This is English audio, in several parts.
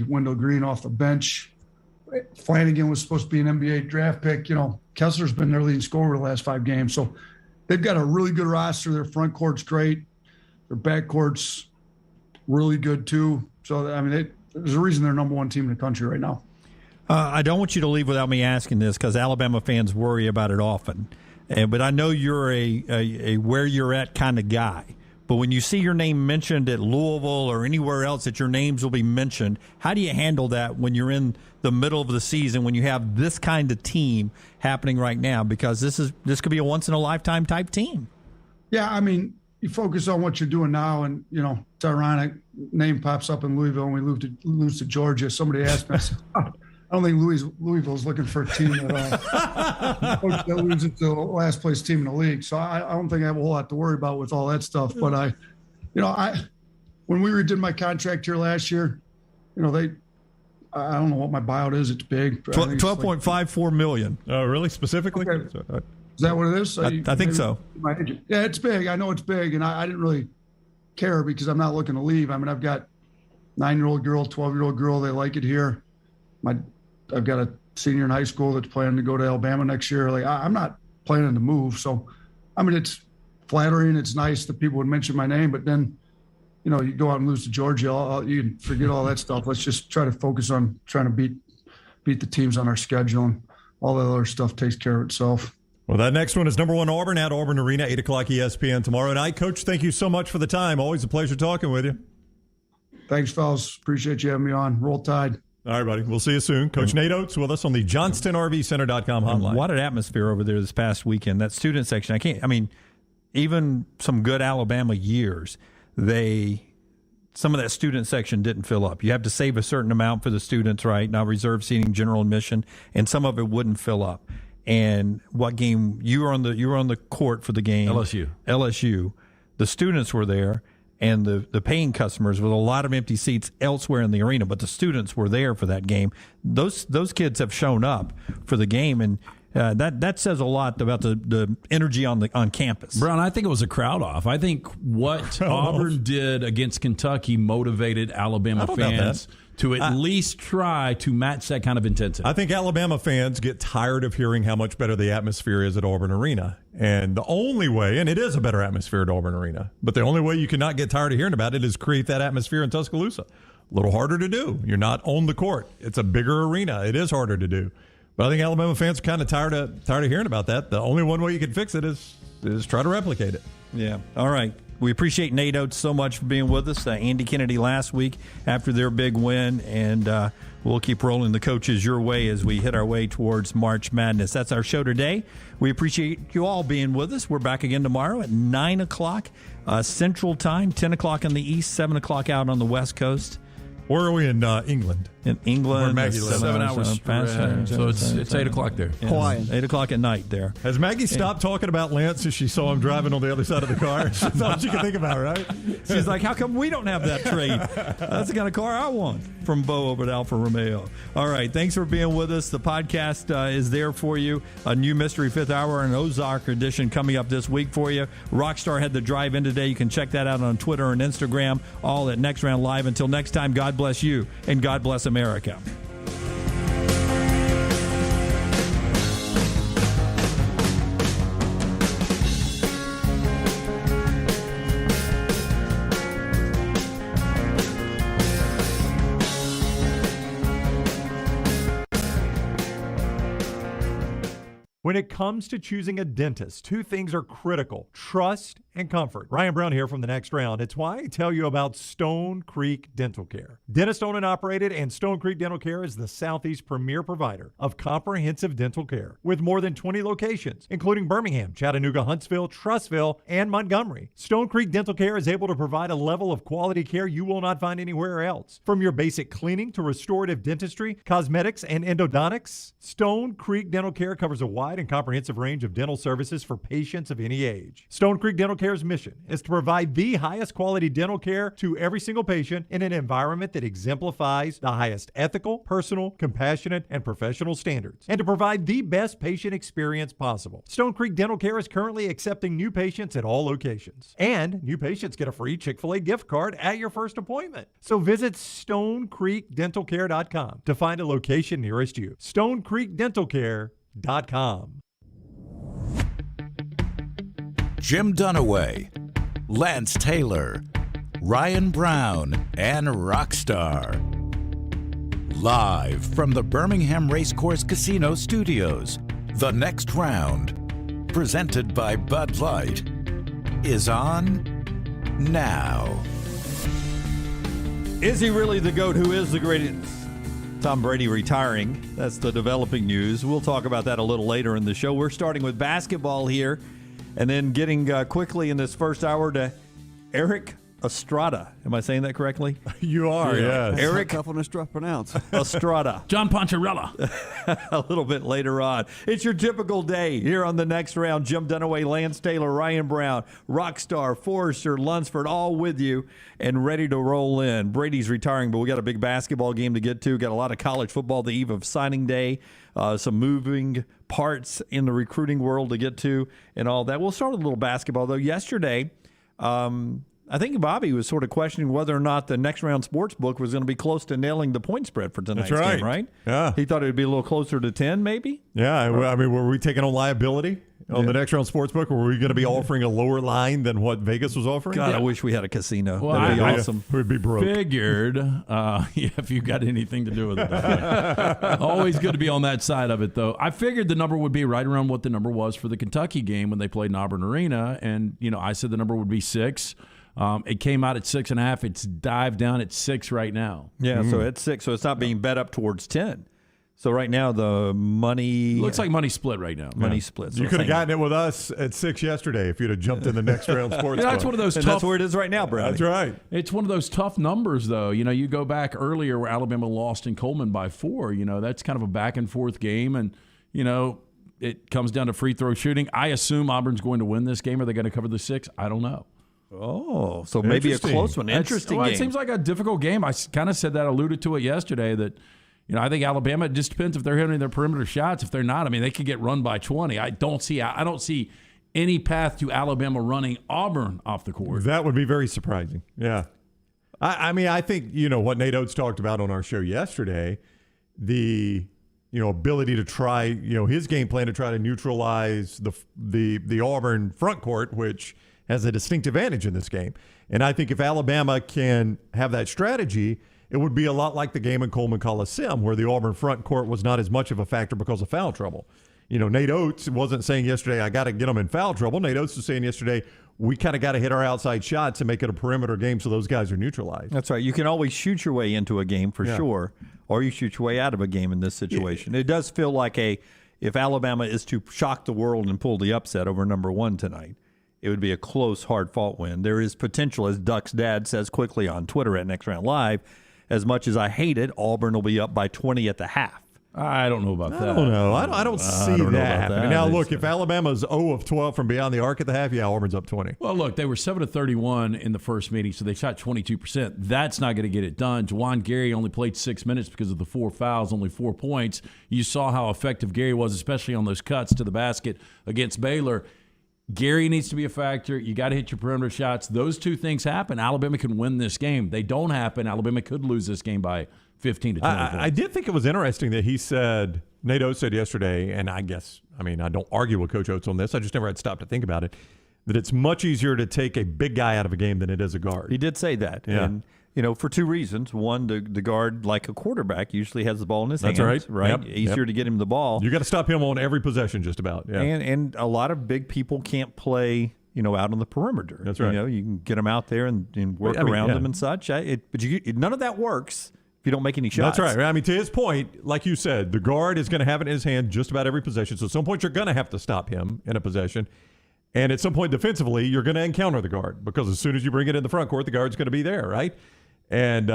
Wendell Green off the bench. Flanagan was supposed to be an NBA draft pick. Kessler's been their leading scorer the last 5 games. So they've got a really good roster. Their front court's great. Their back court's really good too. So, there's a reason they're number 1 team in the country right now. I don't want you to leave without me asking this because Alabama fans worry about it often. But I know you're a where you're at kind of guy. But when you see your name mentioned at Louisville or anywhere else that your names will be mentioned, how do you handle that when you're in the middle of the season, when you have this kind of team happening right now? Because this could be a once-in-a-lifetime type team. Yeah, you focus on what you're doing now, and, it's ironic. Name pops up in Louisville, and we lose to Georgia. Somebody asked me, I said, I don't think Louisville's looking for a team that loses to the last place team in the league. So I don't think I have a whole lot to worry about with all that stuff. But when we redid my contract here last year, I don't know what my buyout is. It's big. $12.54 million. Oh, really? Specifically? Okay. Is that what it is? I think so. Yeah, it's big. I know it's big, and I didn't really care because I'm not looking to leave. I've got 9-year-old girl, 12-year-old girl. They like it here. I've got a senior in high school that's planning to go to Alabama next year. I'm not planning to move. So, it's flattering. It's nice that people would mention my name, but then, you go out and lose to Georgia. You can forget all that stuff. Let's just try to focus on trying to beat the teams on our schedule, and all that other stuff takes care of itself. Well, that next one is number 1 Auburn at Auburn Arena, 8 o'clock ESPN tomorrow night. Coach, thank you so much for the time. Always a pleasure talking with you. Thanks, fellas. Appreciate you having me on. Roll Tide. All right, buddy. We'll see you soon. Coach Nate Oates with us on the JohnstonRVCenter.com hotline. What an atmosphere over there this past weekend. That student section, even some good Alabama years, some of that student section didn't fill up. You have to save a certain amount for the students, right? Now reserve seating, general admission, and some of it wouldn't fill up. And what game you were on the court for the game? LSU. The students were there. And the paying customers with a lot of empty seats elsewhere in the arena, but the students were there for that game. Those kids have shown up for the game, and that says a lot about the energy on campus. Brown, I think it was a crowd off. I think what Auburn did against Kentucky motivated Alabama fans to at least try to match that kind of intensity. I think Alabama fans get tired of hearing how much better the atmosphere is at Auburn Arena. And the only way, and it is a better atmosphere at Auburn Arena, but the only way you cannot get tired of hearing about it is create that atmosphere in Tuscaloosa. A little harder to do. You're not on the court. It's a bigger arena. It is harder to do. But I think Alabama fans are kind of tired of hearing about that. The only one way you can fix it is try to replicate it. Yeah. All right. We appreciate Nate Oates so much for being with us. Andy Kennedy last week after their big win, and we'll keep rolling the coaches your way as we hit our way towards March Madness. That's our show today. We appreciate you all being with us. We're back again tomorrow at 9 o'clock Central Time, 10 o'clock in the East, 7 o'clock out on the West Coast. Where are we in England? In England, Maggie lives. 7 hours past. So it's 8 o'clock there. Yeah, 8 o'clock at night there. Has Maggie stopped talking about Lance since she saw him driving on the other side of the car? That's all she can think about, right? She's like, how come we don't have that trade? That's the kind of car I want from Bo over at Alfa Romeo. All right, thanks for being with us. The podcast is there for you. A new Mystery Fifth Hour and Ozark edition coming up this week for you. Rockstar had the drive in today. You can check that out on Twitter and Instagram, all at Next Round Live. Until next time, God bless you and God bless America. When it comes to choosing a dentist, 2 things are critical: trust and comfort. Ryan Brown here from The Next Round. It's why I tell you about Stone Creek Dental Care. Dentist owned and operated, and Stone Creek Dental Care is the Southeast premier provider of comprehensive dental care with more than 20 locations, including Birmingham, Chattanooga, Huntsville, Trussville, and Montgomery. Stone Creek Dental Care is able to provide a level of quality care you will not find anywhere else. From your basic cleaning to restorative dentistry, cosmetics, and endodontics, Stone Creek Dental Care covers a wide and comprehensive range of dental services for patients of any age. Stone Creek Dental Care Care's mission is to provide the highest quality dental care to every single patient in an environment that exemplifies the highest ethical, personal, compassionate, and professional standards, and to provide the best patient experience possible. Stone Creek Dental Care is currently accepting new patients at all locations, and new patients get a free Chick-fil-A gift card at your first appointment. So visit StoneCreekDentalCare.com to find a location nearest you. StoneCreekDentalCare.com. Jim Dunaway, Lance Taylor, Ryan Brown, and Rockstar. Live from the Birmingham Racecourse Casino Studios, the next round, presented by Bud Light, is on now. Is he really the GOAT? Who is the greatest? Tom Brady retiring. That's the developing news. We'll talk about that a little later in the show. We're starting with basketball here and then getting quickly in this first hour to Eric Estrada. Am I saying that correctly? You are, yes. Eric tough one to pronounce. Estrada. John Poncherella. A little bit later on. It's your typical day here on the next round. Jim Dunaway, Lance Taylor, Ryan Brown, Rockstar, Forrester, Lunsford, all with you and ready to roll in. Brady's retiring, but we got a big basketball game to get to. Got a lot of college football the eve of signing day. Some moving parts in the recruiting world to get to and all that. We'll start with a little basketball, though. Yesterday, I think Bobby was sort of questioning whether or not the next round sports book was going to be close to nailing the point spread for tonight's game, right? Yeah. He thought it would be a little closer to 10, maybe? Yeah. I mean, were we taking on liability on the next round sports book, or were we going to be offering a lower line than what Vegas was offering? God, I wish we had a casino. Well, That'd be awesome. We'd be broke. Figured, if you got anything to do with it. Always good to be on that side of it, though. I figured the number would be right around what the number was for the Kentucky game when they played in Auburn Arena, and I said the number would be 6. It came out at 6.5. It's dived down at 6 right now. Yeah, so it's 6. So it's not being bet up towards 10. So right now the money looks like money split right now. Money split. So you could have gotten it with us at 6 yesterday if you'd have jumped in the next round sports. That's one of those. And tough, that's where it is right now, Brad. That's right. It's one of those tough numbers, though. You go back earlier where Alabama lost in Coleman by 4. That's kind of a back and forth game, and it comes down to free throw shooting. I assume Auburn's going to win this game. Are they going to cover the 6? I don't know. Oh, so maybe a close one. Interesting game. It seems like a difficult game. I kind of said that, alluded to it yesterday, that I think Alabama, it just depends if they're hitting their perimeter shots. If they're not, they could get run by 20. I don't see any path to Alabama running Auburn off the court. That would be very surprising. Yeah. I think, what Nate Oates talked about on our show yesterday, the ability to try, his game plan to try to neutralize the Auburn front court, which has a distinct advantage in this game. And I think if Alabama can have that strategy, it would be a lot like the game in Coleman Coliseum where the Auburn front court was not as much of a factor because of foul trouble. Nate Oates wasn't saying yesterday, I got to get them in foul trouble. Nate Oates was saying yesterday, we kind of got to hit our outside shots and make it a perimeter game so those guys are neutralized. That's right. You can always shoot your way into a game for sure, or you shoot your way out of a game in this situation. It does feel like if Alabama is to shock the world and pull the upset over number 1 tonight, it would be a close, hard-fought win. There is potential, as Duck's dad says quickly on Twitter at Next Round Live, as much as I hate it, Auburn will be up by 20 at the half. I don't know about that. I don't know. I don't see that happening. Now, look, if Alabama's 0 of 12 from beyond the arc at the half, Auburn's up 20. Well, look, they were 7 of 31 in the first meeting, so they shot 22%. That's not going to get it done. Juwan Gary only played 6 minutes because of the 4 fouls, only 4 points. You saw how effective Gary was, especially on those cuts to the basket against Baylor. Gary needs to be a factor. You got to hit your perimeter shots. Those two things happen. Alabama can win this game. They don't happen. Alabama could lose this game by 15 to 20 points. I did think it was interesting that he said, Nate Oates said yesterday, and I don't argue with Coach Oates on this. I just never had stopped to think about it, that it's much easier to take a big guy out of a game than it is a guard. He did say that. Yeah. And, for 2 reasons. One, the guard, like a quarterback, usually has the ball in his hands. That's right. Yep. Easier to get him the ball. You got to stop him on every possession just about. Yeah. And a lot of big people can't play, out on the perimeter. That's right. You can get them out there and work around them and such. But none of that works if you don't make any shots. That's right. To his point, like you said, the guard is going to have it in his hand just about every possession. So at some point, you're going to have to stop him in a possession. And at some point defensively, you're going to encounter the guard because as soon as you bring it in the front court, the guard's going to be there, right? And,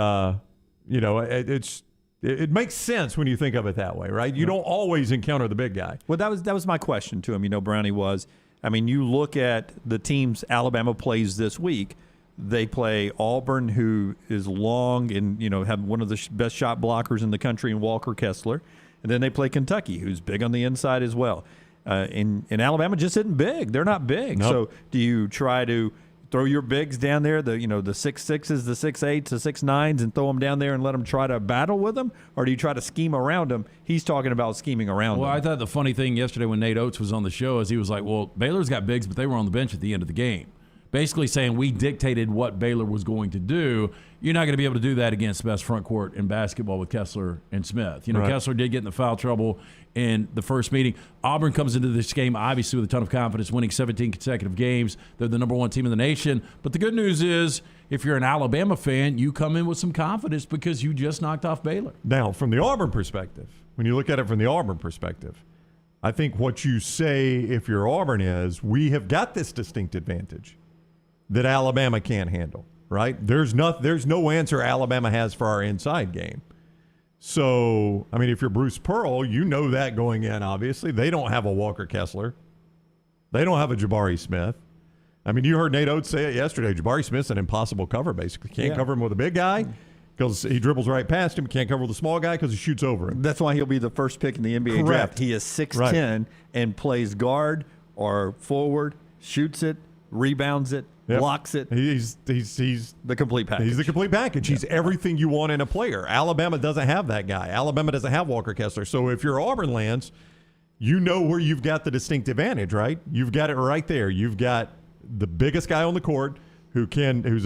it makes sense when you think of it that way, right? You don't always encounter the big guy. Well, that was my question to him. Brownie was, I mean, you look at the teams Alabama plays this week. They play Auburn, who is long and, have one of the best shot blockers in the country in Walker Kessler. And then they play Kentucky, who's big on the inside as well. And Alabama just isn't big. They're not big. Nope. So do you try to throw your bigs down there, the 6'6", the 6'8", the 6'9", and throw them down there and let them try to battle with them? Or do you try to scheme around them? He's talking about scheming around them. Well, I thought the funny thing yesterday when Nate Oates was on the show is he was like, well, Baylor's got bigs, but they were on the bench at the end of the game. Basically saying we dictated what Baylor was going to do. You're not going to be able to do that against the best front court in basketball with Kessler and Smith. Right. Kessler did get in the foul trouble in the first meeting. Auburn comes into this game obviously with a ton of confidence, winning 17 consecutive games. They're the number one team in the nation. But the good news is, if you're an Alabama fan, you come in with some confidence because you just knocked off Baylor. Now, from the Auburn perspective, when you look at it from the Auburn perspective, I think what you say if you're Auburn is, we have got this distinct advantage that Alabama can't handle, right? There's no answer Alabama has for our inside game. So, I mean, if you're Bruce Pearl, you know that going in, obviously. They don't have a Walker Kessler. They don't have a Jabari Smith. I mean, you heard Nate Oates say it yesterday. Jabari Smith's an impossible cover, basically. Can't cover him with a big guy because he dribbles right past him. Can't cover with a small guy because he shoots over him. That's why he'll be the first pick in the NBA draft. He is 6'10", and plays guard or forward, shoots it, rebounds it, blocks it. He's the complete package. He's the complete package. He's everything you want in a player. Alabama doesn't have that guy. Alabama doesn't have Walker Kessler. So if you're Auburn, Lance, you know where you've got the distinct advantage, right? You've got it right there. You've got the biggest guy on the court who's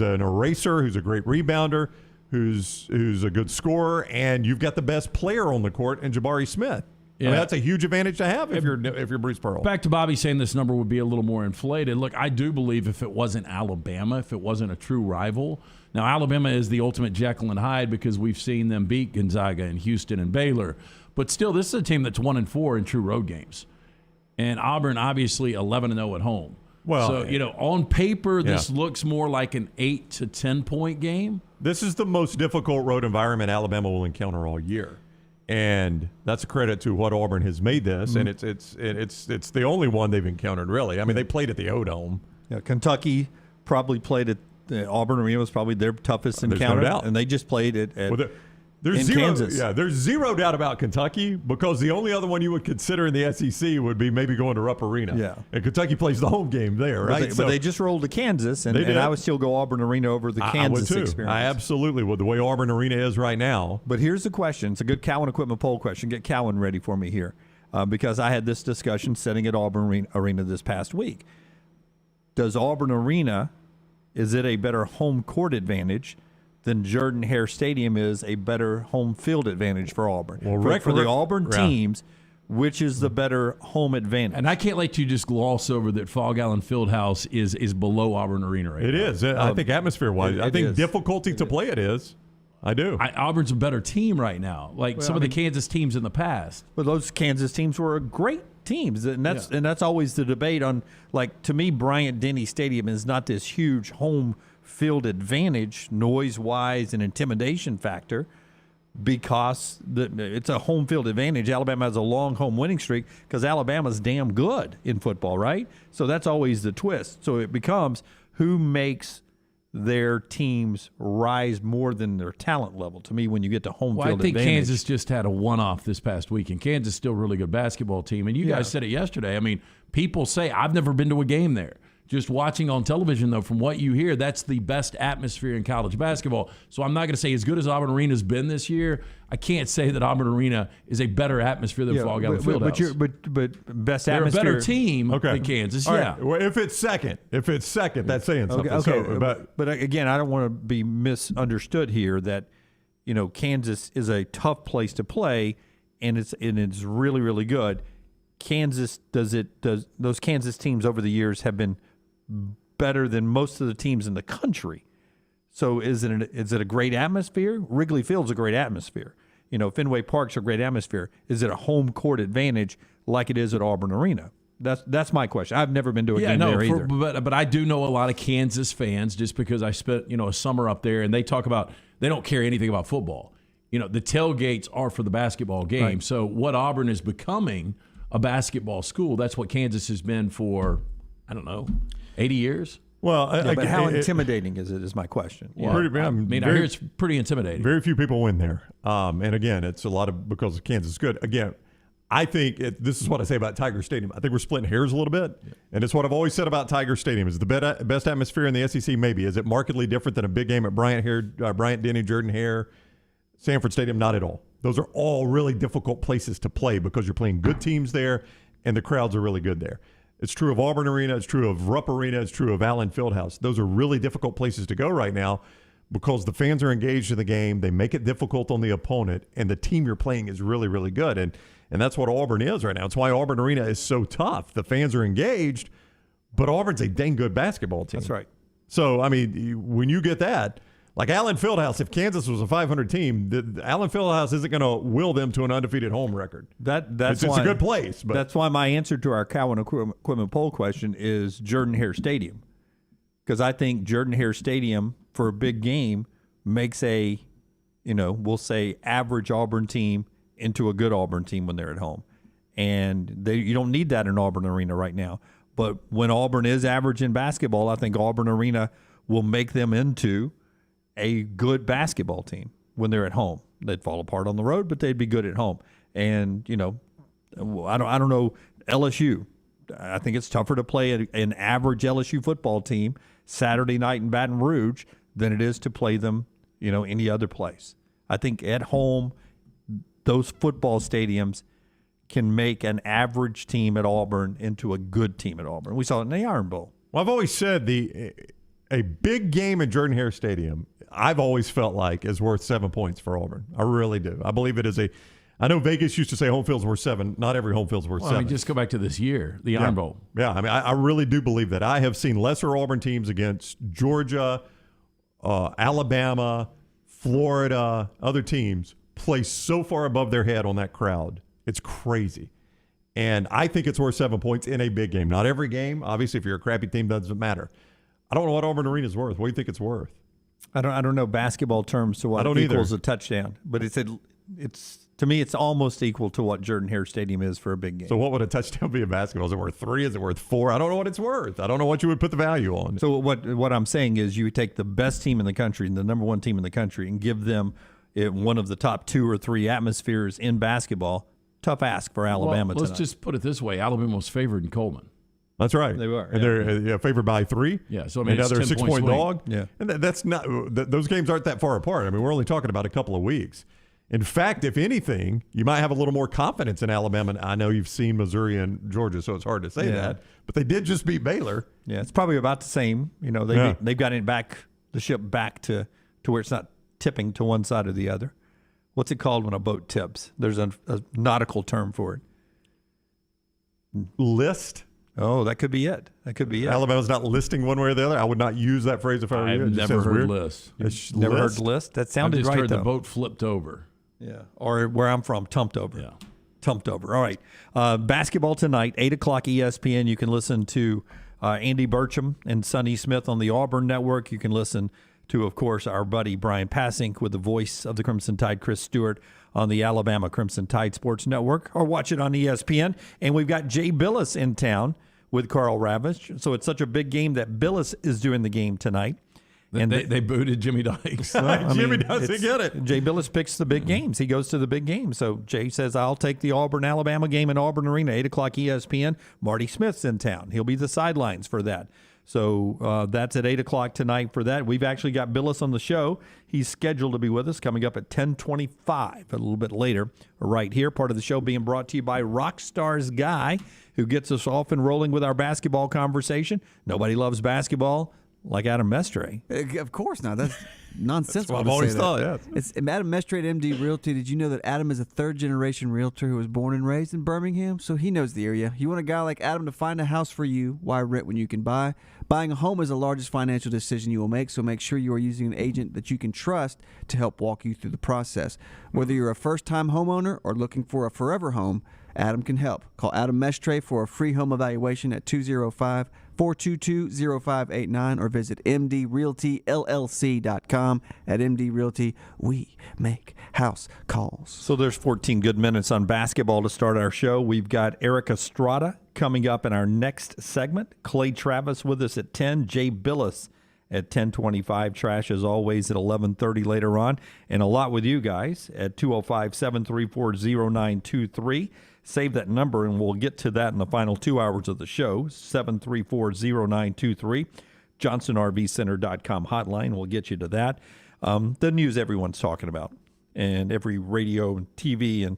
an eraser, who's a great rebounder, who's a good scorer, and you've got the best player on the court in Jabari Smith. Yeah. I mean, that's a huge advantage to have if you're Bruce Pearl. Back to Bobby saying this number would be a little more inflated. Look, I do believe if it wasn't Alabama, if it wasn't a true rival. Now, Alabama is the ultimate Jekyll and Hyde because we've seen them beat Gonzaga and Houston and Baylor. But still, this is a team that's 1-4 in true road games. And Auburn, obviously, 11-0 at home. Well, so, on paper, this looks more like an 8 to 10 point game. This is the most difficult road environment Alabama will encounter all year. And that's a credit to what Auburn has made this, and it's the only one they've encountered, really. I mean, they played at the O-Dome. Yeah, Kentucky probably played at Auburn Arena was probably their toughest encounter, no doubt. And they just played it in Kansas. Yeah, there's zero doubt about Kentucky because the only other one you would consider in the SEC would be maybe going to Rupp Arena. Yeah, and Kentucky plays the home game there, right? But they just rolled to Kansas, and I would still go Auburn Arena over the Kansas experience. I absolutely would, the way Auburn Arena is right now. But here's the question. It's a good Cowan Equipment poll question. Get Cowan ready for me here because I had this discussion sitting at Auburn Arena this past week. Does Auburn Arena, is it a better home court advantage than Jordan-Hare Stadium is a better home field advantage for Auburn? Well, for the Auburn teams, which is the better home advantage? And I can't let you just gloss over that Fog Allen Fieldhouse is below Auburn Arena right now. It is. I think atmosphere-wise. I think difficulty to play it is. I do. Auburn's a better team right now, some of the Kansas teams in the past. But those Kansas teams were great teams, and that's always the debate on, to me, Bryant-Denny Stadium is not this huge home field advantage, noise-wise and intimidation factor, because it's a home field advantage. Alabama has a long home winning streak because Alabama's damn good in football, right? So that's always the twist. So it becomes who makes their teams rise more than their talent level. To me, when you get to home field advantage. I think Kansas just had a one-off this past week, and Kansas is still a really good basketball team. And you guys said it yesterday. I mean, people say, I've never been to a game there. Just watching on television, though, from what you hear, that's the best atmosphere in college basketball. So I'm not going to say as good as Auburn Arena's been this year, I can't say that Auburn Arena is a better atmosphere than Fog Allen Fieldhouse. But best They're atmosphere. They're a better team than Kansas, right. Well, if it's second, that's saying something. Okay. But again, I don't want to be misunderstood here that, Kansas is a tough place to play, and it's really, really good. Kansas those Kansas teams over the years have been better than most of the teams in the country. So is it a great atmosphere? Wrigley Field's a great atmosphere. Fenway Park's a great atmosphere. Is it a home court advantage like it is at Auburn Arena? That's my question. I've never been to a game there either. But I do know a lot of Kansas fans just because I spent a summer up there, and they talk about they don't care anything about football. The tailgates are for the basketball game. Right. So what Auburn is becoming, a basketball school, that's what Kansas has been for I don't know, 80 years? Well, but how intimidating is it is my question. Yeah. I hear it's pretty intimidating. Very few people win there. And again, it's a lot of because Kansas is good. Again, I think this is what I say about Tiger Stadium. I think we're splitting hairs a little bit. Yeah. And it's what I've always said about Tiger Stadium. Is it the best atmosphere in the SEC? Maybe. Is it markedly different than a big game at Bryant-Denny, Jordan-Hare, Sanford Stadium? Not at all. Those are all really difficult places to play because you're playing good teams there and the crowds are really good there. It's true of Auburn Arena. It's true of Rupp Arena. It's true of Allen Fieldhouse. Those are really difficult places to go right now because the fans are engaged in the game. They make it difficult on the opponent, and the team you're playing is really, really good. And that's what Auburn is right now. It's why Auburn Arena is so tough. The fans are engaged, but Auburn's a dang good basketball team. That's right. So, I mean, when you get that, like Allen Fieldhouse, if Kansas was a 500 team, Allen Fieldhouse isn't going to will them to an undefeated home record. It's a good place. But that's why my answer to our Cowan Equipment poll question is Jordan-Hare Stadium. Because I think Jordan-Hare Stadium for a big game makes a, we'll say average Auburn team into a good Auburn team when they're at home. And you don't need that in Auburn Arena right now. But when Auburn is average in basketball, I think Auburn Arena will make them into a good basketball team when they're at home. They'd fall apart on the road, but they'd be good at home. And, I don't know, LSU. I think it's tougher to play an average LSU football team Saturday night in Baton Rouge than it is to play them, any other place. I think at home, those football stadiums can make an average team at Auburn into a good team at Auburn. We saw it in the Iron Bowl. Well, I've always said a big game at Jordan-Hare Stadium, I've always felt like is worth 7 points for Auburn. I really do. I believe it is I know Vegas used to say home field's worth 7. Not every home field's worth 7. Just go back to this year, the Iron Bowl. Yeah, I mean, I really do believe that. I have seen lesser Auburn teams against Georgia, Alabama, Florida, other teams play so far above their head on that crowd. It's crazy. And I think it's worth 7 points in a big game. Not every game. Obviously, if you're a crappy team, doesn't matter. I don't know what Auburn Arena is worth. What do you think it's worth? I don't know basketball terms to what equals a touchdown, but it's to me it's almost equal to what Jordan-Hare Stadium is for a big game. So what would a touchdown be in basketball? Is it worth 3? Is it worth 4? I don't know what it's worth. I don't know what you would put the value on. So what I'm saying is you would take the best team in the country, the number one team in the country, and give them one of the top 2 or 3 atmospheres in basketball. Tough ask for Alabama tonight. Let's just put it this way: Alabama was favored in Coleman. That's right. They were. And they're favored by 3. Yeah, so I mean, they're a 6-point dog. Yeah. And that's not those games aren't that far apart. I mean, we're only talking about a couple of weeks. In fact, if anything, you might have a little more confidence in Alabama. I know you've seen Missouri and Georgia, so it's hard to say that. But they did just beat Baylor. Yeah, it's probably about the same. They've got the ship back to where it's not tipping to one side or the other. What's it called when a boat tips? There's a nautical term for it. List. Oh, that could be it. Alabama's not listing one way or the other. I would not use that phrase if I were you. I've never heard list. Never heard list? That sounded right, though. I just heard the boat flipped over. Yeah, or where I'm from, tumped over. Yeah. Tumped over. All right. Basketball tonight, 8 o'clock ESPN. You can listen to Andy Burcham and Sonny Smith on the Auburn Network. You can listen to, of course, our buddy Brian Passink with the voice of the Crimson Tide, Chris Stewart, on the Alabama Crimson Tide Sports Network, or watch it on ESPN. And we've got Jay Bilas in town with Carl Ravish. So it's such a big game that Bilas is doing the game tonight. And they booted Jimmy Dykes. Jimmy doesn't get it. Jay Bilas picks the big games. He goes to the big games. So Jay says, I'll take the Auburn-Alabama game in Auburn Arena, 8 o'clock ESPN. Marty Smith's in town. He'll be the sidelines for that. So that's at 8 o'clock tonight for that. We've actually got Bilas on the show. He's scheduled to be with us coming up at 10:25, a little bit later, right here. Part of the show being brought to you by Rockstar's Guy, who gets us off and rolling with our basketball conversation. Nobody loves basketball like Adam Mestre. Of course not. That's nonsensical. That's what I've always thought, yeah. It's Adam Mestre at MD Realty. Did you know that Adam is a third-generation realtor who was born and raised in Birmingham? So he knows the area. You want a guy like Adam to find a house for you. Why rent when you can buy? Buying a home is the largest financial decision you will make, so make sure you are using an agent that you can trust to help walk you through the process. Whether you're a first-time homeowner or looking for a forever home, Adam can help. Call Adam Mestre for a free home evaluation at 205-422-0589 or visit mdrealtyllc.com. MD.com. At MD Realty, we make house calls. So there's 14 good minutes on basketball to start our show. We've got Eric Estrada coming up in our next segment. Clay Travis with us at 10. Jay Bilas at 10:25. Trash as always at 11:30 later on. And a lot with you guys at 205-734-0923. Save that number, and we'll get to that in the final 2 hours of the show, 734-0923. JohnsonRVCenter.com hotline will get you to that. The news everyone's talking about, and every radio and TV and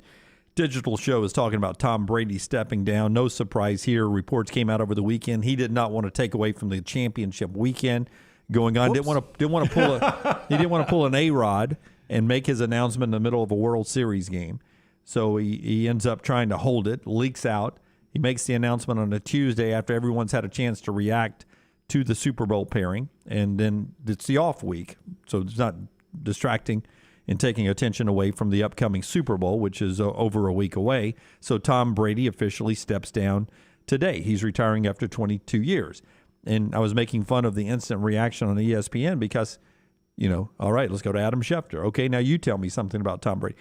digital show is talking about Tom Brady stepping down. No surprise here. Reports came out over the weekend. He did not want to take away from the championship weekend going on. Didn't want to pull an A-Rod and make his announcement in the middle of a World Series game. So he ends up trying to hold it, leaks out. He makes the announcement on a Tuesday after everyone's had a chance to react to the Super Bowl pairing, and then it's the off week, so it's not distracting and taking attention away from the upcoming Super Bowl, which is over a week away. So Tom Brady officially steps down today. He's retiring after 22 years. And I was making fun of the instant reaction on ESPN because, all right, let's go to Adam Schefter. Okay, now you tell me something about Tom Brady.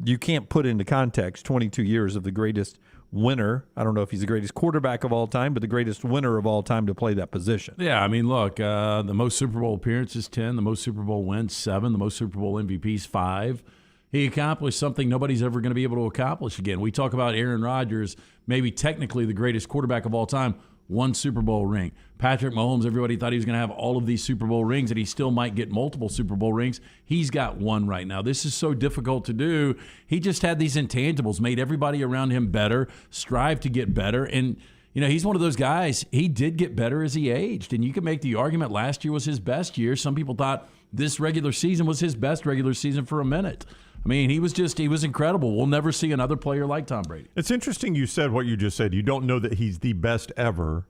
You can't put into context 22 years of the greatest winner. I don't know if he's the greatest quarterback of all time, but the greatest winner of all time to play that position. Yeah, I mean, look, the most Super Bowl appearances, 10. The most Super Bowl wins, 7. The most Super Bowl MVPs, 5. He accomplished something nobody's ever going to be able to accomplish again. We talk about Aaron Rodgers, maybe technically the greatest quarterback of all time, 1 Super Bowl ring. Patrick Mahomes, everybody thought he was going to have all of these Super Bowl rings, and he still might get multiple Super Bowl rings. He's got 1 right now. This is so difficult to do. He just had these intangibles, made everybody around him better, strive to get better. And, he's one of those guys, he did get better as he aged. And you can make the argument last year was his best year. Some people thought this regular season was his best regular season for a minute. I mean, he was incredible. We'll never see another player like Tom Brady. It's interesting you said what you just said. You don't know that he's the best ever,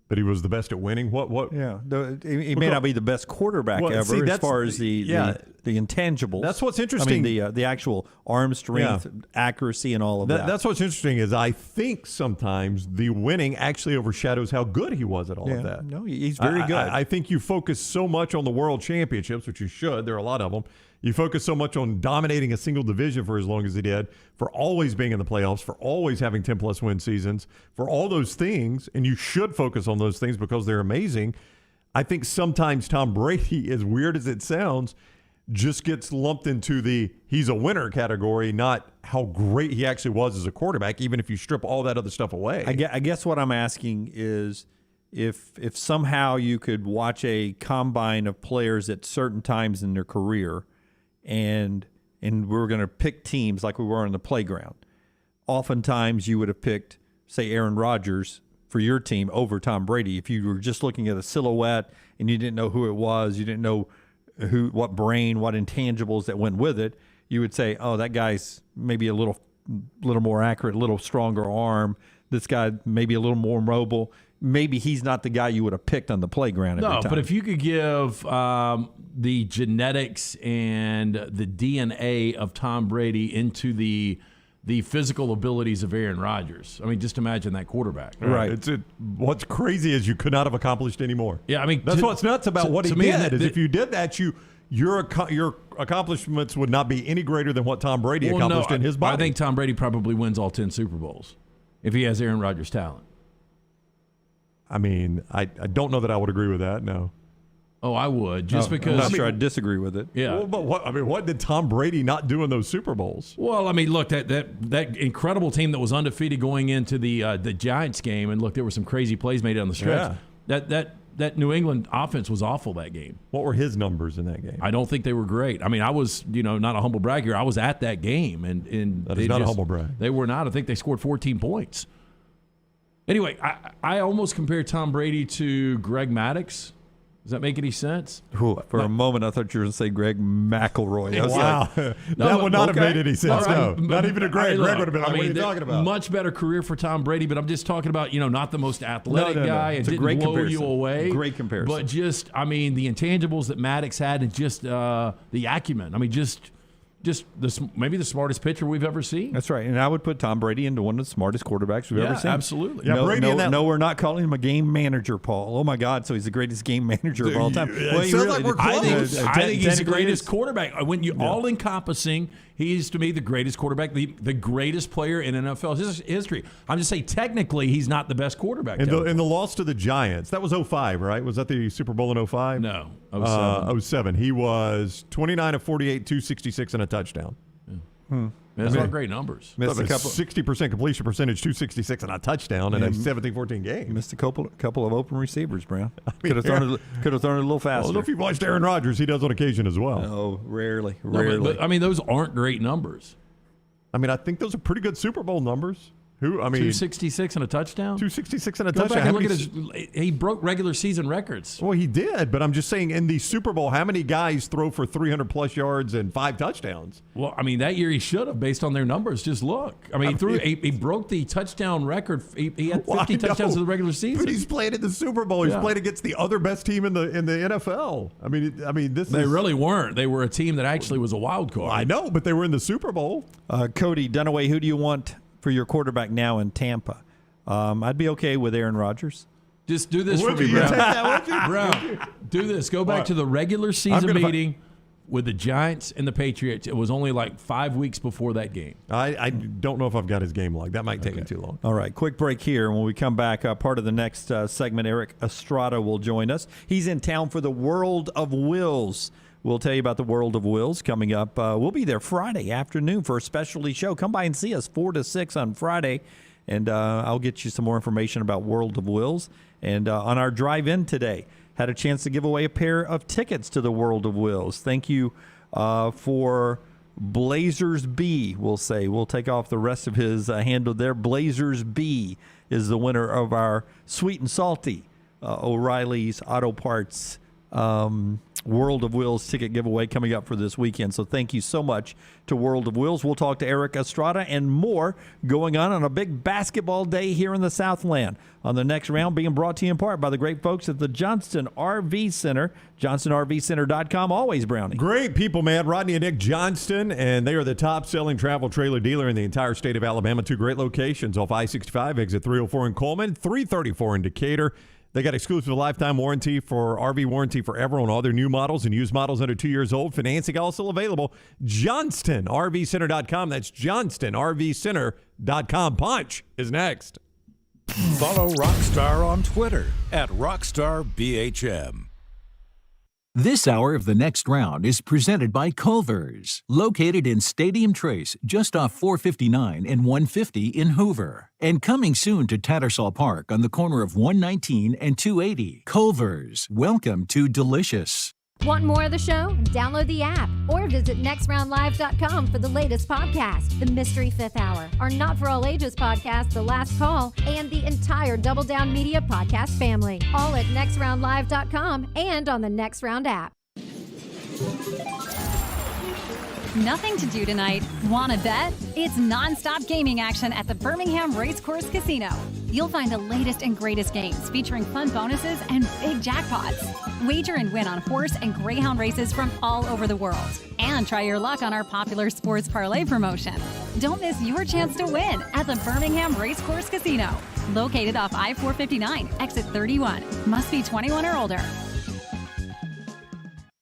but he was the best at winning. What? Yeah, he may not be the best quarterback ever as far as the intangibles. That's what's interesting. I mean, the actual arm strength, accuracy, and all of that. That's what's interesting is I think sometimes the winning actually overshadows how good he was at all of that. No, he's very good. I think you focus so much on the world championships, which you should. There are a lot of them. You focus so much on dominating a single division for as long as he did, for always being in the playoffs, for always having 10-plus win seasons, for all those things, and you should focus on those things because they're amazing. I think sometimes Tom Brady, as weird as it sounds, just gets lumped into the he's a winner category, not how great he actually was as a quarterback, even if you strip all that other stuff away. I guess what I'm asking is if somehow you could watch a combine of players at certain times in their career, and we're going to pick teams like we were on the playground. Oftentimes you would have picked, say, Aaron Rodgers for your team over Tom Brady. If you were just looking at a silhouette and you didn't know who it was, you didn't know what brain, what intangibles that went with it, you would say, oh, that guy's maybe a little more accurate, a little stronger arm. This guy maybe a little more mobile. Maybe he's not the guy you would have picked on the playground every time. No, but if you could give the genetics and the DNA of Tom Brady into the physical abilities of Aaron Rodgers, I mean, just imagine that quarterback. Right. What's crazy is you could not have accomplished any more. Yeah, I mean, that's what's nuts about what he did. If you did that, your accomplishments would not be any greater than what Tom Brady accomplished in his body. I think Tom Brady probably wins all 10 Super Bowls if he has Aaron Rodgers' talent. I mean, I don't know that I would agree with that, no. Oh, I would, because... I'm not sure I'd disagree with it. Yeah. Well, but what did Tom Brady not do in those Super Bowls? Well, I mean, look, that incredible team that was undefeated going into the Giants game, and look, there were some crazy plays made on the stretch. Yeah. That New England offense was awful that game. What were his numbers in that game? I don't think they were great. I mean, I was, not a humble brag here. I was at that game, and that is not a humble brag. They were not. I think they scored 14 points. Anyway, I almost compared Tom Brady to Greg Maddux. Does that make any sense? Ooh, for a moment, I thought you were going to say Greg McElroy. Wow. That would not have made any sense, no. Not even a Greg. Greg would have been like, what are you talking about? Much better career for Tom Brady, but I'm just talking about, not the most athletic guy. It's and didn't blow you away. Great comparison. But just, the intangibles that Maddox had and just the acumen. just maybe the smartest pitcher we've ever seen. That's right. And I would put Tom Brady into one of the smartest quarterbacks we've ever seen. Absolutely. Yeah, no, we're not calling him a game manager, Paul. Oh, my God. So he's the greatest game manager of all time. I think he's the greatest quarterback. When you all-encompassing, he's, to me, the greatest quarterback, the greatest player in NFL history. I'm just saying, technically, he's not the best quarterback. In the loss to the Giants, that was 05, right? Was that the Super Bowl in 05? No, 07. He was 29 of 48, 266, and a touchdown. Those are great numbers. Missed a couple, 60% completion percentage, 266, and a touchdown in a 17-14 game. Missed a couple of open receivers, Brown. Could have thrown it a little faster. Well, if you've watched Aaron Rodgers, he does on occasion as well. Oh, rarely. But, I mean, those aren't great numbers. I mean, I think those are pretty good Super Bowl numbers. 266 and a touchdown? 266 and a Go touchdown. back and look at he broke regular season records. Well, he did, but I'm just saying in the Super Bowl, how many guys throw for 300-plus yards and 5 touchdowns? Well, I mean, that year he should have, based on their numbers. Just look. I mean, he broke the touchdown record. He had 50 touchdowns in the regular season. But he's playing in the Super Bowl. He's playing against the other best team in the NFL. They really weren't. They were a team that actually was a wild card. I know, but they were in the Super Bowl. Cody Dunaway, who do you want for your quarterback now in Tampa? I'd be okay with Aaron Rodgers. Just do this for me, Brown. Brown, do this. Go back to the regular season meeting with the Giants and the Patriots. It was only like 5 weeks before that game. I don't know if I've got his game log. That might take him too long. All right, quick break here. When we come back, part of the next segment, Eric Estrada will join us. He's in town for the World of Wills. We'll tell you about the World of Wills coming up. We'll be there Friday afternoon for a specialty show. Come by and see us 4 to 6 on Friday, and I'll get you some more information about World of Wills. And on our drive-in today, had a chance to give away a pair of tickets to the World of Wills. Thank you for Blazers B, we'll say. We'll take off the rest of his handle there. Blazers B is the winner of our sweet and salty O'Reilly's Auto Parts World of Wills ticket giveaway coming up for this weekend. So thank you so much to World of Wills. We'll talk to Eric Estrada and more going on a big basketball day here in the Southland. On the next round, being brought to you in part by the great folks at the Johnston RV Center, johnstonrvcenter.com. Always, Brownie. Great people, man. Rodney and Nick Johnston, and they are the top-selling travel trailer dealer in the entire state of Alabama. 2 great locations off I-65, exit 304 in Coleman, 334 in Decatur. They got exclusive lifetime warranty for RV warranty forever on all their new models and used models under 2 years old. Financing also available. JohnstonRVCenter.com. That's JohnstonRVCenter.com. Punch is next. Follow Rockstar on Twitter @RockstarBHM. This hour of The Next Round is presented by Culver's, located in Stadium Trace, just off 459 and 150 in Hoover. And coming soon to Tattersall Park on the corner of 119 and 280. Culver's, welcome to delicious. Want more of the show? Download the app or visit nextroundlive.com for the latest podcast, The Mystery Fifth Hour, our Not For All Ages podcast, The Last Call, and the entire Double Down Media podcast family. All at nextroundlive.com and on the Next Round app. Nothing to do tonight? Wanna bet? It's non-stop gaming action at the Birmingham Racecourse Casino. You'll find the latest and greatest games featuring fun bonuses and big jackpots. Wager and win on horse and greyhound races from all over the world. And try your luck on our popular sports parlay promotion. Don't miss your chance to win at the Birmingham Racecourse Casino. Located off I-459, exit 31. Must be 21 or older.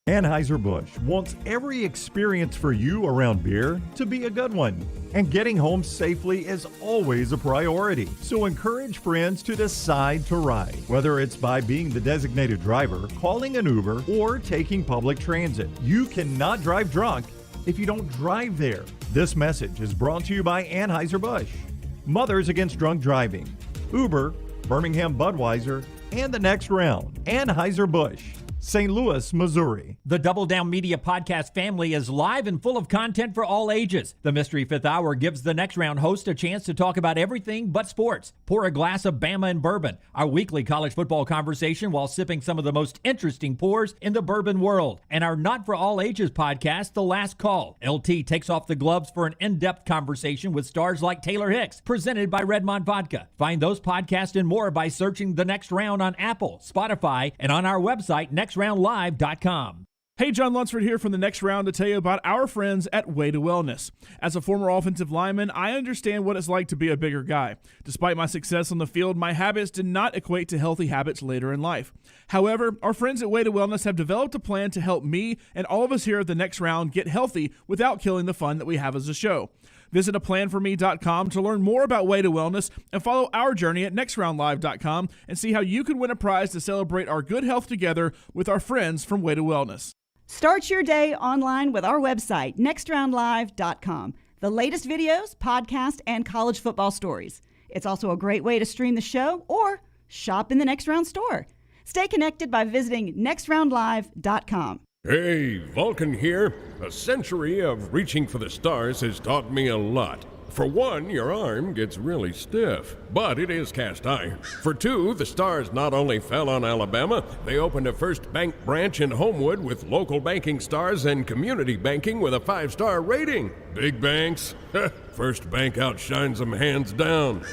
Anheuser-Busch wants every experience for you around beer to be a good one. And getting home safely is always a priority. So encourage friends to decide to ride, whether it's by being the designated driver, calling an Uber, or taking public transit. You cannot drive drunk if you don't drive there. This message is brought to you by Anheuser-Busch, Mothers Against Drunk Driving, Uber, Birmingham Budweiser, and the Next Round. Anheuser-Busch, St. Louis, Missouri. The Double Down Media podcast family is live and full of content for all ages. The Mystery Fifth Hour gives the Next Round host a chance to talk about everything but sports. Pour a glass of Bama and bourbon, our weekly college football conversation while sipping some of the most interesting pours in the bourbon world. And our Not For All Ages podcast, The Last Call. LT takes off the gloves for an in-depth conversation with stars like Taylor Hicks, presented by Redmond Vodka. Find those podcasts and more by searching The Next Round on Apple, Spotify, and on our website, nextroundlive.com. Hey, John Lunsford here from the Next Round to tell you about our friends at Way to Wellness. As a former offensive lineman, I understand what it's like to be a bigger guy. Despite my success on the field, my habits did not equate to healthy habits later in life. However, our friends at Way to Wellness have developed a plan to help me and all of us here at the Next Round get healthy without killing the fun that we have as a show. Visit aplanforme.com to learn more about Way to Wellness and follow our journey at nextroundlive.com and see how you can win a prize to celebrate our good health together with our friends from Way to Wellness. Start your day online with our website, nextroundlive.com. The latest videos, podcasts, and college football stories. It's also a great way to stream the show or shop in the Next Round store. Stay connected by visiting nextroundlive.com. Hey, Vulcan here. A century of reaching for the stars has taught me a lot. For one, your arm gets really stiff, but it is cast iron. For two, the stars not only fell on Alabama, they opened a First Bank branch in Homewood with local banking stars and community banking with a 5-star rating. Big banks? First Bank outshines them hands down.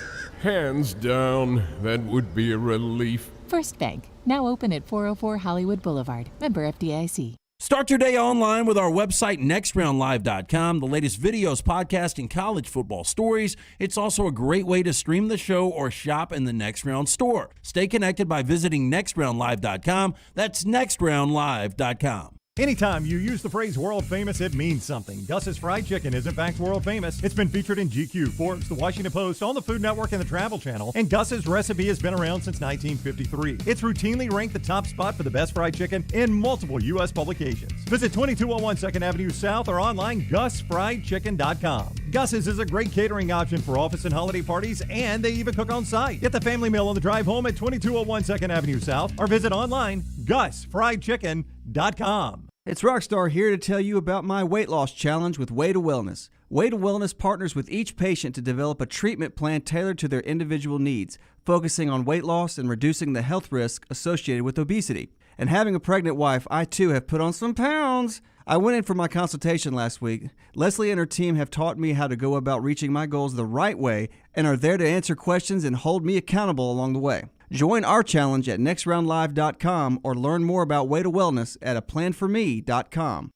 Hands down. That would be a relief. First Bank, now open at 404 Hollywood Boulevard. Member FDIC. Start your day online with our website, nextroundlive.com. The latest videos, podcasts, and college football stories. It's also a great way to stream the show or shop in the Next Round store. Stay connected by visiting nextroundlive.com. That's nextroundlive.com. Anytime you use the phrase world famous, it means something. Gus's Fried Chicken is in fact world famous. It's been featured in GQ, Forbes, The Washington Post, on the Food Network, and the Travel Channel. And Gus's recipe has been around since 1953. It's routinely ranked the top spot for the best fried chicken in multiple U.S. publications. Visit 2201 2nd Avenue South or online GusFriedChicken.com. Gus's is a great catering option for office and holiday parties, and they even cook on site. Get the family meal on the drive home at 2201 2nd Avenue South or visit online GusFriedChicken.com. It's Rockstar here to tell you about my weight loss challenge with Way to Wellness. Way to Wellness partners with each patient to develop a treatment plan tailored to their individual needs, focusing on weight loss and reducing the health risk associated with obesity. And having a pregnant wife, I too have put on some pounds. I went in for my consultation last week. Leslie and her team have taught me how to go about reaching my goals the right way and are there to answer questions and hold me accountable along the way. Join our challenge at nextroundlive.com or learn more about Way to Wellness at aplanforme.com.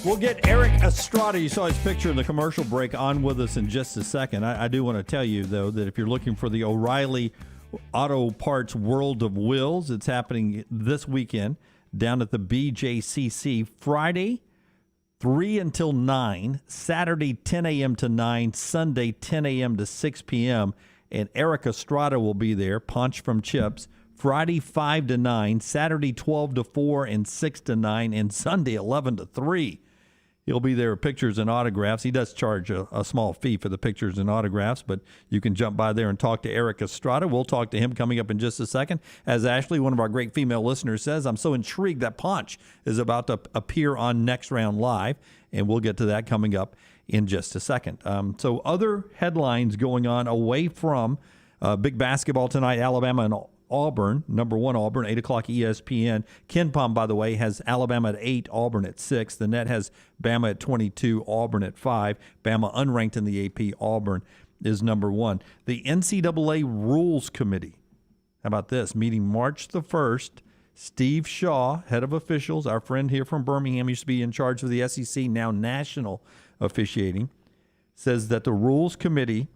We'll get Eric Estrada, you saw his picture in the commercial break, on with us in just a second. I do want to tell you, though, that if you're looking for the O'Reilly Auto Parts World of Wills, it's happening this weekend down at the BJCC. Friday, 3 until 9. Saturday, 10 a.m. to 9. Sunday, 10 a.m. to 6 p.m. And Eric Estrada will be there, Punch from Chips. Friday, 5 to 9. Saturday, 12 to 4 and 6 to 9. And Sunday, 11 to 3. He'll be there with pictures and autographs. He does charge a small fee for the pictures and autographs, but you can jump by there and talk to Eric Estrada. We'll talk to him coming up in just a second. As Ashley, one of our great female listeners, says, I'm so intrigued that Punch is about to appear on Next Round Live, and we'll get to that coming up in just a second. So other headlines going on away from big basketball tonight, Alabama and Auburn, number 1 Auburn, 8 o'clock ESPN. Ken Palm, by the way, has Alabama at 8, Auburn at 6. The Net has Bama at 22, Auburn at 5. Bama unranked in the AP, Auburn is number 1. The NCAA Rules Committee, how about this, meeting March the 1st. Steve Shaw, head of officials, our friend here from Birmingham, used to be in charge of the SEC, now national officiating, says that the Rules Committee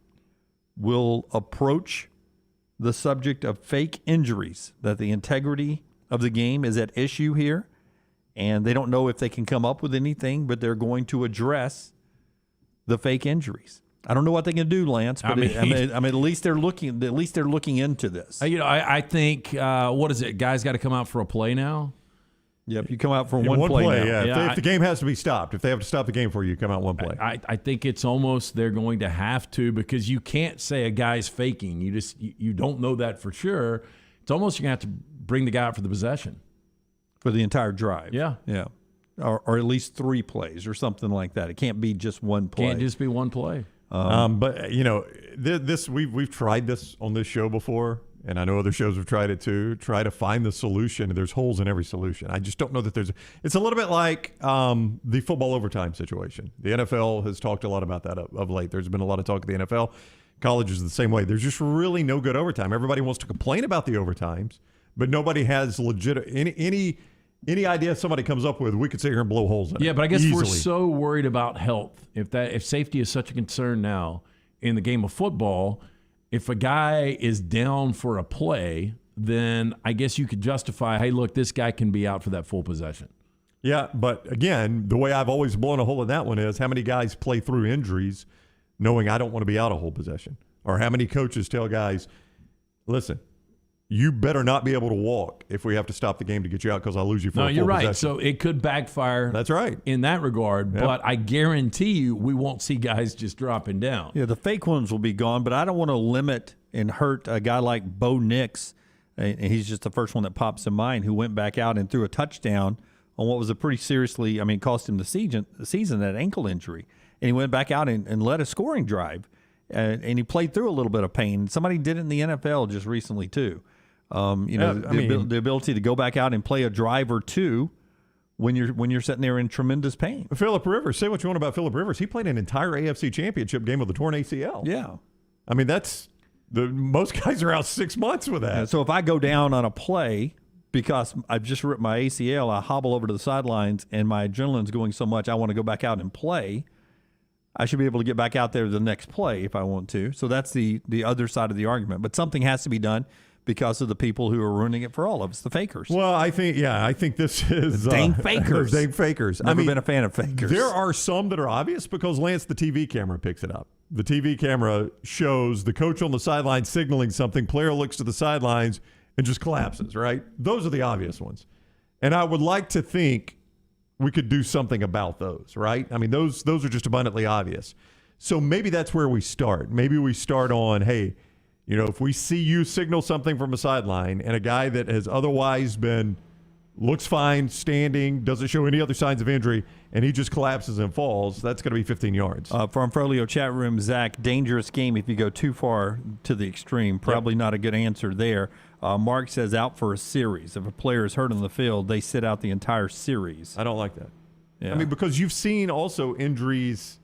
will approach the subject of fake injuries, that the integrity of the game is at issue here, and they don't know if they can come up with anything, but they're going to address the fake injuries. I don't know what they can do, Lance, but at least they're looking. At least they're looking into this. I think what is it? Guys got to come out for a play now. Yep, you come out for one play now. Yeah. If the game has to be stopped, if they have to stop the game for you, come out one play. I think it's almost they're going to have to, because you can't say a guy's faking. You don't know that for sure. It's almost you're going to have to bring the guy out for the possession. For the entire drive. Yeah. Yeah. Or at least 3 plays or something like that. It can't be just one play. Can't just be one play. But, this we've tried this on this show before. and I know other shows have tried it too, try to find the solution. There's holes in every solution. I just don't know that it's a little bit like the football overtime situation. The NFL has talked a lot about that of late. There's been a lot of talk of the NFL. College is the same way. There's just really no good overtime. Everybody wants to complain about the overtimes, but nobody has any idea somebody comes up with, we could sit here and blow holes in it. Yeah, but I guess easily. we're so worried about health. If safety is such a concern now in the game of football, if a guy is down for a play, then I guess you could justify, hey, look, this guy can be out for that full possession. Yeah, but again, the way I've always blown a hole in that one is how many guys play through injuries knowing I don't want to be out a whole possession? Or how many coaches tell guys, listen, you better not be able to walk if we have to stop the game to get you out because I'll lose you for a full you're right. possession. So it could backfire. That's right. In that regard, Yep. but I guarantee you we won't see guys just dropping down. Yeah, the fake ones will be gone, but I don't want to limit and hurt a guy like Bo Nix, and he's just the first one that pops in mind, who went back out and threw a touchdown on what was a pretty seriously, cost him the season, that ankle injury. And he went back out and led a scoring drive, and he played through a little bit of pain. Somebody did it in the NFL just recently too. The ability to go back out and play a drive or two when you're sitting there in tremendous pain. Phillip Rivers, say what you want about Phillip Rivers. He played an entire AFC Championship game with a torn ACL. Yeah. That's most guys are out 6 months with that. Yeah, so if I go down on a play because I've just ripped my ACL, I hobble over to the sidelines and my adrenaline's going so much I want to go back out and play, I should be able to get back out there the next play if I want to. So that's the other side of the argument. But something has to be done because of the people who are ruining it for all of us, the fakers. Well, I think this is dang fakers. Dang fakers. Never been a fan of fakers. There are some that are obvious because, Lance, the TV camera picks it up. The TV camera shows the coach on the sideline signaling something. Player looks to the sidelines and just collapses, right? Those are the obvious ones. And I would like to think we could do something about those, right? Those are just abundantly obvious. So maybe that's where we start. Maybe we start on, hey, if we see you signal something from a sideline and a guy that has otherwise looks fine, standing, doesn't show any other signs of injury, and he just collapses and falls, that's going to be 15 yards. From Frolio chat room, Zach, dangerous game if you go too far to the extreme. Probably not a good answer there. Mark says out for a series. If a player is hurt on the field, they sit out the entire series. I don't like that. Yeah. Because you've seen also injuries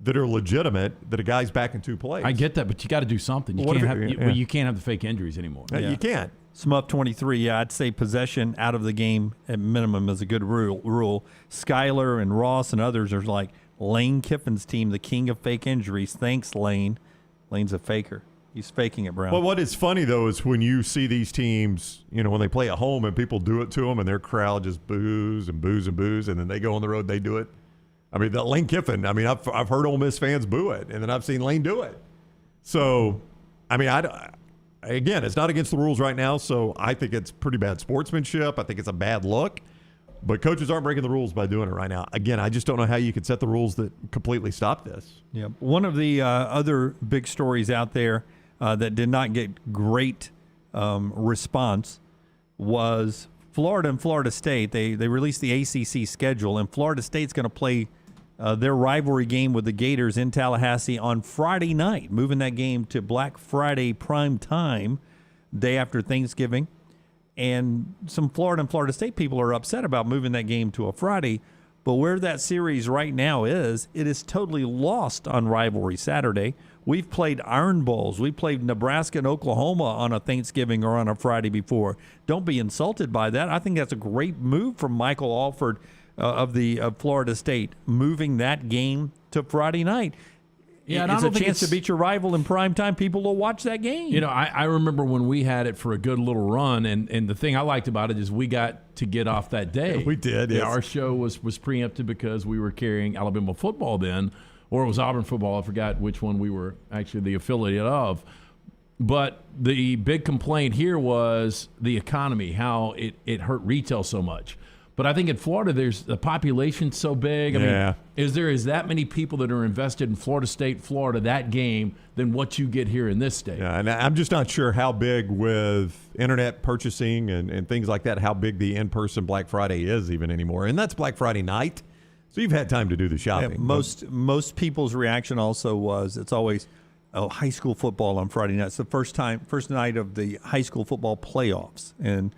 that are legitimate, that a guy's back in two plays. I get that, but you got to do something. You can't have the fake injuries anymore. You can't. Smuff 23, I'd say possession out of the game at minimum is a good rule. Skyler and Ross and others are like Lane Kiffin's team, the king of fake injuries. Thanks, Lane. Lane's a faker. He's faking it, Brown. Well, what is funny, though, is when you see these teams, when they play at home and people do it to them and their crowd just boos and boos and boos, and then they go on the road, they do it. That Lane Kiffin, I've heard Ole Miss fans boo it, and then I've seen Lane do it. So, again, it's not against the rules right now, so I think it's pretty bad sportsmanship. I think it's a bad look. But coaches aren't breaking the rules by doing it right now. Again, I just don't know how you could set the rules that completely stop this. Yeah. One of the other big stories out there that did not get great response was Florida and Florida State. They released the ACC schedule, and Florida State's going to play their rivalry game with the Gators in Tallahassee on Friday night, moving that game to Black Friday prime time, day after Thanksgiving. And some Florida and Florida State people are upset about moving that game to a Friday. But where that series right now is, it is totally lost on rivalry Saturday. We've played Iron Bowls. We played Nebraska and Oklahoma on a Thanksgiving or on a Friday before. Don't be insulted by that. I think that's a great move from Michael Alford of Florida State, moving that game to Friday night. Yeah, it's a chance to beat your rival in prime time. People will watch that game. I remember when we had it for a good little run, and the thing I liked about it is we got to get off that day. We did, Yeah, yes. our show was preempted because we were carrying Alabama football then, or it was Auburn football. I forgot which one we were actually the affiliate of. But the big complaint here was the economy, how it hurt retail so much. But I think in Florida, the population's so big. I mean, is that many people that are invested in Florida State, Florida, that game, than what you get here in this state? Yeah, and I'm just not sure how big with internet purchasing and things like that, how big the in-person Black Friday is even anymore. And that's Black Friday night, so you've had time to do the shopping. Yeah, most people's reaction also was, it's always, high school football on Friday night. It's the first night of the high school football playoffs. And,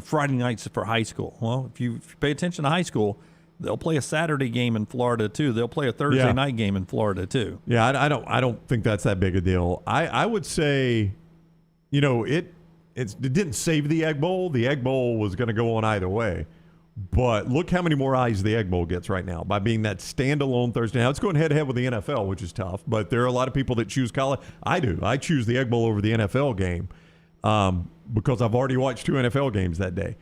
Friday nights for high school. Well, if you pay attention to high school, they'll play a Saturday game in Florida, too. They'll play a Thursday night game in Florida, too. Yeah, I don't think that's that big a deal. I would say, it didn't save the Egg Bowl. The Egg Bowl was going to go on either way. But look how many more eyes the Egg Bowl gets right now by being that standalone Thursday. Now, it's going head-to-head with the NFL, which is tough. But there are a lot of people that choose college. I do. I choose the Egg Bowl over the NFL game because I've already watched 2 NFL games that day.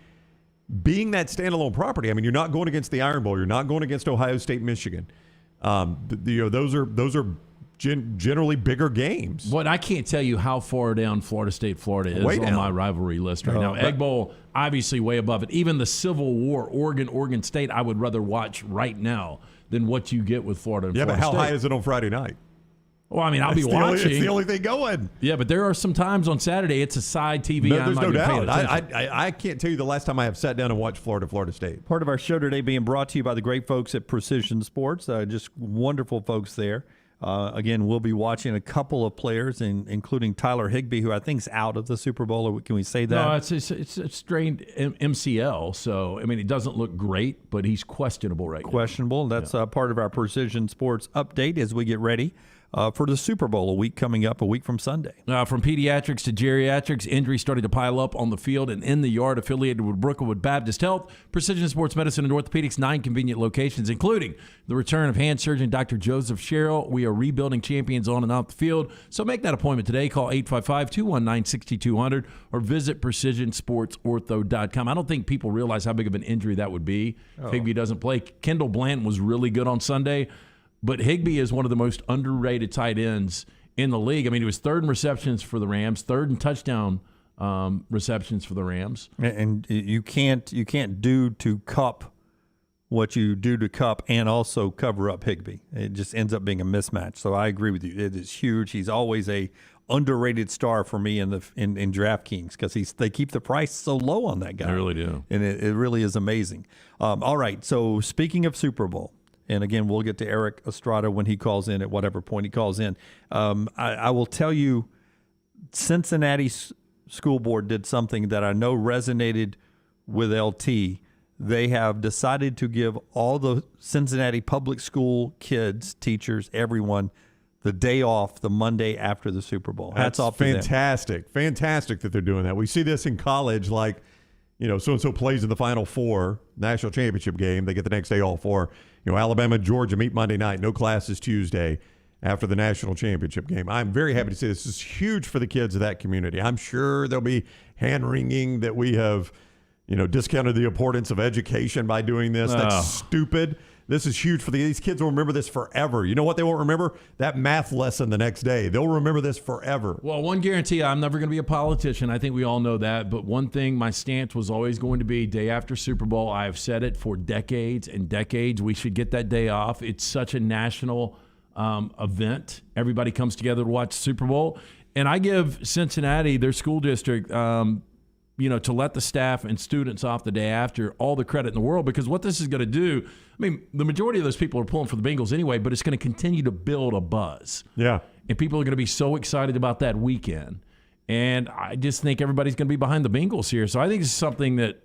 Being that standalone property, you're not going against the Iron Bowl. You're not going against Ohio State, Michigan. Those are generally bigger games. But I can't tell you how far down Florida State, Florida is on my rivalry list right now. Egg Bowl, obviously way above it. Even the Civil War, Oregon State, I would rather watch right now than what you get with Florida and Florida but how State. high is it on Friday night? Well, I'll be watching. It's the only thing going. Yeah, but there are some times on Saturday it's a side TV. There's no doubt. I can't tell you the last time I have sat down and watched Florida State. Part of our show today being brought to you by the great folks at Precision Sports. Just wonderful folks there. Again, we'll be watching a couple of players, including Tyler Higbee, who I think is out of the Super Bowl. Can we say that? No, it's a strained MCL, so it doesn't look great, but he's questionable right now. Questionable. That's part of our Precision Sports update as we get ready for the Super Bowl, a week from Sunday. From pediatrics to geriatrics, injuries started to pile up on the field and in the yard. Affiliated with Brookwood Baptist Health, Precision Sports Medicine and Orthopedics, 9 convenient locations, including the return of hand surgeon Dr. Joseph Sherrill. We are rebuilding champions on and off the field. So make that appointment today. Call 855-219-6200 or visit precisionsportsortho.com. I don't think people realize how big of an injury that would be if Higbee doesn't play. Kendall Blanton was really good on Sunday. But Higbee is one of the most underrated tight ends in the league. He was 3rd in receptions for the Rams, 3rd in touchdown receptions for the Rams. And you can't do to Kupp what you do to Kupp and also cover up Higbee. It just ends up being a mismatch. So I agree with you. It is huge. He's always a underrated star for me in DraftKings because they keep the price so low on that guy. They really do. And it really is amazing. All right. So speaking of Super Bowl. And again, we'll get to Eric Estrada when he calls in at whatever point he calls in. I will tell you, Cincinnati School Board did something that I know resonated with LT. They have decided to give all the Cincinnati public school kids, teachers, everyone, the day off the Monday after the Super Bowl. Hats off to them. Fantastic that they're doing that. We see this in college, like, so-and-so plays in the Final Four national championship game. They get the next day off. Or, Alabama and Georgia meet Monday night. No classes Tuesday after the national championship game. I'm very happy to say this is huge for the kids of that community. I'm sure there'll be hand-wringing that we have, discounted the importance of education by doing this. That's stupid. This is huge for these kids. Will remember this forever. You know what they won't remember? That math lesson the next day. They'll remember this forever. Well, one guarantee, I'm never going to be a politician. I think we all know that. But one thing, my stance was always going to be day after Super Bowl. I have said it for decades and decades. We should get that day off. It's such a national event. Everybody comes together to watch Super Bowl. And I give Cincinnati, their school district, to let the staff and students off the day after all the credit in the world, because what this is going to do, the majority of those people are pulling for the Bengals anyway, but it's going to continue to build a buzz. Yeah. And people are going to be so excited about that weekend. And I just think everybody's going to be behind the Bengals here. So I think it's something that,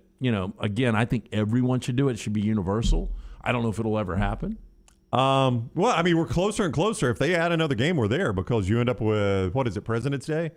again, I think everyone should do it. It should be universal. I don't know if it'll ever happen. We're closer and closer. If they add another game, we're there, because you end up with, President's Day?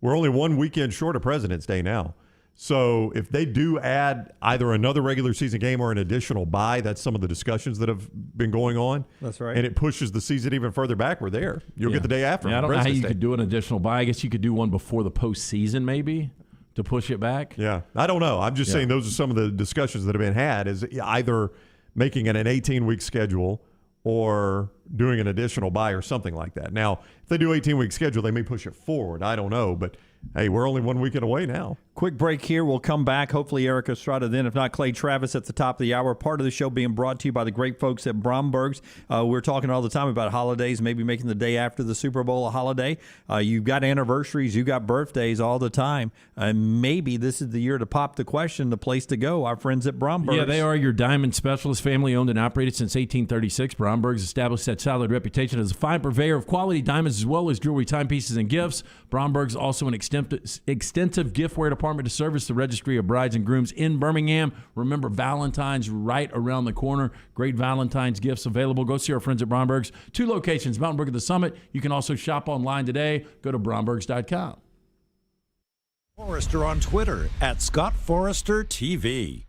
We're only one weekend short of President's Day now. So if they do add either another regular season game or an additional bye, that's some of the discussions that have been going on. That's right. And it pushes the season even further back. We're there. You'll get the day after. Yeah, I don't know how you could do an additional bye. I guess you could do one before the postseason maybe to push it back. Yeah, I don't know. I'm just saying those are some of the discussions that have been had, is either making it an 18-week schedule or doing an additional bye or something like that. Now, if they do 18-week schedule, they may push it forward. I don't know, but hey, we're only 1 weekend away now. Quick break here. We'll come back. Hopefully Eric Estrada then. If not, Clay Travis at the top of the hour. Part of the show being brought to you by the great folks at Bromberg's. We're talking all the time about holidays, maybe making the day after the Super Bowl a holiday. You've got anniversaries. You've got birthdays all the time. Maybe this is the year to pop the question, the place to go. Our friends at Bromberg's. Yeah, they are your diamond specialist, family owned and operated since 1836. Bromberg's established that solid reputation as a fine purveyor of quality diamonds as well as jewelry, timepieces, and gifts. Bromberg's also an extensive giftware department to service the registry of brides and grooms in Birmingham. Remember, Valentine's right around the corner. Great Valentine's gifts available. Go see our friends at Bromberg's. 2 locations, Mountain Brook at the Summit. You can also shop online today. Go to brombergs.com. Forrester on Twitter at Scott Forrester TV.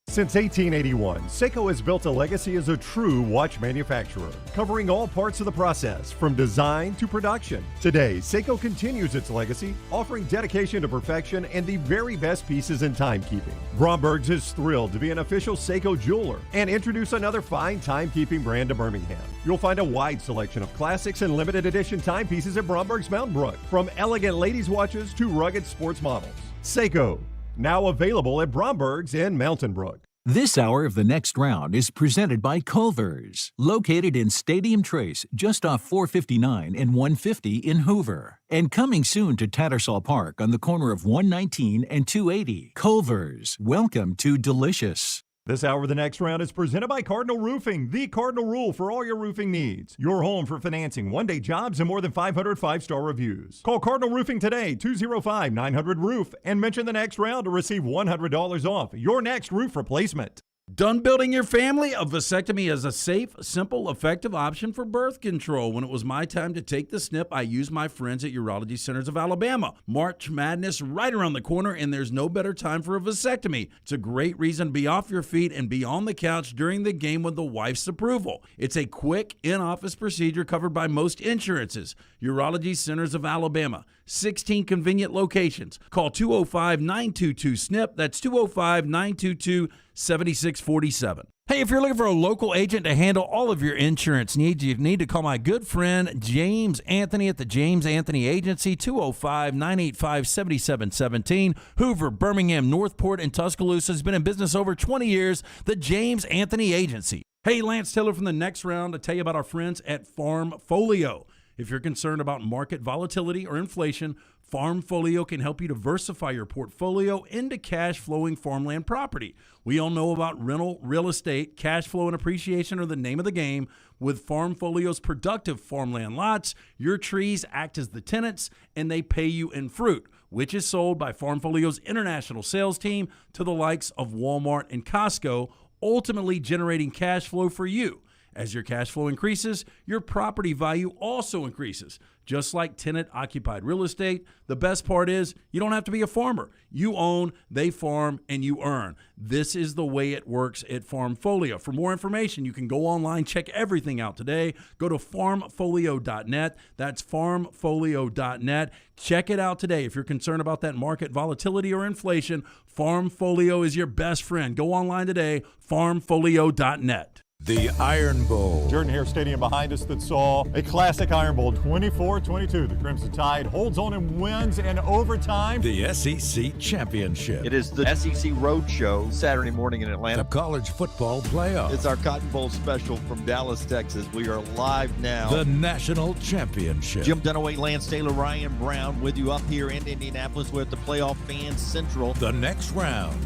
Since 1881, Seiko has built a legacy as a true watch manufacturer, covering all parts of the process, from design to production. Today, Seiko continues its legacy, offering dedication to perfection and the very best pieces in timekeeping. Bromberg's is thrilled to be an official Seiko jeweler and introduce another fine timekeeping brand to Birmingham. You'll find a wide selection of classics and limited edition timepieces at Bromberg's Mountain Brook, from elegant ladies' watches to rugged sports models. Seiko, now available at Bromberg's in Mountain Brook. This hour of the next round is presented by Culver's, located in Stadium Trace, just off 459 and 150 in Hoover. And coming soon to Tattersall Park on the corner of 119 and 280. Culver's, welcome to delicious. This hour of the next round is presented by Cardinal Roofing, the cardinal rule for all your roofing needs. Your home for financing, one-day jobs, and more than 500 five-star reviews. Call Cardinal Roofing today, 205-900-ROOF, and mention the next round to receive $100 off your next roof replacement. Done building your family? A vasectomy is a safe, simple, effective option for birth control. When it was my time to take the snip, I used my friends at Urology Centers of Alabama. March Madness right around the corner, and there's no better time for a vasectomy. It's a great reason to be off your feet and be on the couch during the game with the wife's approval. It's a quick, in-office procedure covered by most insurances. Urology Centers of Alabama, 16 convenient locations. Call 205-922-SNP. That's 205-922-7647. Hey, if you're looking for a local agent to handle all of your insurance needs, you need to call my good friend James Anthony at the James Anthony Agency, 205-985-7717. Hoover, Birmingham, Northport, and Tuscaloosa. Has been in business over 20 years. The James Anthony Agency. Hey, Lance Taylor from the next round to tell you about our friends at Farmfolio. If you're concerned about market volatility or inflation, Farmfolio can help you diversify your portfolio into cash-flowing farmland property. We all know about rental real estate. Cash flow and appreciation are the name of the game. With Farmfolio's productive farmland lots, your trees act as the tenants, and they pay you in fruit, which is sold by Farmfolio's international sales team to the likes of Walmart and Costco, ultimately generating cash flow for you. As your cash flow increases, your property value also increases. Just like tenant-occupied real estate, the best part is you don't have to be a farmer. You own, they farm, and you earn. This is the way it works at Farmfolio. For more information, you can go online, check everything out today. Go to farmfolio.net. That's farmfolio.net. Check it out today. If you're concerned about that market volatility or inflation, Farmfolio is your best friend. Go online today, farmfolio.net. The Iron Bowl. Jordan-Hare Stadium behind us that saw a classic Iron Bowl, 24-22. The Crimson Tide holds on and wins in overtime. The SEC Championship. It is the SEC Roadshow Saturday morning in Atlanta. The College Football Playoff. It's our Cotton Bowl special from Dallas, Texas. We are live now. The National Championship. Jim Dunaway, Lance Taylor, Ryan Brown with you up here in Indianapolis. We're at the Playoff Fan Central. The next round.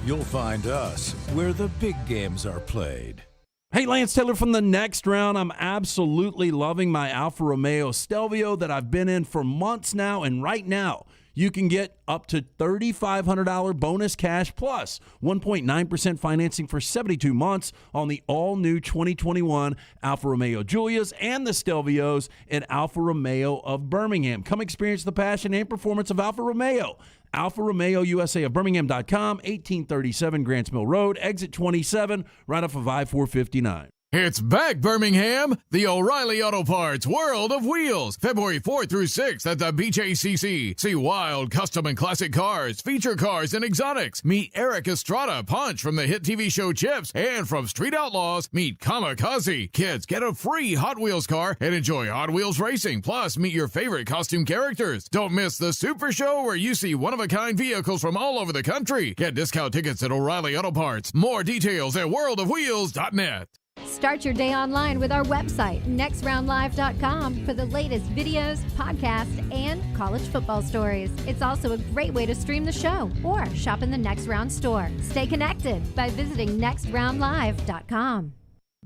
You'll find us where the big games are played. Hey, Lance Taylor from the next round. I'm absolutely loving my Alfa Romeo Stelvio that I've been in for months now, and right now you can get up to $3,500 bonus cash plus 1.9% financing for 72 months on the all-new 2021 Alfa Romeo Giulias and the Stelvios at Alfa Romeo of Birmingham. Come experience the passion and performance of Alfa Romeo. Alfa Romeo USA of Birmingham.com, 1837 Grants Mill Road, exit 27, right off of I-459. It's back, Birmingham. The O'Reilly Auto Parts World of Wheels. February 4th through 6th at the BJCC. See wild, custom, and classic cars, feature cars, and exotics. Meet Eric Estrada, Punch from the hit TV show Chips. And from Street Outlaws, meet Kamikaze. Kids, get a free Hot Wheels car and enjoy Hot Wheels racing. Plus, meet your favorite costume characters. Don't miss the Super Show where you see one-of-a-kind vehicles from all over the country. Get discount tickets at O'Reilly Auto Parts. More details at worldofwheels.net. Start your day online with our website, nextroundlive.com, for the latest videos, podcasts, and college football stories. It's also a great way to stream the show or shop in the Next Round store. Stay connected by visiting nextroundlive.com.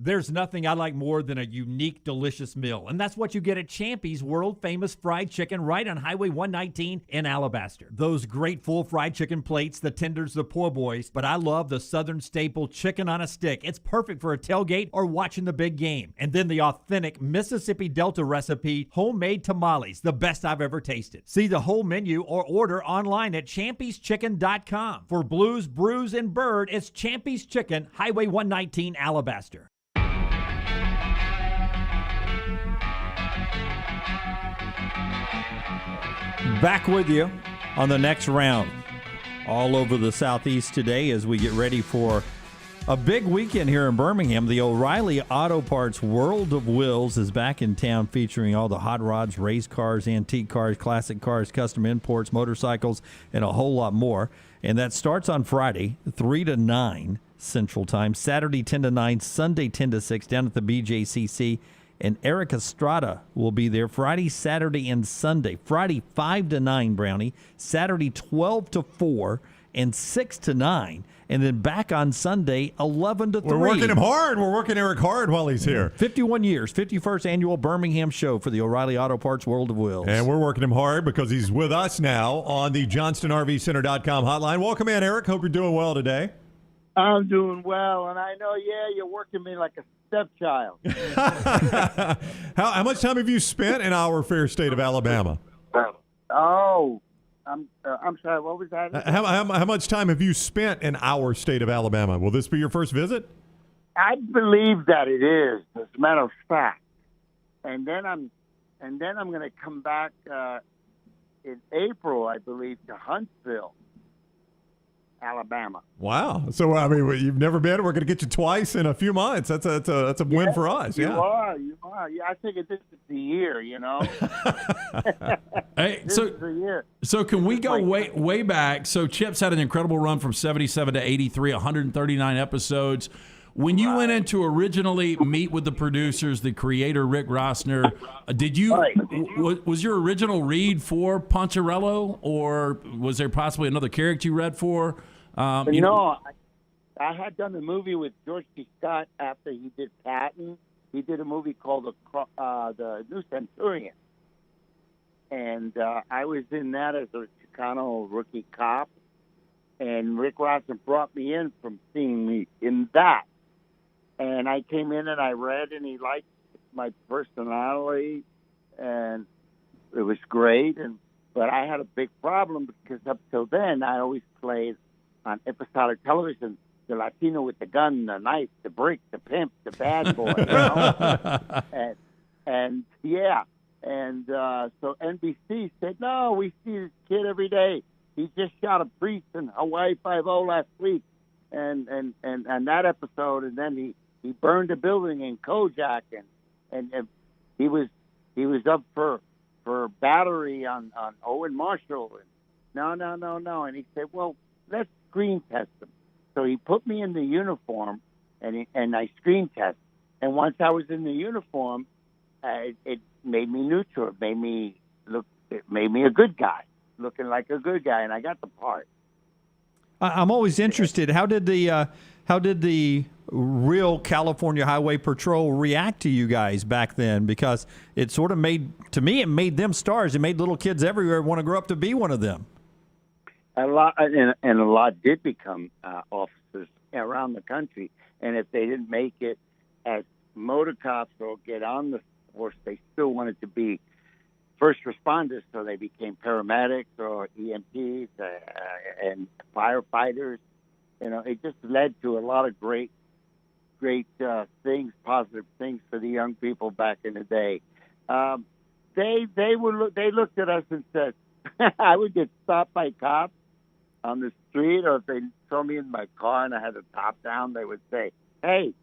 There's nothing I like more than a unique, delicious meal, and that's what you get at Champy's world-famous fried chicken right on Highway 119 in Alabaster. Those great full fried chicken plates, the tenders, the po' boys, but I love the Southern staple chicken on a stick. It's perfect for a tailgate or watching the big game. And then the authentic Mississippi Delta recipe homemade tamales, the best I've ever tasted. See the whole menu or order online at champyschicken.com. For Blues, Brews, and Bird, it's Champy's Chicken, Highway 119, Alabaster. Back with you on the next round. All over the Southeast today as we get ready for a big weekend here in Birmingham. The O'Reilly Auto Parts World of Wheels is back in town, featuring all the hot rods, race cars, antique cars, classic cars, custom imports, motorcycles, and a whole lot more. And that starts on Friday, 3 to 9 Central Time, Saturday 10 to 9, Sunday 10 to 6 down at the BJCC. And Eric Estrada will be there Friday, Saturday, and Sunday. Friday, 5 to 9, Brownie. Saturday, 12 to 4 and 6 to 9. And then back on Sunday, 11 to 3. We're working him hard. We're working Eric hard while he's here. 51 years, 51st annual Birmingham show for the O'Reilly Auto Parts World of Wheels. And we're working him hard because he's with us now on the JohnstonRVCenter.com hotline. Welcome in, Eric. Hope you're doing well today. I'm doing well, and I know, you're working me like a stepchild. How much time have you spent in our fair state of Alabama? Oh, I'm sorry, what was that? How much time have you spent in our state of Alabama? Will this be your first visit? I believe that it is, as a matter of fact. And then I'm going to come back in April, I believe, to Huntsville, Alabama. Wow. So, I mean, you've never been. We're going to get you twice in a few months. That's a win for us. You Yeah. are. Yeah, I think this is the year, Hey, this is the year. So can we go way back? So Chips had an incredible run from 77 to 83, 139 episodes. When you went in to originally meet with the producers, the creator, Rick Rossner, was your original read for Poncherello, or was there possibly another character you read for? I had done a movie with George C. Scott after he did Patton. He did a movie called The New Centurion. And I was in that as a Chicano rookie cop. And Rick Rossner brought me in from seeing me in that. And I came in and I read, and he liked my personality, and it was great. But I had a big problem because up till then I always played on episodic television the Latino with the gun, the knife, the brick, the pimp, the bad boy. So NBC said, no, we see this kid every day. He just shot a priest in Hawaii 5-0 last week, and that episode, and then he burned a building in Kojak, and he was up for battery on Owen Marshall. And no. And he said, well, let's screen test him. So he put me in the uniform, and I screen test. And once I was in the uniform, it made me neutral. It made me a good guy, looking like a good guy, and I got the part. I'm always interested. How did the real California Highway Patrol react to you guys back then? Because it sort of made them stars. It made little kids everywhere want to grow up to be one of them. A lot did become officers around the country. And if they didn't make it as motor cops or get on the force, they still wanted to be first responders, so they became paramedics or EMTs and firefighters. It just led to a lot of great great things, positive things for the young people back in the day. They looked at us and said, I would get stopped by cops on the street, or if they saw me in my car and I had the top down, they would say, "Hey,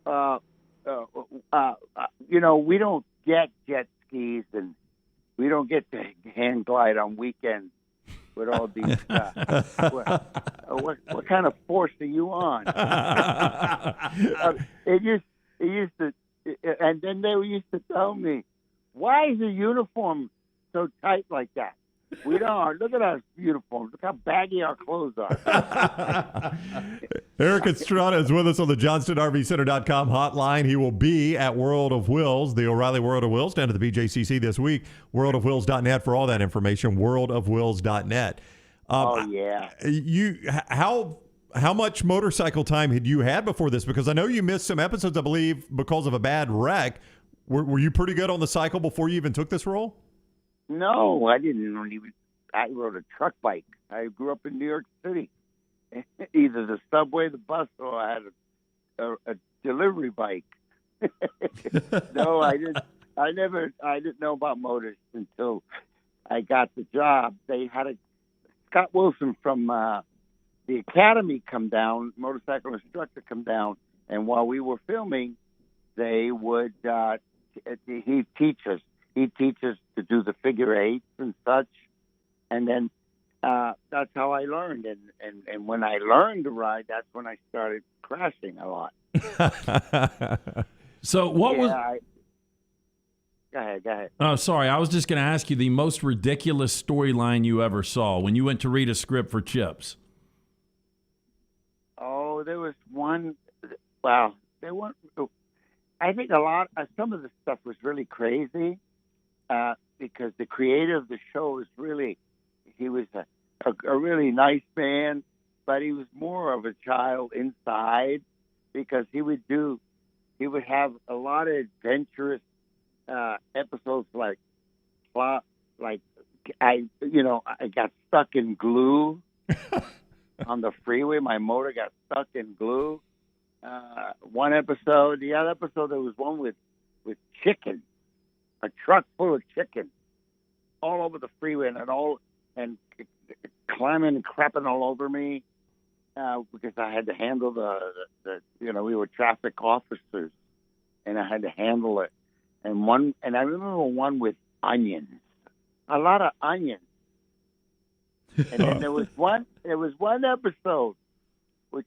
we don't get jet skis and we don't get to hang glide on weekends with all these. What kind of force are you on?" It used to, and then they used to tell me, "Why is your uniform so tight like that? We don't. Look at our uniforms. Look how baggy our clothes are." Eric Estrada is with us on the JohnstonRVCenter.com hotline. He will be at World of Wills, the O'Reilly World of Wills, down at the BJCC this week. WorldOfWills.net for all that information. WorldOfWills.net. How much motorcycle time had you had before this? Because I know you missed some episodes, I believe, because of a bad wreck. Were you pretty good on the cycle before you even took this role? No, I didn't even. I rode a truck bike. I grew up in New York City. Either the subway, the bus, or I had a delivery bike. No, I didn't. I didn't know about motors until I got the job. They had Scott Wilson from the academy come down, motorcycle instructor come down, and while we were filming, they would he'd teach us. He'd teach us to do the figure eights and such, and then that's how I learned. And when I learned to ride, that's when I started crashing a lot. So what was? Go ahead. Oh, sorry. I was just going to ask you the most ridiculous storyline you ever saw when you went to read a script for Chips. Oh, there was one. Wow, there weren't. I think some of the stuff was really crazy. Because the creator of the show was he was a really nice man, but he was more of a child inside, because he would have a lot of adventurous episodes like I got stuck in glue on the freeway. My motor got stuck in glue. One episode, the other episode, there was one with chicken. A truck full of chicken all over the freeway and climbing and crapping all over me because I had to handle the we were traffic officers and I had to handle it. And I remember one with onions, a lot of onions. And then there was one episode but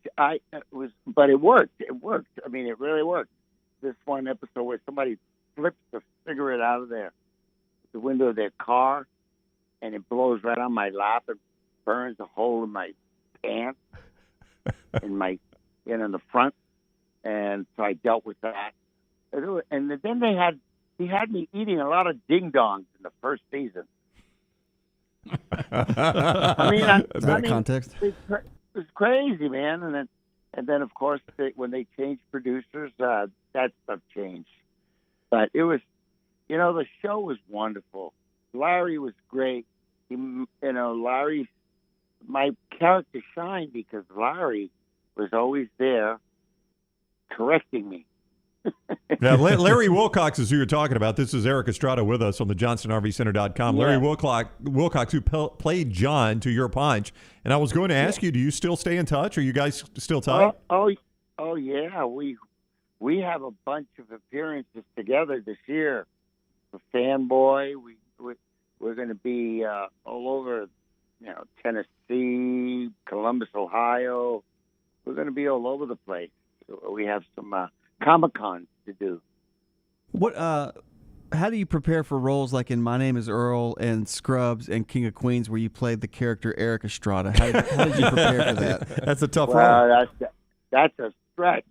it worked. It worked. I mean, it really worked. This one episode where somebody flips the cigarette out of the window of their car, and it blows right on my lap and burns a hole in my pants in the front. And so I dealt with that. And then he had me eating a lot of ding dongs in the first season. Context? It was crazy, man. And then of course when they changed producers, that stuff changed. But it was, the show was wonderful. Larry was great. Larry, my character shined because Larry was always there correcting me. Now, Larry Wilcox is who you're talking about. This is Eric Estrada with us on the JohnstonRVCenter.com. Yeah. Larry Wilcox, who played John to your Punch. And I was going to ask you, do you still stay in touch? Are you guys still tight? Oh yeah. We have a bunch of appearances together this year. For Fanboy, we're going to be all over, Tennessee, Columbus, Ohio. We're going to be all over the place. We have some Comic-Con to do. How do you prepare for roles like in My Name is Earl and Scrubs and King of Queens, where you played the character Eric Estrada? How did you prepare for that? That's a tough role. That's a stretch.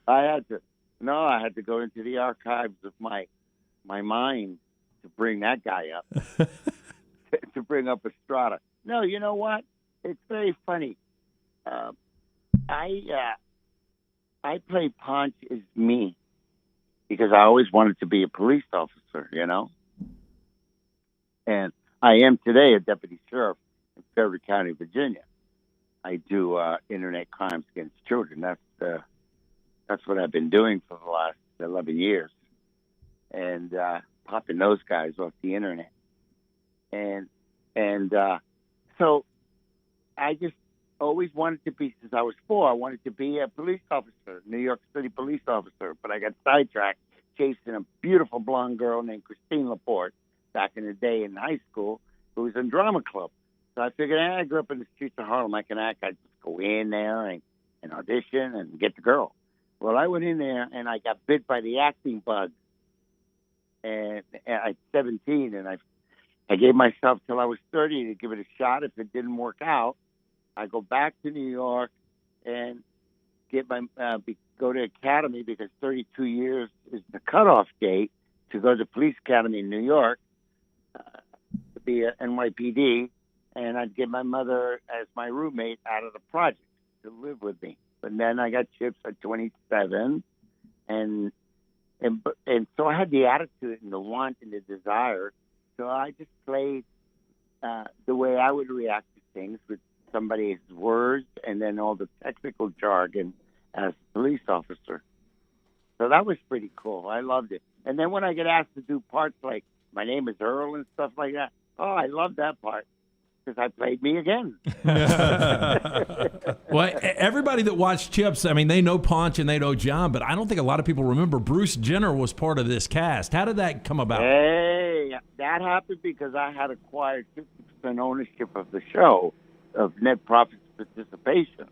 I had to go into the archives of my mind to bring that guy up, to bring up Estrada. No, you know what? It's very funny. I play Ponch as me because I always wanted to be a police officer, and I am today a deputy sheriff in Fairview County, Virginia. I do internet crimes against children. That's what I've been doing for the last 11 years, and popping those guys off the internet. And so I just always wanted to be, since I was 4, I wanted to be a police officer, New York City police officer. But I got sidetracked chasing a beautiful blonde girl named Christine Laporte back in the day in high school, who was in drama club. So I figured, I grew up in the streets of Harlem. I can act. I just go in there and audition and get the girl. Well, I went in there and I got bit by the acting bug. And at 17, and I gave myself till I was 30 to give it a shot. If it didn't work out, I go back to New York and get my go to academy, because 32 years is the cutoff date to go to police academy in New York to be a NYPD. And I'd get my mother as my roommate out of the project to live with me. But then I got chips at 27, and so I had the attitude and the want and the desire. So I just played the way I would react to things, with somebody's words and then all the technical jargon as a police officer. So that was pretty cool. I loved it. And then when I get asked to do parts like My Name is Earl and stuff like that, I love that part, because I played me again. Well, everybody that watched Chips, I mean, they know Ponch and they know John, but I don't think a lot of people remember Bruce Jenner was part of this cast. How did that come about? Hey, that happened because I had acquired 50% ownership of the show, of net profits participation.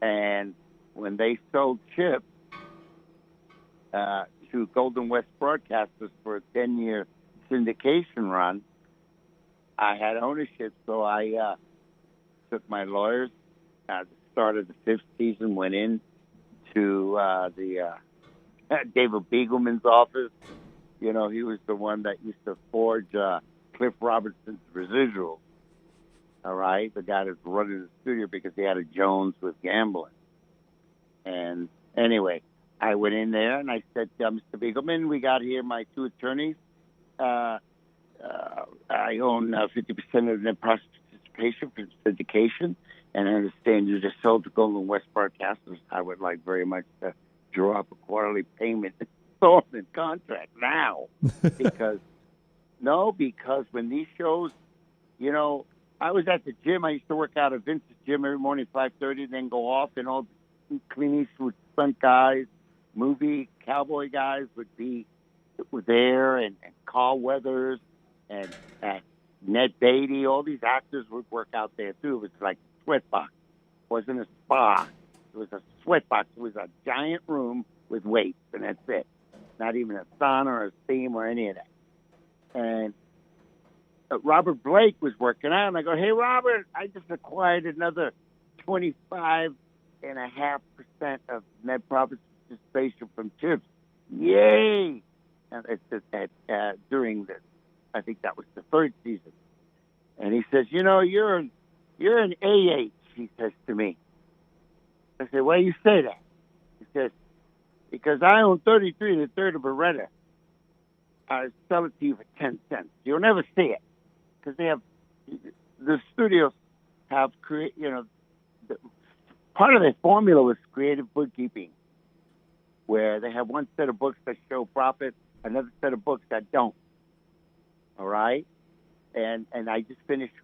And when they sold Chips to Golden West Broadcasters for a 10-year syndication run, I had ownership, so I took my lawyers at the start of the 5th season, went in to the David Beagleman's office. You know, he was the one that used to forge Cliff Robertson's residuals. All right, the guy that's running the studio because he had a Jones with gambling. And anyway, I went in there and I said, Mr. Beagleman, we got here my 2 attorneys. I own 50% of the net profit participation for syndication, and I understand you just sold to Golden West Broadcasters. I would like very much to draw up a quarterly payment installment contract now, because when these shows, you know, I was at the gym. I used to work out at Vince's gym every morning, 5:30, then go off, and all the Clint Eastwood stunt guys, movie cowboy guys were there, and Carl Weathers and Ned Beatty. All these actors would work out there too. It was like a sweatbox. It wasn't a spa. It was a sweatbox. It was a giant room with weights, and that's it. Not even a sauna or a steam or any of that. And Robert Blake was working out, and I go, hey, Robert, I just acquired another 25.5% of net profit participation from Chips. Yay! And it's during the, I think that was the 3rd season. And he says, you know, you're an AH, he says to me. I said, why do you say that? He says, because I own 33 1/3 of Beretta. I sell it to you for 10 cents. You'll never see it. Because the studios have part of their formula was creative bookkeeping, where they have one set of books that show profit, another set of books that don't. All right? And I just finished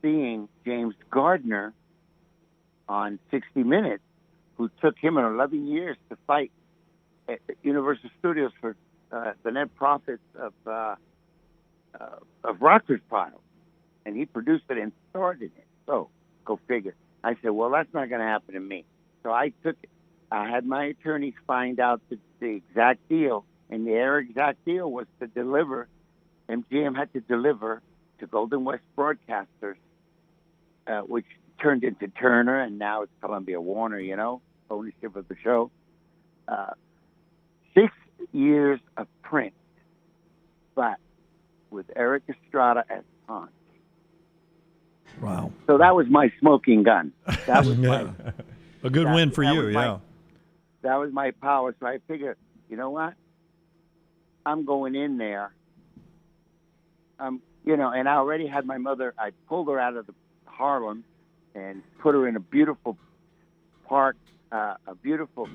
seeing James Gardner on 60 Minutes, who took him in 11 years to fight at Universal Studios for the net profits of Rockford Files. And he produced it and started it. So, go figure. I said, well, that's not going to happen to me. So I took it. I had my attorneys find out the exact deal, and their exact deal was to deliver. MGM had to deliver to Golden West Broadcasters, which turned into Turner, and now it's Columbia Warner, you know, ownership of the show. 6 years of print, but with Eric Estrada as Ponch. Wow. So that was my smoking gun. That was a good win for you, yeah. That was my power. So I figured, you know what? I'm going in there. You know, and I already had my mother. I pulled her out of Harlem and put her in a beautiful park, a beautiful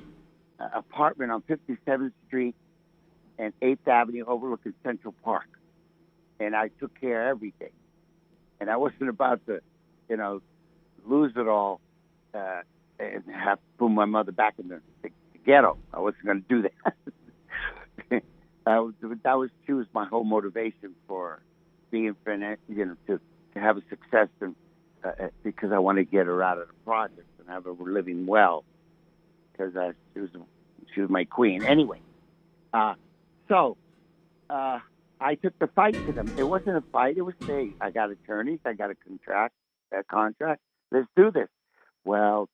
apartment on 57th Street and 8th Avenue overlooking Central Park. And I took care of everything. And I wasn't about to, lose it all and have to put my mother back in the ghetto. I wasn't going to do that. She was my whole motivation for being, to have a success, and because I want to get her out of the project and have her living well, because she was my queen. Anyway, so I took the fight to them. It wasn't a fight. It was I got attorneys. I got a contract. Let's do this. Well,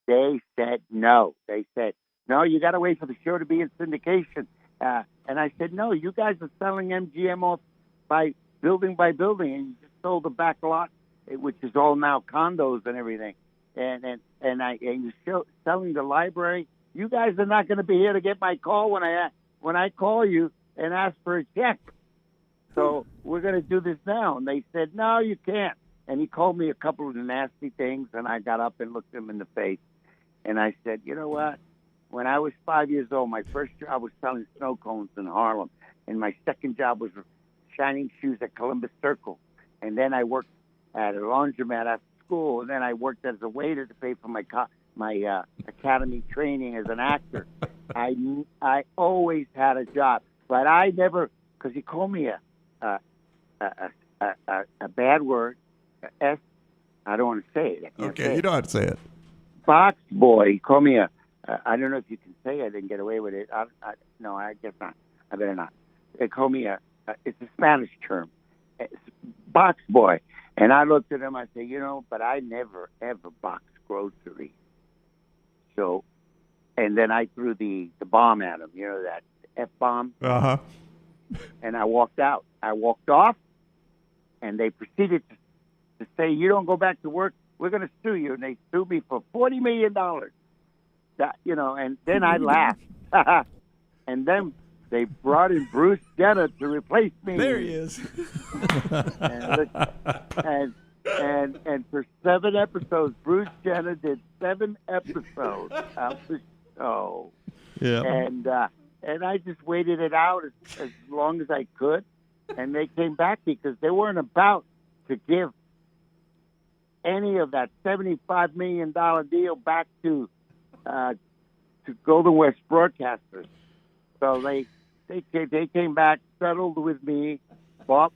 they said no. They said, no, you got to wait for the show to be in syndication. And I said, no, you guys are selling MGM off by building, and you just sold the back lot, which is all now condos and everything. And you're selling the library. You guys are not going to be here to get my call when I call you and ask for a check. So we're going to do this now. And they said, no, you can't. And he called me a couple of nasty things, and I got up and looked him in the face. And I said, you know what? When I was 5 years old, my first job was selling snow cones in Harlem. And my second job was shining shoes at Columbus Circle. And then I worked at a laundromat after school. And then I worked as a waiter to pay for my academy training as an actor. I always had a job. But I never, because he called me a bad word, I don't want to say it. Okay, you don't have to say it. Box boy. He called me I don't know if you can say I didn't get away with it. No, I guess not. I better not. They call me it's a Spanish term. It's box boy. And I looked at him, I said, but I never, ever boxed groceries. So, and then I threw the bomb at him, that F-bomb. Uh-huh. And I walked out. I walked off, and they proceeded to say, you don't go back to work, we're going to sue you. And they sued me for $40 million. And then I laughed. And then they brought in Bruce Jenner to replace me. There he is. and for 7 episodes, Bruce Jenner did 7 episodes of the show. Yeah. And I just waited it out as long as I could. And they came back because they weren't about to give any of that $75 million deal back to Golden West Broadcasters. So they came back, settled with me, bought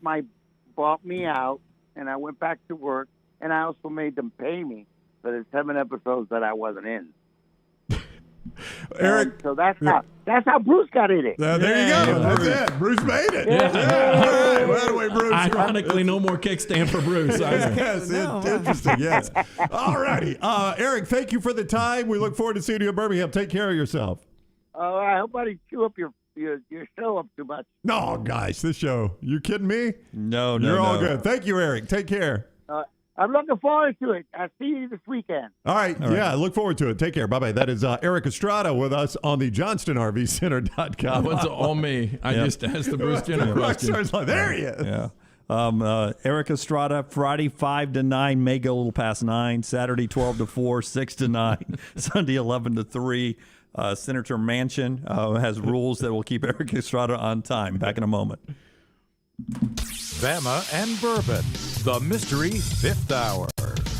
me out, and I went back to work. And I also made them pay me for the 7 episodes that I wasn't in. Eric, so that's how Bruce got in it. There you go. That's it. Bruce made it. Yeah. All right. Well, anyway, Bruce. Ironically, no more kickstand for Bruce. Yes, interesting. Yes. All righty. Eric, thank you for the time. We look forward to seeing you in Birmingham. Take care of yourself. Oh, I hope I didn't chew up your show up too much. No, guys, this show. You kidding me? No. You're all good. Thank you, Eric. Take care. I'm looking forward to it. I'll see you this weekend. All right. Yeah, I look forward to it. Take care. Bye-bye. That is Eric Estrada with us on the JohnstonRVCenter.com. What's all me? I just asked the Bruce Jenner question. There he is. Yeah. Eric Estrada, Friday 5 to 9, may go a little past 9. Saturday 12 to 4, 6 to 9. Sunday 11 to 3. Senator Manchin has rules that will keep Eric Estrada on time. Back in a moment. Bama and Bourbon, the Mystery Fifth Hour.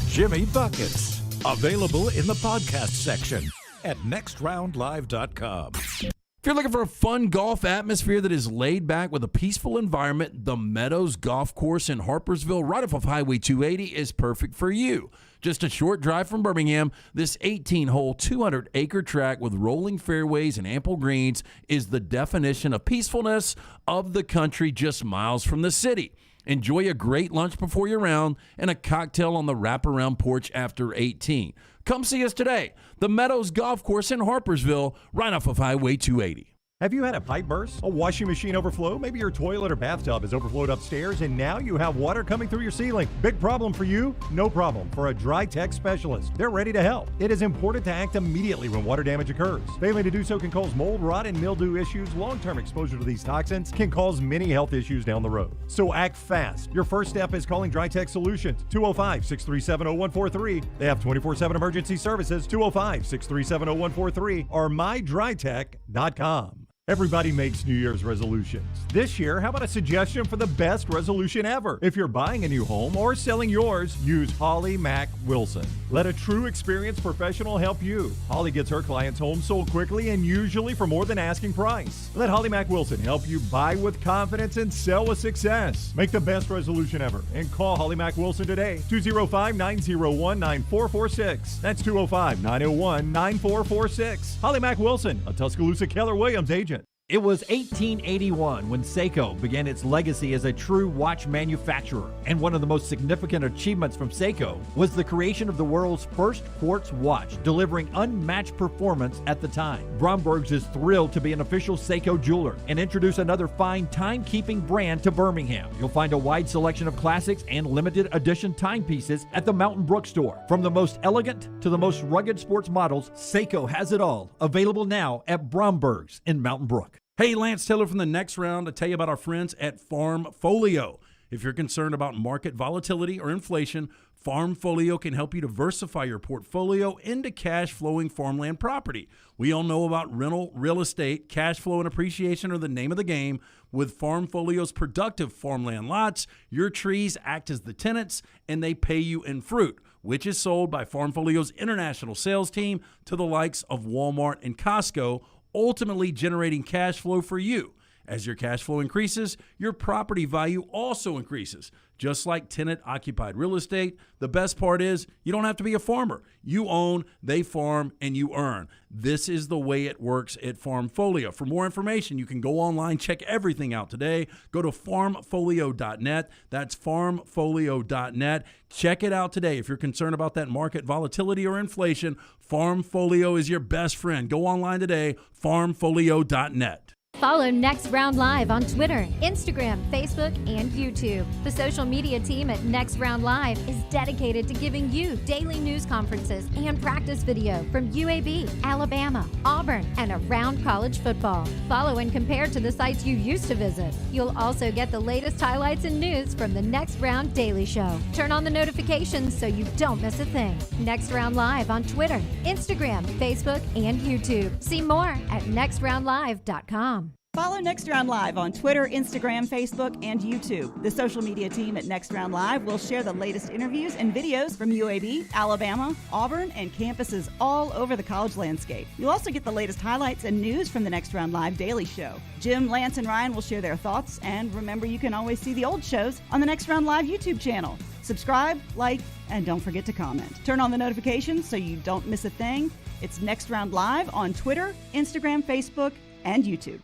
Jimmy Buckets, available in the podcast section at nextroundlive.com. If you're looking for a fun golf atmosphere that is laid back with a peaceful environment, the Meadows Golf Course in Harpersville, right off of Highway 280, is perfect for you. Just a short drive from Birmingham, this 18-hole, 200-acre track with rolling fairways and ample greens is the definition of peacefulness of the country just miles from the city. Enjoy a great lunch before your round and a cocktail on the wraparound porch after 18. Come see us today. The Meadows Golf Course in Harpersville, right off of Highway 280. Have you had a pipe burst? A washing machine overflow? Maybe your toilet or bathtub has overflowed upstairs and now you have water coming through your ceiling. Big problem for you? No problem for a Dry Tech specialist. They're ready to help. It is important to act immediately when water damage occurs. Failing to do so can cause mold, rot, and mildew issues. Long-term exposure to these toxins can cause many health issues down the road. So act fast. Your first step is calling Dry Tech Solutions, 205-637-0143. They have 24/7 emergency services, 205-637-0143 or mydrytech.com. Everybody makes New Year's resolutions. This year, how about a suggestion for the best resolution ever? If you're buying a new home or selling yours, use Holly Mack Wilson. Let a true experienced professional help you. Holly gets her clients' homes sold quickly and usually for more than asking price. Let Holly Mack Wilson help you buy with confidence and sell with success. Make the best resolution ever and call Holly Mack Wilson today, 205-901-9446. That's 205-901-9446. Holly Mack Wilson, a Tuscaloosa Keller Williams agent. It was 1881 when Seiko began its legacy as a true watch manufacturer, and one of the most significant achievements from Seiko was the creation of the world's first quartz watch, delivering unmatched performance at the time. Bromberg's is thrilled to be an official Seiko jeweler and introduce another fine timekeeping brand to Birmingham. You'll find a wide selection of classics and limited edition timepieces at the Mountain Brook store. From the most elegant to the most rugged sports models, Seiko has it all. Available now at Bromberg's in Mountain Brook. Hey, Lance Taylor from the Next Round to tell you about our friends at Farmfolio. If you're concerned about market volatility or inflation, Farmfolio can help you diversify your portfolio into cash-flowing farmland property. We all know about rental real estate. Cash flow and appreciation are the name of the game. With Farmfolio's productive farmland lots, your trees act as the tenants, and they pay you in fruit, which is sold by Farmfolio's international sales team to the likes of Walmart and Costco, ultimately generating cash flow for you. As your cash flow increases, your property value also increases. Just like tenant-occupied real estate, the best part is you don't have to be a farmer. You own, they farm, and you earn. This is the way it works at Farmfolio. For more information, you can go online, check everything out today. Go to farmfolio.net. That's farmfolio.net. Check it out today. If you're concerned about that market volatility or inflation, Farmfolio is your best friend. Go online today, farmfolio.net. Follow Next Round Live on Twitter, Instagram, Facebook, and YouTube. The social media team at Next Round Live is dedicated to giving you daily news conferences and practice video from UAB, Alabama, Auburn, and around college football. Follow and compare to the sites you used to visit. You'll also get the latest highlights and news from the Next Round Daily Show. Turn on the notifications so you don't miss a thing. Next Round Live on Twitter, Instagram, Facebook, and YouTube. See more at nextroundlive.com. Follow Next Round Live on Twitter, Instagram, Facebook, and YouTube. The social media team at Next Round Live will share the latest interviews and videos from UAB, Alabama, Auburn, and campuses all over the college landscape. You'll also get the latest highlights and news from the Next Round Live Daily Show. Jim, Lance, and Ryan will share their thoughts, and remember, you can always see the old shows on the Next Round Live YouTube channel. Subscribe, like, and don't forget to comment. Turn on the notifications so you don't miss a thing. It's Next Round Live on Twitter, Instagram, Facebook, and YouTube.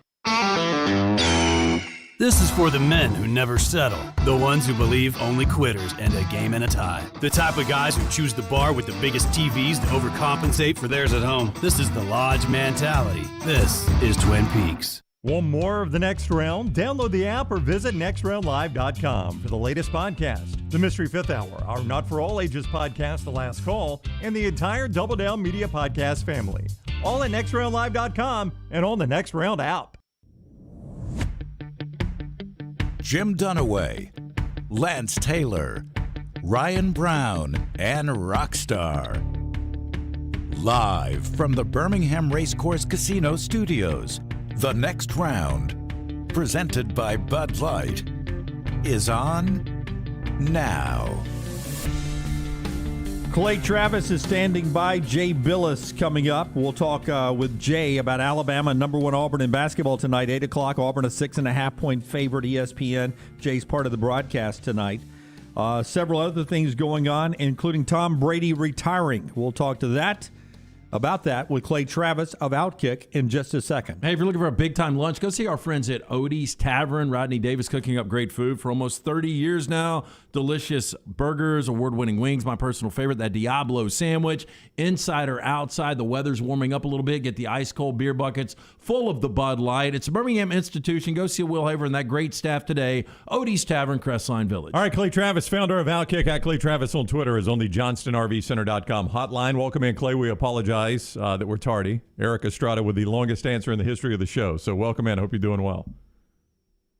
This is for the men who never settle, the ones who believe only quitters end a game in a tie, the type of guys who choose the bar with the biggest TVs to overcompensate for theirs at home. This is the Lodge mentality. This is Twin Peaks. Want more of the Next Round? Download the app or visit nextroundlive.com for the latest podcast. The Mystery Fifth Hour, our Not For All Ages podcast, The Last Call, and the entire Double Down Media podcast family. All at nextroundlive.com and on the Next Round app. Jim Dunaway, Lance Taylor, Ryan Brown, and Rockstar. Live from the Birmingham Racecourse Casino Studios, The Next Round, presented by Bud Light, is on now. Clay Travis is standing by. Jay Bilas coming up. We'll talk with Jay about Alabama, #1 Auburn in basketball tonight, 8 o'clock. Auburn a 6.5-point favorite, ESPN. Jay's part of the broadcast tonight. Several other things going on, including Tom Brady retiring. We'll talk to that. about that with Clay Travis of Outkick in just a second. Hey, if you're looking for a big-time lunch, go see our friends at Odie's Tavern. Rodney Davis cooking up great food for almost 30 years now. Delicious burgers, award-winning wings, my personal favorite, that Diablo sandwich. Inside or outside, the weather's warming up a little bit. Get the ice-cold beer buckets full of the Bud Light. It's a Birmingham institution. Go see Will Haver and that great staff today. Odie's Tavern, Crestline Village. All right, Clay Travis, founder of Outkick, at Clay Travis on Twitter, is on the JohnstonRVCenter.com hotline. Welcome in, Clay. We apologize that we're tardy. Eric Estrada with the longest answer in the history of the show. So welcome in. Hope you're doing well.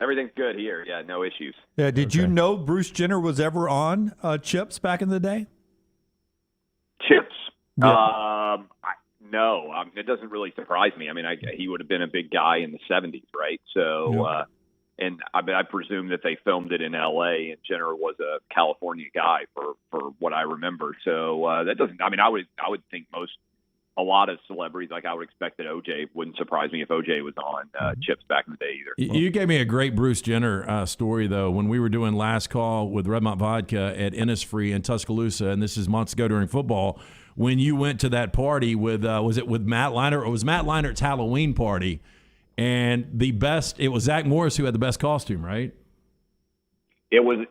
Everything's good here. Yeah, no issues. Yeah, did you know Bruce Jenner was ever on Chips back in the day? Chips? Yeah. No. It doesn't really surprise me. I mean, he would have been a big guy in the 70s, right? So, and I presume that they filmed it in L.A., and Jenner was a California guy for what I remember. So that doesn't – I mean, I would think a lot of celebrities, like I would expect that OJ, wouldn't surprise me if OJ was on Chips back in the day either. You gave me a great Bruce Jenner story, though, when we were doing Last Call with Redmont Vodka at Innisfree in Tuscaloosa, and this is months ago during football, when you went to that party with, was it with Matt Leinart? It was Matt Leinart's Halloween party, and it was Zach Morris who had the best costume, right? It was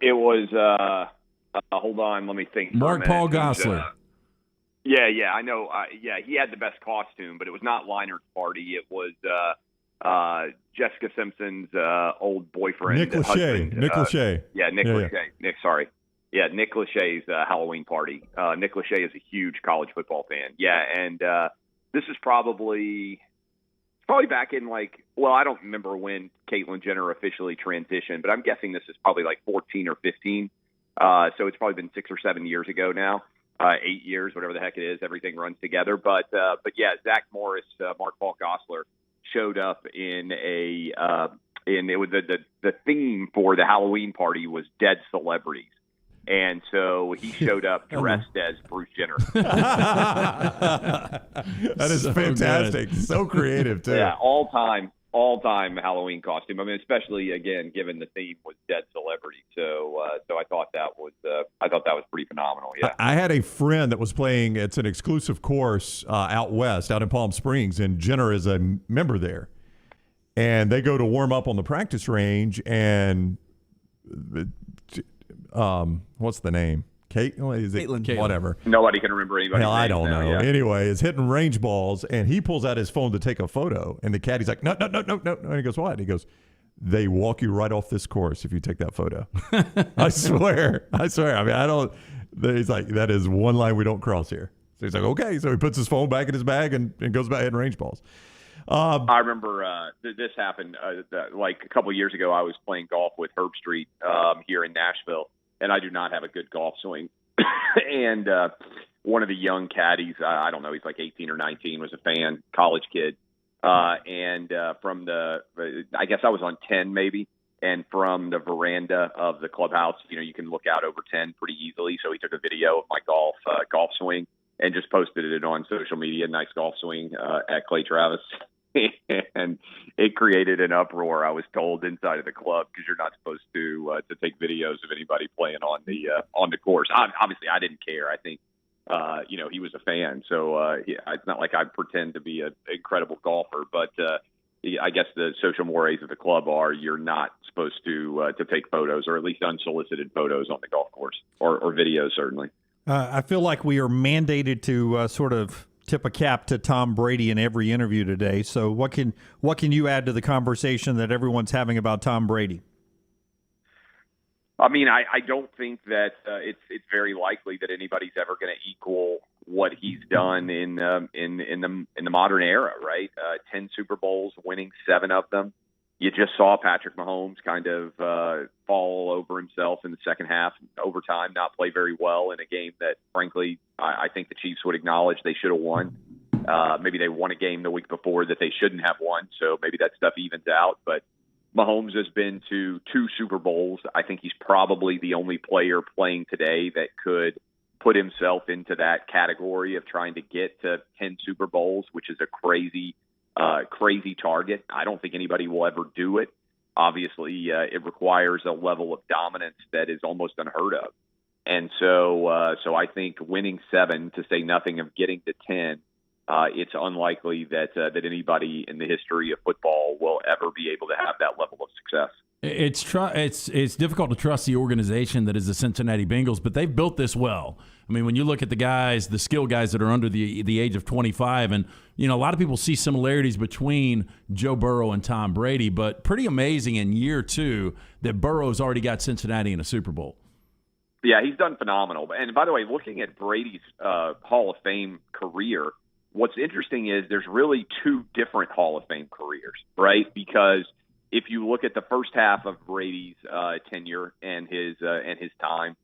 hold on, let me think. Mark Paul Gosselaar. Yeah, I know. He had the best costume, but it was not Leinart's party. It was Jessica Simpson's old boyfriend. Nick Lachey. Nick Lachey. Yeah, Nick Lachey. Nick Lachey's Halloween party. Nick Lachey is a huge college football fan. Yeah, and this is probably back in I don't remember when Caitlyn Jenner officially transitioned, but I'm guessing this is probably 14 or 15. So it's probably been 6 or 7 years ago now. 8 years, whatever the heck it is, everything runs together. But yeah, Zach Morris, Mark Paul Gosselaar showed up in it was the theme for the Halloween party was dead celebrities. And so he showed up dressed as Bruce Jenner. That is so fantastic. Good. So creative, too. Yeah, all-time Halloween costume. I mean, especially, again, given the theme was dead celebrity. So I thought that was pretty phenomenal, yeah. I had a friend that was playing, it's an exclusive course out west, out in Palm Springs, and Jenner is a member there. And they go to warm up on the practice range, and what's the name? Caitlin. Whatever. Nobody can remember anybody. Hell, I don't know. Yeah. Anyway, is hitting range balls, and he pulls out his phone to take a photo, and the caddy's like, no. And he goes, what? And he goes, they walk you right off this course if you take that photo. I swear. I mean, he's like, that is one line we don't cross here. So he's like, okay. So he puts his phone back in his bag and goes back hitting range balls. I remember this happened a couple of years ago. I was playing golf with Herb Street here in Nashville, and I do not have a good golf swing. And one of the young caddies, I don't know, he's 18 or 19, was a fan, college kid. And from I guess I was on 10 maybe, and from the veranda of the clubhouse, you can look out over 10 pretty easily. So he took a video of my golf swing and just posted it on social media. Nice golf swing at Clay Travis. And it created an uproar, I was told, inside of the club, because you're not supposed to take videos of anybody playing on the course. Obviously, I didn't care. I think he was a fan, so it's not like I pretend to be an incredible golfer. But I guess the social mores of the club are you're not supposed to take photos, or at least unsolicited photos, on the golf course, or videos certainly. I feel like we are mandated to sort of tip a cap to Tom Brady in every interview today. So what can you add to the conversation that everyone's having about Tom Brady? I mean, I don't think that it's very likely that anybody's ever going to equal what he's done in the modern era, right? 10 Super Bowls, winning 7 of them. You just saw Patrick Mahomes kind of fall over himself in the second half, overtime, not play very well in a game that, frankly, I think the Chiefs would acknowledge they should have won. Maybe they won a game the week before that they shouldn't have won, so maybe that stuff evens out. But Mahomes has been to 2 Super Bowls. I think he's probably the only player playing today that could put himself into that category of trying to get to 10 Super Bowls, which is a crazy target. I don't think anybody will ever do it. Obviously, it requires a level of dominance that is almost unheard of. And so I think winning 7, to say nothing of getting to 10, it's unlikely that anybody in the history of football will ever be able to have that level of success. It's difficult to trust the organization that is the Cincinnati Bengals, but they've built this well. I mean, when you look at the guys, the skill guys that are under the age of 25, and a lot of people see similarities between Joe Burrow and Tom Brady, but pretty amazing in year 2 that Burrow's already got Cincinnati in a Super Bowl. Yeah, he's done phenomenal. And by the way, looking at Brady's Hall of Fame career, what's interesting is there's really 2 different Hall of Fame careers, right? Because if you look at the first half of Brady's tenure and his time,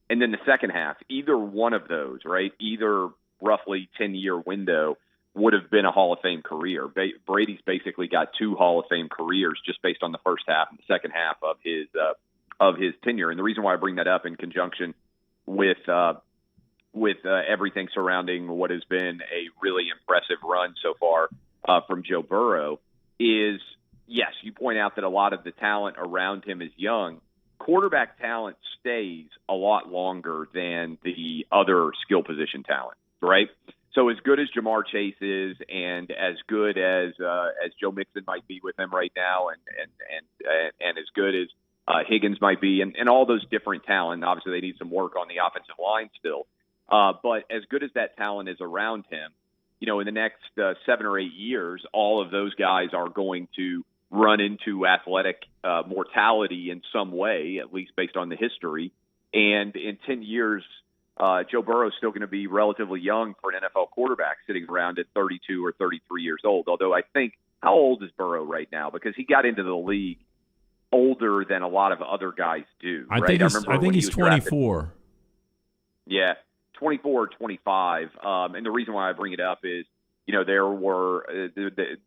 and then the second half, either one of those, right, either roughly 10-year window would have been a Hall of Fame career. Brady's basically got 2 Hall of Fame careers just based on the first half and the second half of his tenure. And the reason why I bring that up in conjunction with everything surrounding what has been a really impressive run so far from Joe Burrow is, yes, you point out that a lot of the talent around him is young. Quarterback talent stays a lot longer than the other skill position talent, right? So as good as Jamar Chase is, and as good as Joe Mixon might be with him right now, and as good as Higgins might be, and all those different talent, obviously they need some work on the offensive line still. But as good as that talent is around him, in the next 7 or 8 years, all of those guys are going to run into athletic mortality in some way, at least based on the history. And in 10 years, Joe Burrow is still going to be relatively young for an NFL quarterback, sitting around at 32 or 33 years old. Although I think, how old is Burrow right now? Because he got into the league older than a lot of other guys do. I right? think he's 24. Drafted, yeah, 24 or 25. And the reason why I bring it up is, there were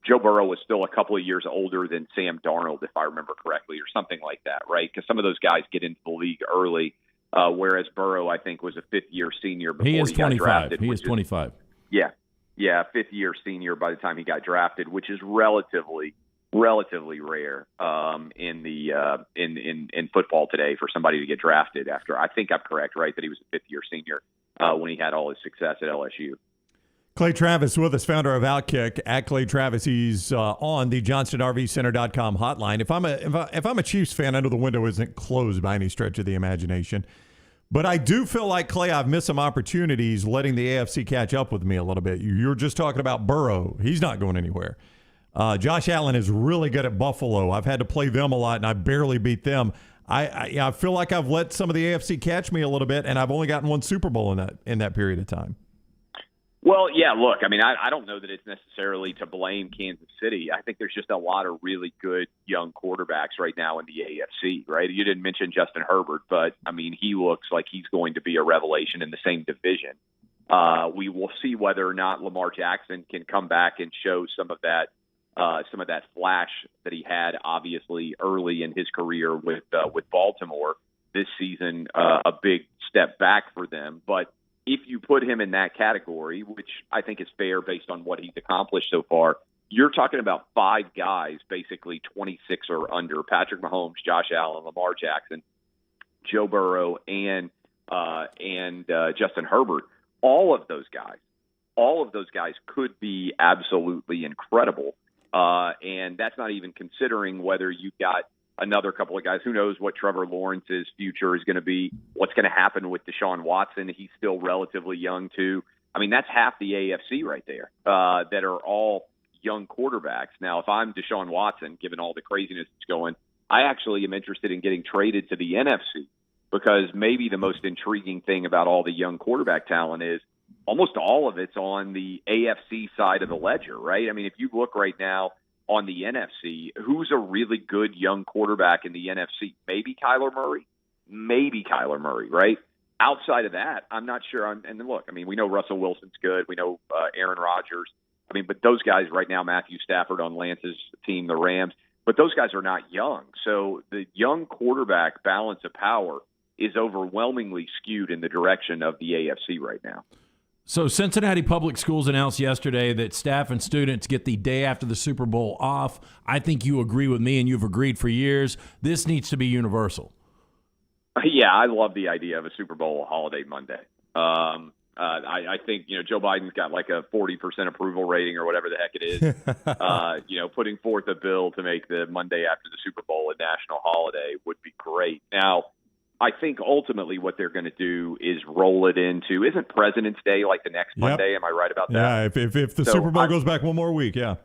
Joe Burrow was still a couple of years older than Sam Darnold, if I remember correctly, or something like that, right? Because some of those guys get into the league early, whereas Burrow, I think, was a 5th-year senior before he got drafted. He is 25. Yeah, 5th-year senior by the time he got drafted, which is relatively rare in football today for somebody to get drafted after. I think I'm correct, right, that he was a 5th-year senior when he had all his success at LSU. Clay Travis with us, founder of Outkick. At Clay Travis, he's on the JohnstonRVCenter.com hotline. If I'm a Chiefs fan, I know the window isn't closed by any stretch of the imagination, but I do feel like, Clay, I've missed some opportunities letting the AFC catch up with me a little bit. You're just talking about Burrow. He's not going anywhere. Josh Allen is really good at Buffalo. I've had to play them a lot, and I barely beat them. I feel like I've let some of the AFC catch me a little bit, and I've only gotten 1 Super Bowl in that period of time. Well, yeah, look, I mean, I don't know that it's necessarily to blame Kansas City. I think there's just a lot of really good young quarterbacks right now in the AFC, right? You didn't mention Justin Herbert, but, I mean, he looks like he's going to be a revelation in the same division. We will see whether or not Lamar Jackson can come back and show some of that flash that he had, obviously, early in his career with Baltimore. This season, a big step back for them, but if you put him in that category, which I think is fair based on what he's accomplished so far, you're talking about 5 guys, basically 26 or under: Patrick Mahomes, Josh Allen, Lamar Jackson, Joe Burrow, and Justin Herbert. All of those guys could be absolutely incredible. And that's not even considering whether you've got another couple of guys. Who knows what Trevor Lawrence's future is going to be, what's going to happen with Deshaun Watson. He's still relatively young, too. I mean, that's half the AFC right there that are all young quarterbacks. Now, if I'm Deshaun Watson, given all the craziness that's going, I actually am interested in getting traded to the NFC, because maybe the most intriguing thing about all the young quarterback talent is almost all of it's on the AFC side of the ledger, right? I mean, if you look right now on the NFC, who's a really good young quarterback in the NFC? Maybe Kyler Murray, right? Outside of that, I'm not sure. And look, I mean, we know Russell Wilson's good. We know Aaron Rodgers. I mean, but those guys right now, Matthew Stafford on Lance's team, the Rams, but those guys are not young. So the young quarterback balance of power is overwhelmingly skewed in the direction of the AFC right now. So Cincinnati Public Schools announced yesterday that staff and students get the day after the Super Bowl off. I think you agree with me, and you've agreed for years. This needs to be universal. Yeah, I love the idea of a Super Bowl holiday Monday. I think, Joe Biden's got like a 40% approval rating or whatever the heck it is. Putting forth a bill to make the Monday after the Super Bowl a national holiday would be great. Now, I think ultimately what they're going to do is roll it into, isn't President's Day like the next Monday? Am I right about that? Yeah, if the Super Bowl goes back one more week, yeah.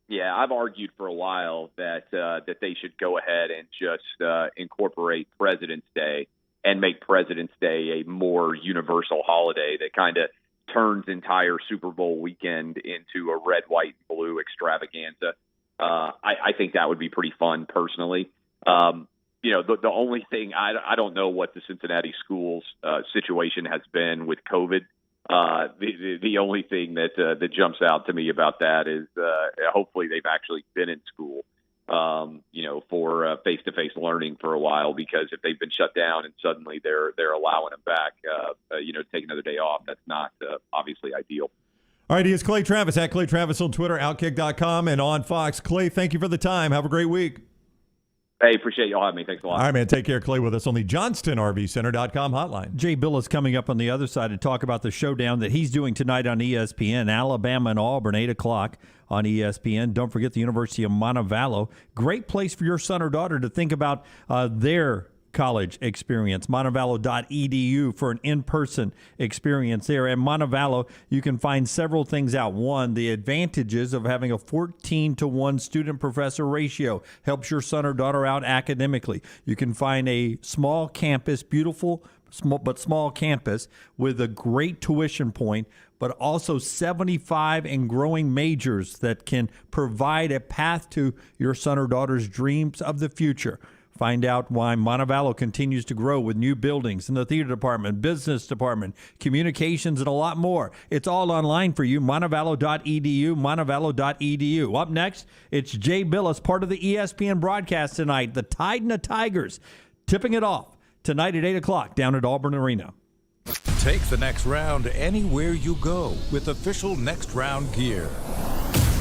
Yeah, I've argued for a while that they should go ahead and just incorporate President's Day and make President's Day a more universal holiday that kind of turns entire Super Bowl weekend into a red, white, and blue extravaganza. I think that would be pretty fun personally. The only thing, I don't know what the Cincinnati schools situation has been with COVID. The only thing that jumps out to me about that is hopefully they've actually been in school, for face-to-face learning for a while, because if they've been shut down and suddenly they're allowing them back, take another day off, that's not obviously ideal. All right, he is Clay Travis at Clay Travis on Twitter, Outkick.com, and on Fox. Clay, thank you for the time. Have a great week. Hey, appreciate y'all having me. Thanks a lot. All right, man. Take care. Clay with us on the JohnstonRVCenter.com hotline. Jay Bilas coming up on the other side to talk about the showdown that he's doing tonight on ESPN. Alabama and Auburn, 8 o'clock on ESPN. Don't forget the University of Montevallo. Great place for your son or daughter to think about their college experience. Montevallo.edu for an in-person experience there. At Montevallo, you can find several things out. One, the advantages of having a 14-to-1 student-professor ratio helps your son or daughter out academically. You can find a small campus, beautiful small campus with a great tuition point, but also 75 and growing majors that can provide a path to your son or daughter's dreams of the future. Find out why Montevallo continues to grow with new buildings in the theater department, business department, communications, and a lot more. It's all online for you, montevallo.edu, montevallo.edu. Up next, it's Jay Bilas, part of the ESPN broadcast tonight. The Tide and the Tigers tipping it off tonight at 8 o'clock down at Auburn Arena. Take the next round anywhere you go with official Next Round gear.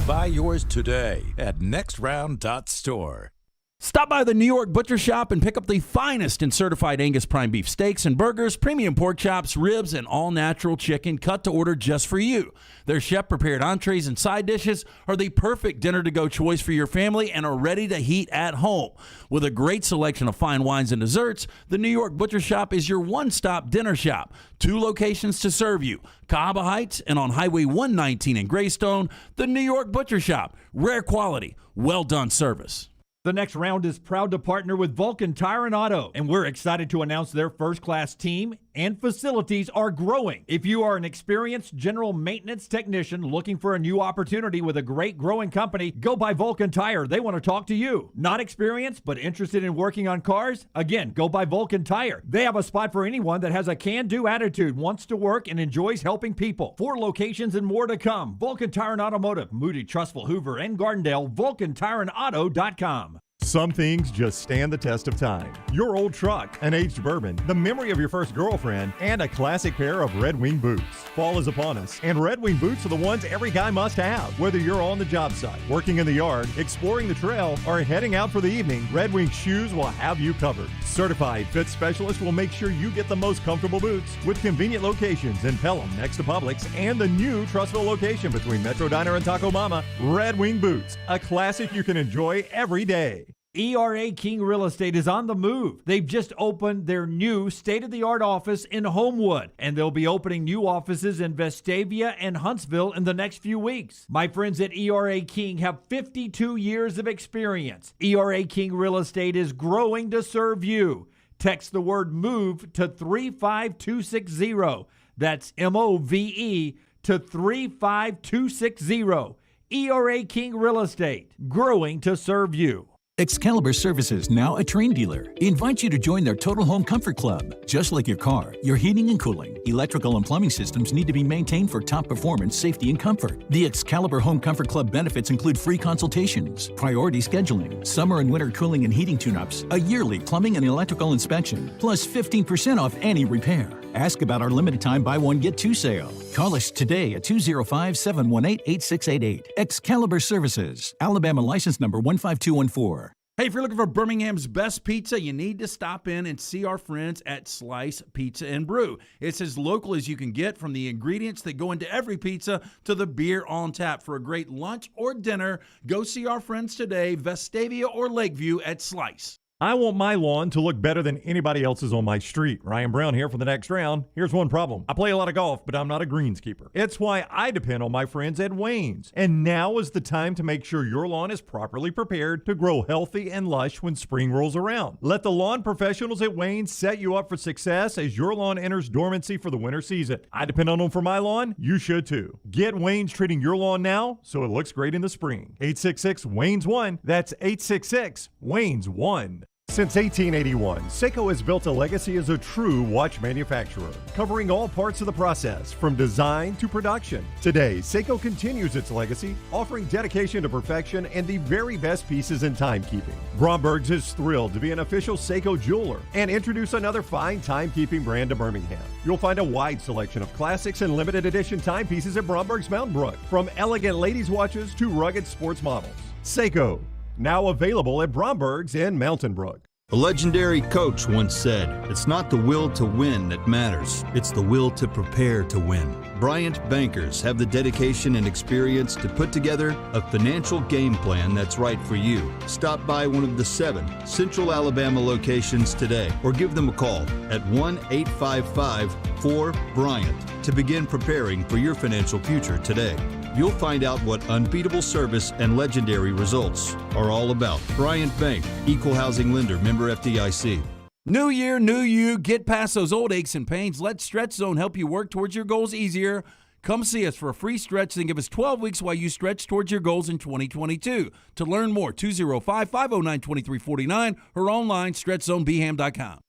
Buy yours today at nextround.store. Stop by the New York Butcher Shop and pick up the finest in certified Angus prime beef steaks and burgers, premium pork chops, ribs, and all-natural chicken cut to order just for you. Their chef-prepared entrees and side dishes are the perfect dinner-to-go choice for your family and are ready to heat at home. With a great selection of fine wines and desserts, the New York Butcher Shop is your one-stop dinner shop. 2 locations to serve you, Cahaba Heights and on Highway 119 in Greystone. The New York Butcher Shop. Rare quality, well-done service. The Next Round is proud to partner with Vulcan Tire and Auto, and we're excited to announce their first-class team and facilities are growing. If you are an experienced general maintenance technician looking for a new opportunity with a great growing company, go by Vulcan Tire. They want to talk to you. Not experienced, but interested in working on cars? Again, go by Vulcan Tire. They have a spot for anyone that has a can-do attitude, wants to work, and enjoys helping people. 4 locations and more to come. Vulcan Tire and Automotive, Moody, Trustful, Hoover, and Gardendale, VulcanTireandAuto.com. Some things just stand the test of time. Your old truck, an aged bourbon, the memory of your first girlfriend, and a classic pair of Red Wing boots. Fall is upon us, and Red Wing boots are the ones every guy must have. Whether you're on the job site, working in the yard, exploring the trail, or heading out for the evening, Red Wing shoes will have you covered. Certified fit specialists will make sure you get the most comfortable boots with convenient locations in Pelham next to Publix and the new Trustville location between Metro Diner and Taco Mama. Red Wing boots, a classic you can enjoy every day. ERA King Real Estate is on the move. They've just opened their new state-of-the-art office in Homewood, and they'll be opening new offices in Vestavia and Huntsville in the next few weeks. My friends at ERA King have 52 years of experience. ERA King Real Estate is growing to serve you. Text the word MOVE to 35260. That's MOVE to 35260. ERA King Real Estate, growing to serve you. Excalibur Services, now a Train dealer, invites you to join their Total Home Comfort Club. Just like your car, your heating and cooling, electrical and plumbing systems need to be maintained for top performance, safety, and comfort. The Excalibur Home Comfort Club benefits include free consultations, priority scheduling, summer and winter cooling and heating tune-ups, a yearly plumbing and electrical inspection, plus 15% off any repair. Ask about our limited time buy one, get 2 sale. Call us today at 205-718-8688. Excalibur Services, Alabama license number 15214. Hey, if you're looking for Birmingham's best pizza, you need to stop in and see our friends at Slice Pizza and Brew. It's as local as you can get, from the ingredients that go into every pizza to the beer on tap. For a great lunch or dinner, go see our friends today, Vestavia or Lakeview at Slice. I want my lawn to look better than anybody else's on my street. Ryan Brown here for the next round. Here's one problem. I play a lot of golf, but I'm not a greenskeeper. It's why I depend on my friends at Wayne's. And now is the time to make sure your lawn is properly prepared to grow healthy and lush when spring rolls around. Let the lawn professionals at Wayne's set you up for success as your lawn enters dormancy for the winter season. I depend on them for my lawn. You should too. Get Wayne's treating your lawn now so it looks great in the spring. 866-WAYNES-1. That's 866-WAYNES-1. Since 1881, Seiko has built a legacy as a true watch manufacturer, covering all parts of the process, from design to production. Today, Seiko continues its legacy, offering dedication to perfection and the very best pieces in timekeeping. Bromberg's is thrilled to be an official Seiko jeweler and introduce another fine timekeeping brand to Birmingham. You'll find a wide selection of classics and limited edition timepieces at Bromberg's Mountain Brook, from elegant ladies' watches to rugged sports models. Seiko, now available at Bromberg's in Mountain Brook. A legendary coach once said, "It's not the will to win that matters, it's the will to prepare to win." Bryant bankers have the dedication and experience to put together a financial game plan that's right for you. Stop by one of the 7 Central Alabama locations today or give them a call at 1-855-4-BRYANT to begin preparing for your financial future today. You'll find out what unbeatable service and legendary results are all about. Bryant Bank, Equal Housing Lender, member FDIC. New year, new you. Get past those old aches and pains. Let Stretch Zone help you work towards your goals easier. Come see us for a free stretch, then give us 12 weeks while you stretch towards your goals in 2022. To learn more, 205-509-2349 or online, stretchzonebham.com.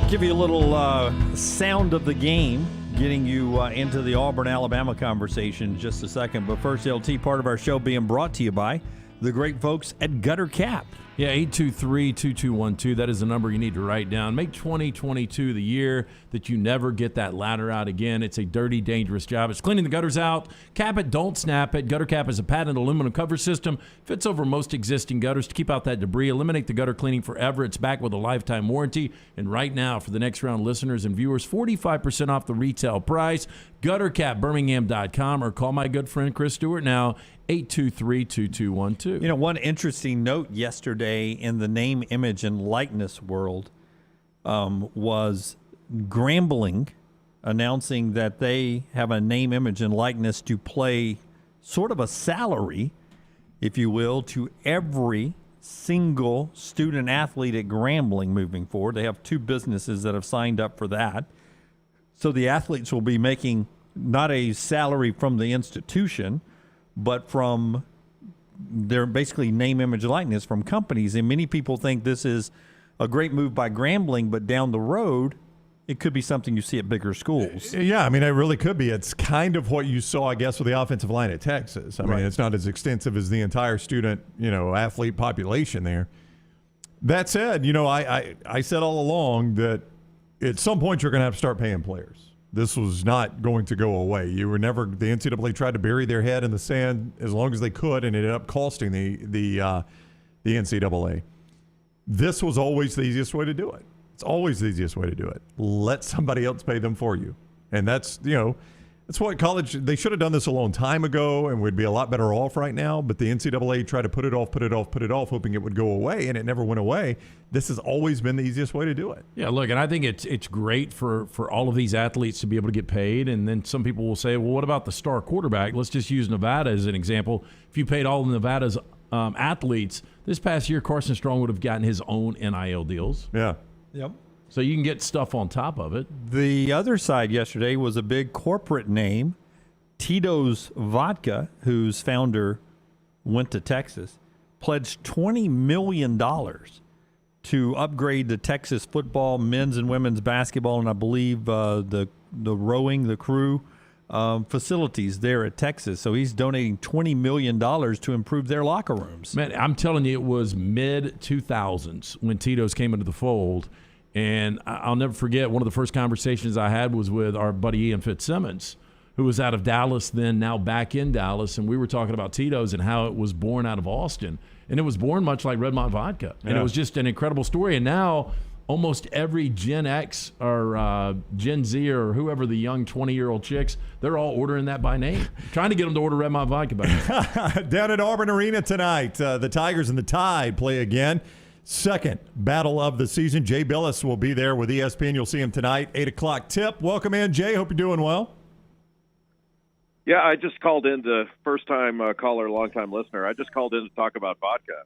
Give you a little sound of the game, getting you into the Auburn-Alabama conversation in just a second. But first, LT, part of our show being brought to you by the great folks at Gutter Cap. Yeah, 823-2212. That is the number you need to write down. Make 2022 the year that you never get that ladder out again. It's a dirty, dangerous job. It's cleaning the gutters out. Cap it, don't snap it. Gutter Cap is a patented aluminum cover system. Fits over most existing gutters to keep out that debris. Eliminate the gutter cleaning forever. It's back with a lifetime warranty. And right now, for the next round listeners and viewers, 45% off the retail price. GutterCapBirmingham.com, or call my good friend Chris Stewart now, 823-2212. You know, one interesting note yesterday in the name, image, and likeness world was Grambling announcing that they have a name, image, and likeness to play sort of a salary, if you will, to every single student athlete at Grambling moving forward. They have 2 businesses that have signed up for that. So the athletes will be making not a salary from the institution, but from their basically name, image, likeness from companies. And many people think this is a great move by Grambling, but down the road, it could be something you see at bigger schools. Yeah, I mean, it really could be. It's kind of what you saw, I guess, with the offensive line at Texas. I mean, it's not as extensive as the entire student, athlete population there. That said, I said all along that at some point you're going to have to start paying players. This was not going to go away. The NCAA tried to bury their head in the sand as long as they could, and it ended up costing the NCAA. This was always the easiest way to do it. It's always the easiest way to do it. Let somebody else pay them for you. And that's what college, they should have done this a long time ago and we'd be a lot better off right now. But the NCAA tried to put it off, hoping it would go away, and it never went away. This has always been the easiest way to do it. Yeah, look, and I think it's great for all of these athletes to be able to get paid. And then some people will say, well, what about the star quarterback? Let's just use Nevada as an example. If you paid all of Nevada's athletes, this past year, Carson Strong would have gotten his own NIL deals. Yeah. Yep. So you can get stuff on top of it. The other side yesterday was a big corporate name, Tito's Vodka, whose founder went to Texas, pledged $20 million to upgrade the Texas football, men's and women's basketball, and I believe the rowing, the crew facilities there at Texas. So he's donating $20 million to improve their locker rooms. Man, I'm telling you, it was mid-2000s when Tito's came into the fold. And I'll never forget one of the first conversations I had was with our buddy Ian Fitzsimmons, who was out of Dallas then, now back in Dallas, and we were talking about Tito's and how it was born out of Austin. And it was born much like Redmont Vodka. And it was just an incredible story. And now almost every Gen X or Gen Z or whoever the young 20-year-old chicks, they're all ordering that by name. Trying to get them to order Redmont Vodka by name. Down at Auburn Arena tonight, the Tigers and the Tide play again. Second battle of the season. Jay Bilas will be there with ESPN. You'll see him tonight, 8 o'clock tip. Welcome in, Jay. Hope you're doing well. Yeah, I just called in the first-time caller, long-time listener. I just called in to talk about vodka.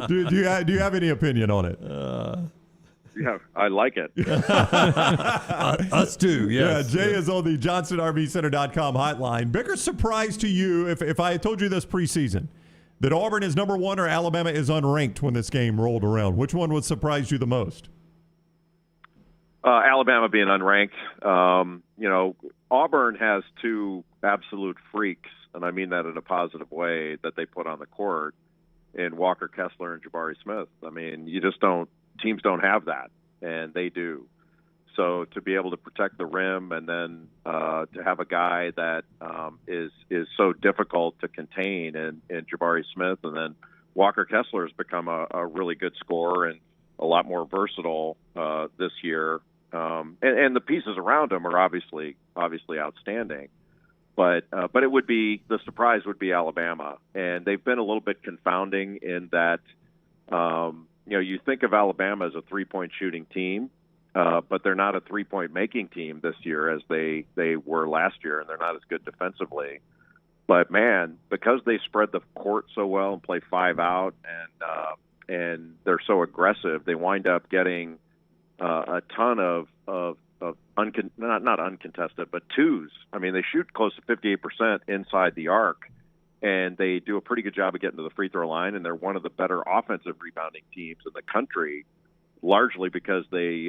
Do you have any opinion on it? Yeah, I like it. Us too, yes. Yeah, Jay is on the JohnsonRVCenter.com hotline. Bigger surprise to you if I had told you this preseason that Auburn is number one or Alabama is unranked when this game rolled around? Which one would surprise you the most? Alabama being unranked. Auburn has two absolute freaks, and I mean that in a positive way, that they put on the court in Walker Kessler and Jabari Smith. I mean, teams don't have that, and they do. So to be able to protect the rim and then to have a guy that is so difficult to contain in Jabari Smith, and then Walker Kessler has become a really good scorer and a lot more versatile this year. And the pieces around him are obviously outstanding, but it would be, the surprise would be Alabama, and they've been a little bit confounding in that you think of Alabama as a 3-point shooting team, but they're not a 3-point making team this year as they were last year, and they're not as good defensively. But man, because they spread the court so well and play 5 out, and they're so aggressive, they wind up getting a ton of not uncontested, but twos. I mean, they shoot close to 58% inside the arc, and they do a pretty good job of getting to the free throw line, and they're one of the better offensive rebounding teams in the country, largely because they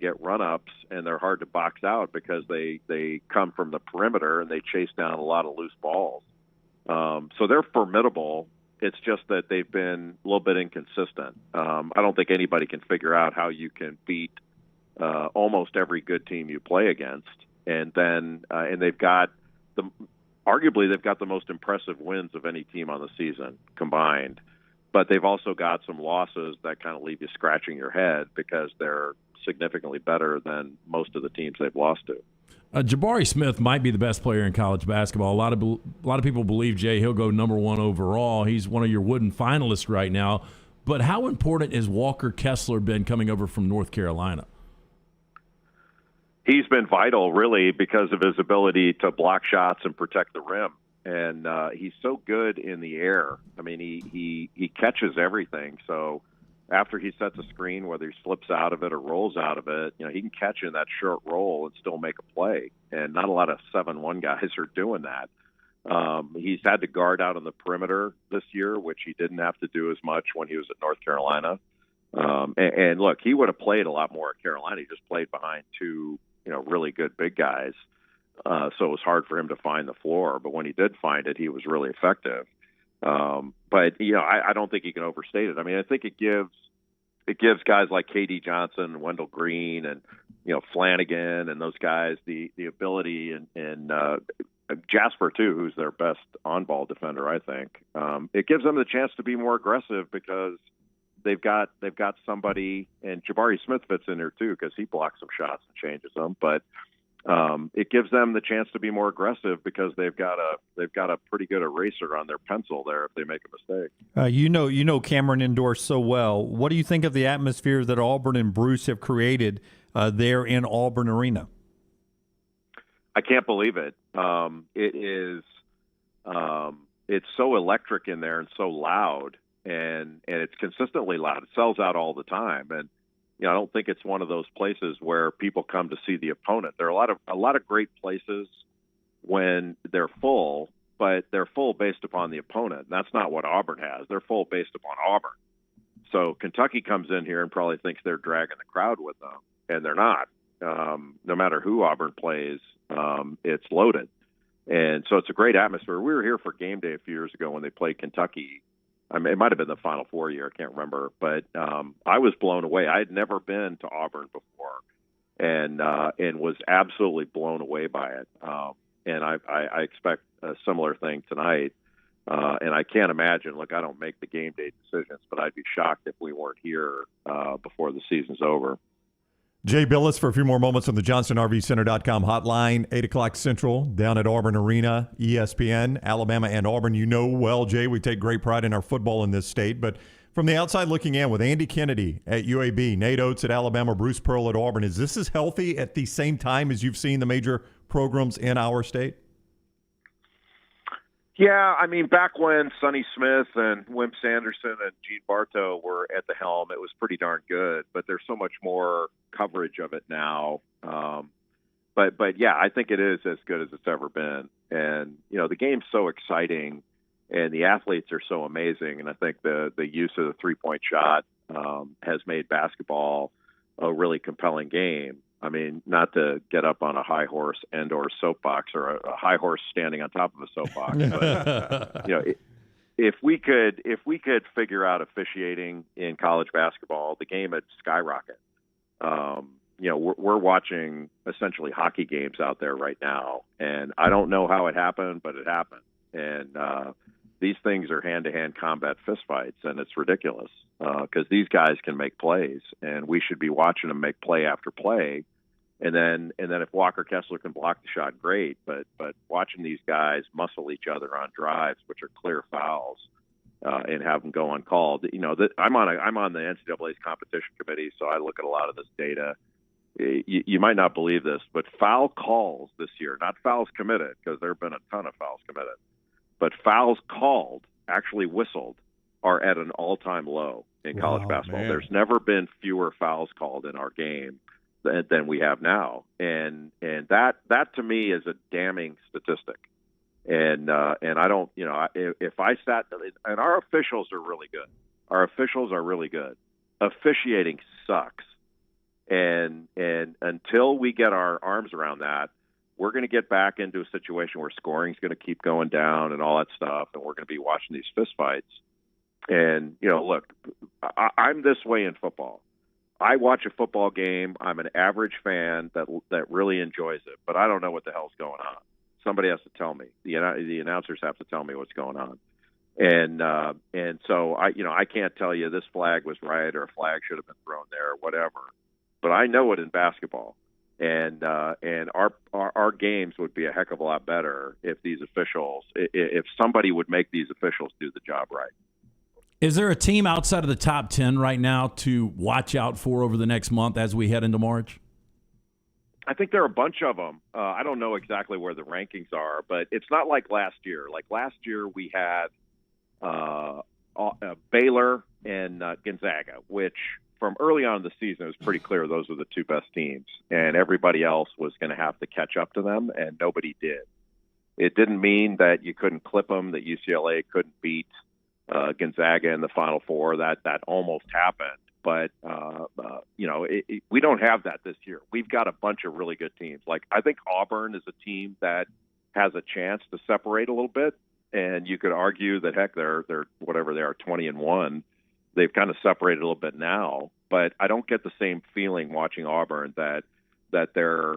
get run-ups, and they're hard to box out because they come from the perimeter, and they chase down a lot of loose balls. So they're formidable. It's just that they've been a little bit inconsistent. I don't think anybody can figure out how you can beat almost every good team you play against, and they've got arguably they've got the most impressive wins of any team on the season combined. But they've also got some losses that kind of leave you scratching your head because they're significantly better than most of the teams they've lost to. Jabari Smith might be the best player in college basketball. A lot of people believe, Jay, he'll go number one overall. He's one of your Wooden finalists right now. But how important has Walker Kessler been coming over from North Carolina? He's been vital, really, because of his ability to block shots and protect the rim. And he's so good in the air. I mean, he catches everything. So after he sets a screen, whether he slips out of it or rolls out of it, he can catch in that short roll and still make a play. And not a lot of 7-1 guys are doing that. He's had to guard out on the perimeter this year, which he didn't have to do as much when he was at North Carolina. And look, he would have played a lot more at Carolina. He just played behind two, really good big guys. So it was hard for him to find the floor. But when he did find it, he was really effective. But I don't think you can overstate it. I mean, I think it gives guys like KD Johnson, Wendell Green, and Flanagan and those guys the ability, and Jasper too, who's their best on-ball defender, I think. It gives them the chance to be more aggressive because they've got somebody, and Jabari Smith fits in there too because he blocks some shots and changes them, but. It gives them the chance to be more aggressive because they've got a pretty good eraser on their pencil there if they make a mistake. You know Cameron Indoor so well. What do you think of the atmosphere that Auburn and Bruce have created there in Auburn Arena? I can't believe it. It is. It's so electric in there and so loud, and it's consistently loud. It sells out all the time, and. I don't think it's one of those places where people come to see the opponent. There are a lot of great places when they're full, but they're full based upon the opponent. And that's not what Auburn has. They're full based upon Auburn. So Kentucky comes in here and probably thinks they're dragging the crowd with them, and they're not. No matter who Auburn plays, it's loaded. And so it's a great atmosphere. We were here for game day a few years ago when they played Kentucky, I mean, it might have been the Final Four year. I can't remember, but I was blown away. I had never been to Auburn before, and was absolutely blown away by it. And I expect a similar thing tonight. And I can't imagine. Look, I don't make the game day decisions, but I'd be shocked if we weren't here before the season's over. Jay Bilas for a few more moments on the JohnstonRVCenter.com hotline, 8 o'clock Central, down at Auburn Arena, ESPN, Alabama and Auburn. You know well, Jay, we take great pride in our football in this state. But from the outside looking in, with Andy Kennedy at UAB, Nate Oates at Alabama, Bruce Pearl at Auburn, is this as healthy at the same time as you've seen the major programs in our state? Yeah, I mean, back when Sonny Smith and Wim Sanderson and Gene Bartow were at the helm, it was pretty darn good. But there's so much more coverage of it now. But yeah, I think it is as good as it's ever been. And the game's so exciting, and the athletes are so amazing. And I think the use of the 3-point shot has made basketball a really compelling game. I mean, not to get up on a high horse and or soapbox, or a high horse standing on top of a soapbox, but if we could figure out officiating in college basketball, the game would skyrocket. We're watching essentially hockey games out there right now, and I don't know how it happened, but it happened. And these things are hand-to-hand combat fistfights, and it's ridiculous because these guys can make plays, and we should be watching them make play after play. And then if Walker Kessler can block the shot, great. But watching these guys muscle each other on drives, which are clear fouls, and have them go uncalled. I'm on the NCAA's competition committee, so I look at a lot of this data. You might not believe this, but foul calls this year, not fouls committed, because there have been a ton of fouls committed, but fouls called, actually whistled, are at an all-time low in college basketball. Man. There's never been fewer fouls called in our game than we have now, and that to me is a damning statistic. And I don't, if I sat, and our officials are really good. Our officials are really good. Officiating sucks, and until we get our arms around that, we're going to get back into a situation where scoring is going to keep going down and all that stuff, and we're going to be watching these fistfights. And look, I'm this way in football. I watch a football game. I'm an average fan that really enjoys it, but I don't know what the hell's going on. Somebody has to tell me. The announcers have to tell me what's going on, and so I can't tell you this flag was right or a flag should have been thrown there or whatever. But I know it in basketball, and our games would be a heck of a lot better if these officials, if somebody would make these officials do the job right. Is there a team outside of the top 10 right now to watch out for over the next month as we head into March? I think there are a bunch of them. I don't know exactly where the rankings are, but it's not like last year. Like last year, we had Baylor and Gonzaga, which from early on in the season, it was pretty clear those were the two best teams, and everybody else was going to have to catch up to them, and nobody did. It didn't mean that you couldn't clip them, that UCLA couldn't beat Gonzaga in the Final Four. That almost happened, but we don't have that this year. We've got a bunch of really good teams. Like I think Auburn is a team that has a chance to separate a little bit, and you could argue that heck, they're whatever they are, 20-1. They've kind of separated a little bit now, but I don't get the same feeling watching Auburn that they're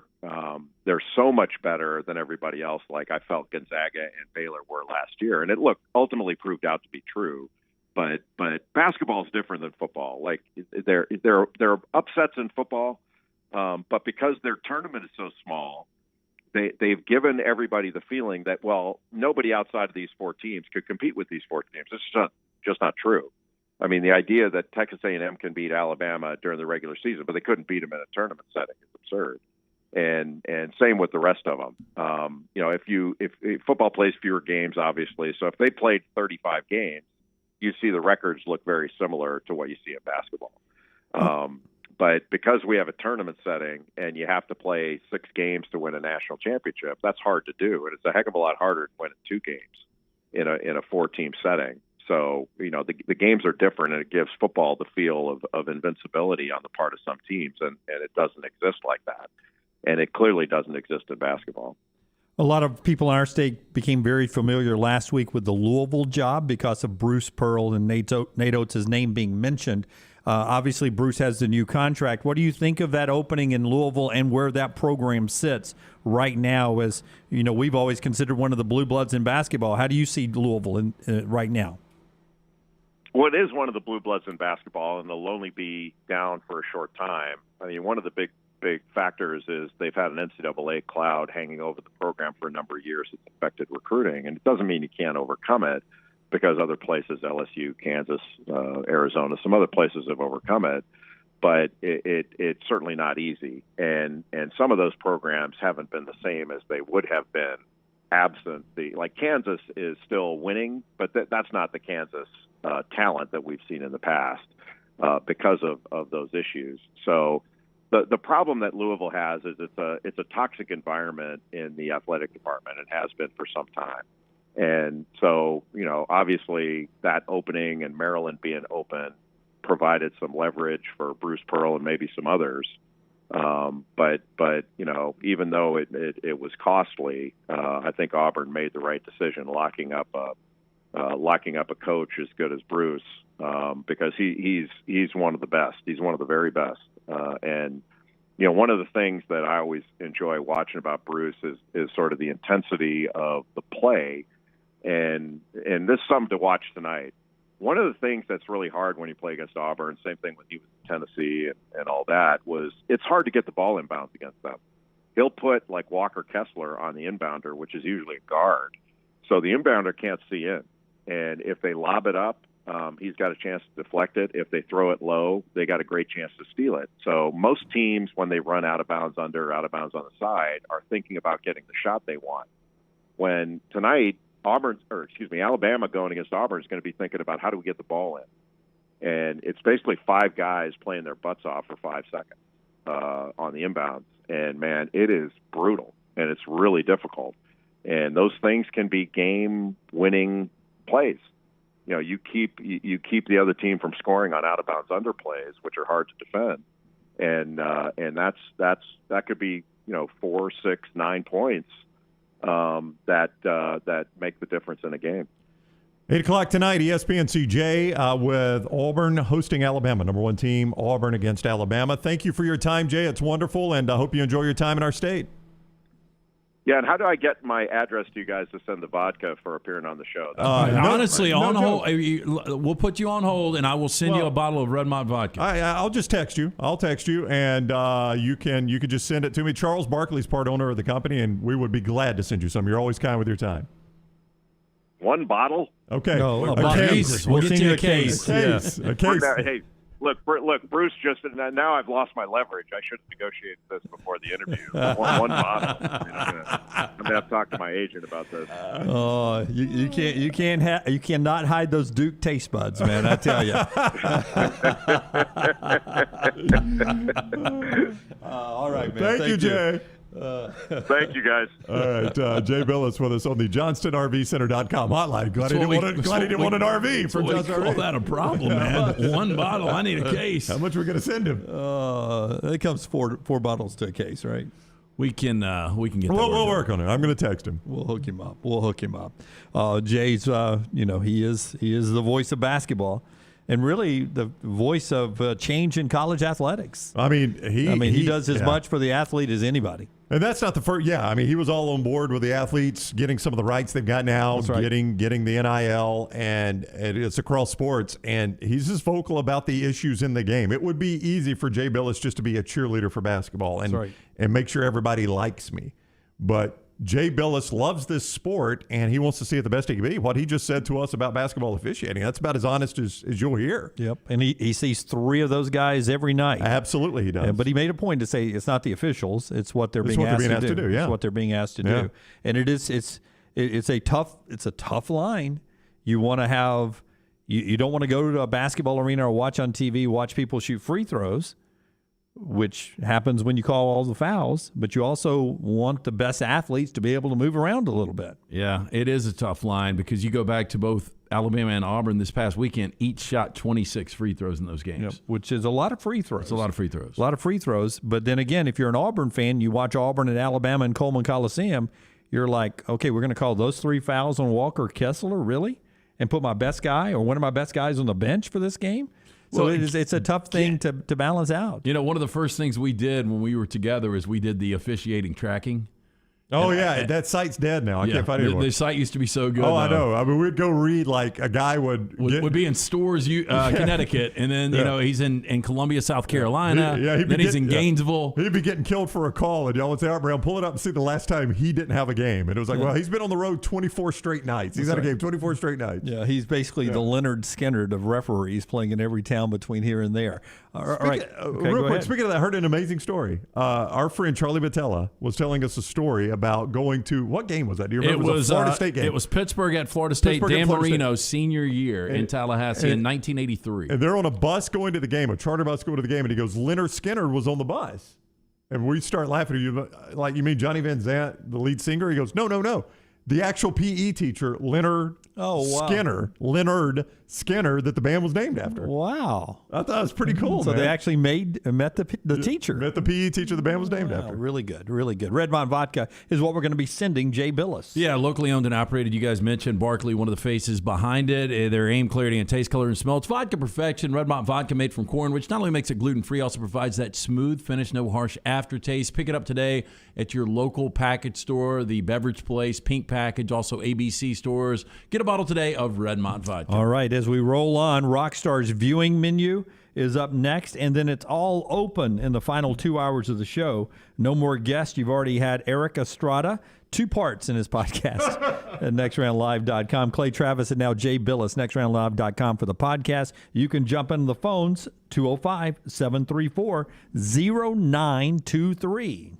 so much better than everybody else. Like I felt Gonzaga and Baylor were last year, and it ultimately proved out to be true. But basketball is different than football. Like there are upsets in football, but because their tournament is so small, they've given everybody the feeling that nobody outside of these four teams could compete with these four teams. This is just not true. I mean, the idea that Texas A&M can beat Alabama during the regular season, but they couldn't beat them in a tournament setting is absurd. And same with the rest of them. If football plays fewer games, obviously, so if they played 35 games, you see the records look very similar to what you see in basketball. But because we have a tournament setting and you have to play 6 games to win a national championship, that's hard to do, and it's a heck of a lot harder to win 2 games in a 4-team setting. So, the games are different, and it gives football the feel of invincibility on the part of some teams, and it doesn't exist like that. And it clearly doesn't exist in basketball. A lot of people in our state became very familiar last week with the Louisville job because of Bruce Pearl and Nate Oates' name being mentioned. Obviously, Bruce has the new contract. What do you think of that opening in Louisville and where that program sits right now? As you know, we've always considered one of the blue bloods in basketball. How do you see Louisville right now? Well, it is one of the blue bloods in basketball, and they'll only be down for a short time. I mean, one of the big factors is they've had an NCAA cloud hanging over the program for a number of years. It's affected recruiting, and it doesn't mean you can't overcome it, because other places, LSU, Kansas, Arizona, some other places have overcome it, but it's certainly not easy. And some of those programs haven't been the same as they would have been absent like Kansas is still winning, but that's not the Kansas talent that we've seen in the past because of those issues. So the problem that Louisville has is it's a toxic environment in the athletic department. It has been for some time. And so, obviously that opening and Maryland being open provided some leverage for Bruce Pearl and maybe some others. But even though it was costly, I think Auburn made the right decision locking up a coach as good as Bruce, because he's one of the best. He's one of the very best. And one of the things that I always enjoy watching about Bruce is sort of the intensity of the play. And this is something to watch tonight. One of the things that's really hard when you play against Auburn, same thing when he was in Tennessee and all that, was it's hard to get the ball inbounds against them. He'll put like Walker Kessler on the inbounder, which is usually a guard. So the inbounder can't see in. And if they lob it up, he's got a chance to deflect it. If they throw it low, they got a great chance to steal it. So most teams, when they run out of bounds under, out of bounds on the side, are thinking about getting the shot they want. When tonight, Alabama going against Auburn is going to be thinking about how do we get the ball in. And it's basically five guys playing their butts off for 5 seconds on the inbounds. And, man, it is brutal, and it's really difficult. And those things can be game-winning plays. You keep the other team from scoring on out-of-bounds underplays, which are hard to defend. And that could be, 4, 6, 9 points that make the difference in a game. 8 o'clock tonight, ESPN CJ with Auburn hosting Alabama, number one team, Auburn against Alabama. Thank you for your time, Jay. It's wonderful, and I hope you enjoy your time in our state. Yeah, and how do I get my address to you guys to send the vodka for appearing on the show? Honestly, on hold, we'll put you on hold, and I will send you a bottle of Red Mont vodka. I'll just text you. I'll text you, and you can just send it to me. Charles Barkley's part owner of the company, and we would be glad to send you some. You're always kind with your time. One bottle? Okay. No, a case. Jesus. We'll send you a case. A case. Hey, look, Bruce, just now I've lost my leverage. I should have negotiated this before the interview. One bottle. I'm gonna have to talk to my agent about this. Oh, you cannot hide those Duke taste buds, man. I tell you. All right, man. Thank you, Jay. Thank you, guys. All right, Jay Bilas with us on the JohnstonRVCenter.com hotline. Glad he didn't want an RV from Johnston RV. Call that a problem, man. One bottle. I need a case. How much are we going to send him? It comes four bottles to a case, right? We can get. We'll work on it. I'm going to text him. We'll hook him up. Jay's, he is the voice of basketball. And really, the voice of change in college athletics. He does as much for the athlete as anybody. And that's not the first. Yeah, he was all on board with the athletes getting some of the rights they've got now, That's right. getting the NIL, and it's across sports. And he's just vocal about the issues in the game. It would be easy for Jay Bilas just to be a cheerleader for basketball and make sure everybody likes me, but Jay Bilas loves this sport, and he wants to see it the best he can be. What he just said to us about basketball officiating, that's about as honest as you'll hear. Yep, and he sees three of those guys every night. Absolutely, he does. Yeah, but he made a point to say it's not the officials; it's what they're being asked to do. Yeah. It's what they're being asked to do, and it's a tough line. You want to have you don't want to go to a basketball arena or watch on TV, watch people shoot free throws, which happens when you call all the fouls, but you also want the best athletes to be able to move around a little bit. Yeah, it is a tough line because you go back to both Alabama and Auburn this past weekend, each shot 26 free throws in those games. Which is a lot of free throws. It's a lot of free throws. But then again, if you're an Auburn fan, you watch Auburn and Alabama in Coleman Coliseum, you're like, okay, we're going to call those 3 fouls on Walker Kessler, really? And put my best guy or one of my best guys on the bench for this game? So Well, it's a tough thing to balance out. You know, one of the first things we did when we were together is we did the officiating tracking. Oh, yeah. That site's dead now. I can't find it anymore. The site used to be so good. Oh, I know. I mean, we'd go read, like, a guy would be in Storrs, Connecticut, and then, you know, he's in Columbia, South Carolina. Then he's in Gainesville. He'd be getting killed for a call, and y'all would say, all right, Brown, pull it up and see the last time he didn't have a game. And it was like, well, he's been on the road 24 straight nights. He's had a game 24 straight nights. Yeah, he's basically the Leonard Skinner of referees playing in every town between here and there. All right. Real quick, speaking of that, I heard an amazing story. Our friend Charlie Batella was telling us a story about going to, what game was that? Do you remember? It was a Florida State game. It was Pittsburgh at Florida State. Dan Marino's senior year in Tallahassee in 1983. And they're on a bus going to the game, a charter bus going to the game, and he goes, Leonard Skinner was on the bus. And we start laughing at you, like, you mean Johnny Van Zant, the lead singer? He goes, no. The actual PE teacher, Leonard Skinner, that the band was named after. Wow. I thought it was pretty cool, So man. they actually met the teacher. Met the PE teacher the band was named after. Really good, really good. Redmont Vodka is what we're going to be sending Jay Bilas. Yeah, locally owned and operated. You guys mentioned Barkley, one of the faces behind it. Their aim, clarity, and taste, color, and smell. It's vodka perfection. Redmont Vodka made from corn, which not only makes it gluten-free, also provides that smooth finish, no harsh aftertaste. Pick it up today at your local package store, the Beverage Place, Pink Package, also ABC stores. Get a bottle today of Redmont Vodka. All right, as we roll on, Rockstar's viewing menu is up next, and then it's all open in the final 2 hours of the show. No more guests. You've already had Eric Estrada, 2 parts in his podcast at nextroundlive.com. Clay Travis and now Jay Bilas, nextroundlive.com for the podcast. You can jump in the phones, 205-734-0923.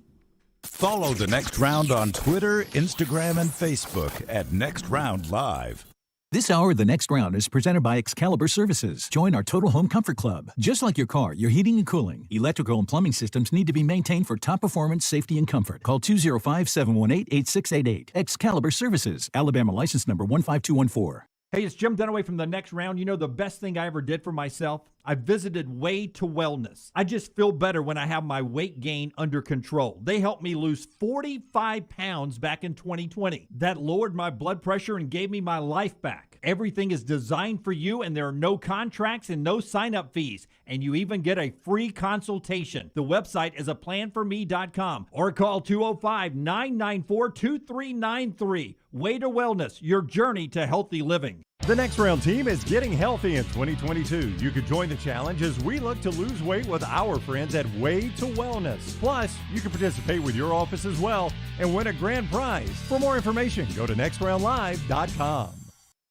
Follow The Next Round on Twitter, Instagram, and Facebook at Next Round Live. This hour of The Next Round is presented by Excalibur Services. Join our Total Home Comfort Club. Just like your car, your heating and cooling, electrical and plumbing systems need to be maintained for top performance, safety, and comfort. Call 205-718-8688. Excalibur Services. Alabama license number 15214. Hey, it's Jim Dunaway from The Next Round. You know the best thing I ever did for myself? I visited Way to Wellness. I just feel better when I have my weight gain under control. They helped me lose 45 pounds back in 2020. That lowered my blood pressure and gave me my life back. Everything is designed for you, and there are no contracts and no sign-up fees. And you even get a free consultation. The website is aplanforme.com or call 205-994-2393. Way to Wellness, your journey to healthy living. The Next Round team is getting healthy in 2022. You could join the challenge as we look to lose weight with our friends at Way to Wellness. Plus, you can participate with your office as well and win a grand prize. For more information, go to nextroundlive.com.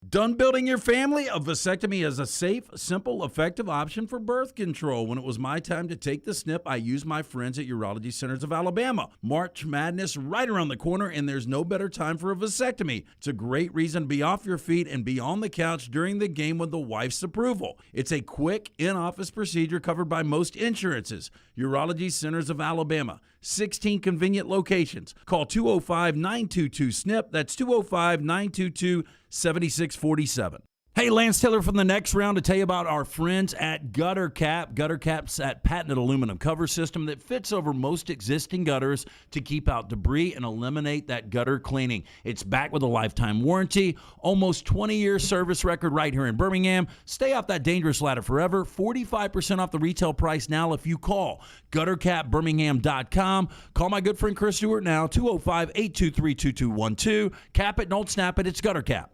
Done building your family? A vasectomy is a safe, simple, effective option for birth control. When it was my time to take the snip, I used my friends at Urology Centers of Alabama. March Madness right around the corner, and there's no better time for a vasectomy. It's a great reason to be off your feet and be on the couch during the game with the wife's approval. It's a quick, in-office procedure covered by most insurances. Urology Centers of Alabama. 16 convenient locations. Call 205-922-SNP. That's 205-922-7647. Hey, Lance Taylor from The Next Round to tell you about our friends at Gutter Cap. Gutter Cap's that patented aluminum cover system that fits over most existing gutters to keep out debris and eliminate that gutter cleaning. It's backed with a lifetime warranty, almost 20-year service record right here in Birmingham. Stay off that dangerous ladder forever. 45% off the retail price now if you call guttercapbirmingham.com. Call my good friend Chris Stewart now, 205-823-2212. Cap it, don't snap it. It's Gutter Cap.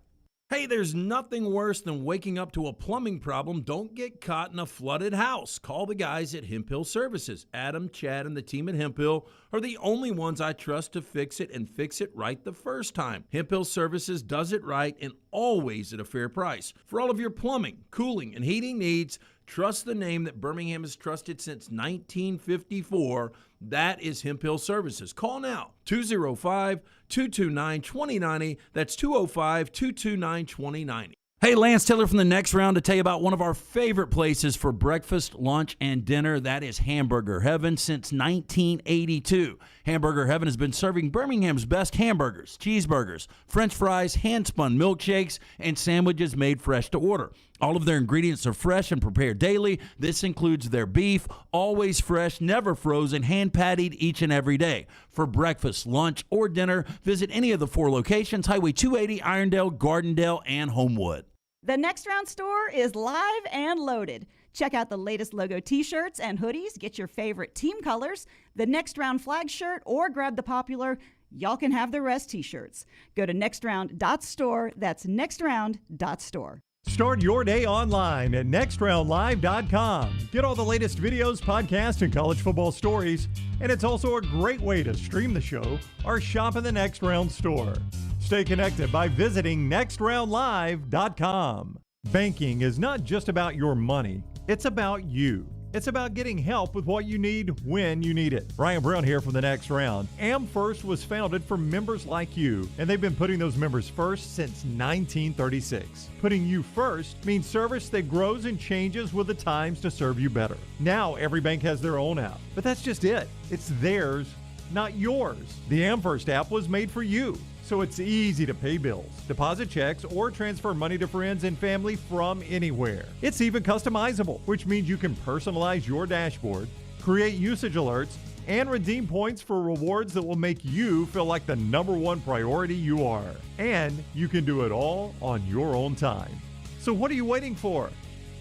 Hey, there's nothing worse than waking up to a plumbing problem. Don't get caught in a flooded house. Call the guys at Hemp Hill Services. Adam, Chad, and the team at Hemp Hill are the only ones I trust to fix it and fix it right the first time. Hemp Hill Services does it right and always at a fair price. For all of your plumbing, cooling, and heating needs, trust the name that Birmingham has trusted since 1954. That is Hemp Hill Services. Call now, 205-229-2090. That's 205-229-2090. Hey, Lance Taylor from the Next Round to tell you about one of our favorite places for breakfast, lunch, and dinner. That is Hamburger Heaven since 1982. Hamburger Heaven has been serving Birmingham's best hamburgers, cheeseburgers, French fries, hand-spun milkshakes, and sandwiches made fresh to order. All of their ingredients are fresh and prepared daily. This includes their beef, always fresh, never frozen, hand-pattied each and every day. For breakfast, lunch, or dinner, visit any of the 4 locations, Highway 280, Irondale, Gardendale, and Homewood. The Next Round store is live and loaded. Check out the latest logo t-shirts and hoodies. Get your favorite team colors, the Next Round flag shirt, or grab the popular Y'all Can Have the Rest t-shirts. Go to nextround.store. That's nextround.store. Start your day online at nextroundlive.com. Get all the latest videos, podcasts, and college football stories. And it's also a great way to stream the show or shop in the Next Round store. Stay connected by visiting nextroundlive.com. Banking is not just about your money. It's about you. It's about getting help with what you need when you need it. Ryan Brown here from the Next Round. AmFirst was founded for members like you, and they've been putting those members first since 1936. Putting you first means service that grows and changes with the times to serve you better. Now every bank has their own app, but that's just it. It's theirs, not yours. The AmFirst app was made for you, so it's easy to pay bills, deposit checks, or transfer money to friends and family from anywhere. It's even customizable, which means you can personalize your dashboard, create usage alerts, and redeem points for rewards that will make you feel like the #1 priority you are. And you can do it all on your own time. So what are you waiting for?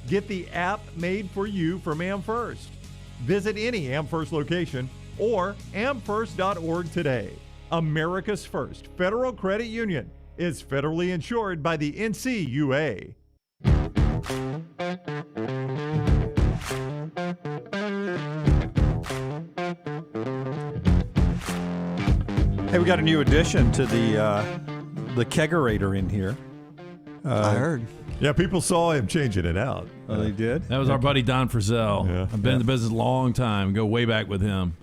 Get the app made for you from AmFirst. Visit any AmFirst location or amfirst.org today. America's first federal credit union is federally insured by the NCUA. Hey, we got a new addition to the kegerator in here. I heard. Yeah, people saw him changing it out. Oh, they did? That was our buddy Don Frizzell. Yeah. I've been in the business a long time. Go way back with him.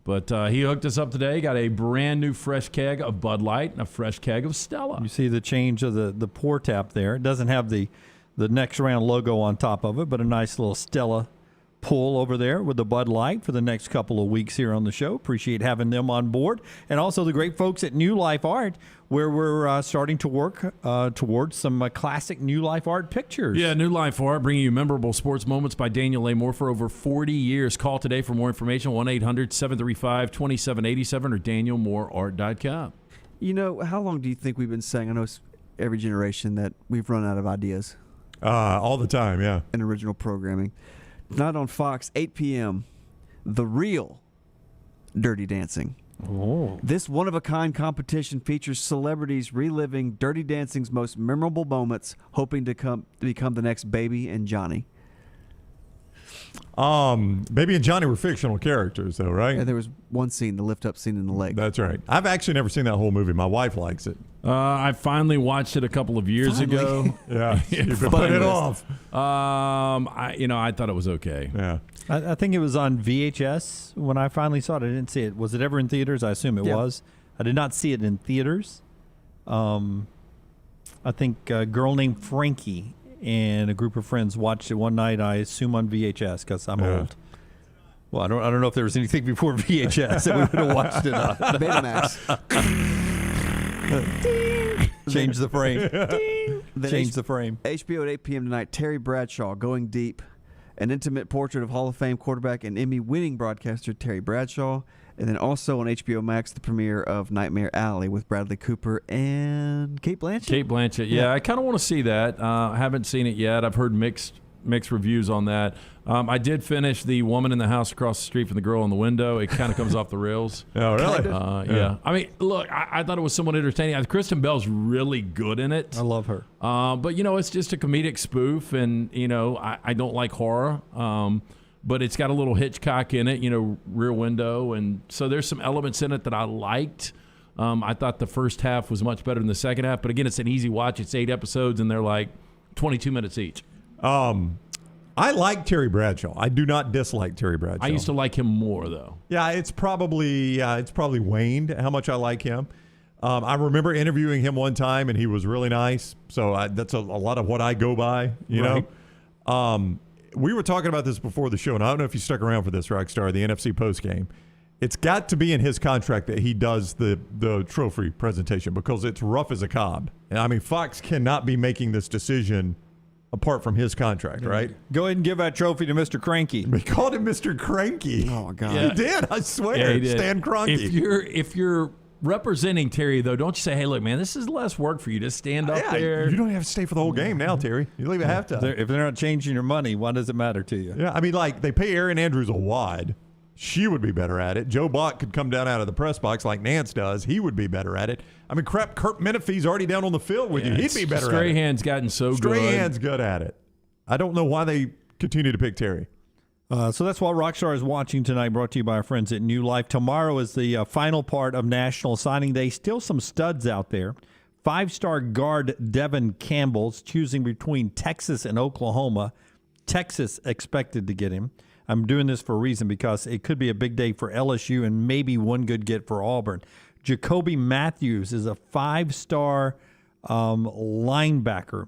But he hooked us up today. Got a brand new fresh keg of Bud Light and a fresh keg of Stella. You see the change of the pour tap there. It doesn't have the Next Round logo on top of it, but a nice little Stella pull over there with the Bud Light for the next couple of weeks here on the show. Appreciate having them on board. And also the great folks at New Life Art, where we're starting to work towards some classic New Life Art pictures. Yeah, New Life Art, bringing you memorable sports moments by Daniel A. Moore for over 40 years. Call today for more information, 1-800-735-2787 or danielmooreart.com. You know, how long do you think we've been saying, I know it's every generation, that we've run out of ideas? All the time, yeah. In original programming. Tonight on Fox, 8 p.m., The Real Dirty Dancing. Oh. This one-of-a-kind competition features celebrities reliving Dirty Dancing's most memorable moments, hoping to become the next Baby and Johnny. Baby and Johnny were fictional characters, though, right? Yeah, there was one scene, the lift-up scene in the lake. That's right. I've actually never seen that whole movie. My wife likes it. I finally watched it a couple of years ago. Yeah, you've been putting it off. I thought it was okay. Yeah. I think it was on VHS when I finally saw it. I didn't see it. Was it ever in theaters? I assume it was. I did not see it in theaters. I think a girl named Frankie and a group of friends watched it one night, I assume on VHS, because I'm old. Well, I don't know if there was anything before VHS that we would have watched it on. Betamax. Change the frame. Change the frame. HBO at 8 p.m. tonight, Terry Bradshaw, Going Deep. An intimate portrait of Hall of Fame quarterback and Emmy-winning broadcaster Terry Bradshaw. And then also on HBO Max, the premiere of Nightmare Alley with Bradley Cooper and Cate Blanchett. Cate Blanchett, yeah. I kind of want to see that. I haven't seen it yet. I've heard mixed reviews on that. I did finish The Woman in the House Across the Street from the Girl in the Window. It kind of comes off the rails. Oh, really? Yeah. I mean, look, I thought it was somewhat entertaining. Kristen Bell's really good in it. I love her. But, it's just a comedic spoof, and, I don't like horror. But it's got a little Hitchcock in it, Rear Window. And so there's some elements in it that I liked. I thought the first half was much better than the second half. But, again, it's an easy watch. It's 8 episodes, and they're like 22 minutes each. I like Terry Bradshaw. I do not dislike Terry Bradshaw. I used to like him more, though. Yeah, it's probably waned how much I like him. I remember interviewing him one time, and he was really nice. So that's a lot of what I go by, you know. We were talking about this before the show, and I don't know if you stuck around for this, Rockstar, the NFC postgame. It's got to be in his contract that he does the trophy presentation because it's rough as a cob. And I mean, Fox cannot be making this decision apart from his contract, right? Go ahead and give that trophy to Mr. Cranky. We called him Mr. Cranky. Oh, my God. He did, I swear. Yeah, he did. Stan Kroenke. If you're representing Terry, though, don't you say, hey, look, man, this is less work for you. Just stand up there. You don't have to stay for the whole game now, Terry. You leave at halftime. If they're not changing your money, why does it matter to you? Yeah, I mean, like, they pay Erin Andrews a wad. She would be better at it. Joe Bach could come down out of the press box like Nance does. He would be better at it. I mean, crap, Kurt Menefee's already down on the field with you. He'd be better at it. Strahan's gotten so good. Strahan's good at it. I don't know why they continue to pick Terry. So that's what Rockstar is watching tonight, brought to you by our friends at New Life. Tomorrow is the final part of National Signing Day. Still some studs out there. 5-star guard Devin Campbell's choosing between Texas and Oklahoma. Texas expected to get him. I'm doing this for a reason because it could be a big day for LSU and maybe one good get for Auburn. Jacoby Matthews is a 5-star linebacker.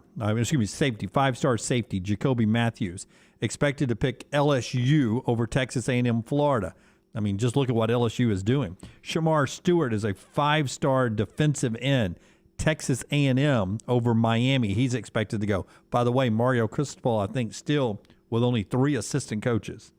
Safety. 5-star safety. Jacoby Matthews expected to pick LSU over Texas A&M Florida. I mean, just look at what LSU is doing. Shamar Stewart is a 5-star defensive end. Texas A&M over Miami. He's expected to go. By the way, Mario Cristobal, I think, still with only 3 assistant coaches.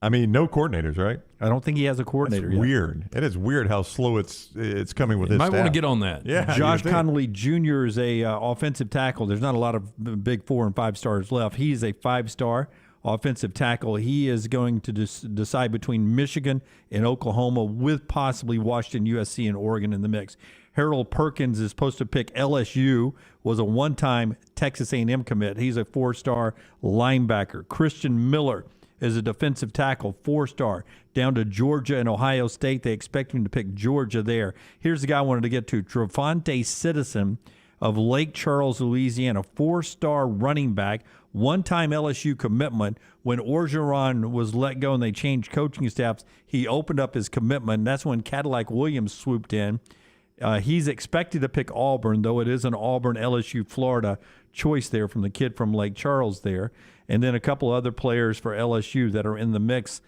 I mean, no coordinators, right? I don't think he has a coordinator That's yet. Weird. It is weird how slow it's coming with his Might staff. want to get on that. Yeah, Josh Connolly Jr. is a offensive tackle. There's not a lot of big 4 and 5 stars left. He's a 5-star offensive tackle. He is going to decide between Michigan and Oklahoma with possibly Washington, USC, and Oregon in the mix. Harold Perkins is supposed to pick LSU, was a one-time Texas A&M commit. He's a 4-star linebacker. Christian Miller is a defensive tackle, 4-star. Down to Georgia and Ohio State. They expect him to pick Georgia there. Here's the guy I wanted to get to, Trevante Citizen of Lake Charles, Louisiana, 4-star running back, one-time LSU commitment. When Orgeron was let go and they changed coaching staffs, he opened up his commitment. That's when Cadillac Williams swooped in. He's expected to pick Auburn, though it is an Auburn, LSU, Florida choice there from the kid from Lake Charles there. And then a couple other players for LSU that are in the mix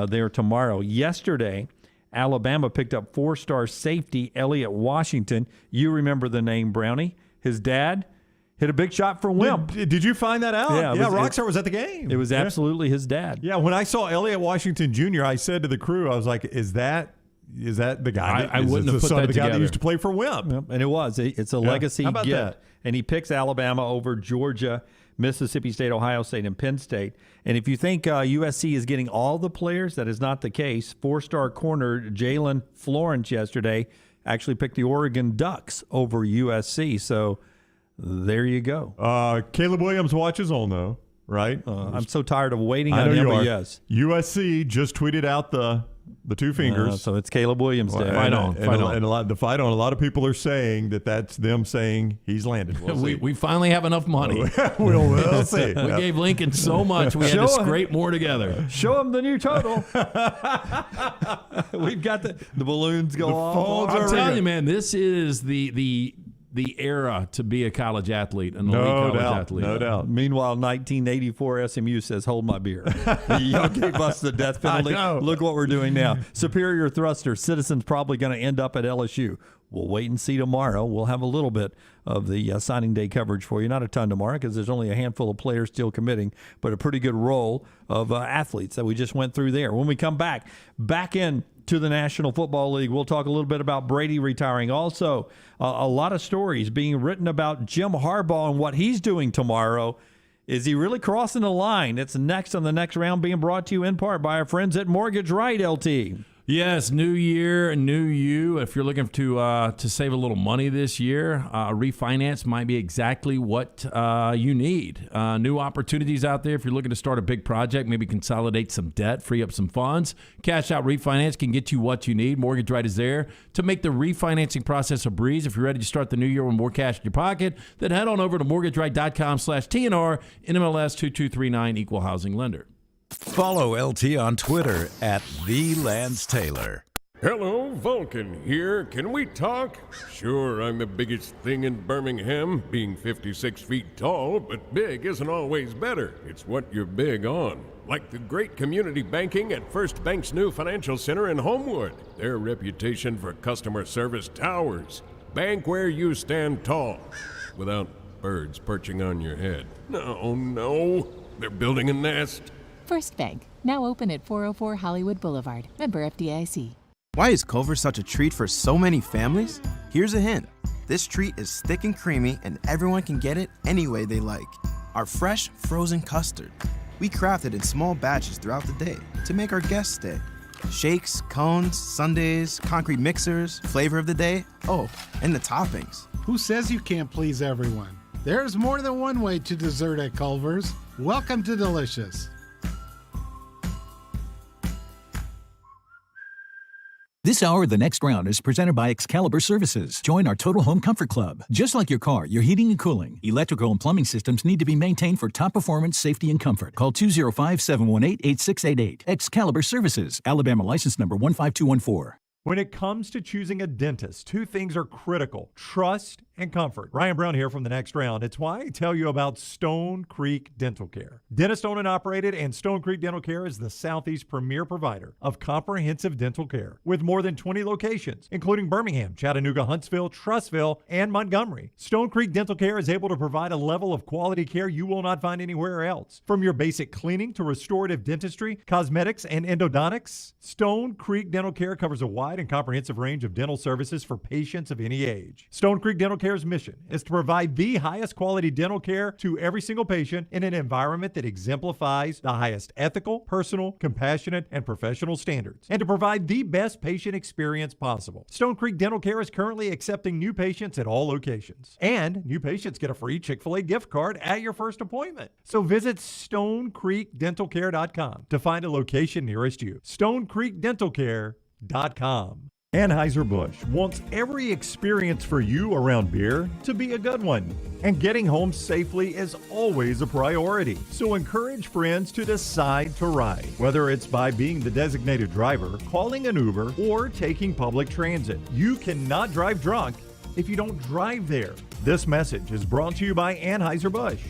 there tomorrow. Yesterday, Alabama picked up 4-star safety Elliott Washington. You remember the name, Brownie. His dad hit a big shot for Wimp. Did you find that out? Yeah, Rockstar was at the game. It was absolutely his dad. Yeah, when I saw Elliott Washington Jr., I said to the crew, I was like, is that the guy? I wouldn't have put that the guy together. that used to play for Wimp. Yep, and it was. It's a legacy How about gift. that? And he picks Alabama over Georgia, Mississippi State, Ohio State, and Penn State. And if you think USC is getting all the players, that is not the case. 4-star corner Jalen Florence yesterday actually picked the Oregon Ducks over USC. So there you go. Caleb Williams watches on, though, right? I'm so tired of waiting I on know him, you but are. yes. USC just tweeted out the 2 fingers. So it's Caleb Williams Day. And a lot of people are saying that's them saying he's landed. We finally have enough money. we'll see. We gave Lincoln so much, we had to scrape more together. Show him the new total. We've got the balloons go off. I'm telling you, man, this is the era to be a college athlete, an elite college athlete. No doubt. Meanwhile, 1984 SMU says, hold my beer. Y'all gave us the death penalty. Look what we're doing now. Superior thruster. Citizen's probably going to end up at LSU. We'll wait and see tomorrow. We'll have a little bit of the signing day coverage for you. Not a ton tomorrow because there's only a handful of players still committing, but a pretty good roll of athletes that we just went through there. When we come back in to the National Football League, we'll talk a little bit about Brady retiring. Also, a lot of stories being written about Jim Harbaugh and what he's doing tomorrow. Is he really crossing the line? It's next on the next round, being brought to you in part by our friends at Mortgage Right, LT. Yes, new year, new you. If you're looking to save a little money this year, refinance might be exactly what you need. New opportunities out there. If you're looking to start a big project, maybe consolidate some debt, free up some funds. Cash Out Refinance can get you what you need. Mortgage Right is there to make the refinancing process a breeze. If you're ready to start the new year with more cash in your pocket, then head on over to mortgageright.com/TNR, NMLS 2239, Equal Housing Lender. Follow LT on Twitter @TheLanceTaylor. Hello, Vulcan here. Can we talk? Sure, I'm the biggest thing in Birmingham, being 56 feet tall, but big isn't always better. It's what you're big on. Like the great community banking at First Bank's new financial center in Homewood. Their reputation for customer service towers. Bank where you stand tall, without birds perching on your head. No, they're building a nest. First Bank, now open at 404 Hollywood Boulevard. Member FDIC. Why is Culver's such a treat for so many families? Here's a hint. This treat is thick and creamy, and everyone can get it any way they like. Our fresh, frozen custard. We craft it in small batches throughout the day to make our guests stay. Shakes, cones, sundaes, concrete mixers, flavor of the day. Oh, and the toppings. Who says you can't please everyone? There's more than one way to dessert at Culver's. Welcome to Delicious. This hour of The Next Round is presented by Excalibur Services. Join our Total Home Comfort Club. Just like your car, your heating and cooling, electrical and plumbing systems need to be maintained for top performance, safety, and comfort. Call 205-718-8688. Excalibur Services. Alabama license number 15214. When it comes to choosing a dentist, two things are critical: trust and comfort. Ryan Brown here from The Next Round. It's why I tell you about Stone Creek Dental Care. Dentist owned and operated, and Stone Creek Dental Care is the Southeast premier provider of comprehensive dental care with more than 20 locations, including Birmingham, Chattanooga, Huntsville, Trussville, and Montgomery. Stone Creek Dental Care is able to provide a level of quality care you will not find anywhere else. From your basic cleaning to restorative dentistry, cosmetics, and endodontics, Stone Creek Dental Care covers a wide and comprehensive range of dental services for patients of any age. Stone Creek Dental Care's mission is to provide the highest quality dental care to every single patient in an environment that exemplifies the highest ethical, personal, compassionate, and professional standards, and to provide the best patient experience possible. Stone Creek Dental Care is currently accepting new patients at all locations, and new patients get a free Chick-fil-A gift card at your first appointment. So visit StoneCreekDentalCare.com to find a location nearest you. StoneCreekDentalCare.com. Anheuser-Busch wants every experience for you around beer to be a good one. And getting home safely is always a priority. So encourage friends to decide to ride, whether it's by being the designated driver, calling an Uber, or taking public transit. You cannot drive drunk if you don't drive there. This message is brought to you by Anheuser-Busch,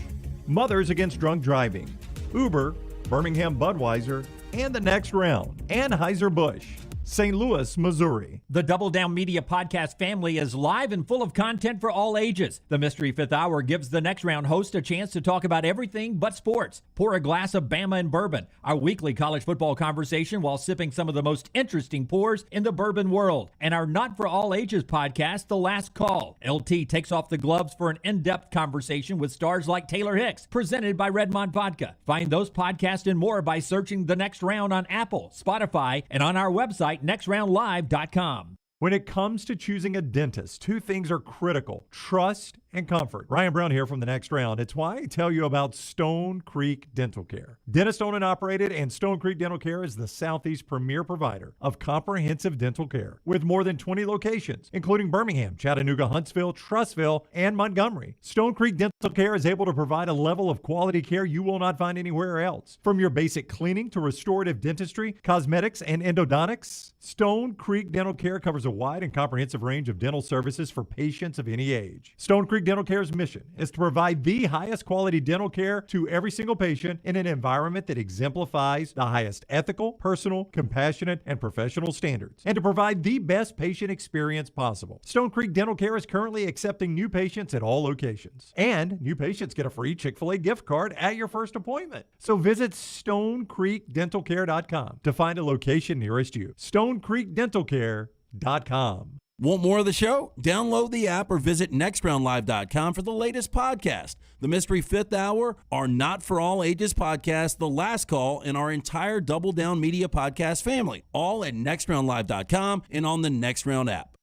Mothers Against Drunk Driving, Uber, Birmingham Budweiser, and The Next Round. Anheuser-Busch, St. Louis, Missouri. The Double Down Media podcast family is live and full of content for all ages. The Mystery Fifth Hour gives the Next Round host a chance to talk about everything but sports. Pour a glass of Bama and bourbon, our weekly college football conversation while sipping some of the most interesting pours in the bourbon world. And our Not For All Ages podcast, The Last Call. LT takes off the gloves for an in-depth conversation with stars like Taylor Hicks, presented by Redmond Vodka. Find those podcasts and more by searching The Next Round on Apple, Spotify, and on our website, nextroundlive.com. When it comes to choosing a dentist, two things are critical: trust and comfort. Ryan Brown here from The Next Round. It's why I tell you about Stone Creek Dental Care. Dentist owned and operated, and Stone Creek Dental Care is the Southeast premier provider of comprehensive dental care with more than 20 locations, including Birmingham, Chattanooga, Huntsville, Trussville, and Montgomery. Stone Creek Dental Care is able to provide a level of quality care you will not find anywhere else. From your basic cleaning to restorative dentistry, cosmetics, and endodontics, Stone Creek Dental Care covers a wide and comprehensive range of dental services for patients of any age. Stone Creek Dental Care's mission is to provide the highest quality dental care to every single patient in an environment that exemplifies the highest ethical, personal, compassionate, and professional standards, and to provide the best patient experience possible. Stone Creek Dental Care is currently accepting new patients at all locations, and new patients get a free Chick-fil-A gift card at your first appointment. So visit StoneCreekDentalCare.com to find a location nearest you. StoneCreekDentalCare.com. Want more of the show? Download the app or visit nextroundlive.com for the latest podcast. The Mystery Fifth Hour, our Not For All Ages podcast, The Last Call, and our entire Double Down Media podcast family. All at nextroundlive.com and on the Next Round app.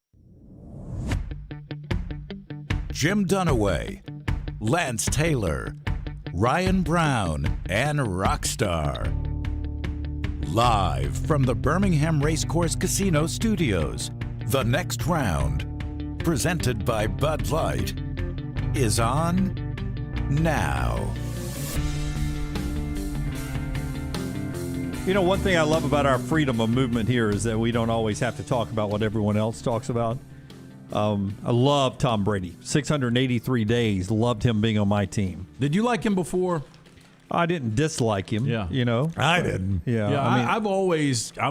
Jim Dunaway, Lance Taylor, Ryan Brown, and Rockstar. Live from the Birmingham Racecourse Casino Studios, The Next Round, presented by Bud Light, is on now. You know, one thing I love about our freedom of movement here is that we don't always have to talk about what everyone else talks about. I love Tom Brady. 683 days. Loved him being on my team. Did you like him before? I didn't dislike him. Yeah. You know, I didn't. Yeah. Yeah, I mean, I've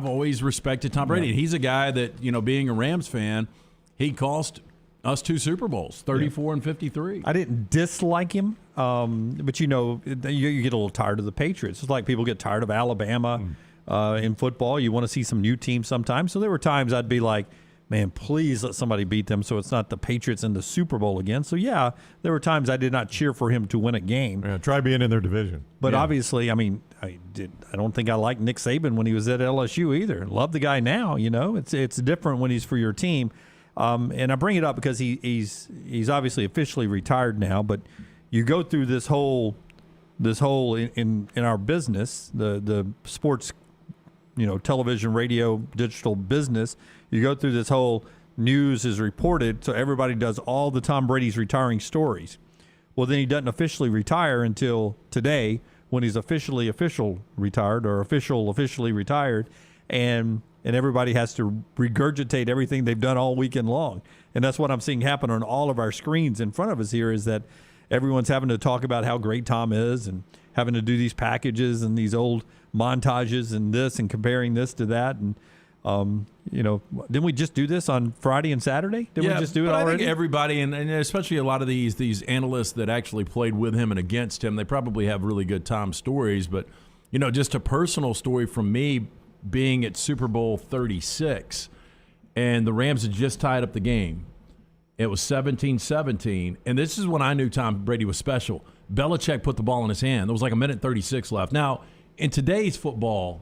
always respected Tom Brady. Yeah. He's a guy that, you know, being a Rams fan, he cost us 2 Super Bowls, 34 and 53. I didn't dislike him, but you know, you get a little tired of the Patriots. It's like people get tired of Alabama in football. You want to see some new teams sometimes. So there were times I'd be like, man, please let somebody beat them so it's not the Patriots in the Super Bowl again. So, yeah, there were times I did not cheer for him to win a game. Yeah, try being in their division. But obviously, I mean, I don't think I liked Nick Saban when he was at LSU either. Love the guy now, you know. It's different when he's for your team. And I bring it up because he's obviously officially retired now, but you go through this whole in our business, the sports, you know, television, radio, digital business. You go through this whole news is reported, so everybody does all the Tom Brady's retiring stories. Well, then he doesn't officially retire until today when he's officially retired or officially retired, and everybody has to regurgitate everything they've done all weekend long. And that's what I'm seeing happen on all of our screens in front of us here is that everyone's having to talk about how great Tom is and having to do these packages and these old montages and this and comparing this to that. And, you know, didn't we just do this on Friday and Saturday? Did we just do it already? I think everybody, and especially a lot of these analysts that actually played with him and against him, they probably have really good Tom stories. But, you know, just a personal story from me being at Super Bowl 36, and the Rams had just tied up the game. It was 17-17, and this is when I knew Tom Brady was special. Belichick put the ball in his hand. There was like a minute 36 left. Now, in today's football,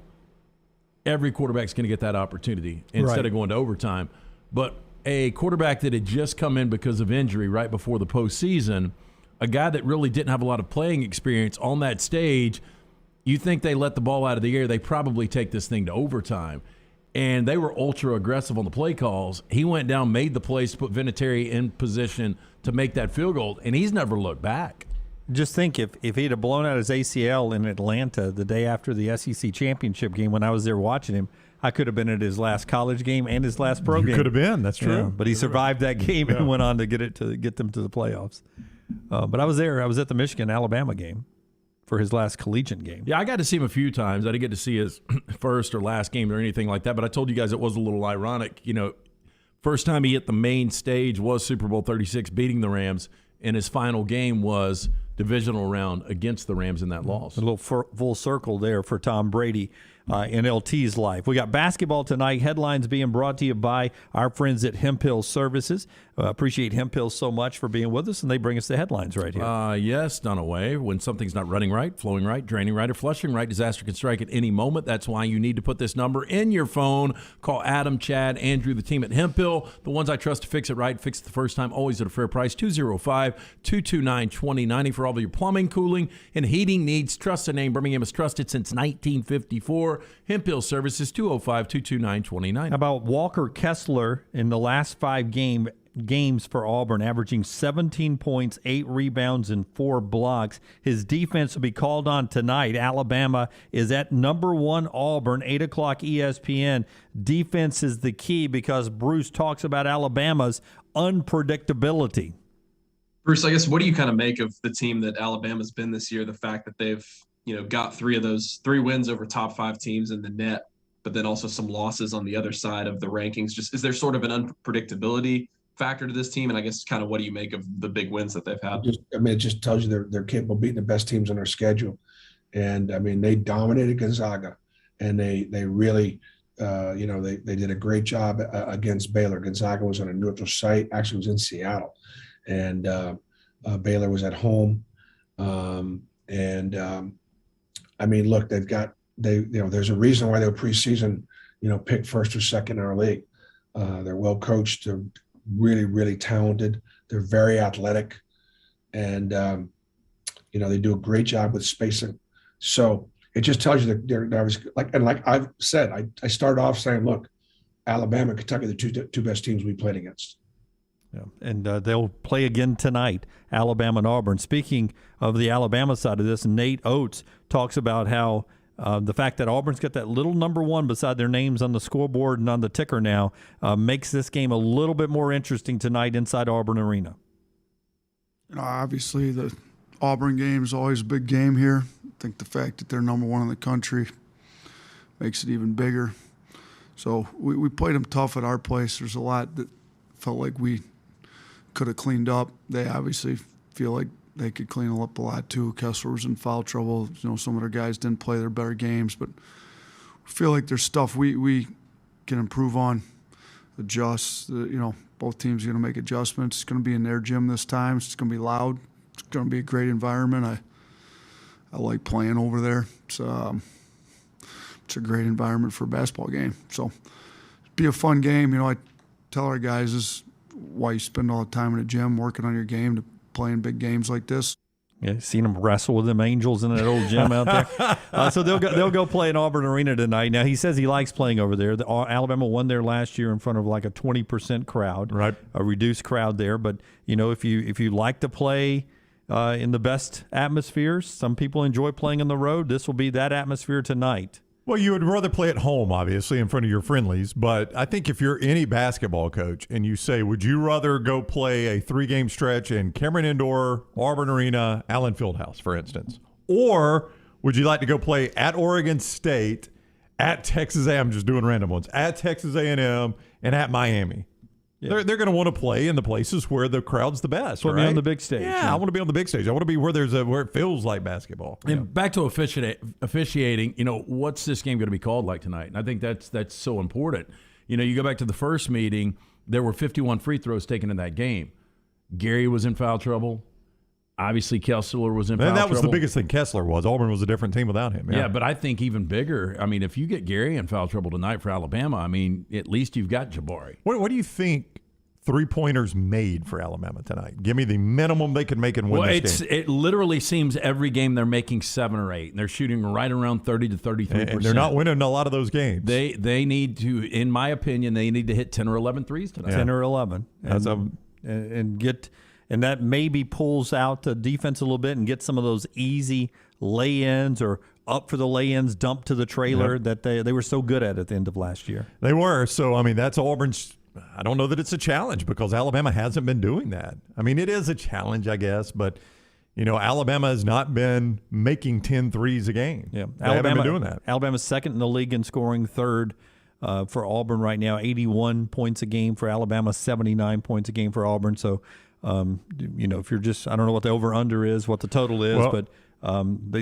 every quarterback's going to get that opportunity instead of going to overtime. But a quarterback that had just come in because of injury right before the postseason, a guy that really didn't have a lot of playing experience on that stage, you think they let the ball out of the air, they probably take this thing to overtime. And they were ultra aggressive on the play calls. He went down, made the plays to put Vinatieri in position to make that field goal, and he's never looked back. Just think if he'd have blown out his ACL in Atlanta the day after the SEC championship game when I was there watching him, I could have been at his last college game and his last pro game. You could have been. That's true. Yeah, but he survived that game and went on to get them to the playoffs. But I was there. I was at the Michigan-Alabama game for his last collegiate game. Yeah, I got to see him a few times. I didn't get to see his first or last game or anything like that, but I told you guys it was a little ironic. You know, first time he hit the main stage was Super Bowl 36, beating the Rams, and his final game was divisional round against the Rams in that loss. A little full circle there for Tom Brady in LT's life. We got basketball tonight. Headlines being brought to you by our friends at Hemp Hill Services. Appreciate Hemp Hill so much for being with us, and they bring us the headlines right here. Yes, Dunaway. When something's not running right, flowing right, draining right, or flushing right, disaster can strike at any moment. That's why you need to put this number in your phone. Call Adam, Chad, Andrew, the team at Hemp Hill. The ones I trust to fix it right, fix it the first time, always at a fair price. 205-229-2090 for all of your plumbing, cooling, and heating needs. Trust the name. Birmingham has trusted since 1954. Hemp Hill Services, 205-229-2090. How about Walker Kessler in the last 5 games for Auburn, averaging 17 points, 8 rebounds, and 4 blocks. His defense will be called on tonight. Alabama is at number 1 Auburn, 8 o'clock ESPN. Defense is the key because Bruce talks about Alabama's unpredictability. Bruce, I guess, what do you kind of make of the team that Alabama's been this year? The fact that they've, got 3 of those 3 wins over top 5 teams in the net, but then also some losses on the other side of the rankings. Just, is there sort of an unpredictability factor to this team? And I guess kind of what do you make of the big wins that they've had? It just tells you they're capable of beating the best teams on their schedule. And they dominated Gonzaga, and they really, they did a great job against Baylor. Gonzaga was on a neutral site, actually was in Seattle, and Baylor was at home. Look, there's a reason why they're preseason, picked first or second in our league. They're well coached. They're really, really talented. They're very athletic, and they do a great job with spacing. So it just tells you that there was like I've said, I started off saying, look, Alabama and Kentucky are the two best teams we played against. Yeah, and they'll play again tonight, Alabama and Auburn. Speaking of the Alabama side of this, Nate Oates talks about how The fact that Auburn's got that little number 1 beside their names on the scoreboard and on the ticker now makes this game a little bit more interesting tonight inside Auburn Arena. Obviously, the Auburn game is always a big game here. I think the fact that they're number 1 in the country makes it even bigger. So we played them tough at our place. There's a lot that felt like we could have cleaned up. They obviously feel like they could clean up a lot too. Kessler was in foul trouble. Some of their guys didn't play their better games, but we feel like there's stuff we can improve on, adjust. Both teams are going to make adjustments. It's going to be in their gym this time. It's going to be loud. It's going to be a great environment. I like playing over there. It's a great environment for a basketball game. So it'll be a fun game. I tell our guys this is why you spend all the time in the gym working on your game to playing big games like this. Yeah, seen them wrestle with them Angels in that old gym out there. So they'll go play in Auburn Arena tonight. Now, he says he likes playing over there. Alabama won there last year in front of like a 20% crowd, right? A reduced crowd there. But if you like to play in the best atmospheres, some people enjoy playing on the road. This will be that atmosphere tonight. Well, you would rather play at home, obviously, in front of your friendlies. But I think if you're any basketball coach and you say, would you rather go play a 3-game stretch in Cameron Indoor, Auburn Arena, Allen Fieldhouse, for instance? Or would you like to go play at Oregon State, at Texas A&M, I'm just doing random ones, at Texas A&M, and at Miami? Yeah. They're going to want to play in the places where the crowd's the best. Put me on the big stage. Yeah, I want to be on the big stage. I want to be where where it feels like basketball. And back to officiating, what's this game going to be called like tonight? And I think that's so important. You go back to the first meeting, there were 51 free throws taken in that game. Gary was in foul trouble. Obviously, Kessler was in foul trouble. And that was the biggest thing Kessler was. Auburn was a different team without him. Yeah, but I think even bigger, if you get Gary in foul trouble tonight for Alabama, at least you've got Jabari. What do you think three-pointers made for Alabama tonight? Give me the minimum they could make and win this game. It literally seems every game they're making 7 or 8, and they're shooting right around 30 to 33%. And they're not winning a lot of those games. They need to, in my opinion, they need to hit 10 or 11 threes tonight. 10 or 11. And that maybe pulls out the defense a little bit and get some of those easy lay-ins or up for the lay-ins, dump to the trailer that they were so good at the end of last year. They were. So, that's Auburn's. I don't know that it's a challenge because Alabama hasn't been doing that. It is a challenge, I guess, but, Alabama has not been making 10 threes a game. Yeah, They haven't been doing that. Alabama's second in the league in scoring, third for Auburn right now, 81 points a game for Alabama, 79 points a game for Auburn. So, if you're just, I don't know what the over-under is, what the total is, but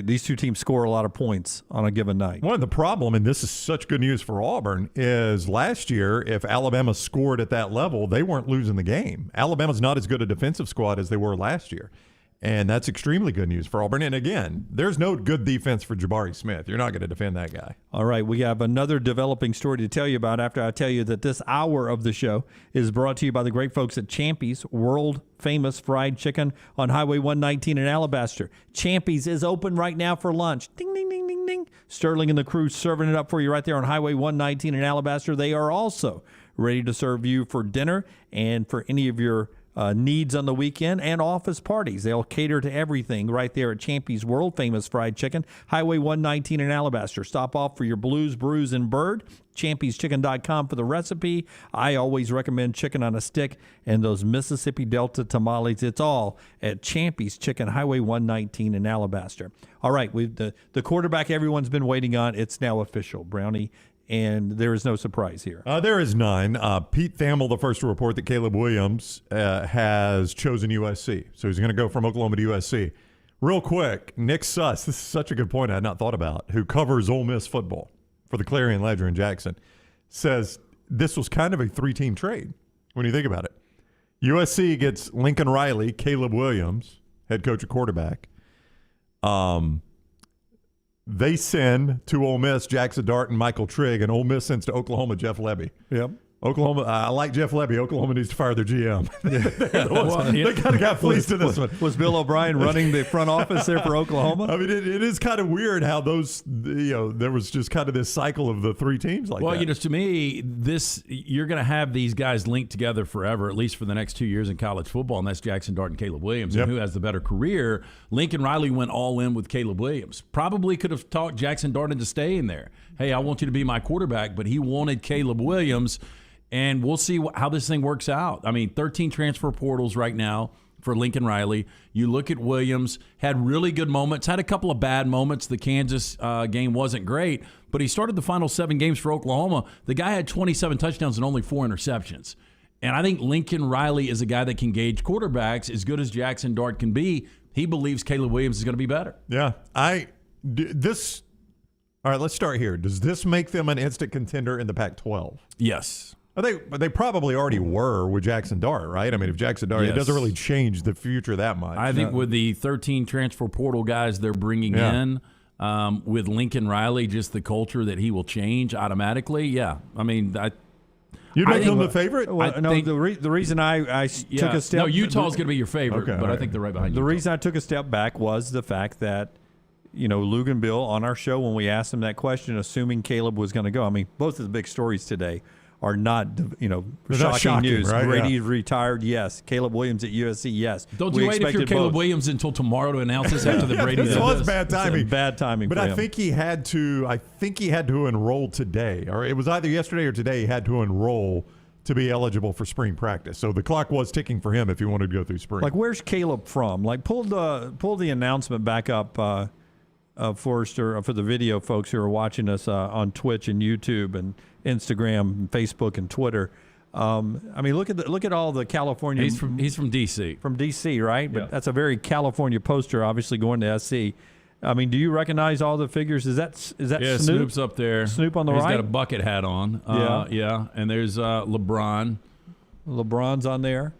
these two teams score a lot of points on a given night. One of the problem, and this is such good news for Auburn, is last year, if Alabama scored at that level, they weren't losing the game. Alabama's not as good a defensive squad as they were last year. And that's extremely good news for Auburn. And again, there's no good defense for Jabari Smith. You're not going to defend that guy. All right, we have another developing story to tell you about after I tell you that this hour of the show is brought to you by the great folks at Champy's, world-famous fried chicken on Highway 119 in Alabaster. Champy's is open right now for lunch. Ding, ding, ding, ding, ding. Sterling and the crew serving it up for you right there on Highway 119 in Alabaster. They are also ready to serve you for dinner and for any of your needs on the weekend and office parties. They'll cater to everything right there at Champy's world-famous fried chicken, Highway 119 in Alabaster. Stop off for your blues, brews, and bird. Champy'sChicken.com for the recipe. I always recommend chicken on a stick and those Mississippi Delta tamales. It's all at Champy's Chicken, Highway 119 in Alabaster. All right, the quarterback everyone's been waiting on. It's now official, Brownie. And there is no surprise here. There is none. Pete Thamel, the first to report that Caleb Williams has chosen USC. So he's going to go from Oklahoma to USC. Real quick, Nick Suss, this is such a good point I had not thought about, who covers Ole Miss football for the Clarion Ledger in Jackson, says this was kind of a 3-team trade when you think about it. USC gets Lincoln Riley, Caleb Williams, head coach of quarterback. They send to Ole Miss Jackson Dart and Michael Trigg, and Ole Miss sends to Oklahoma Jeff Lebby. Yep. Oklahoma, I like Jeff Lebby. Oklahoma needs to fire their GM. They kind of got fleeced in this one. Was Bill O'Brien running the front office there for Oklahoma? I mean, it is kind of weird how those, there was just kind of this cycle of the three teams like that. Well, to me, you're going to have these guys linked together forever, at least for the next 2 years in college football, and that's Jackson Dart and Caleb Williams. Yep. And who has the better career? Lincoln Riley went all in with Caleb Williams. Probably could have talked Jackson Dart into staying there. Hey, I want you to be my quarterback, but he wanted Caleb Williams. And we'll see how this thing works out. I mean, 13 transfer portals right now for Lincoln Riley. You look at Williams, had really good moments, had a couple of bad moments. The Kansas game wasn't great, but he started the final 7 games for Oklahoma. The guy had 27 touchdowns and only 4 interceptions. And I think Lincoln Riley is a guy that can gauge quarterbacks as good as Jackson Dart can be. He believes Caleb Williams is going to be better. Yeah. All right, let's start here. Does this make them an instant contender in the Pac-12? Yes. They probably already were with Jackson Dart, right? I mean, if Jackson Dart, Yes. It doesn't really change the future that much. I think with the 13 transfer portal guys they're bringing in, with Lincoln Riley, just the culture that he will change automatically. Yeah, I mean, you'd make them the favorite. The reason I took a step. No, Utah's going to be your favorite, Okay, but all I right. think they're right behind you. The reason I took a step back was the fact that, Lugan Bill on our show, when we asked him that question, assuming Caleb was going to go. I mean, both of the big stories today are not, shocking news. Right? Brady's retired, yes. Caleb Williams at USC, yes. Don't you wait if you're Caleb Williams until tomorrow to announce this after the Brady. This was bad timing. Bad timing. But for I him. think he had to enroll today, or it was either yesterday or today. He had to enroll to be eligible for spring practice. So the clock was ticking for him if he wanted to go through spring. Like, where's Caleb from? Like, pull the announcement back up, Forrester, for the video folks who are watching us on Twitch and YouTube and Instagram, and Facebook, and Twitter. I mean, look at all the California. He's from DC. From DC, right? But Yeah. that's a very California poster, obviously going to SC. I mean, do you recognize all the figures? Is that Yeah, Snoop? Snoop's up there. Snoop on the He's right. got a bucket hat on. Yeah. And there's LeBron. LeBron's on there.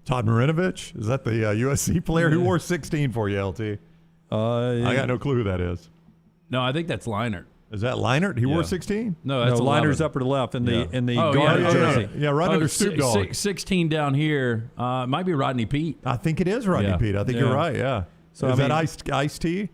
Todd Marinovich, is that the USC player who wore 16 for you, LT? I got no clue who that is. No, I think that's Leinart. Is that Leinart? He wore 16? No, that's Liner's 11. up or the left in the Oh, guard yeah, jersey. Yeah, right under Snoop Dogg. 16 down here. It might be Rodney Pete. I think it is Rodney Yeah. Pete. I think Yeah. you're right, yeah. So, is I that mean- Ice-T?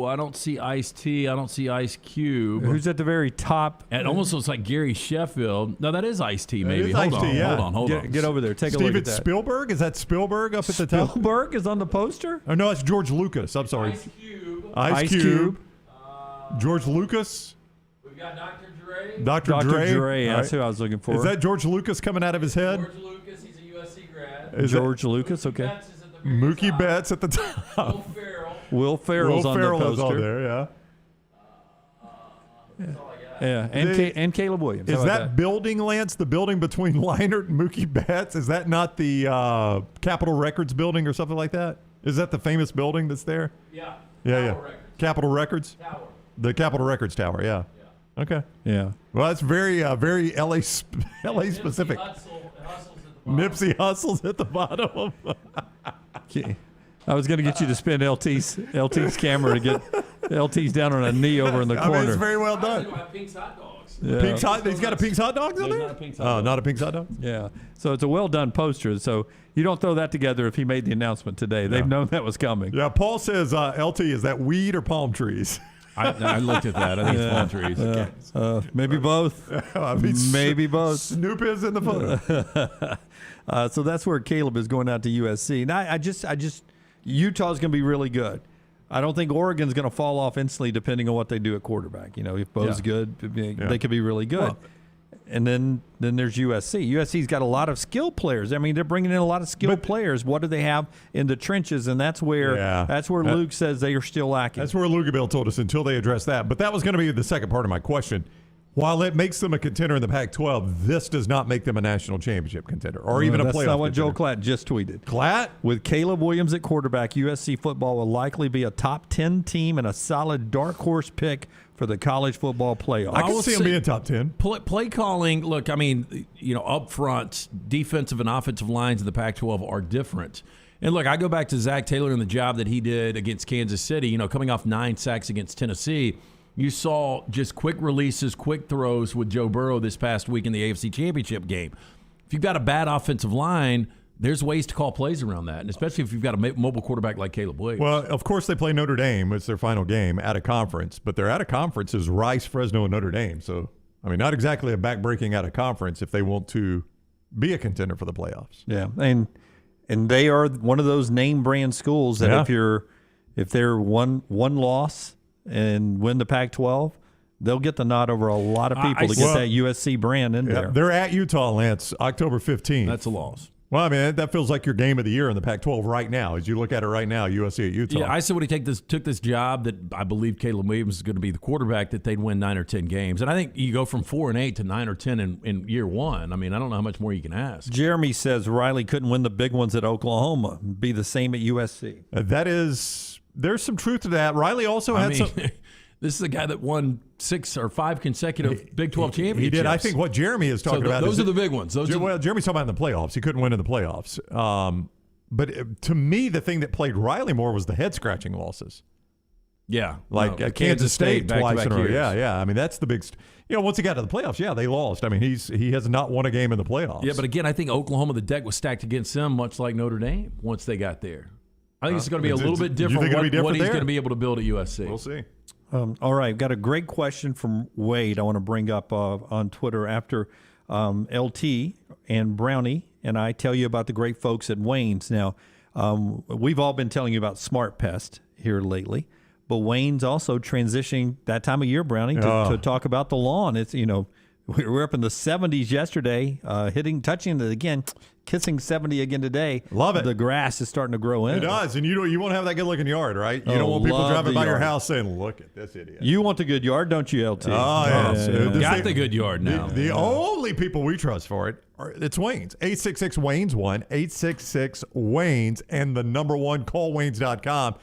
I don't see Ice-T. I don't see Ice Cube. Who's at the very top? It almost looks like Gary Sheffield. No, that is Ice-T, That maybe. is Hold Ice-T, on, yeah. hold on. Get over there. Take a Steven look at that. Spielberg? Is that Spielberg up at the top? Spielberg is on the poster? Oh, no, it's George Lucas. I'm sorry. Ice Cube. Ice Cube. George Lucas. We've got Dr. Dre. Dr. Dre. That's All who I was looking for. Is that George Lucas coming out of his head? George Lucas, he's a USC grad. Is George Lucas? Okay. Betts is at the very Mookie top. Betts at the top. Will Ferrell. Will Ferrell's Will on Ferrell the is poster. on there, yeah. Yeah, and Caleb Williams. How Is about that building, Lance, the building between Leinart and Mookie Betts? Is that not the Capitol Records building or something like that? Is that the famous building that's there? Yeah. Yeah. Records. Capitol Records? Tower. The Capitol Records Tower, yeah. Okay. Yeah. Well, that's very LA specific. Nipsey Hussle's at the bottom. Okay. I was going to get you to spin LT's camera to get LT's down on a knee over in the corner. I mean, it's very well done. Pink's Hot Dogs. Yeah. He's got a Pink's Hot Dogs on There's there? not a Pink's Hot Dog. Not a Pink's Hot Dog? Yeah. So it's a well done poster. So you don't throw that together if he made the announcement today. They've known that was coming. Yeah, Paul says, LT, is that weed or palm trees? I looked at that. I think it's palm trees. Maybe both. I mean, Maybe both. Snoop is in the photo. So that's where Caleb is going out to USC. Now, I just Utah's going to be really good. I don't think Oregon's going to fall off instantly depending on what they do at quarterback. If Bo's good, they could be really good. Well, and then there's USC. USC's got a lot of skilled players. I mean, they're bringing in a lot of skilled players. What do they have in the trenches? And that's where Luke says they are still lacking. That's where Lugabill told us until they address that. But that was going to be the second part of my question. While it makes them a contender in the Pac-12, this does not make them a national championship contender or even a playoff That's not what contender. Joel Klatt just tweeted. Klatt? With Caleb Williams at quarterback, USC football will likely be a top 10 team and a solid dark horse pick for the college football playoff. I can see them being top 10. Play calling, look, I mean, up front, defensive and offensive lines in the Pac-12 are different. And look, I go back to Zach Taylor and the job that he did against Kansas City, coming off 9 sacks against Tennessee. You saw just quick releases, quick throws with Joe Burrow this past week in the AFC Championship game. If you've got a bad offensive line, there's ways to call plays around that, and especially if you've got a mobile quarterback like Caleb Williams. Well, of course, they play Notre Dame. It's their final game at a conference, but their out of conference is Rice, Fresno, and Notre Dame. So, I mean, not exactly a back-breaking out of conference if they want to be a contender for the playoffs. Yeah, and they are one of those name brand schools that if they're one loss and win the Pac-12, they'll get the nod over a lot of people to get that USC brand in there. They're at Utah, Lance, October 15th. That's a loss. Well, I mean, that feels like your game of the year in the Pac-12 right now. As you look at it right now, USC at Utah. Yeah, I said when he took this job that I believe Caleb Williams is going to be the quarterback, that they'd win 9 or 10 games. And I think you go from 4-8 to 9 or 10 in year one. I mean, I don't know how much more you can ask. Jeremy says Riley couldn't win the big ones at Oklahoma. Be the same at USC. There's some truth to that. Riley also had some. This is a guy that won 6 or 5 consecutive Big 12 championships. He did. I think what Jeremy is talking about. Those are the big ones. Jeremy's talking about in the playoffs. He couldn't win in the playoffs. But to me, the thing that played Riley more was the head-scratching losses. Yeah. Like Kansas State twice in a row. years. Yeah. I mean, that's the big once he got to the playoffs, they lost. I mean, he has not won a game in the playoffs. Yeah, but again, I think Oklahoma, the deck was stacked against them, much like Notre Dame once they got there. I think it's going to be a little bit different what he's going to be able to build at USC. We'll see. All right, got a great question from Wade I want to bring up on Twitter after LT and Brownie and I tell you about the great folks at Wayne's. Now, we've all been telling you about Smart Pest here lately, but Wayne's also transitioning that time of year, Brownie, to talk about the lawn. It's, we were up in the 70s yesterday, touching it again, kissing 70 again today. Love it. The grass is starting to grow in. It does, and you won't have that good-looking yard, right? You don't want people driving by your house saying, look at this idiot. You want the good yard, don't you, LT? Oh, yes. Got the good yard now. The only people we trust for it, it's Wayne's. 866-WAYNES-1, 866-WAYNES, and the number one, callwaynes.com.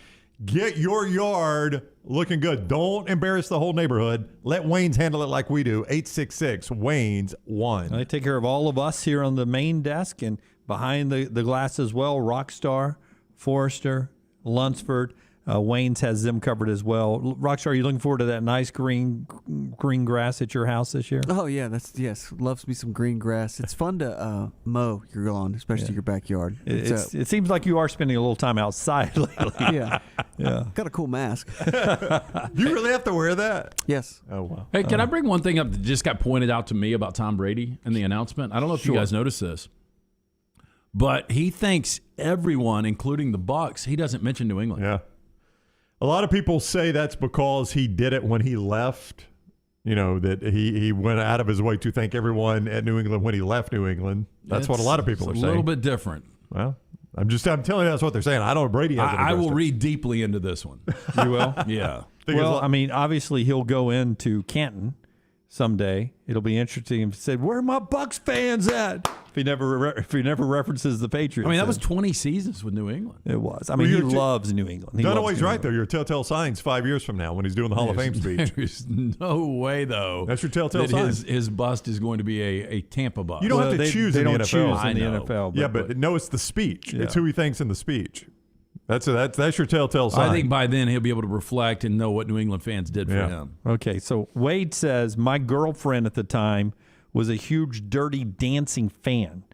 Get your yard looking good. Don't embarrass the whole neighborhood. Let Wayne's handle it like we do. 866-WAYNES-1. They take care of all of us here on the main desk and behind the glass as well. Rockstar, Forrester, Lunsford. Wayne's has them covered as well. Rockstar, are you looking forward to that nice green grass at your house this year? Oh, yeah. Yes. Loves me some green grass. It's fun to mow your lawn, especially your backyard. It seems like you are spending a little time outside lately. Yeah. Got a cool mask. You really have to wear that? Yes. Oh, wow. Hey, can I bring one thing up that just got pointed out to me about Tom Brady and the announcement? I don't know if you guys noticed this, but he thanks everyone, including the Bucs. He doesn't mention New England. Yeah. A lot of people say that's because he did it when he left, that he went out of his way to thank everyone at New England when he left New England. That's what a lot of people are saying. A little bit different. Well, I'm telling you that's what they're saying. I don't know. Brady has I will read deeply into this one. You will? Yeah. Well, I mean, obviously he'll go into Canton someday. It'll be interesting if he said, "Where are my Bucs fans at?" If he never references the Patriots. I mean, that was 20 seasons with New England. It was. I mean, he loves New England. Dunaway's right, though. Your telltale signs 5 years from now when he's doing the Hall of Fame speech. There's no way, though. That's your telltale sign. His bust is going to be a Tampa bust. You don't have to choose in the NFL. Choose in the NFL. Yeah, but no, it's the speech. Yeah. It's who he thinks in the speech. That's your telltale sign. I think by then he'll be able to reflect and know what New England fans did for him. Okay, so Wade says, my girlfriend at the time was a huge Dirty Dancing fan,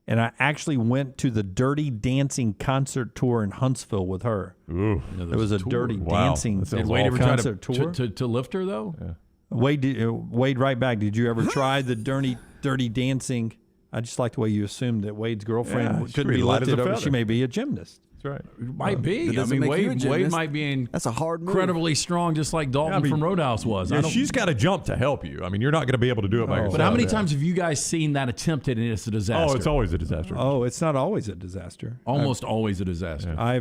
and I actually went to the Dirty Dancing concert tour in Huntsville with her. Ooh. It was a Dirty Dancing concert tour. To lift her, though? Yeah. Wade, right back. Did you ever try the Dirty Dancing? I just like the way you assumed that Wade's girlfriend couldn't be lifted over. She may be a gymnast. That's right. Might be. I mean, Wade might be That's a hard move. Incredibly strong, just like Dalton from Roadhouse was. Yeah, she's got to jump to help you. I mean, you're not going to be able to do it by yourself. But how many times have you guys seen that attempted and it's a disaster? Oh, it's always a disaster. Oh, it's not always a disaster. Almost always a disaster. Yeah.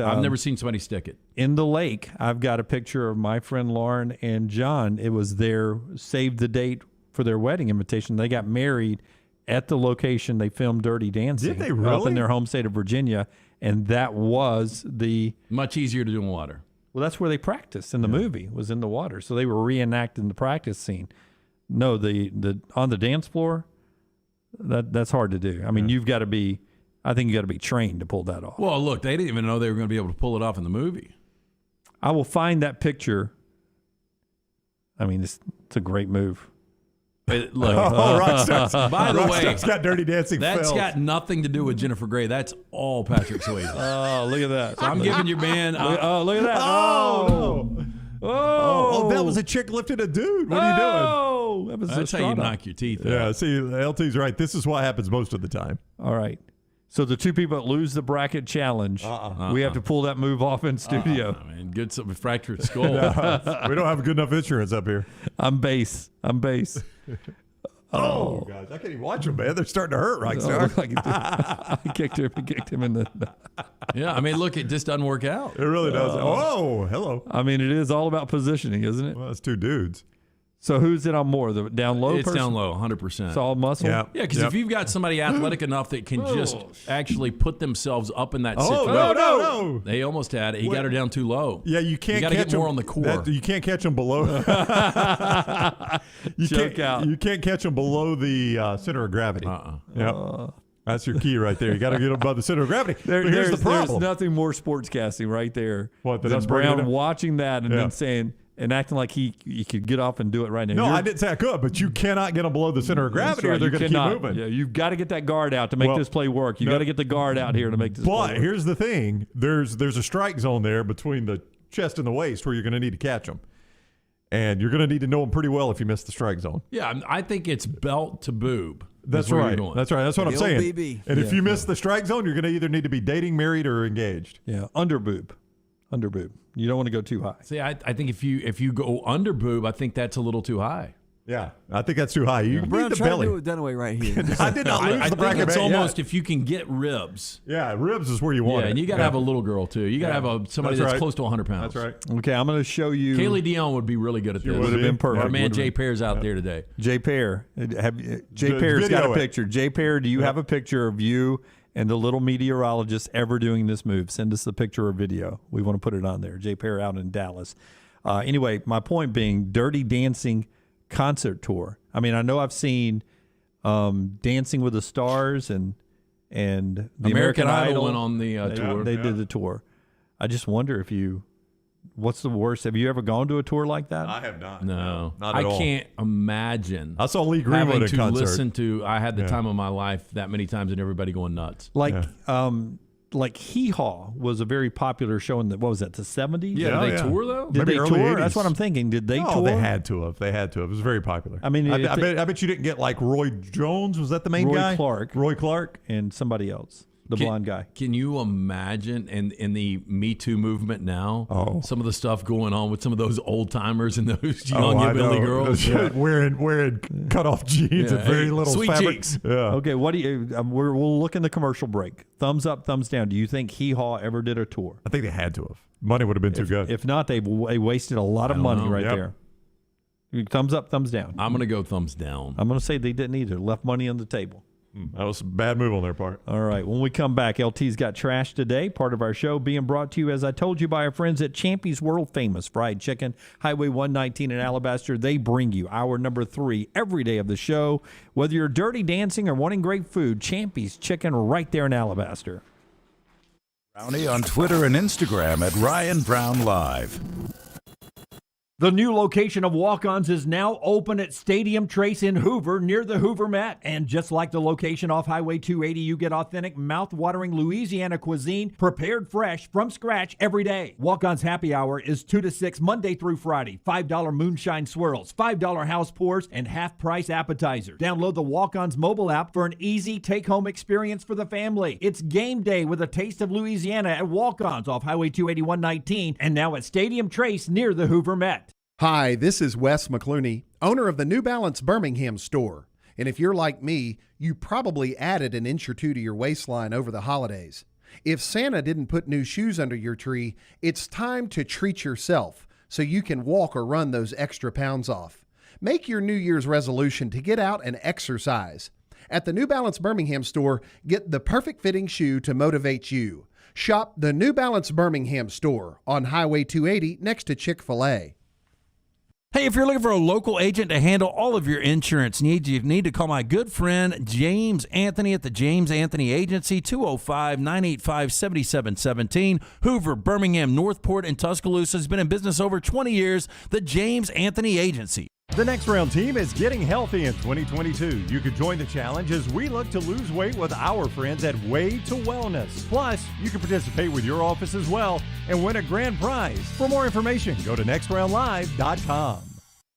I've never seen somebody stick it. In the lake, I've got a picture of my friend Lauren and John. It was their save the date for their wedding invitation. They got married at the location they filmed Dirty Dancing. Did they really? Up in their home state of Virginia. And that was much easier to do in water. Well, that's where they practiced in the movie, was in the water. So they were reenacting the practice scene. No, the on the dance floor, that's hard to do. I mean, I think you got to be trained to pull that off. Well, look, they didn't even know they were going to be able to pull it off in the movie. I will find that picture I mean, it's a great move. Look, Rockstar's, by the way, Rockstar's got Dirty Dancing. That's Phil. got nothing to do with Jennifer Grey. That's all Patrick Swayze. Oh, look at that. So I'm giving your man. Look at that. Oh, that was a chick lifting a dude. What are you doing? That was That's how you knock your teeth out. Yeah, see, LT's right. This is what happens most of the time. All right. So the two people that lose the bracket challenge, we have to pull that move off in studio. I mean, good fractured skull. We don't have good enough insurance up here. I'm base. Oh, gosh. I can't even watch them, man. They're starting to hurt, Rockstar. He kicked him in the... Yeah, I mean, look, it just doesn't work out. It really does. Oh, hello. I mean, it is all about positioning, isn't it? Well, it's two dudes. So who's it on more? The down low It's person? down low, 100%. It's all muscle? Yeah. Yeah, because if you've got somebody athletic enough that can just actually put themselves up in that situation. No. They almost had it. He got her down too low. Yeah, you can't You got to catch get more them, on the core. you can't catch them below. You can't catch them below the center of gravity. Yep. That's your key right there. You got to get above the center of gravity. But here's the problem. There's nothing more sportscasting right there What, than us Brown bringing it up? watching that and then saying and acting like he could get off and do it right now. No, I didn't say I could, but you cannot get them below the center of gravity or they're going to keep moving. Yeah, you've got to get that guard out to make this play work. You've got to get the guard out here to make this play work. But here's the thing. There's a strike zone there between the chest and the waist where you're going to need to catch them. And you're going to need to know them pretty well if you miss the strike zone. Yeah, I think it's belt to boob. That's right. That's right. That's what I'm saying. BB. And if you miss the strike zone, you're going to either need to be dating, married, or engaged. Yeah, under boob. You don't want to go too high. See, I think if you go under boob, I think that's a little too high. Yeah, I think that's too high. You Brown, need the try belly. to do it Dunaway right here. I did not lose I the think bracket. it's bet yet. almost if you can get ribs. Yeah, ribs is where you want it. And you got to have a little girl too. You got to have somebody that's right. close to 100 pounds. That's right. Okay, I'm going to show you. Kaylee Dion would be really good at this. would have been perfect. Our man Would've Jay been- Pear's out there today. Jay Pear. Jay Pear's got a picture. Jay Pear, do you have a picture of you and the little meteorologist ever doing this move? Send us a picture or video. We want to put it on there. Jay Pear out in Dallas. Anyway, my point being, Dirty Dancing concert tour. I mean, I know I've seen Dancing with the Stars and the American Idol went on the tour. They did the tour. I just wonder what's the worst? Have you ever gone to a tour like that? I have not. No, not at all. I can't imagine. I saw Lee Greenwood having at to concert. listen to. I had the time of my life that many times, and everybody going nuts. Like Hee Haw was a very popular show in the 70s? Yeah, did they tour though? Did Maybe they early tour? 80s. That's what I'm thinking. Did they tour? They had to have. It was very popular. I mean, I bet you didn't get like Roy Jones. Was that the main guy? Roy Clark. And somebody else. The blonde guy. Can you imagine in the Me Too movement now, some of the stuff going on with some of those old timers and those young hillbilly girls wearing cut off jeans and very little sweet fabric. cheeks. Yeah. Okay, what do you? We'll look in the commercial break. Thumbs up, thumbs down. Do you think Hee Haw ever did a tour? I think they had to have. Money would have been too good. If not, they wasted a lot of money there. Thumbs up, thumbs down. I'm going to go thumbs down. I'm going to say they didn't either. Left money on the table. That was a bad move on their part. All right. When we come back, LT's Got Trash today. Part of our show being brought to you, as I told you, by our friends at Champy's World Famous Fried Chicken, Highway 119 in Alabaster. They bring you hour number 3 every day of the show. Whether you're dirty dancing or wanting great food, Champy's Chicken right there in Alabaster. Brownie on Twitter and Instagram at Ryan Brown Live. The new location of Walk-Ons is now open at Stadium Trace in Hoover, near the Hoover Met. And just like the location off Highway 280, you get authentic, mouth-watering Louisiana cuisine prepared fresh from scratch every day. Walk-Ons Happy Hour is 2 to 6 Monday through Friday. $5 moonshine swirls, $5 house pours, and half-price appetizers. Download the Walk-Ons mobile app for an easy take-home experience for the family. It's game day with a taste of Louisiana at Walk-Ons off Highway 281-19 and now at Stadium Trace near the Hoover Met. Hi, this is Wes McClooney, owner of the New Balance Birmingham store. And if you're like me, you probably added an inch or two to your waistline over the holidays. If Santa didn't put new shoes under your tree, it's time to treat yourself so you can walk or run those extra pounds off. Make your New Year's resolution to get out and exercise. At the New Balance Birmingham store, get the perfect fitting shoe to motivate you. Shop the New Balance Birmingham store on Highway 280 next to Chick-fil-A. Hey, if you're looking for a local agent to handle all of your insurance needs, you need to call my good friend James Anthony at the James Anthony Agency, 205-985-7717. Hoover, Birmingham, Northport, and Tuscaloosa has been in business over 20 years. The James Anthony Agency. The Next Round team is getting healthy in 2022. You could join the challenge as we look to lose weight with our friends at Way to Wellness. Plus, you can participate with your office as well and win a grand prize. For more information, go to nextroundlive.com.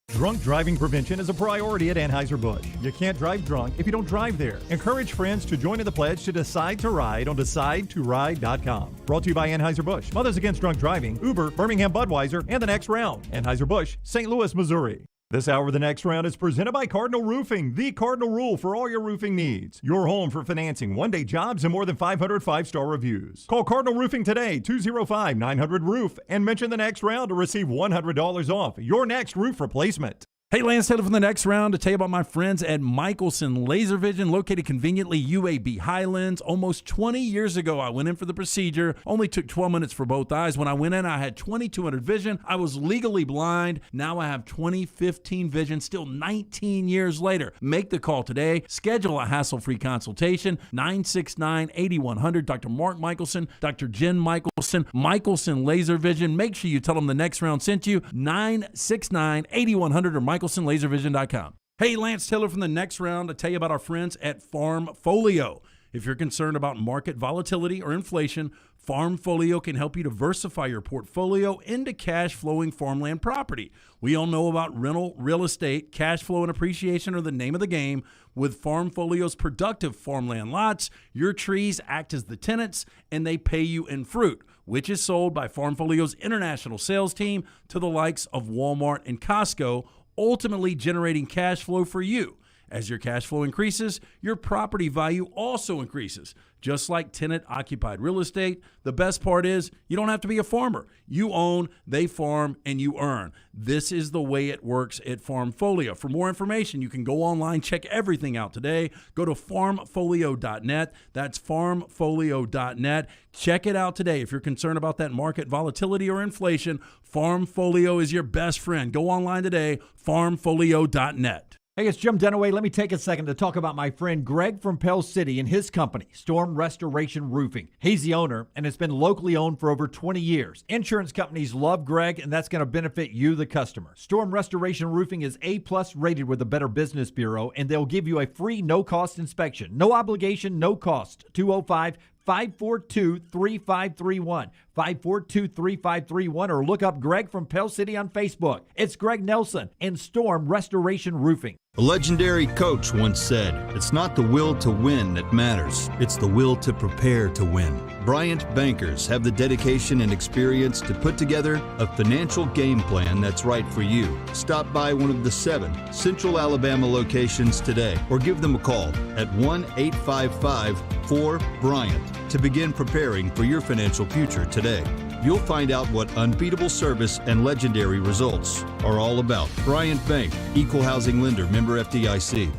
Drunk driving prevention is a priority at Anheuser-Busch. You can't drive drunk if you don't drive there. Encourage friends to join in the pledge to Decide to Ride on DecideToRide.com. Brought to you by Anheuser-Busch, Mothers Against Drunk Driving, Uber, Birmingham Budweiser, and The Next Round. Anheuser-Busch, St. Louis, Missouri. This hour of The Next Round is presented by Cardinal Roofing, the Cardinal Rule for all your roofing needs. Your home for financing, one-day jobs, and more than 500 five-star reviews. Call Cardinal Roofing today, 205-900-ROOF, and mention The Next Round to receive $100 off your next roof replacement. Hey, Lance Taylor from The Next Round to tell you about my friends at Michelson Laser Vision, located conveniently UAB Highlands. Almost 20 years ago, I went in for the procedure. Only took 12 minutes for both eyes. When I went in, I had 2200 vision. I was legally blind. Now I have 20/15 vision, still 19 years later. Make the call today. Schedule a hassle-free consultation, 969-8100. Dr. Mark Michelson, Dr. Jen Michelson, Michelson Laser Vision. Make sure you tell them The Next Round sent you, 969-8100 or MichelsonLaserVision.com. Hey, Lance Taylor from The Next Round to tell you about our friends at Farmfolio. If you're concerned about market volatility or inflation, Farmfolio can help you diversify your portfolio into cash-flowing farmland property. We all know about rental real estate. Cash flow and appreciation are the name of the game. With Farmfolio's productive farmland lots, your trees act as the tenants, and they pay you in fruit, which is sold by Farmfolio's international sales team to the likes of Walmart and Costco, ultimately generating cash flow for you. As your cash flow increases, your property value also increases. Just like tenant-occupied real estate, the best part is you don't have to be a farmer. You own, they farm, and you earn. This is the way it works at Farmfolio. For more information, you can go online, check everything out today. Go to farmfolio.net. That's farmfolio.net. Check it out today. If you're concerned about that market volatility or inflation, Farmfolio is your best friend. Go online today, farmfolio.net. Hey, it's Jim Dunaway. Let me take a second to talk about my friend Greg from Pell City and his company, Storm Restoration Roofing. He's the owner, and it's been locally owned for over 20 years. Insurance companies love Greg, and that's going to benefit you, the customer. Storm Restoration Roofing is A-plus rated with the Better Business Bureau, and they'll give you a free no-cost inspection. No obligation, no cost. 205-542-3531. 542-3531, or look up Greg from Pell City on Facebook. It's Greg Nelson and Storm Restoration Roofing. A legendary coach once said, "It's not the will to win that matters. It's the will to prepare to win." Bryant bankers have the dedication and experience to put together a financial game plan that's right for you. Stop by one of the 7 Central Alabama locations today or give them a call at 1-855-4-BRYANT to begin preparing for your financial future today. You'll find out what unbeatable service and legendary results are all about. Bryant Bank, Equal Housing Lender, member FDIC.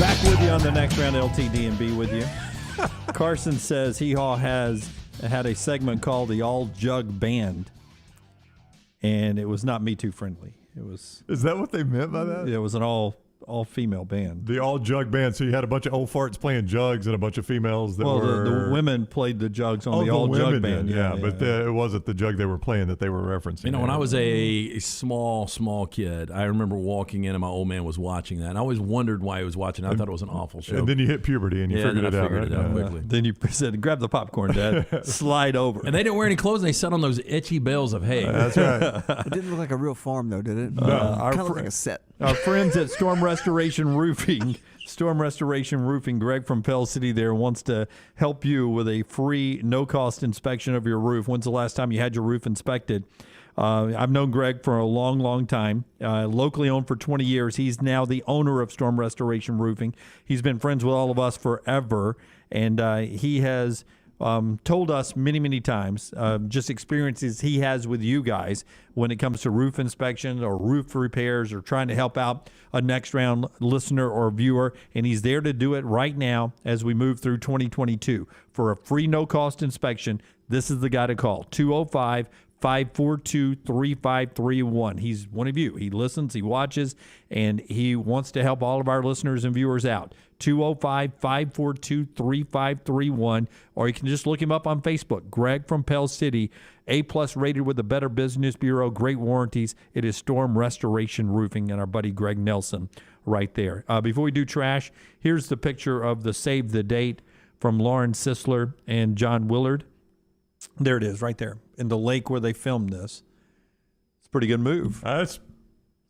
Back with you on The Next Round, LTD&B with you. Carson says he has had a segment called the All Jug Band, and it was not Me Too friendly. It was. Is that what they meant by that? It was an all-female band. The all-jug band. So you had a bunch of old farts playing jugs and a bunch of females that were... the women played the jugs on the all-jug band. Yeah, but it wasn't the jug they were playing that they were referencing. You know, when I was a small kid, I remember walking in and my old man was watching that. And I always wondered why he was watching. I thought it was an awful show. And then you hit puberty and you figured it out. Quickly. Then you said, grab the popcorn, Dad. Slide over. And they didn't wear any clothes. And they sat on those itchy bales of hay. That's right. It didn't look like a real farm, though, did it? No. Kind of like a set. Our friends at Storm Restoration Roofing, Greg from Pell City there wants to help you with a free, no-cost inspection of your roof. When's the last time you had your roof inspected? I've known Greg for a long, long time, locally owned for 20 years. He's now the owner of Storm Restoration Roofing. He's been friends with all of us forever, and he has told us many, many times just experiences he has with you guys when it comes to roof inspection or roof repairs or trying to help out a next round listener or viewer. And he's there to do it right now as we move through 2022 for a free no-cost inspection. This is the guy to call, 205-542-3531. He's one of you. He listens, he watches, and he wants to help all of our listeners and viewers out. 205-542-3531, or you can just look him up on Facebook. Greg from Pell City, A+ rated with the Better Business Bureau, great warranties. It is Storm Restoration Roofing, and our buddy Greg Nelson right there. Before we do trash, here's the picture of the Save the Date from Lauren Sisler and John Willard. There it is right there in the lake where they filmed this. It's a pretty good move. It's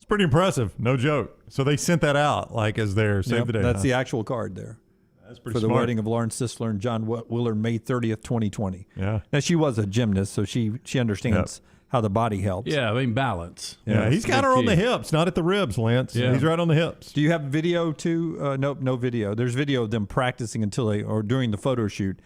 pretty impressive. No joke. So they sent that out like as their Save the Date. That's the actual card there. That's pretty for the smart. wedding of Lauren Sisler and John Willard, May 30th, 2020. Yeah. Now, she was a gymnast, so she understands how the body helps. Yeah, I mean, balance. Yeah, he's got her on the hips, not at the ribs, Lance. Yeah. He's right on the hips. Do you have video too? Nope, no video. There's video of them practicing or during the photo shoot.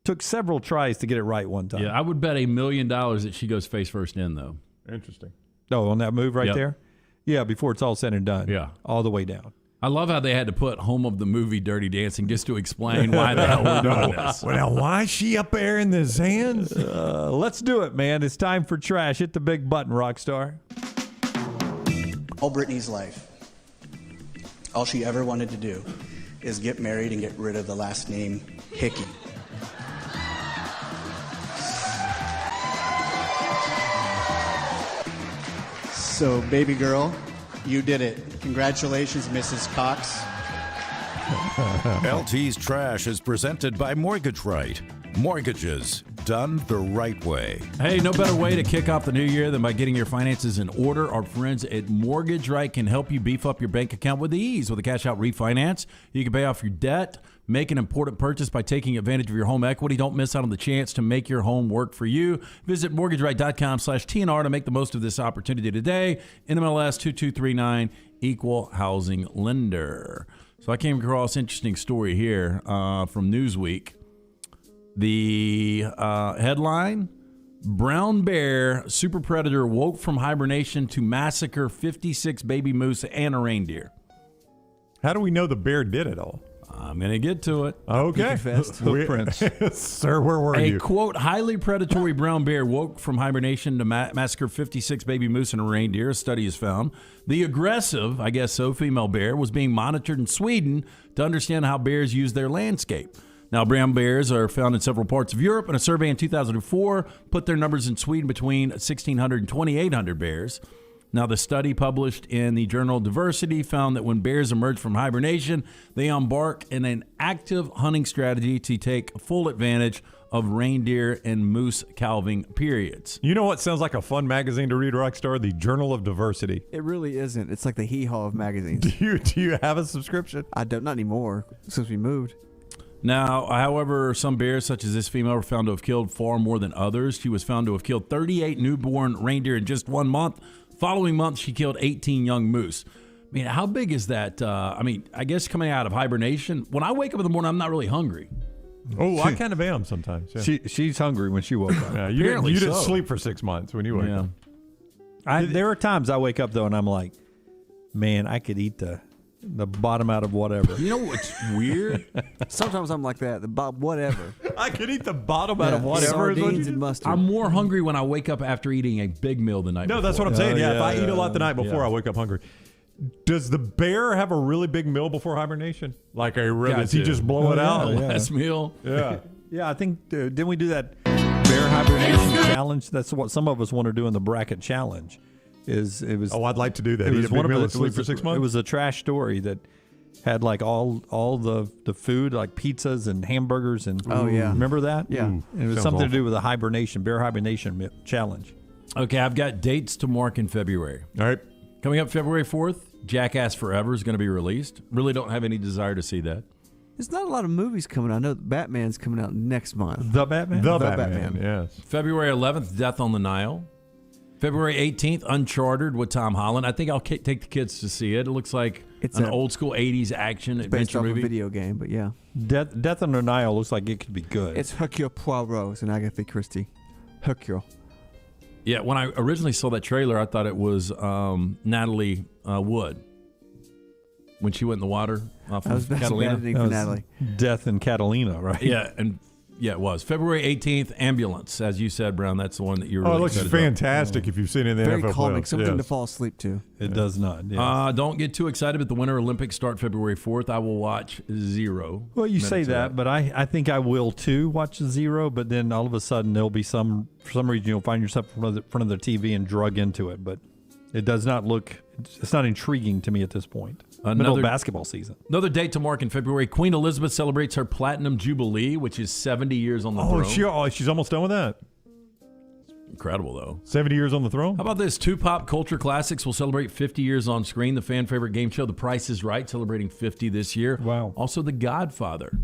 Took several tries to get it right one time. Yeah, I would bet $1 million that she goes face first in, though. Interesting. Oh, on that move right Yep. there? Yeah, before it's all said and done. Yeah. All the way down. I love how they had to put home of the movie Dirty Dancing just to explain why the hell we're doing this. Well, now, why is she up there in the sands? Let's do it, man. It's time for trash. Hit the big button, Rockstar. All Brittany's life, all she ever wanted to do is get married and get rid of the last name Hickey. So, baby girl, you did it. Congratulations, Mrs. Cox. LT's Trash is presented by Mortgage Right. Mortgages done the right way. Hey, no better way to kick off the new year than by getting your finances in order. Our friends at Mortgage Right can help you beef up your bank account with ease. With a cash-out refinance, you can pay off your debt, make an important purchase by taking advantage of your home equity. Don't miss out on the chance to make your home work for you. Visit mortgageright.com/TNR to make the most of this opportunity today. NMLS 2239, Equal Housing Lender. So I came across an interesting story here from Newsweek. The headline, Brown Bear Super Predator woke from hibernation to massacre 56 baby moose and a reindeer. How do we know the bear did it all? I'm going to get to it. Okay. Footprints. Sir, where were you? A, quote, highly predatory brown bear woke from hibernation to massacre 56 baby moose and a reindeer, a study has found. The aggressive, I guess so, female bear was being monitored in Sweden to understand how bears use their landscape. Now, brown bears are found in several parts of Europe, and a survey in 2004 put their numbers in Sweden between 1,600 and 2,800 bears. Now, the study published in the journal Diversity found that when bears emerge from hibernation, they embark in an active hunting strategy to take full advantage of reindeer and moose calving periods. You know what sounds like a fun magazine to read, Rockstar? The Journal of Diversity. It really isn't. It's like the hee-haw of magazines. Do you have a subscription? I don't. Not anymore, since we moved. Now, however, some bears, such as this female, were found to have killed far more than others. She was found to have killed 38 newborn reindeer in just 1 month. Following month, she killed 18 young moose. I mean, how big is that? I guess coming out of hibernation, when I wake up in the morning, I'm not really hungry. Oh, I kind of am sometimes. Yeah. She's hungry when she woke up. Yeah, you didn't sleep for 6 months when you woke up. There are times I wake up, though, and I'm like, man, I could eat the bottom out of whatever. You know what's weird? Sometimes I'm like that. Whatever. I could eat the bottom out of whatever. Sardines and mustard. I'm more hungry when I wake up after eating a big meal the night before. No, that's what I'm saying. If I eat a lot the night before, I wake up hungry. Does the bear have a really big meal before hibernation? Like does he just blow it out? Last meal. Yeah. Yeah, I think, didn't we do that bear hibernation challenge? That's what some of us want to do in the bracket challenge. I'd like to do that. It was one of and sleep for 6 months. It was a trash story that had like all the food, like pizzas and hamburgers and remember that? Yeah. And it was something to do with a bear hibernation challenge. Okay, I've got dates to mark in February. All right. Coming up February 4th, Jackass Forever is going to be released. Really don't have any desire to see that. There's not a lot of movies coming out. I know Batman's coming out next month. The Batman? The Batman, yes. February 11th, Death on the Nile. February 18th, Uncharted with Tom Holland. I think I'll take the kids to see it. It looks like It's an a- old school 80s action Based adventure off movie. a video game, but yeah. Death on the Nile looks like it could be good. It's Hercule Poirot and Agatha Christie. Hercule. Yeah, when I originally saw that trailer, I thought it was Natalie Wood when she went in the water off That was of bad Catalina. editing for Natalie. Death in Catalina, right? Yeah, and it was February 18th. Ambulance, as you said, Brown. That's the one that you're. Oh, Really it looks excited about. fantastic if you've seen it in the Very NFL calming. playoffs. Something to Yes. fall asleep to. It does not. Yeah. Don't get too excited, but the Winter Olympics start February 4th. I will watch 0. Well, you say minutes of that, but I think I will too watch 0. But then all of a sudden there'll be for some reason you'll find yourself in front of the TV and drug into it. But it does not look. It's not intriguing to me at this point. Middle of basketball season. Another date to mark in February. Queen Elizabeth celebrates her Platinum Jubilee, which is 70 years on the throne. She's almost done with that. Incredible, though. 70 years on the throne? How about this? 2 pop culture classics will celebrate 50 years on screen. The fan favorite game show, The Price is Right, celebrating 50 this year. Wow. Also, The Godfather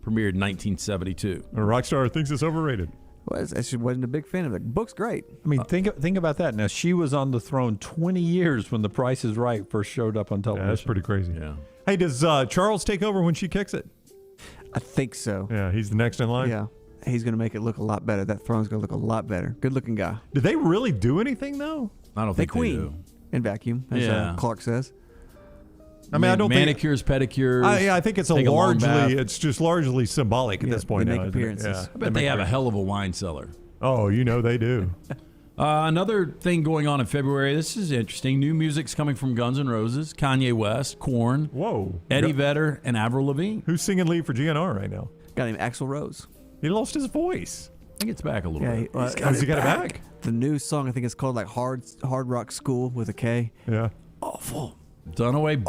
premiered in 1972. A rock star thinks it's overrated. Well, I actually wasn't a big fan of it. Book's great. I mean, think about that. Now, she was on the throne 20 years when The Price is Right first showed up on television. Yeah, that's pretty crazy. Yeah. Hey, does Charles take over when she kicks it? I think so. Yeah, he's the next in line. Yeah. He's going to make it look a lot better. That throne's going to look a lot better. Good looking guy. Did they really do anything, though? I don't They think they queen do. and vacuum, as Clark says. I mean, I don't manicures, pedicures. I think it's it's just largely symbolic at this point. They now, make isn't it? appearances. I bet they have a hell of a wine cellar. Oh, they do. Another thing going on in February. This is interesting. New music's coming from Guns N' Roses, Kanye West, Korn, Eddie Vedder, and Avril Lavigne. Who's singing lead for GNR right now? Guy named Axl Rose. He lost his voice. I think it's back a little bit. Has he got it back? The new song, I think it's called like Hard Rock School with a K. Yeah. Awful. Dunaway,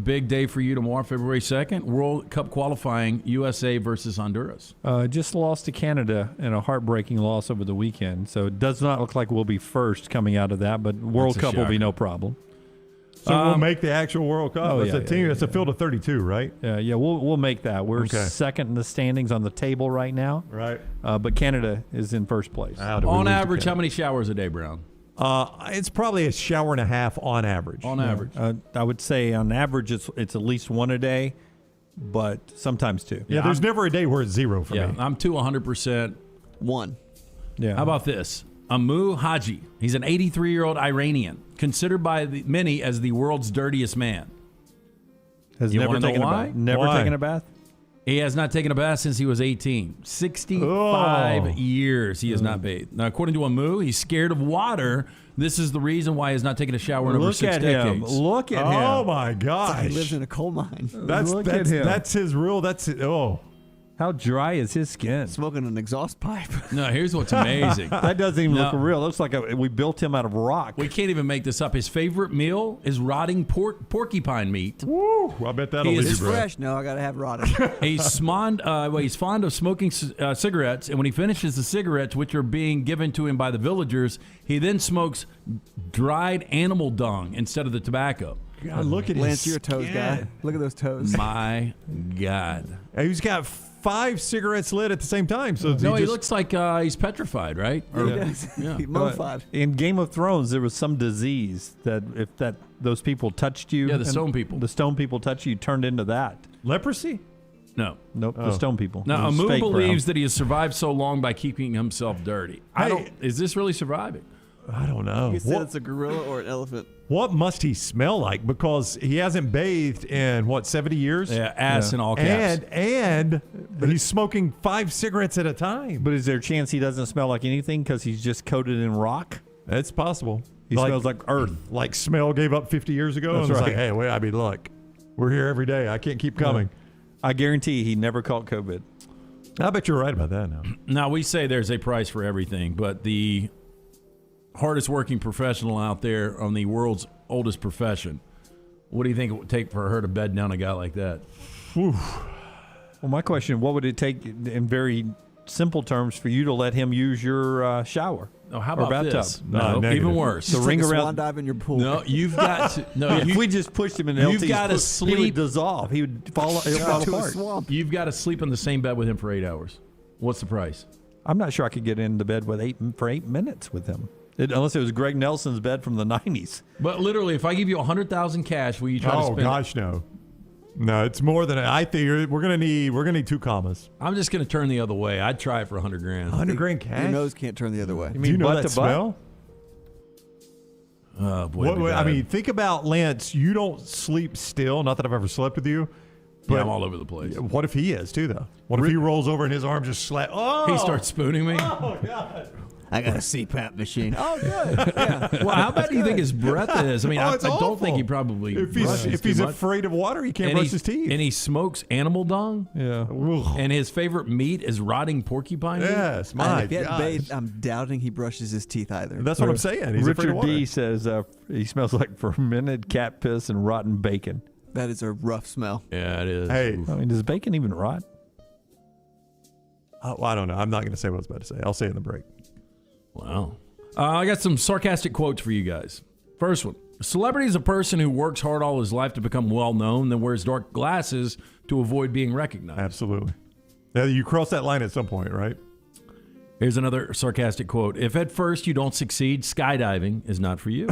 big day for you tomorrow, February 2nd. World Cup qualifying, USA versus Honduras. Just lost to Canada in a heartbreaking loss over the weekend. So it does not look like we'll be first coming out of that, but World Cup will be no problem. So we'll make the actual World Cup. Oh, It's yeah, a team. yeah, It's a field of 32, right? Yeah, we'll make that. We're Okay. second in the standings on the table right now. Right. But Canada is in first place. On average, how many showers a day, Brown? It's probably a shower and a half on average. On average. I would say on average it's at least one a day, but sometimes two. Yeah, there's never a day where it's 0 for me. I'm 100%. One. Yeah. How about this? Amu Haji. He's an 83-year-old Iranian, considered by many as the world's dirtiest man. Has You never wanna know taken a why? bath. Never Why? taken a bath. He has not taken a bath since he was 18. 65 years he has not bathed. Now, according to Amu, he's scared of water. This is the reason why he's not taken a shower in over Look 6 at him. decades. Look at Oh him. my gosh. He lives in a coal mine. That's his rule. How dry is his skin? Smoking an exhaust pipe. No, here's what's amazing. That doesn't even look real. It looks like we built him out of rock. We can't even make this up. His favorite meal is rotting porcupine meat. Woo! I bet that'll leave you, It's bro. fresh. No, I got to have rotted. He's fond of smoking cigarettes, and when he finishes the cigarettes, which are being given to him by the villagers, he then smokes dried animal dung instead of the tobacco. God, look at Lance, his you're a toes skin. guy. Look at those toes. My God. And he's got 5 cigarettes lit at the same time. So He looks like he's petrified, right? He does. He mummified. In Game of Thrones, there was some disease that if those people touched you, Yeah, the stone people. the stone people touched you, turned into that. leprosy. No. Nope, the stone people. Now, It was Amu fake, believes bro. that he has survived so long by keeping himself dirty. Is this really surviving? I don't know. He said it's a gorilla or an elephant. What must he smell like? Because he hasn't bathed in 70 years? Yeah, ass in all caps. And he's smoking 5 cigarettes at a time. But is there a chance he doesn't smell like anything because he's just coated in rock? That's possible. He smells like earth. Like smell gave up 50 years ago. That's and it's right. like, hey, wait, look, we're here every day. I can't keep coming. I guarantee he never caught COVID. I bet you're right about that now. Now, we say there's a price for everything, but the hardest working professional out there on the world's oldest profession, what do you think it would take for her to bed down a guy like that? Well, my question, what would it take in very simple terms for you to let him use your shower? Oh, how or about bathtub? this? No, even worse. Just ring take a around. swan dive in your pool. No, you've got to. No, If we just pushed him in you've LT's gotta pool, sleep. He would dissolve. He would fall to a apart. swamp. You've got to sleep in the same bed with him for 8 hours. What's the price? I'm not sure I could get into bed with for 8 minutes with him. Unless it was Greg Nelson's bet from the 90s. But literally, if I give you $100,000 cash, will you try to spend gosh, no. No, it's more than I think. We're gonna need 2 commas. I'm just gonna turn the other way. I'd try it for $100,000. $100,000 cash. Your nose can't turn the other way. You mean Do you know butt that to smell? Oh boy! I mean, think about Lance. You don't sleep still. Not that I've ever slept with you. But yeah, I'm all over the place. What if he is too, though? What if he rolls over and his arm just slap? Oh, he starts spooning me. Oh God! I got a CPAP machine. Oh, good. Yeah. Well, how bad do you think his breath is? I mean, I it's don't awful. think he probably. If brushes he's too much. afraid of water, he can't And brush his teeth. And he smokes animal dung. Yeah. And his favorite meat is rotting porcupine meat. Yes, And my if he hadn't gosh. bathed, I'm doubting he brushes his teeth either. That's what I'm saying. He's afraid of Richard water. D says he smells like fermented cat piss and rotten bacon. That is a rough smell. Yeah, it is. Hey, I mean, does bacon even rot? well, I don't know. I'm not going to say what I was about to say. I'll say it in the break. Wow. I got some sarcastic quotes for you guys. First one. A celebrity is a person who works hard all his life to become well known, then wears dark glasses to avoid being recognized. Absolutely. Yeah, you cross that line at some point, right? Here's another sarcastic quote. If at first you don't succeed, skydiving is not for you.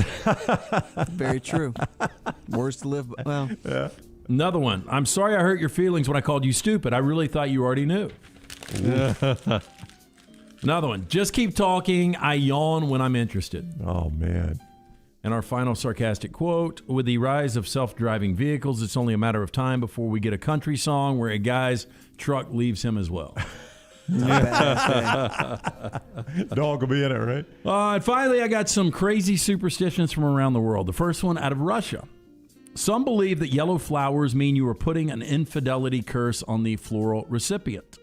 Very true. Words to live by. Well, Yeah. Another one. I'm sorry I hurt your feelings when I called you stupid. I really thought you already knew. Another one. Just keep talking. I yawn when I'm interested. Oh, man. And our final sarcastic quote. With the rise of self-driving vehicles, it's only a matter of time before we get a country song where a guy's truck leaves him as well. Dog will be in it, right? And finally, I got some crazy superstitions from around the world. The first one out of Russia. Some believe that yellow flowers mean you are putting an infidelity curse on the floral recipient.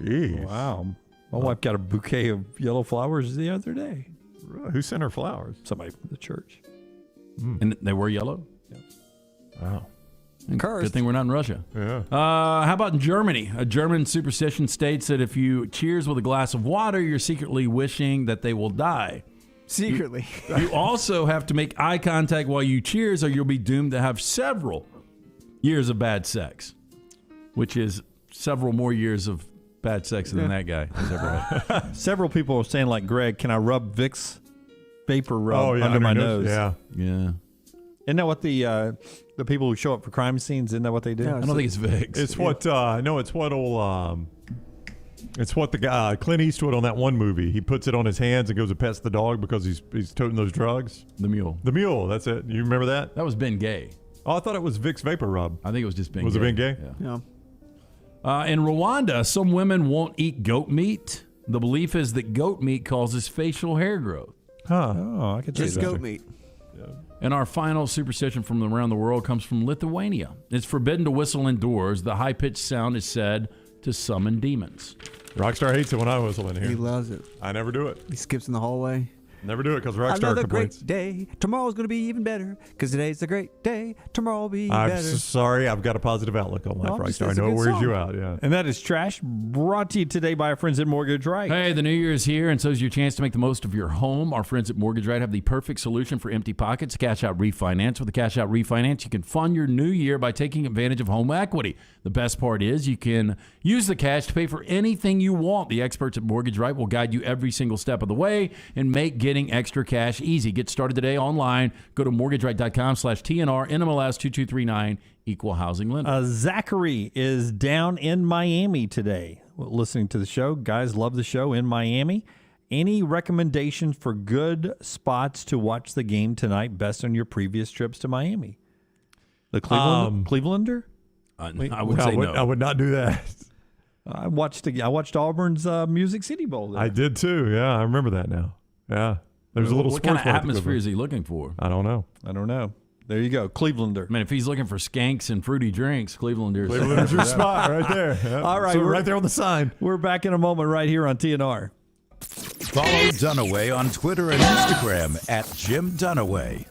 Jeez. Wow. My wife got a bouquet of yellow flowers the other day. Really? Who sent her flowers? Somebody from the church. And they were yellow? Wow. Good thing we're not in Russia. Yeah. How about in Germany? A German superstition states that if you cheers with a glass of water, you're secretly wishing that they will die. secretly. You also have to make eye contact while you cheers, or you'll be doomed to have several years of bad sex, which is several more years of bad sex than that guy has ever had. Several people are saying, like Greg, can I rub Vicks vapor rub under my nose? Yeah. Isn't that what the people who show up for crime scenes, isn't that what they do? I don't think it's Vicks. It's what it's what the guy Clint Eastwood on that one movie. He puts it on his hands and goes and pets the dog because he's toting those drugs. The mule. The mule. That's it. You remember that? That was Ben Gay. Oh, I thought it was Vicks Vapor Rub. I think it was just Ben Gay. Was it Ben Gay? Yeah. In Rwanda, some women won't eat goat meat. The belief is that goat meat causes facial hair growth. Huh. Oh, I could see Just that. goat meat. And our final superstition from around the world comes from Lithuania. It's forbidden to whistle indoors. The high-pitched sound is said to summon demons. Rockstar hates it when I whistle in here. He loves it. I never do it. He skips in the hallway. Never do it because Rockstar Another complains. great day. Tomorrow's going to be even better because today's a great day. Tomorrow will be I'm better. sorry. I've got a positive outlook on life, Well, Rockstar. I it's a know it good wears song. you out. Yeah. And that is Trash, brought to you today by our friends at Mortgage Right. Hey, the new year is here, and so is your chance to make the most of your home. Our friends at Mortgage Right have the perfect solution for empty pockets, Cash Out Refinance. With the Cash Out Refinance, you can fund your new year by taking advantage of home equity. The best part is you can use the cash to pay for anything you want. The experts at Mortgage Right will guide you every single step of the way and make getting extra cash easy. Get started today online. Go to mortgageright.com/TNR, NMLS 2239, Equal Housing Lender. Zachary is down in Miami today listening to the show. Guys, love the show in Miami. Any recommendations for good spots to watch the game tonight, best on your previous trips to Miami? The Clevelander? I would say no. I would not do that. I watched Auburn's Music City Bowl there. I did too. Yeah, I remember that now. Yeah. There's a little What kind of sports bar at the atmosphere Clevelander. is he looking for? I don't know. There you go. Clevelander. I mean, if he's looking for skanks and fruity drinks, Clevelander's Cleveland's your spot right there. Yeah. All right, So we're right there on the sign. We're back in a moment right here on TNR. Follow Dunaway on Twitter and Instagram at Jim Dunaway.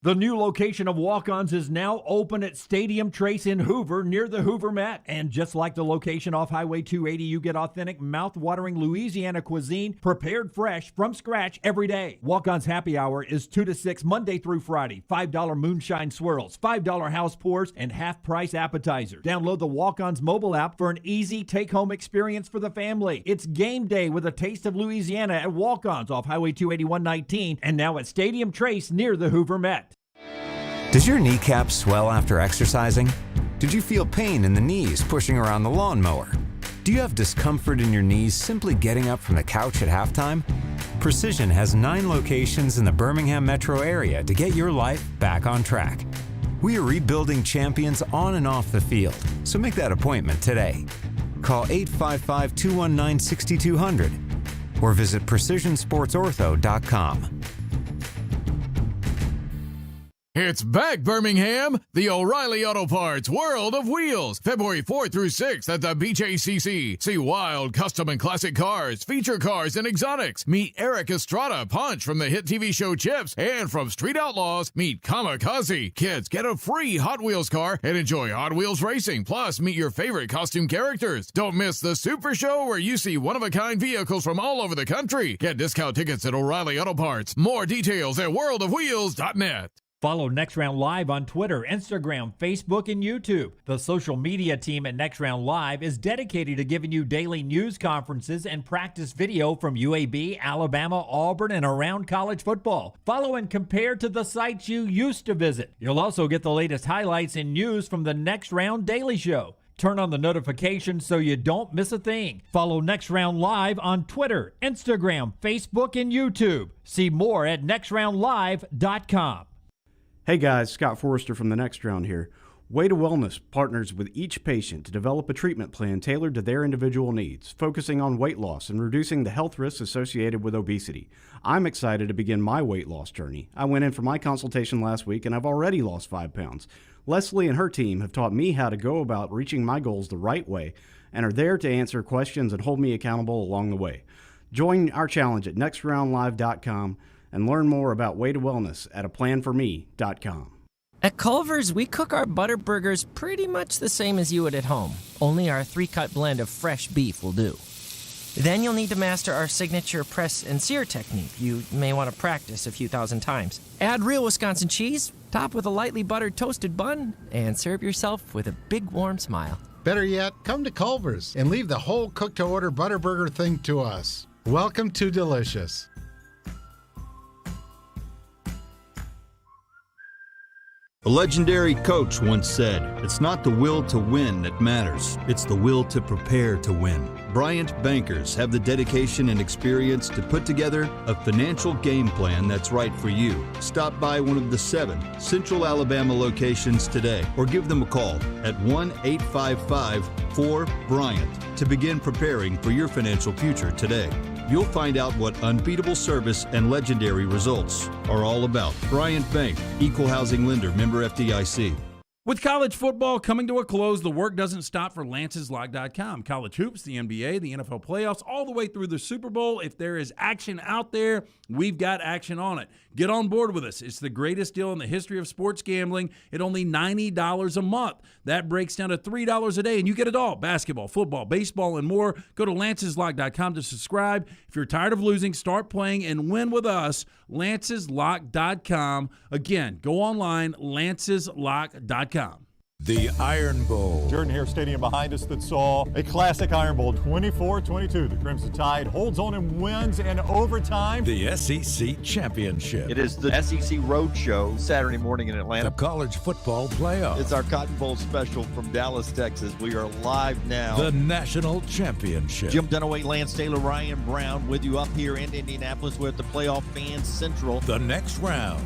The new location of Walk-Ons is now open at Stadium Trace in Hoover near the Hoover Met. And just like the location off Highway 280, you get authentic, mouth-watering Louisiana cuisine prepared fresh from scratch every day. Walk-Ons Happy Hour is 2 to 6 Monday through Friday. $5 moonshine swirls, $5 house pours, and half-price appetizers. Download the Walk-Ons mobile app for an easy take-home experience for the family. It's game day with a taste of Louisiana at Walk-Ons off Highway 281-19 and now at Stadium Trace near the Hoover Met. Does your kneecap swell after exercising? Did you feel pain in the knees pushing around the lawnmower? Do you have discomfort in your knees simply getting up from the couch at halftime? Precision has 9 locations in the Birmingham metro area to get your life back on track. We are rebuilding champions on and off the field, so make that appointment today. Call 855-219-6200 or visit precisionsportsortho.com. It's back, Birmingham! The O'Reilly Auto Parts World of Wheels, February 4th through 6th at the BJCC. See wild, custom, and classic cars, feature cars, and exotics. Meet Eric Estrada, Punch from the hit TV show Chips, and from Street Outlaws, meet Kamikaze. Kids, get a free Hot Wheels car and enjoy Hot Wheels racing. Plus, meet your favorite costume characters. Don't miss the Super Show where you see one-of-a-kind vehicles from all over the country. Get discount tickets at O'Reilly Auto Parts. More details at worldofwheels.net. Follow Next Round Live on Twitter, Instagram, Facebook, and YouTube. The social media team at Next Round Live is dedicated to giving you daily news conferences and practice video from UAB, Alabama, Auburn, and around college football. Follow and compare to the sites you used to visit. You'll also get the latest highlights and news from the Next Round Daily Show. Turn on the notifications so you don't miss a thing. Follow Next Round Live on Twitter, Instagram, Facebook, and YouTube. See more at nextroundlive.com. Hey guys, Scott Forrester from the Next Round here. Way to Wellness partners with each patient to develop a treatment plan tailored to their individual needs, focusing on weight loss and reducing the health risks associated with obesity. I'm excited to begin my weight loss journey. I went in for my consultation last week and I've already lost 5 pounds. Leslie and her team have taught me how to go about reaching my goals the right way and are there to answer questions and hold me accountable along the way. Join our challenge at nextroundlive.com and learn more about Way to Wellness at aplanforme.com. At Culver's, we cook our butter burgers pretty much the same as you would at home, only our 3-cut blend of fresh beef will do. Then you'll need to master our signature press and sear technique. You may want to practice a few thousand times. Add real Wisconsin cheese, top with a lightly buttered toasted bun, and serve yourself with a big warm smile. Better yet, come to Culver's and leave the whole cook-to-order butter burger thing to us. Welcome to Delicious. A legendary coach once said, "It's not the will to win that matters, it's the will to prepare to win." Bryant bankers have the dedication and experience to put together a financial game plan that's right for you. Stop by one of the 7 Central Alabama locations today or give them a call at 1-855-4-BRYANT to begin preparing for your financial future today. You'll find out what unbeatable service and legendary results are all about. Bryant Bank, Equal Housing Lender, member FDIC. With college football coming to a close, the work doesn't stop for LancesLock.com. College hoops, the NBA, the NFL playoffs, all the way through the Super Bowl. If there is action out there, we've got action on it. Get on board with us. It's the greatest deal in the history of sports gambling at only $90 a month. That breaks down to $3 a day, and you get it all. Basketball, football, baseball, and more. Go to LancesLock.com to subscribe. If you're tired of losing, start playing and win with us. LancesLock.com. Again, go online, LancesLock.com. The Iron Bowl. Jordan Hare Stadium behind us that saw a classic Iron Bowl, 24-22. The Crimson Tide holds on and wins in overtime. The SEC Championship. It is the SEC Roadshow Saturday morning in Atlanta. The College Football Playoff. It's our Cotton Bowl special from Dallas, Texas. We are live now. The National Championship. Jim Dunaway, Lance Taylor, Ryan Brown with you up here in Indianapolis with the Playoff Fans Central. The next round.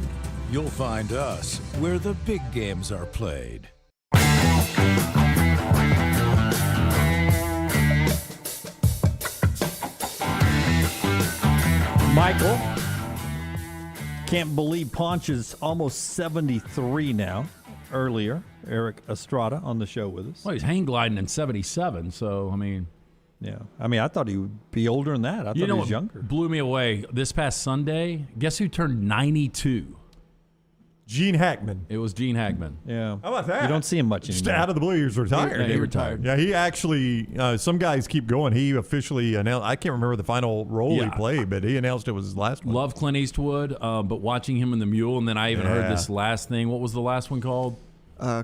You'll find us where the big games are played. Michael, can't believe Ponch is almost 73 now. Earlier, Eric Estrada on the show with us. Well, he's hang gliding in 77, so, I mean. Yeah. I mean, I thought he would be older than that. I thought he was younger. Blew me away. This past Sunday, guess who turned 92? Gene Hackman. It was Gene Hackman. Yeah. How about that? You don't see him much Just anymore. out of the blue, he was retired. He retired. Yeah, he actually, some guys keep going. He officially announced, I can't remember the final role he played, but he announced it was his last one. Love Clint Eastwood, but watching him in The Mule, and then I even heard this last thing. What was the last one called?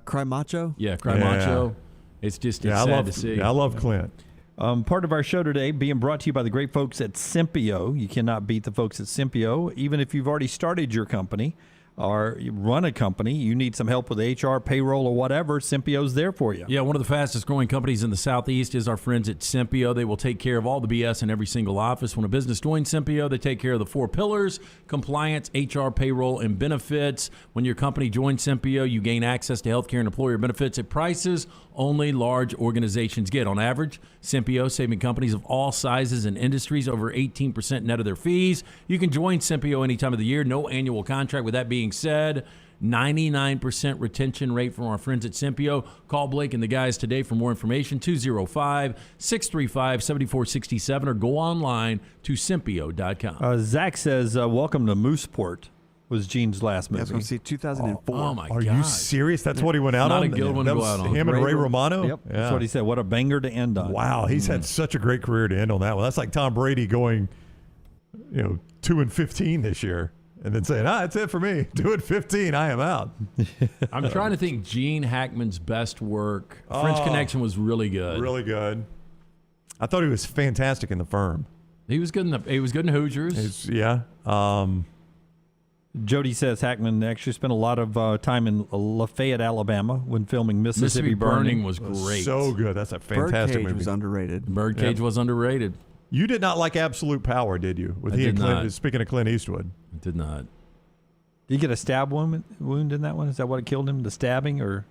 Cry Macho? Yeah, Cry Macho. It's just sad to see. I love Clint. Part of our show today being brought to you by the great folks at Simpio. You cannot beat the folks at Simpio. Even if you've already started your company or you run a company, you need some help with HR, payroll, or whatever, Simpio's there for you. Yeah, one of the fastest growing companies in the Southeast is our friends at Simpio. They will take care of all the BS in every single office. When a business joins Simpio, they take care of the 4 pillars: compliance, HR, payroll, and benefits. When your company joins Simpio, you gain access to healthcare and employer benefits at prices only large organizations get. On average, Simpio saving companies of all sizes and industries over 18% net of their fees. You can join Simpio any time of the year, no annual contract. With that being said, 99% retention rate from our friends at Simpio. Call Blake and the guys today for more information, 205-635-7467, or go online to Simpio.com. Zach says, welcome to Mooseport. Was Gene's last movie. That's going to see 2004. Oh my Are God. you serious? That's what he went out Not on? a good one to That go was out on. him and Ray Romano? Yep. Yeah. That's what he said. What a banger to end on. Wow, he's had such a great career to end on that one. That's like Tom Brady going, 2-15 this year, and then saying, that's it for me. 2-15, I am out. I'm trying to think Gene Hackman's best work. French Connection was really good. Really good. I thought he was fantastic in The Firm. He was good in Hoosiers. Jody says Hackman actually spent a lot of time in Lafayette, Alabama when filming Mississippi Burning. was great. So good. That's a fantastic Birdcage movie. was underrated. Birdcage was underrated. You did not like Absolute Power, did you? With I he did and Clint, not. speaking of Clint Eastwood. I did not. Did you get a stab wound in that one? Is that what killed him? The stabbing, or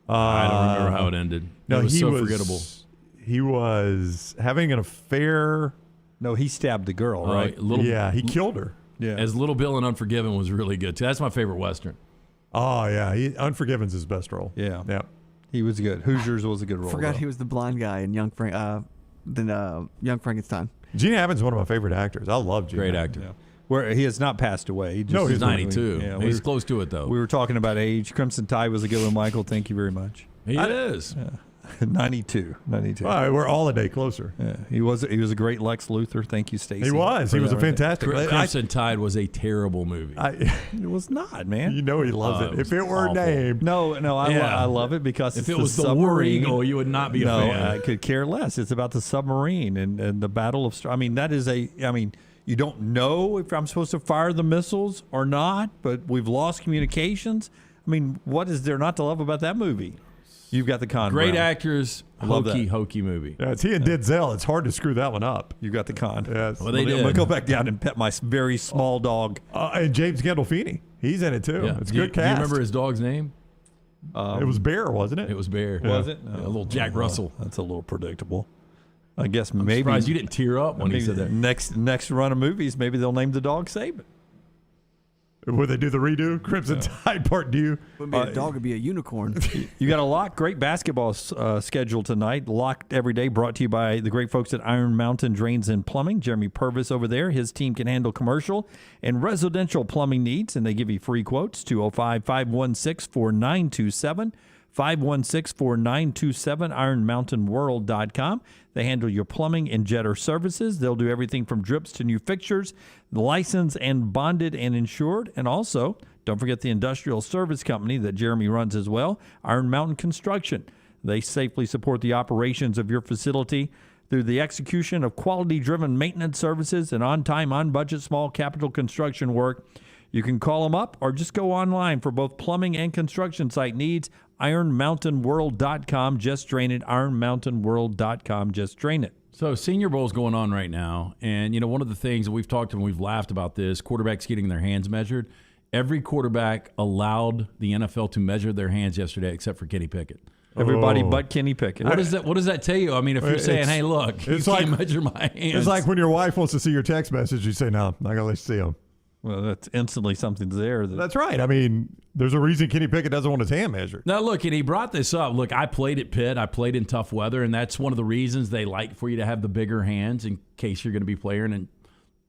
I don't remember how it ended. No, it was he so was forgettable. He was having an affair. No, he stabbed the girl, right? He killed her. Yeah. As Little Bill in Unforgiven was really good too. That's my favorite Western. Oh yeah, Unforgiven's his best role. Yeah. Yeah. He was good. Hoosiers was a good role. Forgot though. he was the blind guy in Young Frankenstein. Gene Hackman's one of my favorite actors. I love Gene. Great Hackman. actor. Yeah. Where he has not passed away. He just, he's 92. Yeah, He's close to it though. We were talking about age. Crimson Tide was a good one, Michael. Thank you very much. He is. Yeah. 92. All right, we're all a day closer. Yeah, he was a great Lex Luthor. Thank you, Stacey. He was. He was a fantastic. Crimson Tide was a terrible movie. It was not, man. You know he loves it. If it were awful. named, No, I love it because If it's it was the War submarine. Eagle, you would not be a fan. I could care less. It's about the submarine and the Battle of Star. I mean, you don't know if I'm supposed to fire the missiles or not, but we've lost communications. I mean, what is there not to love about that movie? You've got the con. Great Brown. actors, Love that. hokey movie. yeah, it's he and Denzel. It's hard to screw that one up. You got the con. Yes. Well, they I'm did. gonna go back down and pet my very small dog. And James Gandolfini. He's in it too. Yeah. It's a Do good you cast. remember his dog's name? It was Bear, wasn't it? It was Bear. Was it? Yeah, a little Jack Russell. That's a little predictable. I guess I'm maybe surprised you didn't tear up when he maybe said that. Next run of movies, maybe they'll name the dog Saban. Would they do the redo? Crimson Tide Part 2? Wouldn't be a dog, it'd be a unicorn. You got a great basketball schedule tonight. Locked every day, brought to you by the great folks at Iron Mountain Drains and Plumbing. Jeremy Purvis over there. His team can handle commercial and residential plumbing needs, and they give you free quotes. 205-516-4927. 516-4927, ironmountainworld.com. They handle your plumbing and jetter services. They'll do everything from drips to new fixtures, licensed and bonded and insured. And also, don't forget the industrial service company that Jeremy runs as well, Iron Mountain Construction. They safely support the operations of your facility through the execution of quality-driven maintenance services and on-time, on-budget small capital construction work. You can call them up or just go online for both plumbing and construction site needs. IronMountainWorld.com. Just drain it. IronMountainWorld.com. Just drain it. So Senior Bowl is going on right now, and one of the things that we've talked and we've laughed about this, quarterbacks getting their hands measured. Every quarterback allowed the NFL to measure their hands yesterday, except for Kenny Pickett. Everybody but Kenny Pickett. What does that tell you? I mean, if you're saying, "Hey, look, you can't measure my hands," it's like when your wife wants to see your text message, you say, "No, I'm not gonna let you see them." Well, that's instantly something's there. That's right. I mean, there's a reason Kenny Pickett doesn't want his hand measured. Now, look, and he brought this up. Look, I played at Pitt. I played in tough weather, and that's one of the reasons they like for you to have the bigger hands in case you're going to be playing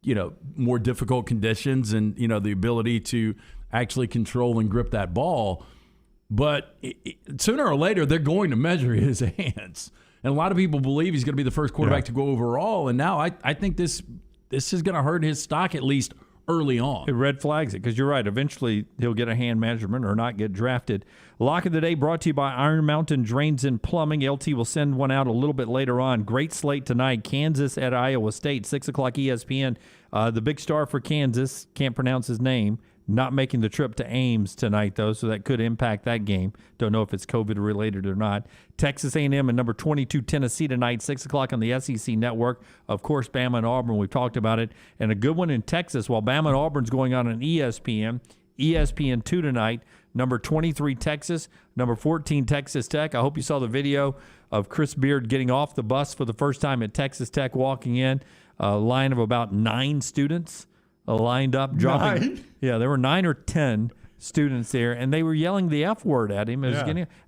in, more difficult conditions and, the ability to actually control and grip that ball. But sooner or later, they're going to measure his hands. And a lot of people believe he's going to be the first quarterback to go overall. And now I think this is going to hurt his stock at least early on. It red flags it because you're right. Eventually, he'll get a hand measurement or not get drafted. Lock of the day brought to you by Iron Mountain Drains and Plumbing. LT will send one out a little bit later on. Great slate tonight. Kansas at Iowa State, 6 o'clock ESPN. The big star for Kansas, can't pronounce his name, not making the trip to Ames tonight, though, so that could impact that game. Don't know if it's COVID-related or not. Texas A&M and number 22 Tennessee tonight, 6 o'clock on the SEC Network. Of course, Bama and Auburn, we've talked about it. And a good one in Texas while Bama and Auburn's going on ESPN. ESPN 2 tonight, number 23 Texas, number 14 Texas Tech. I hope you saw the video of Chris Beard getting off the bus for the first time at Texas Tech, walking in, a line of about 9 students. Lined up, dropping. 9? Yeah, there were 9 or 10 students there, and they were yelling the F word at him.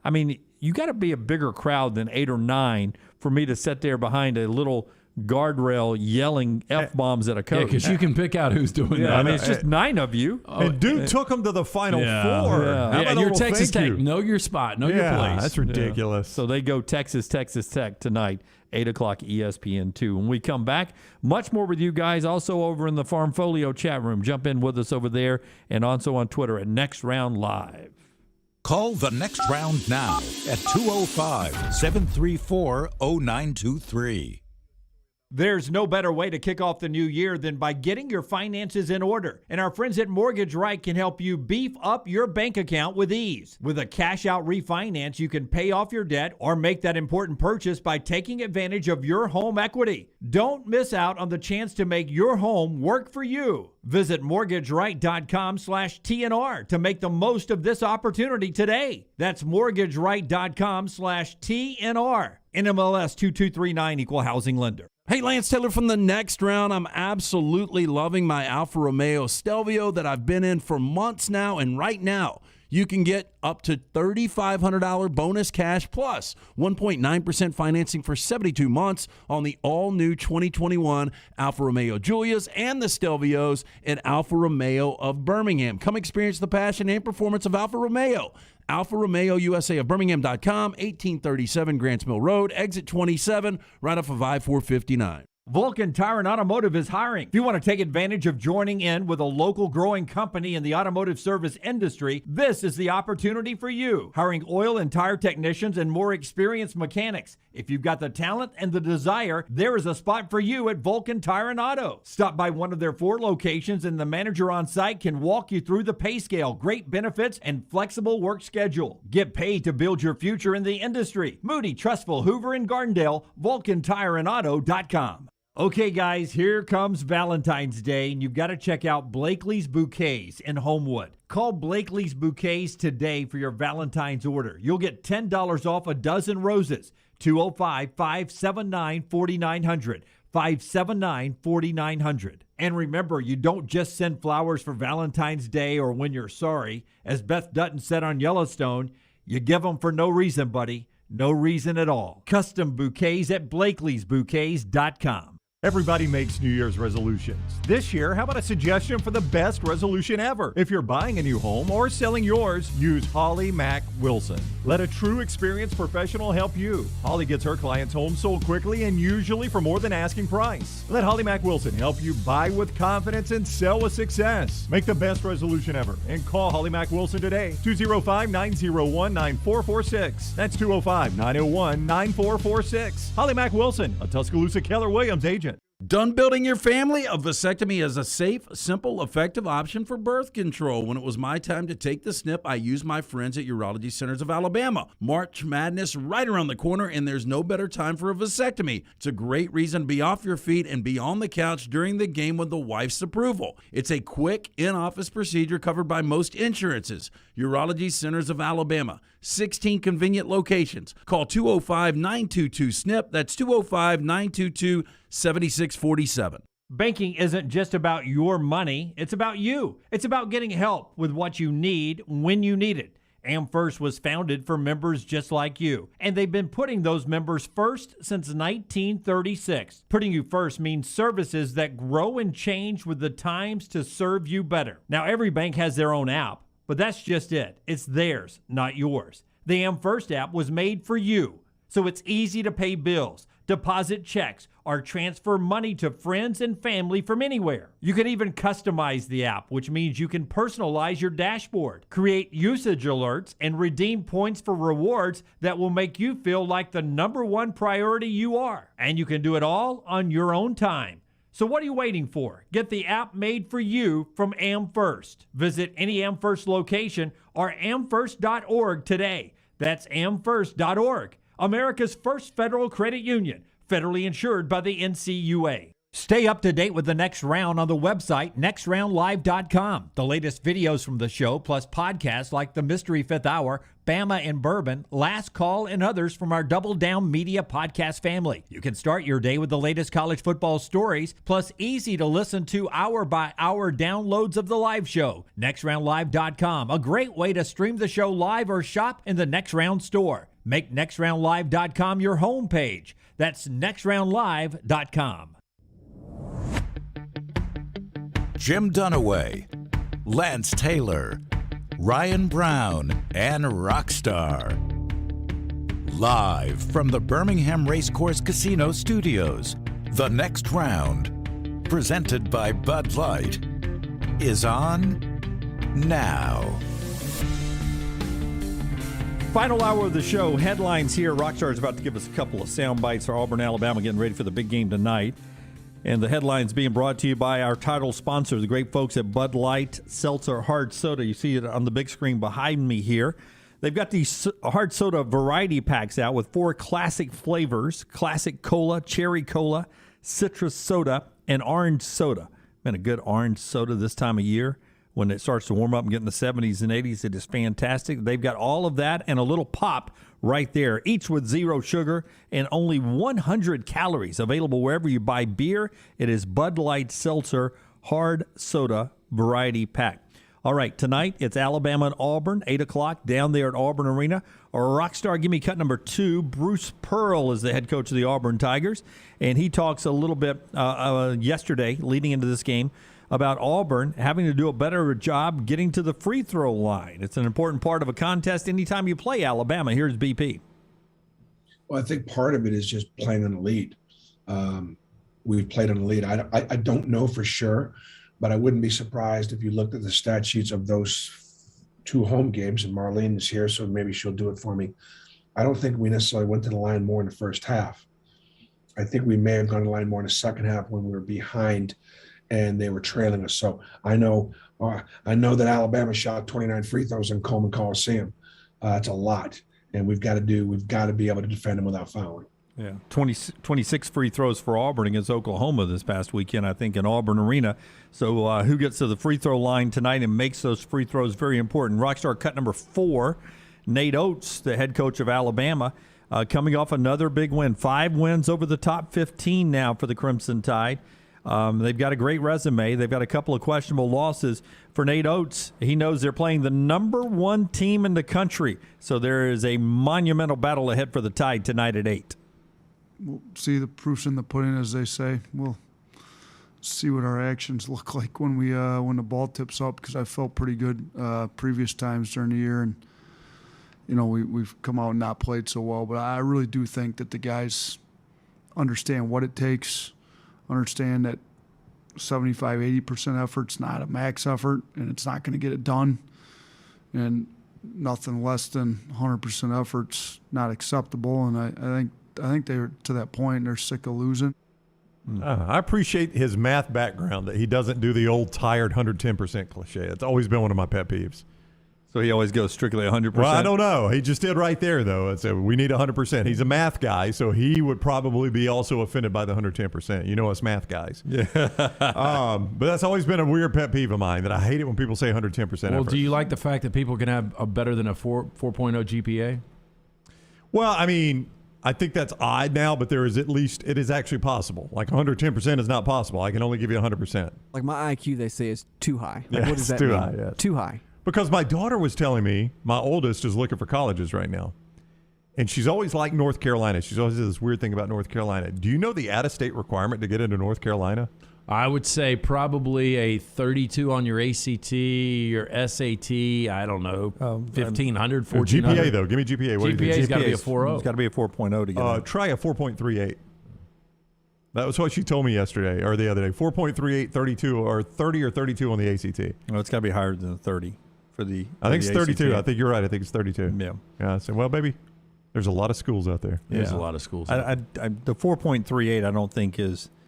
I mean, you got to be a bigger crowd than 8 or 9 for me to sit there behind a little guardrail yelling F-bombs at a coach. Yeah, because you can pick out who's doing that. I mean, it's just 9 of you. And Duke took him to the Final Four. Yeah. How about you're a Texas thank Tech. you? Know your spot. Know your place. That's ridiculous. So they go Texas Tech tonight, 8 o'clock ESPN 2. When we come back, much more with you guys also over in the Farmfolio chat room. Jump in with us over there and also on Twitter at Next Round Live. Call the Next Round now at 205-734-0923. There's no better way to kick off the new year than by getting your finances in order. And our friends at Mortgage Right can help you beef up your bank account with ease. With a cash-out refinance, you can pay off your debt or make that important purchase by taking advantage of your home equity. Don't miss out on the chance to make your home work for you. Visit mortgageright.com/TNR to make the most of this opportunity today. That's mortgageright.com/TNR. NMLS 2239, Equal Housing Lender. Hey, Lance Taylor from the Next Round. I'm absolutely loving my Alfa Romeo Stelvio that I've been in for months now, and right now you can get up to $3,500 bonus cash plus 1.9% financing for 72 months on the all-new 2021 Alfa Romeo Giulias and the Stelvios at Alfa Romeo of Birmingham. Come experience the passion and performance of Alfa Romeo. Alfa Romeo USA of Birmingham.com, 1837 Grants Mill Road, exit 27, right off of I-459. Vulcan Tire and Automotive is hiring. If you want to take advantage of joining in with a local growing company in the automotive service industry, this is the opportunity for you. Hiring oil and tire technicians and more experienced mechanics. If you've got the talent and the desire, there is a spot for you at Vulcan Tire and Auto. Stop by one of their 4 locations and the manager on site can walk you through the pay scale, great benefits, and flexible work schedule. Get paid to build your future in the industry. Moody, Trustful, Hoover, and Gardendale, VulcanTireandAuto.com. Okay, guys, here comes Valentine's Day, and you've got to check out Blakely's Bouquets in Homewood. Call Blakely's Bouquets today for your Valentine's order. You'll get $10 off a dozen roses. 205-579-4900. 579-4900. And remember, you don't just send flowers for Valentine's Day or when you're sorry. As Beth Dutton said on Yellowstone, you give them for no reason, buddy. No reason at all. Custom bouquets at Blakely'sBouquets.com. Everybody makes New Year's resolutions. This year, how about a suggestion for the best resolution ever? If you're buying a new home or selling yours, use Holly Mack Wilson. Let a true experienced professional help you. Holly gets her clients' homes sold quickly and usually for more than asking price. Let Holly Mack Wilson help you buy with confidence and sell with success. Make the best resolution ever and call Holly Mack Wilson today. 205-901-9446. That's 205-901-9446. Holly Mack Wilson, a Tuscaloosa Keller Williams agent. Done building your family? A vasectomy is a safe, simple, effective option for birth control. When it was my time to take the snip, I used my friends at Urology Centers of Alabama. March Madness right around the corner, and there's no better time for a vasectomy. It's a great reason to be off your feet and be on the couch during the game with the wife's approval. It's a quick, in-office procedure covered by most insurances. Urology Centers of Alabama. 16 convenient locations. Call 205-922-SNP. That's 205-922-7647. Banking isn't just about your money. It's about you. It's about getting help with what you need when you need it. AmFirst was founded for members just like you, and they've been putting those members first since 1936. Putting you first means services that grow and change with the times to serve you better. Now, every bank has their own app, but that's just it. It's theirs, not yours. The AmFirst app was made for you, so it's easy to pay bills, deposit checks, or transfer money to friends and family from anywhere. You can even customize the app, which means you can personalize your dashboard, create usage alerts, and redeem points for rewards that will make you feel like the #1 priority you are. And you can do it all on your own time. So what are you waiting for? Get the app made for you from AmFirst. Visit any AmFirst location or amfirst.org today. That's amfirst.org. America's first federal credit union, federally insured by the NCUA. Stay up to date with the Next Round on the website, nextroundlive.com. The latest videos from the show, plus podcasts like The Mystery Fifth Hour, Bama and Bourbon, Last Call, and others from our Double Down Media podcast family. You can start your day with the latest college football stories, plus easy to listen to hour-by-hour downloads of the live show. nextroundlive.com, a great way to stream the show live or shop in the Next Round store. Make nextroundlive.com your homepage. That's nextroundlive.com. Jim Dunaway, Lance Taylor, Ryan Brown, and Rockstar. Live from the Birmingham Racecourse Casino Studios, the Next Round, presented by Bud Light, is on now. Final hour of the show. Headlines here. Rockstar is about to give us a couple of sound bites for Auburn, Alabama, getting ready for the big game tonight. And the headlines being brought to you by our title sponsor, the great folks at Bud Light Seltzer Hard Soda. You see it on the big screen behind me here. They've got these hard soda variety packs out with 4 classic flavors: classic cola, cherry cola, citrus soda, and orange soda. Man, a good orange soda this time of year when it starts to warm up and get in the 70s and 80s. It is fantastic. They've got all of that and a little pop right there, each with 0 sugar and only 100 calories. Available wherever you buy beer. It is Bud Light Seltzer Hard Soda Variety Pack. All right, tonight it's Alabama and Auburn, 8 o'clock down there at Auburn Arena. Rockstar, give me cut number 2. Bruce Pearl is the head coach of the Auburn Tigers, and he talks a little bit yesterday leading into this game about Auburn having to do a better job getting to the free throw line. It's an important part of a contest anytime you play Alabama. Here's BP. Well, I think part of it is just playing on the lead. We've played on the lead. I don't know for sure, but I wouldn't be surprised if you looked at the stat sheets of those 2 home games, and Marlene is here, so maybe she'll do it for me. I don't think we necessarily went to the line more in the first half. I think we may have gone to the line more in the second half when we were behind and they were trailing us. So I know that Alabama shot 29 free throws in Coleman Coliseum. That's a lot, and we've got to be able to defend them without fouling. Yeah, 26 free throws for Auburn against Oklahoma this past weekend, I think, in Auburn Arena. So who gets to the free throw line tonight and makes those free throws very important. Rockstar cut number 4, Nate Oates, the head coach of Alabama, coming off another big win. 5 wins over the top 15 now for the Crimson Tide. They've got a great resume. They've got a couple of questionable losses. For Nate Oates, he knows they're playing the #1 team in the country. So there is a monumental battle ahead for the Tide tonight at 8. We'll see the proof's in the pudding, as they say. We'll see what our actions look like when the ball tips up, because I felt pretty good previous times during the year. And, we've come out and not played so well. But I really do think that the guys understand what it takes, understand that 75-80% effort's not a max effort, and it's not going to get it done. And nothing less than 100% effort's not acceptable. And I think they're to that point. They're sick of losing. I appreciate his math background, that he doesn't do the old tired 110% cliche. It's always been one of my pet peeves. So he always goes strictly 100%? Well, I don't know. He just did right there, though. So we need 100%. He's a math guy, so he would probably be also offended by the 110%. You know us math guys. Yeah. But that's always been a weird pet peeve of mine, that I hate it when people say 110% Well, effort. do you like the fact that people can have a better than a 4.0 GPA? Well, I mean, I think that's odd now, but it is actually possible. Like 110% is not possible. I can only give you 100%. Like my IQ, they say, is too high. Like, Yeah, what does it's that too mean? high, yes. Too high. Because my daughter was telling me, my oldest is looking for colleges right now. And she's always liked North Carolina. She's always had this weird thing about North Carolina. Do you know the out-of-state requirement to get into North Carolina? I would say probably a 32 on your ACT, your SAT, I don't know, 1,500, 1,400. GPA, though. Give me GPA. What GPA's got to be a 4.0. It's got to be a 4.0 to get in. Try a 4.38. That was what she told me yesterday or the other day. 4.38, 32, or 30 or 32 on the ACT. Well, it's got to be higher than 30 for the I think it's 32. ACT. I think you're right. I think it's 32. Yeah. Yeah. So, well, baby, there's a lot of schools out there. There's a lot of schools. The 4.38 I don't think is –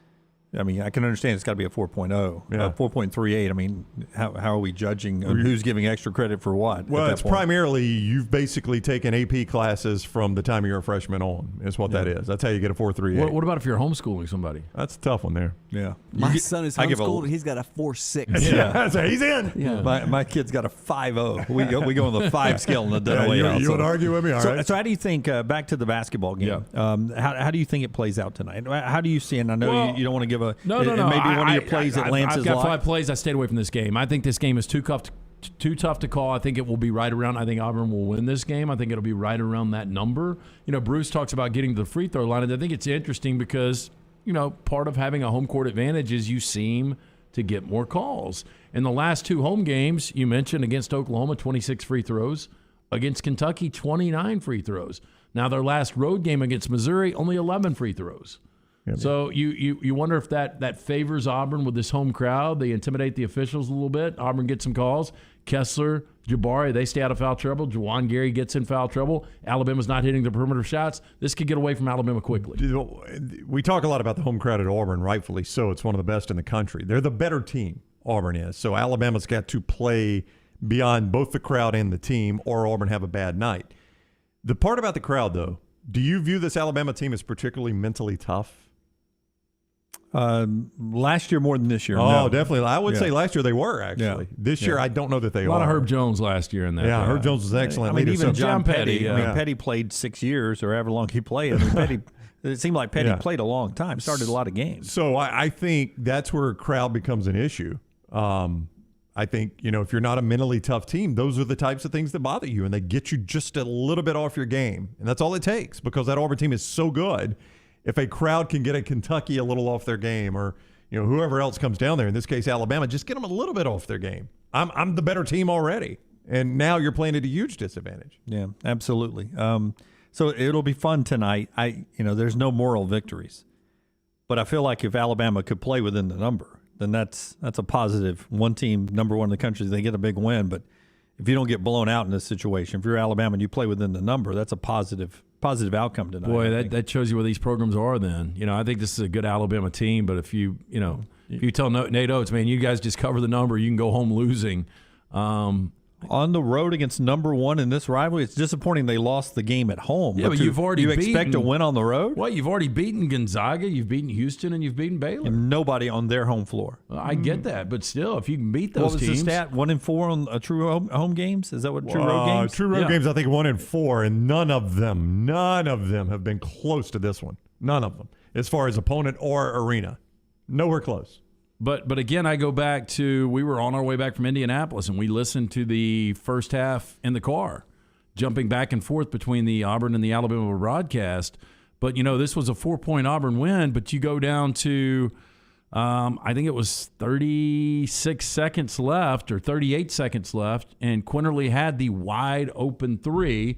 I mean, I can understand it's got to be a 4.0. Yeah. 4.38, I mean, how are we judging who's giving extra credit for what? Well, it's primarily you've basically taken AP classes from the time you're a freshman on is what that is. That's how you get a 4.38. What about if you're homeschooling somebody? That's a tough one there. Yeah. My son is homeschooled. He's got a 4.6. Yeah. So he's in. Yeah. My kid's got a 5.0. We go on the 5 scale in the dental layout. You would argue with me, all right? So how do you think, back to the basketball game, how do you think it plays out tonight? How do you see it? And I know you don't want to give a – No. Maybe one of your plays at Lance's I've got live. 5 plays. I stayed away from this game. I think this game is too tough to call. I think it will be right around. I think Auburn will win this game. I think it'll be right around that number. You know, Bruce talks about getting to the free throw line, and I think it's interesting because, you know, part of having a home court advantage is you seem to get more calls. In the last 2 home games, you mentioned against Oklahoma, 26 free throws. Against Kentucky, 29 free throws. Now, their last road game against Missouri, only 11 free throws. So you wonder if that favors Auburn with this home crowd. They intimidate the officials a little bit. Auburn gets some calls. Kessler, Jabari, they stay out of foul trouble. Juwan Gary gets in foul trouble. Alabama's not hitting the perimeter shots. This could get away from Alabama quickly. We talk a lot about the home crowd at Auburn, rightfully so. It's one of the best in the country. They're the better team, Auburn is. So Alabama's got to play beyond both the crowd and the team, or Auburn have a bad night. The part about the crowd, though, do you view this Alabama team as particularly mentally tough? Last year more than this year. Oh, no. definitely. I would say last year they were, actually. Yeah. This year, I don't know that they are. A lot of Herb Jones last year in that. Yeah, Herb Jones was excellent. I mean, even So John Petty. I mean, Petty played 6 years or however long he played. I mean, Petty. It seemed like Petty played a long time, started a lot of games. So I think that's where crowd becomes an issue. I think, you know, if you're not a mentally tough team, those are the types of things that bother you, and they get you just a little bit off your game. And that's all it takes, because that Auburn team is so good. If a crowd can get a Kentucky a little off their game, or, you know, whoever else comes down there, in this case Alabama, just get them a little bit off their game. I'm the better team already, and now you're playing at a huge disadvantage. Yeah, absolutely. So it'll be fun tonight. There's no moral victories, but I feel like if Alabama could play within the number, then that's a positive. One team, number 1 in the country, they get a big win. But if you don't get blown out in this situation, if you're Alabama and you play within the number, that's a positive outcome tonight. Boy, that shows you where these programs are then. You know, I think this is a good Alabama team, but if you tell Nate Oates, man, you guys just cover the number, you can go home losing. On the road against number 1 in this rivalry, it's disappointing they lost the game at home. Yeah, but you've already expect a win on the road? Well, you've already beaten Gonzaga, you've beaten Houston, and you've beaten Baylor. And nobody on their home floor. Well, I get that, but still, if you can beat those teams. What was the stat? 1-4 on a true home games? Is that what true road games? True road games, I think 1-4, and none of them have been close to this one. None of them, as far as opponent or arena. Nowhere close. But again, I go back to, we were on our way back from Indianapolis, and we listened to the first half in the car, jumping back and forth between the Auburn and the Alabama broadcast. But, you know, this was a 4-point Auburn win, but you go down to, I think it was 36 seconds left or 38 seconds left, and Quinterly had the wide open 3,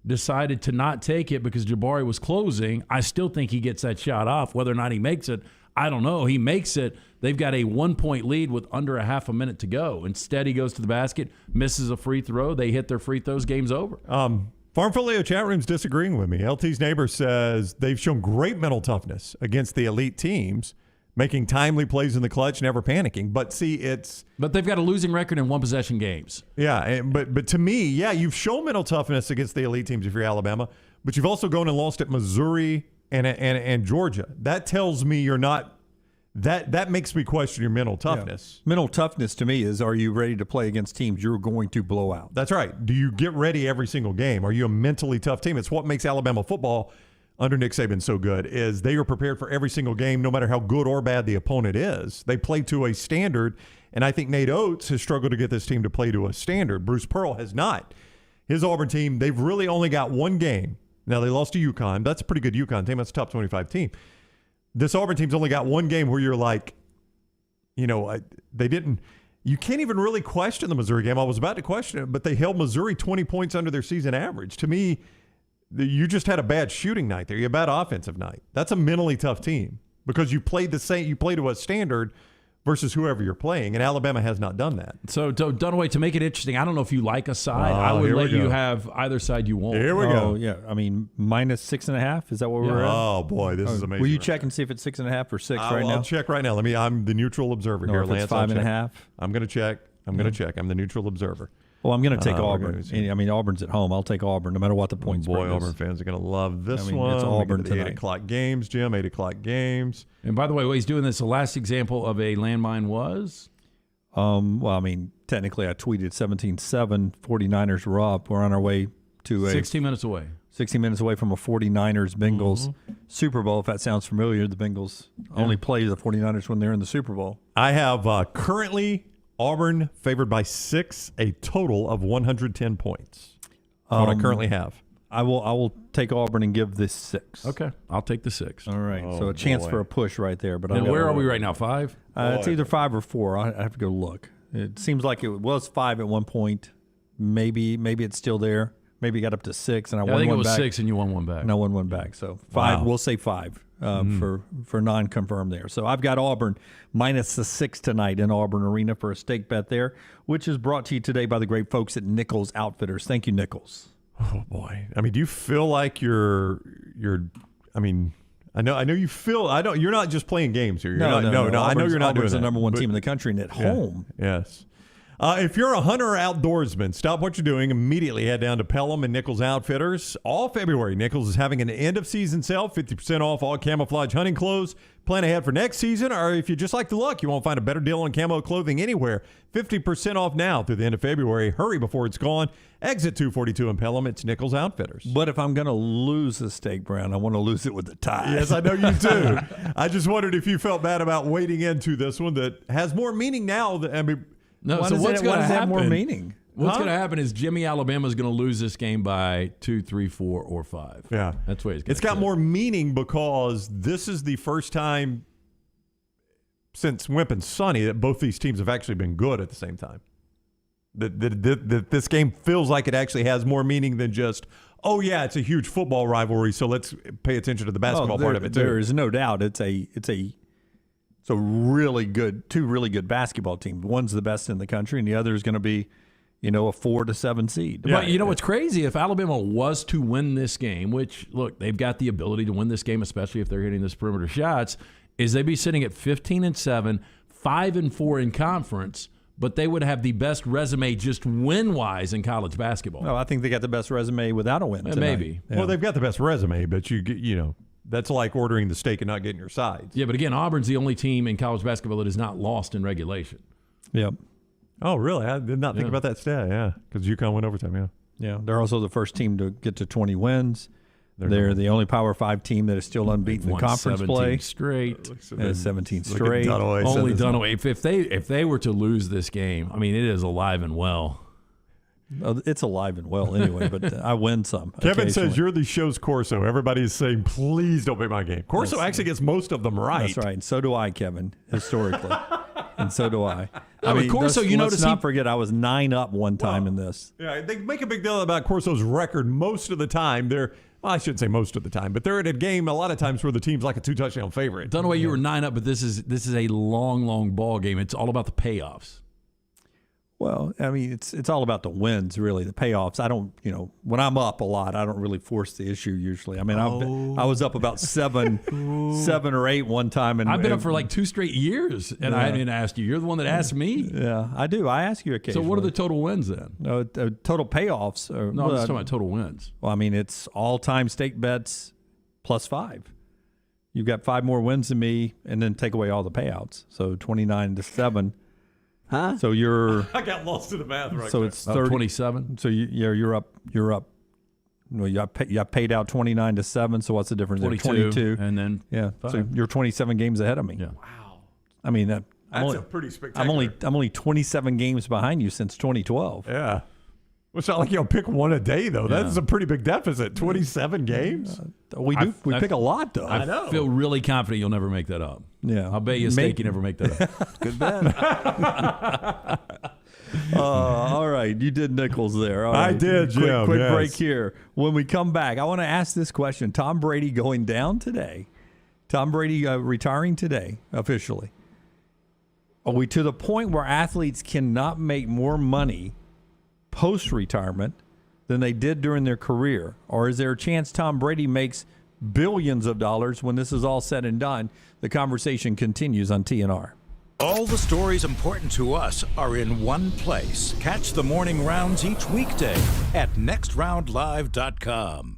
decided to not take it because Jabari was closing. I still think he gets that shot off. Whether or not he makes it, I don't know. He makes it. They've got a 1-point lead with under a half a minute to go. Instead, he goes to the basket, misses a free throw. They hit their free throws. Game's over. Farmfolio chat room's disagreeing with me. LT's neighbor says they've shown great mental toughness against the elite teams, making timely plays in the clutch, never panicking. But see, But they've got a losing record in one-possession games. Yeah, but to me, you've shown mental toughness against the elite teams if you're Alabama, but you've also gone and lost at Missouri and Georgia. That tells me you're not. That makes me question your mental toughness. Yeah. Mental toughness to me is, are you ready to play against teams you're going to blow out? That's right. Do you get ready every single game? Are you a mentally tough team? It's what makes Alabama football under Nick Saban so good is they are prepared for every single game, no matter how good or bad the opponent is. They play to a standard, and I think Nate Oates has struggled to get this team to play to a standard. Bruce Pearl has not. His Auburn team, they've really only got one game. Now, they lost to UConn. That's a pretty good UConn team. That's a top 25 team. This Auburn team's only got one game where you're like, they didn't – you can't even really question the Missouri game. I was about to question it, but they held Missouri 20 points under their season average. To me, you just had a bad shooting night there. You had a bad offensive night. That's a mentally tough team because you played to a standard versus whoever you're playing, and Alabama has not done that. So, Dunaway, to make it interesting, I don't know if you like a side. I would let you have either side you want. Here we go. Yeah, I mean, minus 6.5. Is that what we're at? Oh, boy, this is amazing. Will you check and see if it's 6.5 or 6 right now? I'll check right now. I'm the neutral observer here, if Lance. it's 5.5. I'm going to check. I'm the neutral observer. Well, I'm going to take Auburn. I mean, Auburn's at home. I'll take Auburn no matter what the points Boy, is. Auburn fans are going to love this one. It's Auburn tonight. 8 o'clock games, Jim. 8 o'clock games. And by the way, while he's doing this, the last example of a landmine was? Well, I mean, technically I tweeted 17-7. 49ers were up. We're on our way to 16 minutes away. 16 minutes away from a 49ers-Bengals Super Bowl. If that sounds familiar, the Bengals only play the 49ers when they're in the Super Bowl. I have currently Auburn favored by 6, a total of 110 points. What I currently have. I will take Auburn and give this 6. Okay, I'll take the 6. All right, so a chance for a push right there. But and where are we right now? 5? It's either 5 or 4. I have to go look. It seems like it was 5 at one point. Maybe it's still there. Maybe it got up to 6, and I won one back. I think it was 6, and you won one back. And I won one back. So 5. Wow. We'll say 5 for non-confirmed there. So I've got Auburn minus the 6 tonight in Auburn Arena for a stake bet there, which is brought to you today by the great folks at Nichols Outfitters. Thank you, Nichols. Oh boy! I mean, do you feel like you're? I mean, I know you feel. You're not just playing games here. No. I know you're not doing that. Auburn's the number one team in the country and at home. Yes. If you're a hunter or outdoorsman, stop what you're doing. Immediately head down to Pelham and Nichols Outfitters. All February, Nichols is having an end-of-season sale, 50% off all camouflage hunting clothes. Plan ahead for next season, or if you just like the look, you won't find a better deal on camo clothing anywhere. 50% off now through the end of February. Hurry before it's gone. Exit 242 in Pelham. It's Nichols Outfitters. But if I'm going to lose the stake, Brown, I want to lose it with the tie. Yes, I know you do. I just wondered if you felt bad about wading into this one that has more meaning now. No, why so does what's going to have more meaning? What's going to happen is Jimmy Alabama is going to lose this game by 2, 3, 4, or 5. Yeah, that's what it's got more meaning because this is the first time since Wimp and Sonny that both these teams have actually been good at the same time. That this game feels like it actually has more meaning than just, oh yeah, it's a huge football rivalry, so let's pay attention to the basketball part of it too. There is no doubt it's a really good, two really good basketball teams. One's the best in the country, and the other is going to be, a 4 to 7 seed. Yeah. But you know what's crazy? If Alabama was to win this game, which look, they've got the ability to win this game, especially if they're hitting this perimeter shots, is they'd be sitting at 15-7, 5-4 in conference. But they would have the best resume just win-wise in college basketball. No, I think they got the best resume without a win tonight. Maybe. Yeah. Well, they've got the best resume, but that's like ordering the steak and not getting your sides. Yeah, but again, Auburn's the only team in college basketball that is not lost in regulation. Yep. Oh, really? I did not think about that stat, yeah, because UConn went overtime, yeah. Yeah, they're also the first team to get to 20 wins. They're the only Power 5 team that is still unbeaten in conference play. Straight. 17 straight. Only Dunaway. If they were to lose this game, I mean, it is alive and well. It's alive and well anyway, but I win some. Kevin says you're the show's Corso. Everybody's saying, please don't pick my game. Corso actually gets most of them right. That's right. And so do I, Kevin, historically. And so do I. Corso, let's not forget I was 9-up one time in this. Yeah, they make a big deal about Corso's record most of the time. I shouldn't say most of the time, but they're at a game a lot of times where the team's like a 2-touchdown favorite. Dunaway, you were 9-up, but this is a long ball game. It's all about the payoffs. Well, I mean, it's all about the wins, really, the payoffs. I don't, when I'm up a lot, I don't really force the issue usually. I mean, I was up about 7 or 8 one time. And I've been up for like 2 straight years, and I didn't ask you. You're the one that asked me. Yeah, I do. I ask you occasionally. So what are the total wins then? No, total payoffs. No, I'm just talking about total wins. Well, I mean, it's all-time stake bets plus 5. You've got 5 more wins than me, and then take away all the payouts. So 29-7. Huh? So you're. I got lost in the math right So there. it's 30, 27. So you're up Well, you got paid out 29-7. So what's the difference? 22, and then 5. So you're 27 games ahead of me. Yeah. Wow. I mean that's a pretty spectacular. I'm only 27 games behind you since 2012. Yeah. Well, it's not like you'll pick one a day though. Yeah. That's a pretty big deficit. 27 games. We pick a lot though. I know. I feel really confident you'll never make that up. Yeah. I'll bet you a steak you never make that up. Good bet. All right, you did nickels there. All I right. did, Jim. Quick yes. break here. When we come back, I want to ask this question. Tom Brady going down today. Tom Brady retiring today officially. Are we to the point where athletes cannot make more money post-retirement than they did during their career? Or is there a chance Tom Brady makes billions of dollars when this is all said and done? The conversation continues on TNR. All the stories important to us are in one place. Catch the morning rounds each weekday at nextroundlive.com.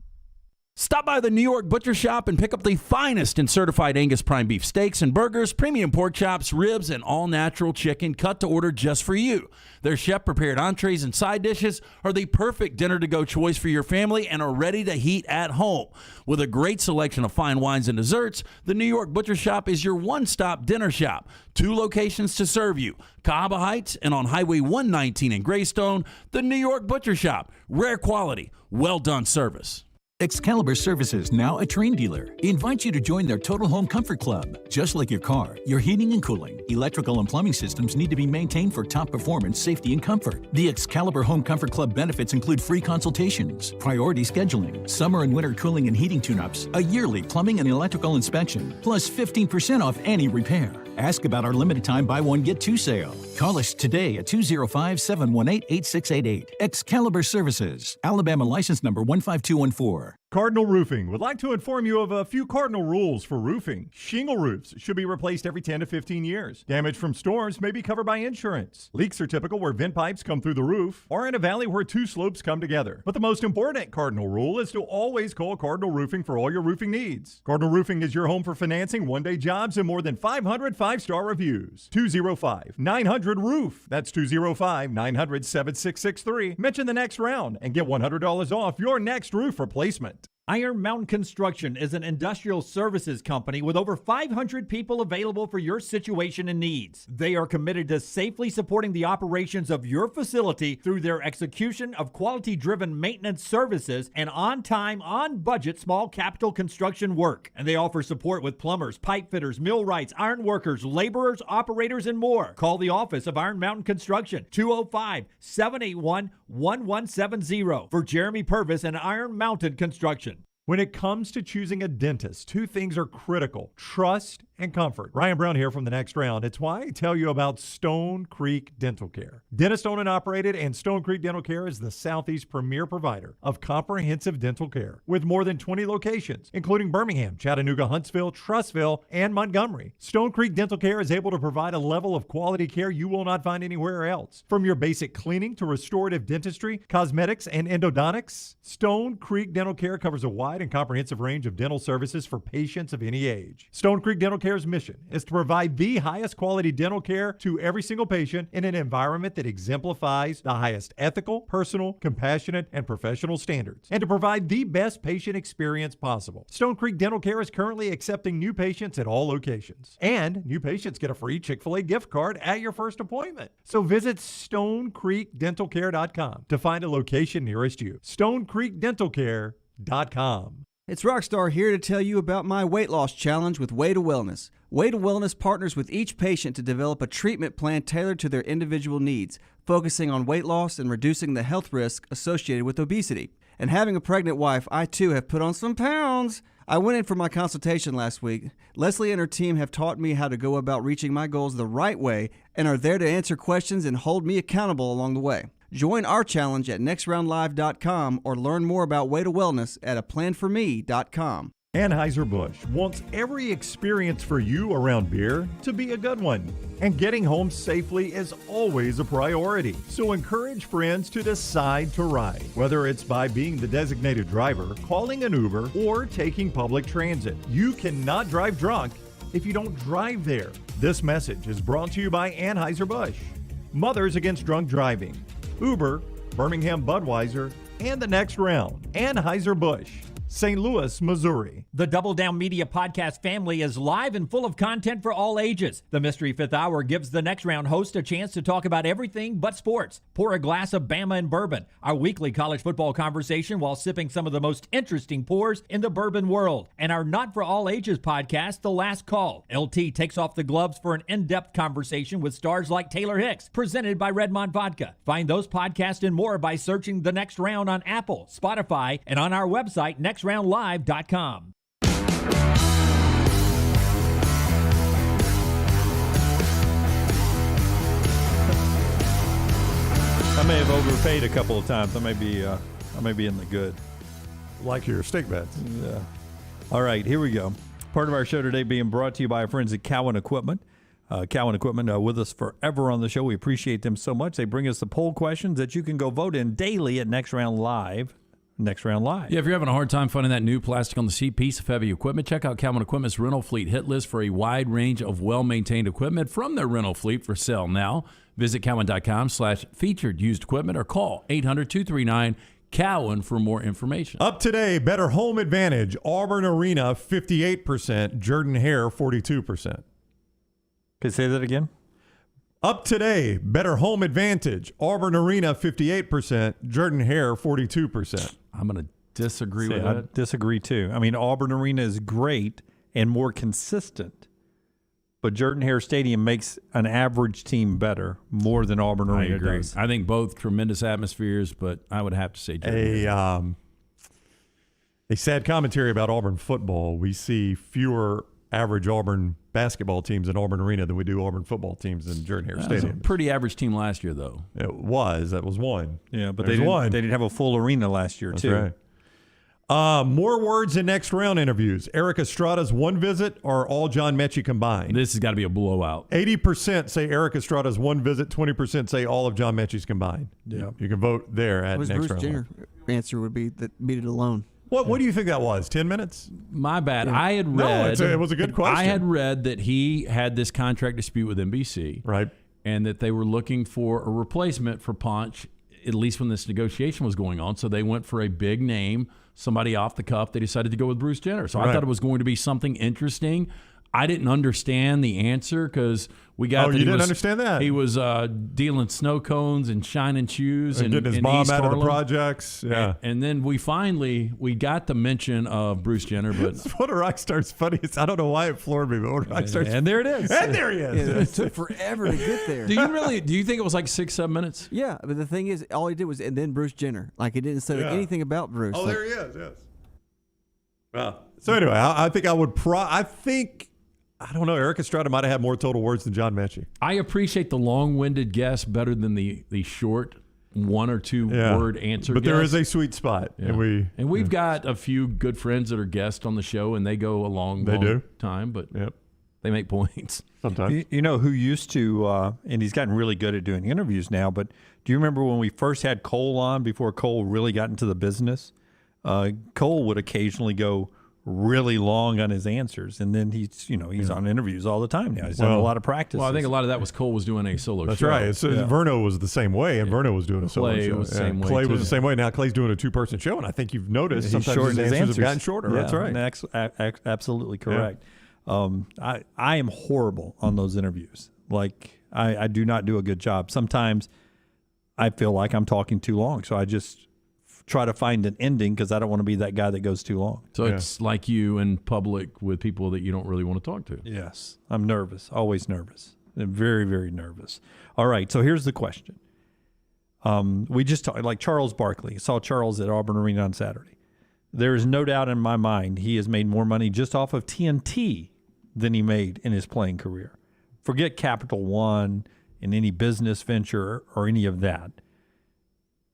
Stop by the New York Butcher Shop and pick up the finest in certified Angus prime beef steaks and burgers, premium pork chops, ribs, and all-natural chicken cut to order just for you. Their chef-prepared entrees and side dishes are the perfect dinner-to-go choice for your family and are ready to heat at home. With a great selection of fine wines and desserts, the New York Butcher Shop is your one-stop dinner shop. 2 locations to serve you, Cahaba Heights and on Highway 119 in Greystone, the New York Butcher Shop. Rare quality, well-done service. Excalibur Services, now a Train dealer, invites you to join their Total Home Comfort Club. Just like your car, your heating and cooling, electrical and plumbing systems need to be maintained for top performance, safety, and comfort. The Excalibur Home Comfort Club benefits include free consultations, priority scheduling, summer and winter cooling and heating tune-ups, a yearly plumbing and electrical inspection, plus 15% off any repair. Ask about our limited time buy one, get 2 sale. Call us today at 205-718-8688. Excalibur Services, Alabama license number 15214. Cardinal Roofing would like to inform you of a few cardinal rules for roofing. Shingle roofs should be replaced every 10 to 15 years. Damage from storms may be covered by insurance. Leaks are typical where vent pipes come through the roof or in a valley where 2 slopes come together. But the most important cardinal rule is to always call Cardinal Roofing for all your roofing needs. Cardinal Roofing is your home for financing, one-day jobs, and more than 500 5-star reviews. 205-900-ROOF. That's 205-900-7663. Mention the next round and get $100 off your next roof replacement. Iron Mountain Construction is an industrial services company with over 500 people available for your situation and needs. They are committed to safely supporting the operations of your facility through their execution of quality-driven maintenance services and on-time, on-budget small capital construction work. And they offer support with plumbers, pipe fitters, millwrights, iron workers, laborers, operators, and more. Call the office of Iron Mountain Construction, 205-781-1170 for Jeremy Purvis and Iron Mountain Construction. When it comes to choosing a dentist, 2 things are critical: trust and comfort. Ryan Brown here from The Next Round. It's why I tell you about Stone Creek Dental Care. Dentist owned and operated, and Stone Creek Dental Care is the Southeast premier provider of comprehensive dental care with more than 20 locations, including Birmingham, Chattanooga, Huntsville, Trussville, and Montgomery. Stone Creek Dental Care is able to provide a level of quality care you will not find anywhere else. From your basic cleaning to restorative dentistry, cosmetics, and endodontics, Stone Creek Dental Care covers a wide and comprehensive range of dental services for patients of any age. Stone Creek Dental Care's mission is to provide the highest quality dental care to every single patient in an environment that exemplifies the highest ethical, personal, compassionate, and professional standards, and to provide the best patient experience possible. Stone Creek Dental Care is currently accepting new patients at all locations, and new patients get a free Chick-fil-A gift card at your first appointment. So visit StoneCreekDentalCare.com to find a location nearest you. StoneCreekDentalCare.com. It's Rockstar here to tell you about my weight loss challenge with Way to Wellness. Way to Wellness partners with each patient to develop a treatment plan tailored to their individual needs, focusing on weight loss and reducing the health risk associated with obesity. And having a pregnant wife, I too have put on some pounds. I went in for my consultation last week. Leslie and her team have taught me how to go about reaching my goals the right way and are there to answer questions and hold me accountable along the way. Join our challenge at nextroundlive.com or learn more about Way to Wellness at aplanforme.com. Anheuser-Busch wants every experience for you around beer to be a good one. And getting home safely is always a priority. So encourage friends to decide to ride, whether it's by being the designated driver, calling an Uber, or taking public transit. You cannot drive drunk if you don't drive there. This message is brought to you by Anheuser-Busch, Mothers Against Drunk Driving, Uber, Birmingham Budweiser, and the Next Round. Anheuser-Busch, St. Louis, Missouri. The Double Down Media podcast family is live and full of content for all ages. The Mystery Fifth Hour gives the Next Round host a chance to talk about everything but sports. Pour a glass of Bama and bourbon, our weekly college football conversation while sipping some of the most interesting pours in the bourbon world. And our Not For All Ages podcast, The Last Call. LT takes off the gloves for an in-depth conversation with stars like Taylor Hicks, presented by Redmond Vodka. Find those podcasts and more by searching The Next Round on Apple, Spotify, and on our website, nextroundlive.com. I may have overpaid a couple of times. I may be in the good. Like your steak bets. Yeah. All right, here we go. Part of our show today being brought to you by our friends at Cowan Equipment. Cowan Equipment with us forever on the show. We appreciate them so much. They bring us the poll questions that you can go vote in daily at Next Round Live. Next Round Live. Yeah, if you're having a hard time finding that new plastic on the seat piece of heavy equipment, check out Cowan Equipment's rental fleet hit list for a wide range of well-maintained equipment from their rental fleet for sale now. Visit cowan.com/featured used equipment or call 800-239-COWAN for more information. Up today, better home advantage. Auburn Arena, 58%. Jordan-Hare, 42%. Can you say that again? Up today, better home advantage. Auburn Arena, 58%. Jordan-Hare, 42%. I'm going to disagree with I that. disagree, too. I mean, Auburn Arena is great and more consistent, but Jordan-Hare Stadium makes an average team better more than Auburn I Arena agree. does. I think both tremendous atmospheres, but I would have to say Jordan-Hare. A sad commentary about Auburn football. We see fewer average Auburn basketball teams in Auburn Arena than we do Auburn football teams in Jordan-Hare Stadium. Pretty average team last year, though. It was. That was one. Yeah, but they didn't have a full arena last year, That's too. Right. More words in Next Round interviews. Eric Estrada's one visit or all John Mechie combined? This has got to be a blowout. 80% say Eric Estrada's one visit. 20% say all of John Mechie's combined. Yeah. You can vote there at What Next Bruce Round. Jenner answer would be that beat it alone. What do you think that was? 10 minutes? My bad. Yeah. I had No, read. it was a good question. I had read that he had this contract dispute with NBC. Right. And that they were looking for a replacement for Ponch, at least when this negotiation was going on. So they went for a big name, somebody off the cuff. They decided to go with Bruce Jenner. So I thought it was going to be something interesting. I didn't understand the answer because we got. Oh, you didn't understand that? He was dealing snow cones and shining shoes and getting his in mom East out of the Harlem. projects. Yeah. And then we got the mention of Bruce Jenner, but What a rock star's funny. I don't know why it floored me, but what a rock star's And there it is. And there he is. It took forever to get there. do you think it was like 6-7 minutes? Yeah, but the thing is, all he did was, and then Bruce Jenner. Like, he didn't say Yeah. anything about Bruce. Oh, Like, there he is. Yes. Well, so anyway, I think I would. I don't know. Eric Estrada might have had more total words than John Mechie. I appreciate the long-winded guess better than the short one or two word answer. But there guess. is a sweet spot, Yeah. and we've got a few good friends that are guests on the show, and they go a long time, but they make points sometimes. You know who used to, and he's gotten really good at doing interviews now, but do you remember when we first had Cole on before Cole really got into the business? Cole would occasionally go really long on his answers, and then he's on interviews all the time now. He's done a lot of practice. Well, I think a lot of that was Cole was doing a solo That's show. right. Verno was the same way, and Verno was doing a solo Clay show. was the same way, Clay was too. the same way. Now Clay's doing a two-person show, and I think you've noticed He's sometimes shortened his answers have gotten shorter. Yeah, That's right. Absolutely correct. I am horrible on those interviews. Like, I do not do a good job. Sometimes I feel like I'm talking too long, so I just try to find an ending because I don't want to be that guy that goes too long. So it's like you in public with people that you don't really want to talk to. Yes. I'm nervous, always nervous. I'm very, very nervous. All right, so here's the question. We just talked, like Charles Barkley. I saw Charles at Auburn Arena on Saturday. There is no doubt in my mind he has made more money just off of TNT than he made in his playing career. Forget Capital One and any business venture or any of that.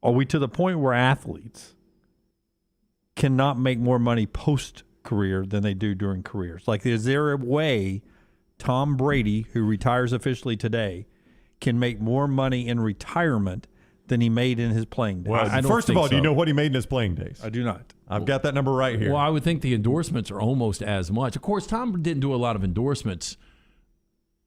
Are we to the point where athletes cannot make more money post-career than they do during careers? Like, is there a way Tom Brady, who retires officially today, can make more money in retirement than he made in his playing days? Well, first of all, do you know what he made in his playing days? I do not. I've got that number right here. Well, I would think the endorsements are almost as much. Of course, Tom didn't do a lot of endorsements.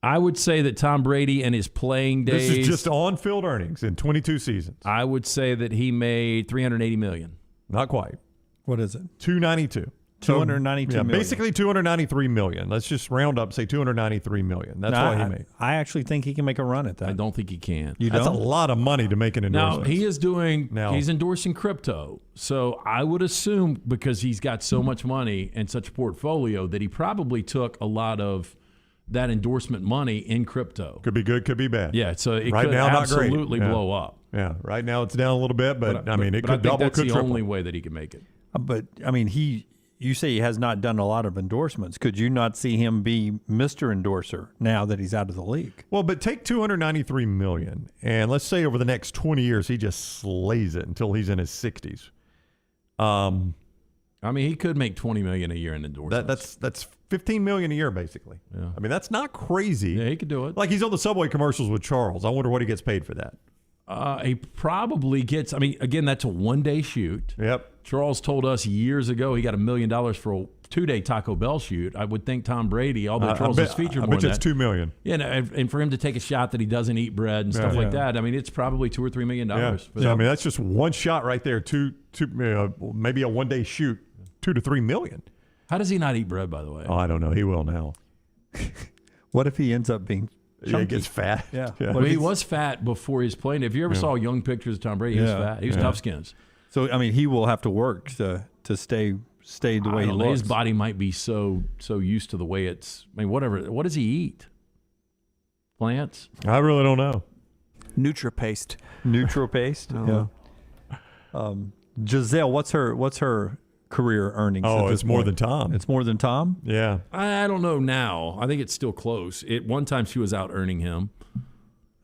I would say that Tom Brady and his playing days. This is just on-field earnings in 22 seasons. I would say that he made $380 million. Not quite. What is it? 292. 292 million. Basically $293 million. Let's just round up, say $293 million. That's what he made. I actually think he can make a run at that. I don't think he can. That's a lot of money to make an endorsement. Now, he is he's endorsing crypto. So I would assume because he's got so much money and such a portfolio that he probably took a lot of that endorsement money in crypto. Could be good, could be bad. Yeah, so it right could now, absolutely not great. blow up. Yeah, right now it's down a little bit, but I mean, it could double, that's could the triple. only way that he can make it. But, I mean, you say he has not done a lot of endorsements. Could you not see him be Mr. Endorser now that he's out of the league? Well, but take $293 million, and let's say over the next 20 years he just slays it until he's in his 60s. I mean, he could make $20 million a year in endorsements. That's $15 million a year, basically. Yeah. I mean, that's not crazy. Yeah, he could do it. Like he's on the Subway commercials with Charles. I wonder what he gets paid for that. He probably gets. I mean, again, that's a one-day shoot. Yep. Charles told us years ago he got $1 million for a 2-day Taco Bell shoot. I would think Tom Brady, although Charles is featured more I bet than it's that. $2 million. Yeah, and for him to take a shot that he doesn't eat bread and stuff like that, I mean, it's probably $2 or $3 million. Yeah. So, I mean, that's just one shot right there. Maybe a one-day shoot, $2 to $3 million. How does he not eat bread, by the way? Oh, I don't know. He will now. What if he ends up being chunky? Yeah, he gets fat. Yeah. Well, he was fat before his playing. If you ever saw young pictures of Tom Brady, he was fat. He was tough skins. So, I mean, he will have to work to stay the way he looks. His body might be so used to the way it's. I mean, whatever. What does he eat? Plants? I really don't know. NutriPaste. NutriPaste. Yeah. Giselle, what's her career earnings? Oh, it's more than Tom. It's more than Tom? Yeah. I don't know now. I think it's still close. At one time, she was out earning him.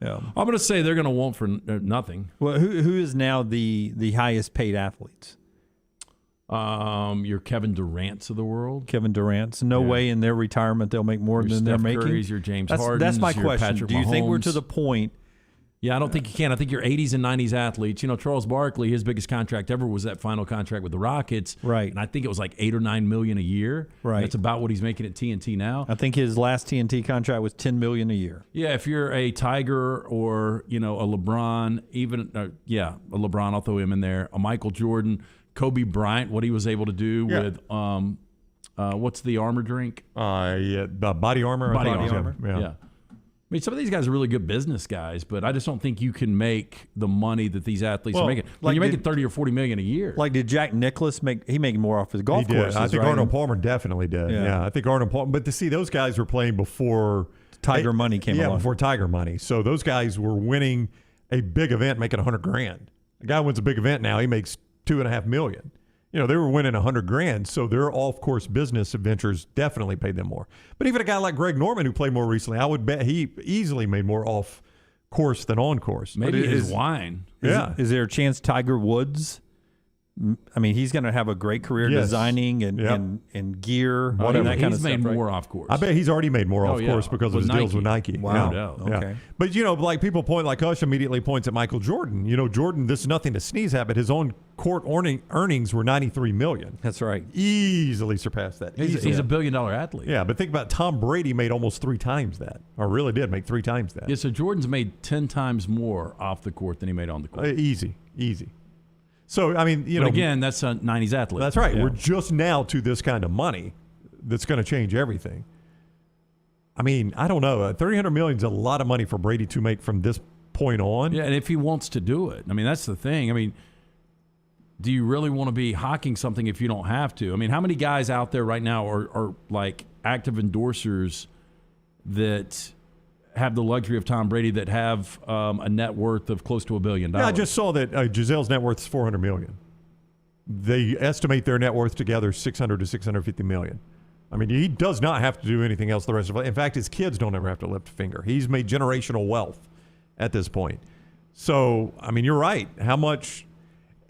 Yeah. I'm going to say they're going to want for nothing. Well, who is now the highest paid athletes? Your Kevin Durant's of the world. Kevin Durant's. No way in their retirement they'll make more than they're making. Curry's, your James That's Harden's, my your question. Patrick Do you think we're to Mahomes. the point? Yeah, I don't think you can. I think your 80s and 90s athletes, Charles Barkley, his biggest contract ever was that final contract with the Rockets. Right. And I think it was like $8 or $9 million a year. Right. That's about what he's making at TNT now. I think his last TNT contract was $10 million a year. Yeah, if you're a Tiger or, a LeBron, even, a LeBron, I'll throw him in there, a Michael Jordan, Kobe Bryant, what he was able to do with, what's the armor drink? Body Armor. Body Armor. Yeah. I mean, some of these guys are really good business guys, but I just don't think you can make the money that these athletes are making. When you're making $30 or $40 million a year. Like, did Jack Nicklaus make? He made more off his golf courses. I think right? Arnold Palmer definitely did. Yeah, I think Arnold Palmer. But to see those guys were playing before Tiger Money came along. Yeah, before Tiger Money. So those guys were winning a big event, making $100,000. A guy wins a big event now, he makes $2.5 million. They were winning $100,000, so their off-course business adventures definitely paid them more. But even a guy like Greg Norman, who played more recently, I would bet he easily made more off-course than on-course. Maybe his wine. Is there a chance Tiger Woods? I mean, he's going to have a great career designing and gear, and that kind of stuff. He's made more right? off course. I bet he's already made more off course because of his deals with Nike. Wow. Yeah. Okay. But like people point, like us immediately points at Michael Jordan. Jordan, this is nothing to sneeze at, but his own court earnings were $93 million. That's right. Easily surpassed that. He's a $1 billion athlete. Yeah, but think about Tom Brady made almost 3 times that, or really did make 3 times that. Yeah, so Jordan's made 10 times more off the court than he made on the court. Easy. So, I mean, But again, that's a 90s athlete. That's right. Yeah. We're just now to this kind of money that's going to change everything. I mean, I don't know. $300 million is a lot of money for Brady to make from this point on. Yeah, and if he wants to do it. I mean, that's the thing. I mean, do you really want to be hawking something if you don't have to? I mean, how many guys out there right now are like active endorsers that have the luxury of Tom Brady that have a net worth of close to $1 billion? Yeah, I just saw that Giselle's net worth is $400 million. They estimate their net worth together $600 to $650 million. I mean, he does not have to do anything else the rest of it. In fact, his kids don't ever have to lift a finger. He's made generational wealth at this point. So, I mean, you're right. How much?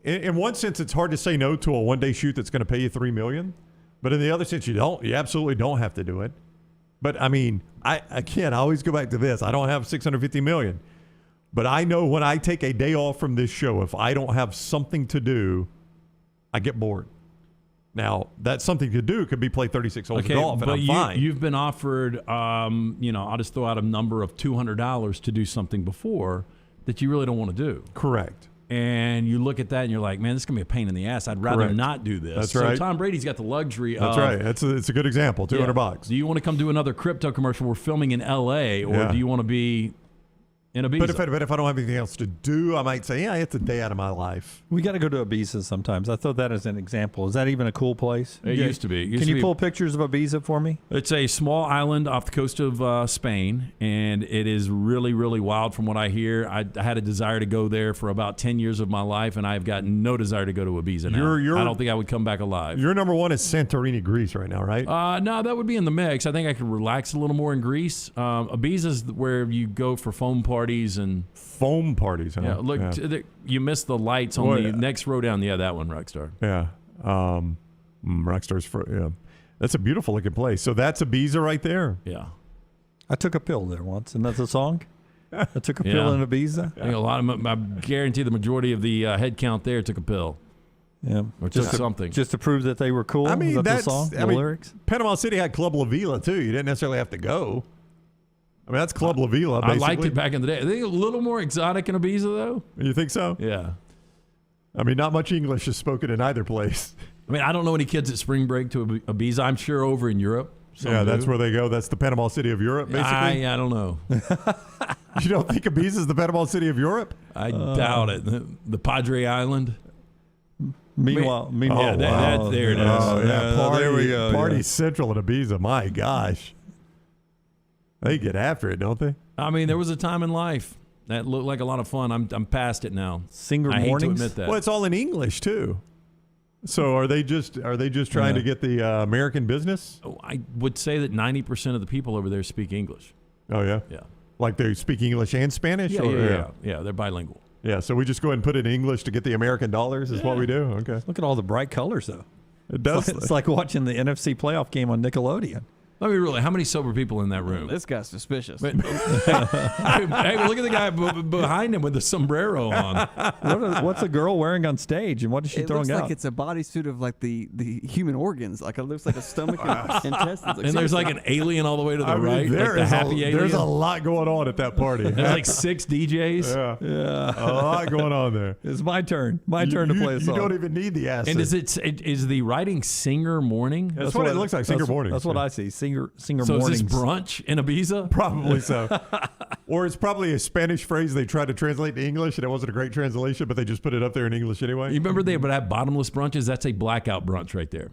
In one sense, it's hard to say no to a one-day shoot that's going to pay you $3 million. But in the other sense, you absolutely don't have to do it. But I mean, I always go back to this. I don't have $650 million. But I know when I take a day off from this show, if I don't have something to do, I get bored. Now, that's something to do. Could be play 36 holes of golf, and I'm fine. You've been offered, I'll just throw out a number of $200 to do something before that you really don't want to do. Correct. And you look at that and you're like, man, this is going to be a pain in the ass. I'd rather not do this. That's right. So Tom Brady's got the luxury That's of. right. It's a good example. $200. Do you want to come do another crypto commercial? We're filming in L.A., or do you want to be in Ibiza? But if I don't have anything else to do, I might say, yeah, it's a day out of my life. We got to go to Ibiza sometimes. I thought that as an example. Is that even a cool place? It used to be. Can you pull pictures of Ibiza for me? It's a small island off the coast of Spain, and it is really, really wild from what I hear. I had a desire to go there for about 10 years of my life, and I've got no desire to go to Ibiza now. I don't think I would come back alive. Your number one is Santorini, Greece right now, right? No, that would be in the mix. I think I could relax a little more in Greece. Ibiza is where you go for foam parties and... Foam parties, huh? Yeah, look, you missed the lights on the next row down. Yeah, that one, Rockstar. Yeah. Rockstar's yeah. That's a beautiful looking place. So that's Ibiza right there. Yeah. I took a pill there once, and that's a song. I took a pill in Ibiza. I think a lot of them, I guarantee the majority of the head count there took a pill. Yeah. Or took something. Just to prove that they were cool? I mean, that's the song, the lyrics? Panama City had Club La Vila, too. You didn't necessarily have to go. I mean, that's Club La Vila, basically. I liked it back in the day. I think a little more exotic in Ibiza, though. You think so? Yeah. I mean, not much English is spoken in either place. I mean, I don't know any kids at spring break to Ibiza. I'm sure over in Europe. That's where they go. That's the Panama City of Europe, basically. I don't know. You don't think Ibiza is the Panama City of Europe? I doubt it. The Padre Island. Meanwhile, there it is. Oh, yeah. There we go. Party Central at Ibiza. My gosh. They get after it, don't they? I mean, there was a time in life that looked like a lot of fun. I'm past it now. Singer I mornings. hate to admit that. Well, it's all in English too. So are they just trying to get the American business? I would say that 90% of the people over there speak English. Oh yeah, yeah. Like they speak English and Spanish. Yeah. They're bilingual. Yeah. So we just go ahead and put it in English to get the American dollars. Is what we do. Okay. Look at all the bright colors, though. It does. It's like watching the NFC playoff game on Nickelodeon. Let me really. How many sober people in that room? This guy's suspicious. Hey, look at the guy behind him with the sombrero on. What's the girl wearing on stage, and what is she throwing out? It looks like it's a bodysuit of like the human organs. Like it looks like a stomach and intestines. And there's like an alien all the way to the right. There like is the happy alien. There's a lot going on at that party. There's like 6 DJs. Yeah. A lot going on there. It's my turn. My turn to play a song. You don't even need the acid. And is the writing singer morning? That's what it looks like. Singer morning. That's what I see. Singer morning. So is this brunch in Ibiza? Probably so. Or it's probably a Spanish phrase they tried to translate to English, and it wasn't a great translation, but they just put it up there in English anyway. You remember they would have bottomless brunches? That's a blackout brunch right there.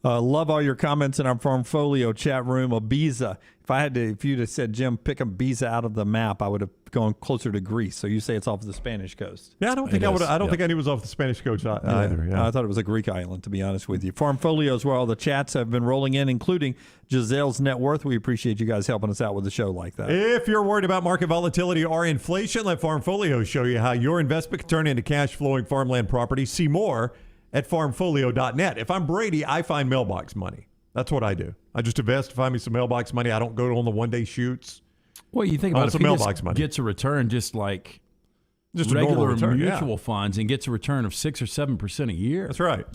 Love all your comments in our Farmfolio chat room. Ibiza. If you'd have said, Jim, pick Ibiza out of the map, I would have gone closer to Greece. So you say it's off the Spanish coast. Yeah, I don't think I would. I don't think I knew it was off the Spanish coast either. Yeah. I thought it was a Greek island, to be honest with you. Farmfolio is where all the chats have been rolling in, including Giselle's net worth. We appreciate you guys helping us out with a show like that. If you're worried about market volatility or inflation, let Farmfolio show you how your investment can turn into cash flowing farmland property. See more at farmfolio.net. If I'm Brady, I find mailbox money. That's what I do. I just invest to find me some mailbox money. I don't go on the one-day shoots. Well, you think about it, if mailbox money gets a return just regular mutual funds and gets a return of 6 or 7% a year. That's right.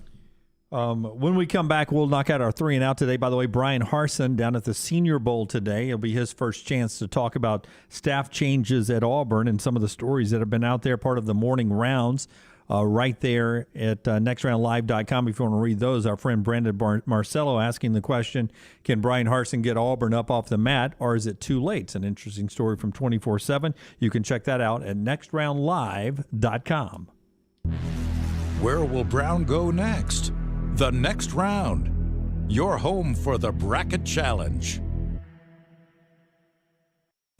When we come back, we'll knock out our 3 and out today. By the way, Brian Harsin down at the Senior Bowl today. It'll be his first chance to talk about staff changes at Auburn and some of the stories that have been out there, part of the morning rounds. Right there at nextroundlive.com. If you want to read those, our friend Brandon Marcello asking the question, can Brian Harsin get Auburn up off the mat, or is it too late? It's an interesting story from 24/7. You can check that out at nextroundlive.com. Where will Brown go next? The Next Round. Your home for the Bracket Challenge.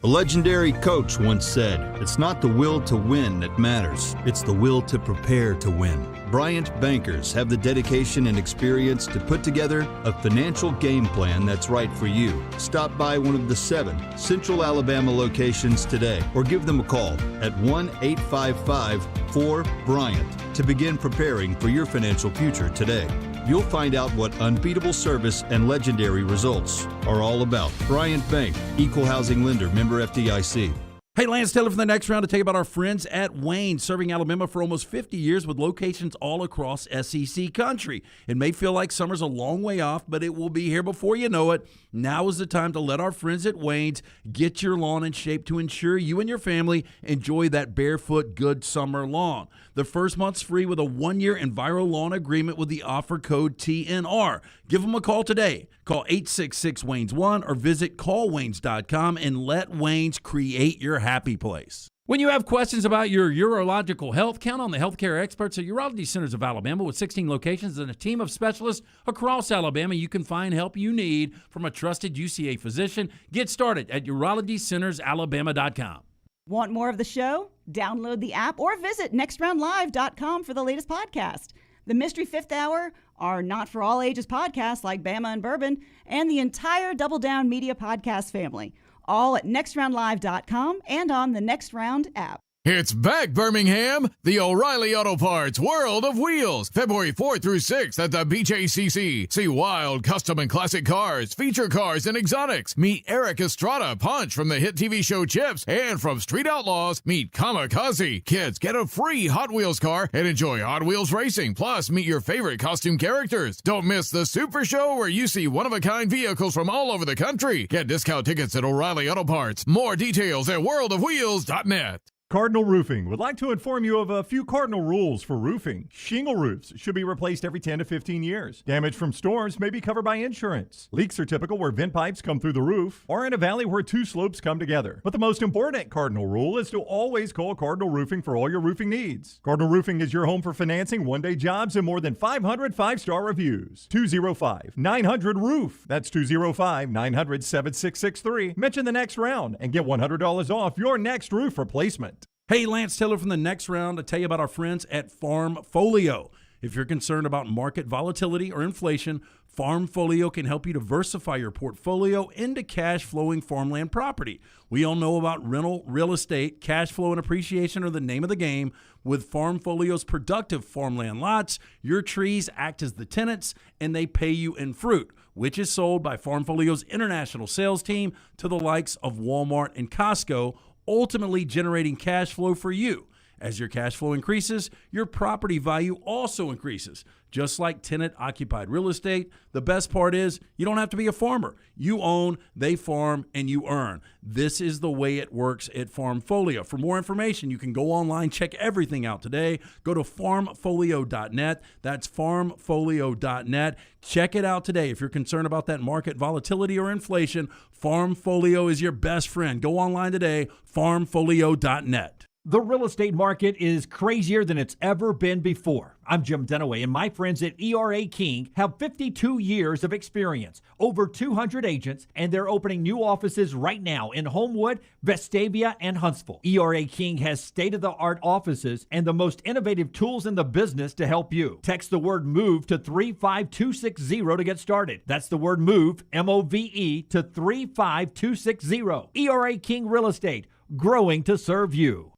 A legendary coach once said, it's not the will to win that matters, it's the will to prepare to win. Bryant bankers have the dedication and experience to put together a financial game plan that's right for you. Stop by one of the 7 Central Alabama locations today or give them a call at 1-855-4-BRYANT to begin preparing for your financial future today. You'll find out what unbeatable service and legendary results are all about. Bryant Bank, Equal Housing Lender, member FDIC. Hey, Lance Taylor from the next round to tell you about our friends at Wayne, serving Alabama for almost 50 years with locations all across SEC country. It may feel like summer's a long way off, but it will be here before you know it. Now is the time to let our friends at Wayne's get your lawn in shape to ensure you and your family enjoy that barefoot good summer lawn. The first month's free with a 1-year EnviroLawn agreement with the offer code TNR. Give them a call today. Call 866-WAYNES1 or visit callwaynes.com and let Wayne's create your happy place. When you have questions about your urological health, count on the healthcare experts at Urology Centers of Alabama. With 16 locations and a team of specialists across Alabama, you can find help you need from a trusted UCA physician. Get started at urologycentersalabama.com. Want more of the show? Download the app or visit nextroundlive.com for the latest podcast. The Mystery Fifth Hour, our Not For All Ages podcast like Bama and Bourbon, and the entire Double Down Media podcast family. All at nextroundlive.com and on the Next Round app. It's back, Birmingham. The O'Reilly Auto Parts World of Wheels. February 4th through 6th at the BJCC. See wild custom and classic cars, feature cars, and exotics. Meet Eric Estrada, Punch from the hit TV show Chips. And from Street Outlaws, meet Kamikaze. Kids, get a free Hot Wheels car and enjoy Hot Wheels racing. Plus, meet your favorite costume characters. Don't miss the Super Show where you see one-of-a-kind vehicles from all over the country. Get discount tickets at O'Reilly Auto Parts. More details at worldofwheels.net. Cardinal Roofing would like to inform you of a few cardinal rules for roofing. Shingle roofs should be replaced every 10 to 15 years. Damage from storms may be covered by insurance. Leaks are typical where vent pipes come through the roof or in a valley where two slopes come together. But the most important cardinal rule is to always call Cardinal Roofing for all your roofing needs. Cardinal Roofing is your home for financing, one-day jobs, and more than 500 five-star reviews. 205-900-ROOF. That's 205-900-7663. Mention the Next Round and get $100 off your next roof replacement. Hey, Lance Taylor from the next round to tell you about our friends at Farmfolio. If you're concerned about market volatility or inflation, Farmfolio can help you diversify your portfolio into cash-flowing farmland property. We all know about rental real estate. Cash flow and appreciation are the name of the game. With Farmfolio's productive farmland lots, your trees act as the tenants, and they pay you in fruit, which is sold by Farmfolio's international sales team to the likes of Walmart and Costco, ultimately generating cash flow for you. As your cash flow increases, your property value also increases. Just like tenant-occupied real estate, the best part is you don't have to be a farmer. You own, they farm, and you earn. This is the way it works at Farmfolio. For more information, you can go online, check everything out today. Go to farmfolio.net. That's farmfolio.net. Check it out today. If you're concerned about that market volatility or inflation, Farmfolio is your best friend. Go online today, farmfolio.net. The real estate market is crazier than it's ever been before. I'm Jim Dunaway, and my friends at ERA King have 52 years of experience, over 200 agents, and they're opening new offices right now in Homewood, Vestavia, and Huntsville. ERA King has state-of-the-art offices and the most innovative tools in the business to help you. Text the word MOVE to 35260 to get started. That's the word MOVE, M-O-V-E, to 35260. ERA King Real Estate, growing to serve you.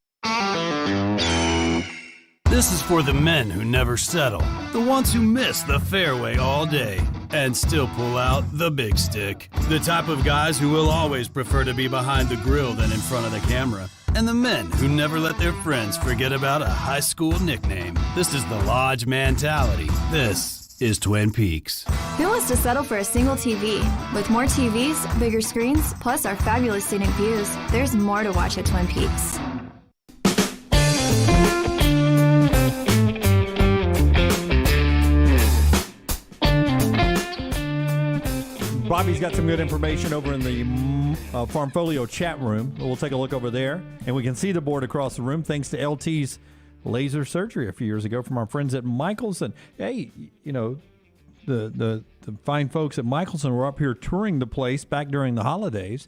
This is for the men who never settle, the ones who miss the fairway all day and still pull out the big stick, the type of guys who will always prefer to be behind the grill than in front of the camera, and the men who never let their friends forget about a high school nickname. This is the Lodge mentality. This is Twin Peaks. Who wants to settle for a single TV? With more TVs, bigger screens, plus our fabulous scenic views, there's more to watch at Twin Peaks. Bobby's got some good information over in the Farmfolio chat room. We'll take a look over there, and we can see the board across the room thanks to LT's laser surgery a few years ago from our friends at Michelson. Hey, you know, the fine folks at Michelson were up here touring the place back during the holidays.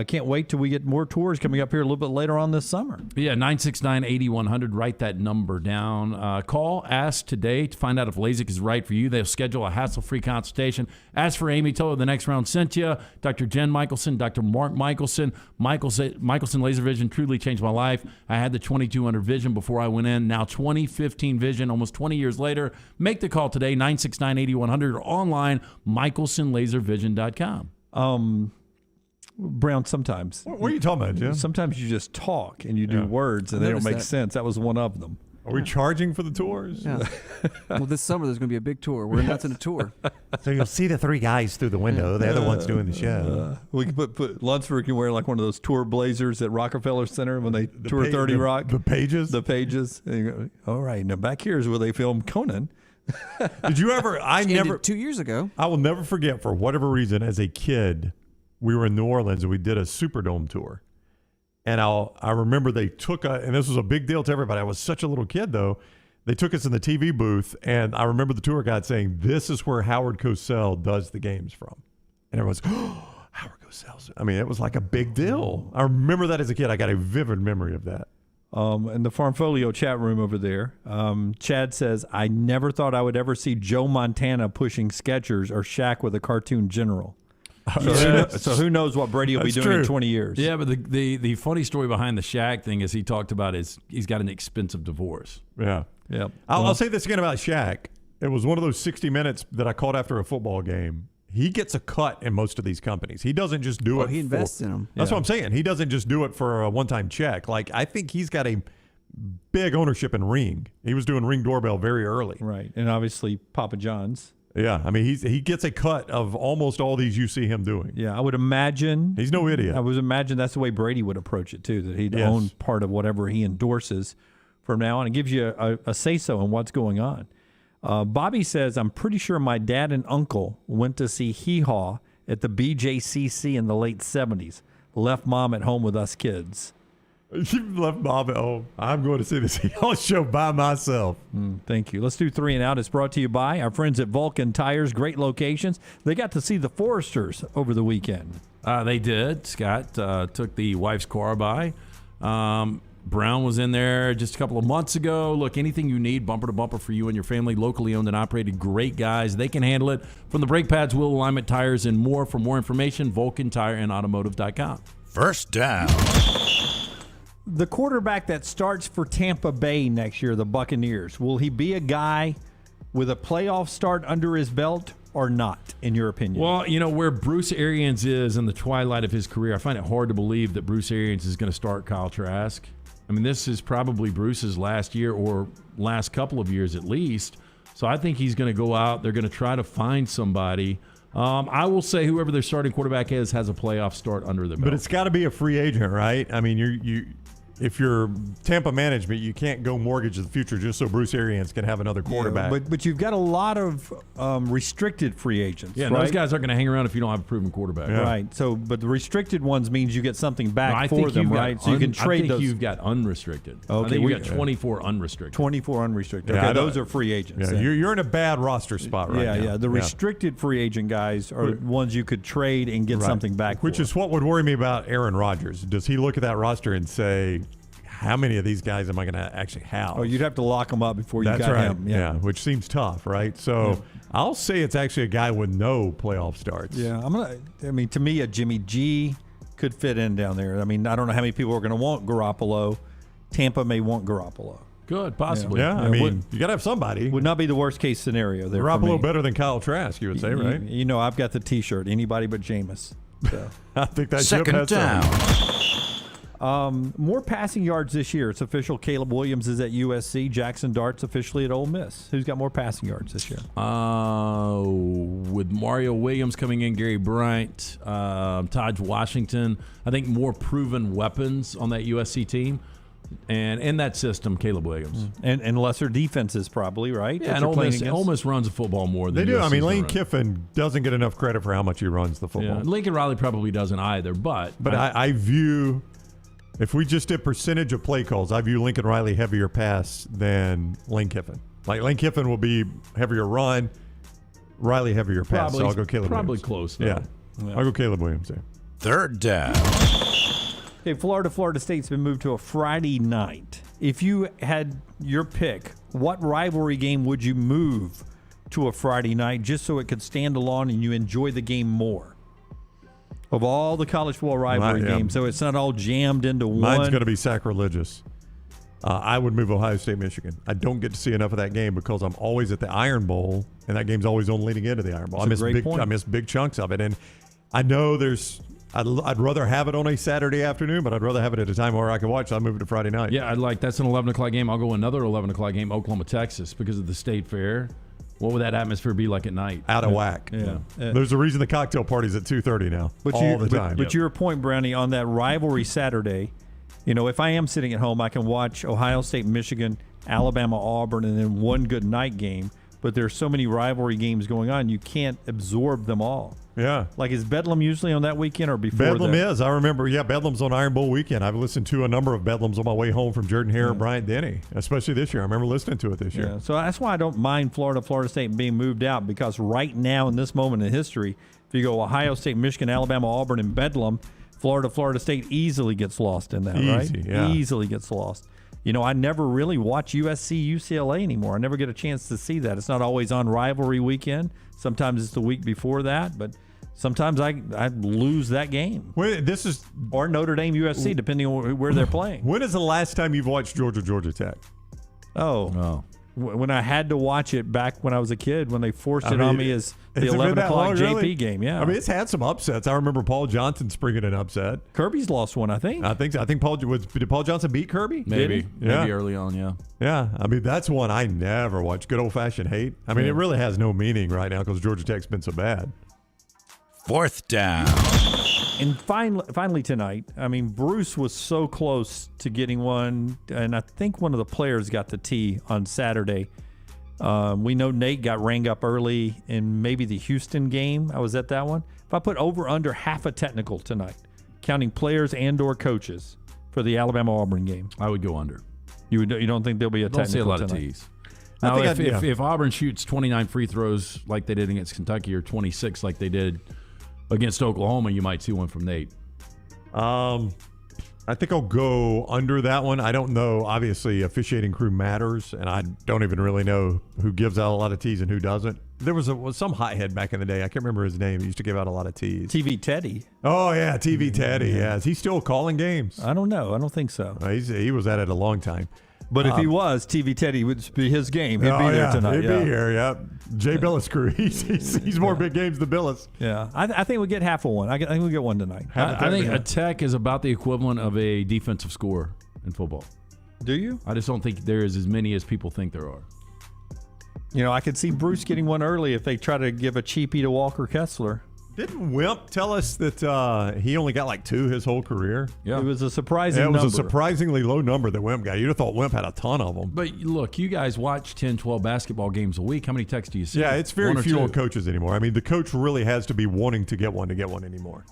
Can't wait till we get more tours coming up here a little bit later on this summer. Yeah, 969-8100. Write that number down. Call, ask today to find out if LASIK is right for you. They'll schedule a hassle-free consultation. Ask for Amy. Tell her the next round sent you. Dr. Jen Michelson, Dr. Mark Michelson. Michelson Laser Vision truly changed my life. I had the 2200 vision before I went in. Now 2015 vision, almost 20 years later. Make the call today, 969-8100, or online, michelsonlaservision.com. Brown, sometimes. What are you talking about, Jim? Sometimes you just talk and you do words and they don't make sense. That was one of them. Are we charging for the tours? Yeah. Well, this summer there's going to be a big tour. We're announcing a tour. So you'll see the three guys through the window. They're the ones doing the show. We can put Lunsford can wear like one of those tour blazers at Rockefeller Center when they tour 30 Rock. The pages? The pages. And you go, all right, now back here is where they filmed Conan. Did you ever? Ended 2 years ago. I will never forget, for whatever reason, as a kid, we were in New Orleans and we did a Superdome tour. And I remember they took and this was a big deal to everybody. I was such a little kid, though. They took us in the TV booth, and I remember the tour guide saying, "This is where Howard Cosell does the games from." And everyone's, "Oh, Howard Cosell." I mean, it was like a big deal. I remember that as a kid. I got a vivid memory of that. In the Farmfolio chat room over there, Chad says, I never thought I would ever see Joe Montana pushing Skechers or Shaq with a cartoon general. So who knows what Brady will be doing in 20 years. Yeah, but the funny story behind the Shaq thing is he talked about he's got an expensive divorce. Yeah. Yep. I'll say this again about Shaq. It was one of those 60 Minutes that I caught after a football game. He gets a cut in most of these companies. He doesn't just do it. He invests in them. That's what I'm saying. He doesn't just do it for a one-time check. Like, I think he's got a big ownership in Ring. He was doing Ring doorbell very early. Right. And obviously Papa John's. Yeah. I mean, he gets a cut of almost all these you see him doing. Yeah. I would imagine. He's no idiot. I would imagine that's the way Brady would approach it, too, that he'd own part of whatever he endorses from now on. It gives you a say-so in what's going on. Bobby says, I'm pretty sure my dad and uncle went to see Hee Haw at the BJCC in the late 70s. Left mom at home with us kids. You left mom at home. I'm going to see this Hee Haw show by myself. Thank you. Let's do 3 and Out. It's brought to you by our friends at Vulcan Tires. Great locations. They got to see the Foresters over the weekend. They did. Scott took the wife's car by. Brown was in there just a couple of months ago. Look, anything you need, bumper to bumper for you and your family, locally owned and operated, great guys. They can handle it. From the brake pads, wheel alignment, tires, and more. For more information, VulcanTireandAutomotive.com. First down. The quarterback that starts for Tampa Bay next year, the Buccaneers, will he be a guy with a playoff start under his belt or not, in your opinion? Well, you know, where Bruce Arians is in the twilight of his career, I find it hard to believe that Bruce Arians is going to start Kyle Trask. I mean, this is probably Bruce's last year or last couple of years at least. So I think he's going to go out. They're going to try to find somebody. I will say whoever their starting quarterback is has a playoff start under their belt. But it's got to be a free agent, right? I mean, if you're Tampa management, you can't go mortgage the future just so Bruce Arians can have another quarterback. Yeah, but you've got a lot of restricted free agents. Yeah, right? Those guys aren't going to hang around if you don't have a proven quarterback. Yeah. Right. So, but the restricted ones means you get something back for them, right? So you can trade I think those. You've got unrestricted. Okay, I think you've got 24 unrestricted. 24 unrestricted. Yeah, Okay, those are free agents. Yeah, you're in a bad roster spot right now. Yeah. The restricted free agent guys are ones you could trade and get something back Which for. is what would worry me about Aaron Rodgers. Does he look at that roster and say, how many of these guys am I going to actually have? Oh, you'd have to lock them up before you That's got right. him. Yeah, which seems tough, right? So I'll say it's actually a guy with no playoff starts. Yeah, to me, a Jimmy G could fit in down there. I mean, I don't know how many people are going to want Garoppolo. Tampa may want Garoppolo. Good, possibly. Yeah, I mean, you got to have somebody. Would not be the worst case scenario there. Garoppolo better than Kyle Trask, you would say, right? You know, I've got the T-shirt. Anybody but Jameis. So. I think that second down. More passing yards this year. It's official. Caleb Williams is at USC. Jackson Dart's officially at Ole Miss. Who's got more passing yards this year? With Mario Williams coming in, Gary Bryant, Taj Washington. I think more proven weapons on that USC team. And in that system, Caleb Williams. And lesser defenses probably, right? Yeah, and Ole Miss runs the football more than they do. USC's I mean, Lane run. Kiffin doesn't get enough credit for how much he runs the football. Yeah. Lincoln Riley probably doesn't either, but I view, if we just did percentage of play calls, I view Lincoln Riley heavier pass than Lane Kiffin. Like Lane Kiffin will be heavier run, Riley heavier pass. So I'll go Caleb probably Williams. close. Yeah. I'll go Caleb Williams there. Third down. Okay, Florida State's been moved to a Friday night. If you had your pick, what rivalry game would you move to a Friday night just so it could stand alone and you enjoy the game more? Of all the college football rivalry games, so it's not all jammed into one. Mine's going to be sacrilegious. I would move Ohio State, Michigan. I don't get to see enough of that game because I'm always at the Iron Bowl, and that game's always on leading into the Iron Bowl. I miss big chunks of it, and I know there's I'd rather have it on a Saturday afternoon, but I'd rather have it at a time where I can watch. So I move it to Friday night. Yeah, that's an 11 o'clock game. I'll go another 11 o'clock game, Oklahoma, Texas, because of the state fair. What would that atmosphere be like at night? Out of whack. Yeah. There's a reason the cocktail party's at 2:30 now. All the time. But your point, Brownie, on that rivalry Saturday, if I am sitting at home, I can watch Ohio State, Michigan, Alabama, Auburn, and then one good night game. But there's so many rivalry games going on, you can't absorb them all. Yeah. Like, is Bedlam usually on that weekend or before Bedlam that? is. I remember, Bedlam's on Iron Bowl weekend. I've listened to a number of Bedlams on my way home from Jordan Hare and Bryant Denny, especially this year. I remember listening to it this year. Yeah, so that's why I don't mind Florida State being moved out, because right now in this moment in history, if you go Ohio State, Michigan, Alabama, Auburn, and Bedlam, Florida State easily gets lost in that, right? Yeah. Easily gets lost. I never really watch USC, UCLA anymore. I never get a chance to see that. It's not always on rivalry weekend. Sometimes it's the week before that, but sometimes I lose that game. Or Notre Dame, USC, depending on where they're playing. When is the last time you've watched Georgia Tech? Oh. When I had to watch it back when I was a kid, when they forced it on me as the 11 o'clock JP game. Yeah. I mean, it's had some upsets. I remember Paul Johnson springing an upset. Kirby's lost one, I think. I think did Paul Johnson beat Kirby? Maybe early on, yeah. Yeah, I mean, that's one I never watched. Good old-fashioned hate. I mean, it really has no meaning right now because Georgia Tech's been so bad. 4th down. And finally tonight, I mean, Bruce was so close to getting one, and I think one of the players got the tee on Saturday. We know Nate got rang up early in maybe the Houston game. I was at that one. If I put over under half a technical tonight, counting players and or coaches for the Alabama-Auburn game, I would go under. You don't think there'll be a technical Don't see a lot tonight? of tees. Now, if Auburn shoots 29 free throws like they did against Kentucky or 26 like they did against Oklahoma, you might see one from Nate. I think I'll go under that one. I don't know. Obviously, officiating crew matters, and I don't even really know who gives out a lot of tees and who doesn't. There was some hothead back in the day. I can't remember his name. He used to give out a lot of tees. TV Teddy. Oh, yeah, TV Teddy. Yeah. Is he still calling games? I don't know. I don't think so. He was at it a long time. But if he was, TV Teddy would be his game. He'd be there tonight. He'd be here, yeah. Jay Bilas crew. He's more big games than Bilas. Yeah. I think we'll get half of one. I think we'll get one tonight. I think a tech is about the equivalent of a defensive score in football. Do you? I just don't think there is as many as people think there are. I could see Bruce getting one early if they try to give a cheapie to Walker Kessler. Didn't Wimp tell us that he only got like 2 his whole career? Yeah. It was a surprising number. It was number. a surprisingly low number that Wimp got. You'd have thought Wimp had a ton of them. But look, you guys watch 10, 12 basketball games a week. How many techs do you see? Yeah, it's very few on coaches anymore. I mean, the coach really has to be wanting to get one anymore.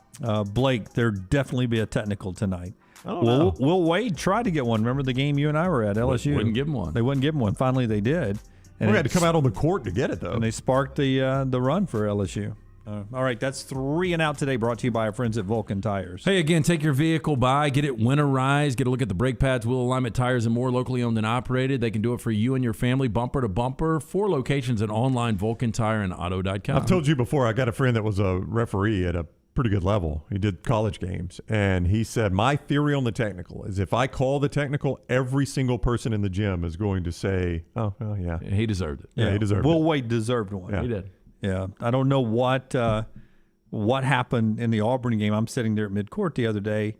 Blake, there'll definitely be a technical tonight. I don't know. Will Wade tried to get one. Remember the game you and I were at, LSU? Wouldn't give him one. They wouldn't give him one. Finally, they did. And we had to come out on the court to get it, though. And they sparked the run for LSU. All right, that's 3 and Out today, brought to you by our friends at Vulcan Tires. Hey, again, take your vehicle by, get it winterized, get a look at the brake pads, wheel alignment, tires, and more, locally owned and operated. They can do it for you and your family, bumper to bumper. 4 locations at online, VulcanTireandAuto.com. I've told you before, I got a friend that was a referee at a pretty good level. He did college games, and he said, my theory on the technical is if I call the technical, every single person in the gym is going to say, oh, well, yeah. He deserved it. Yeah, he deserved it. Will Wade deserved one. Yeah. He did. Yeah, I don't know what happened in the Auburn game. I'm sitting there at midcourt the other day,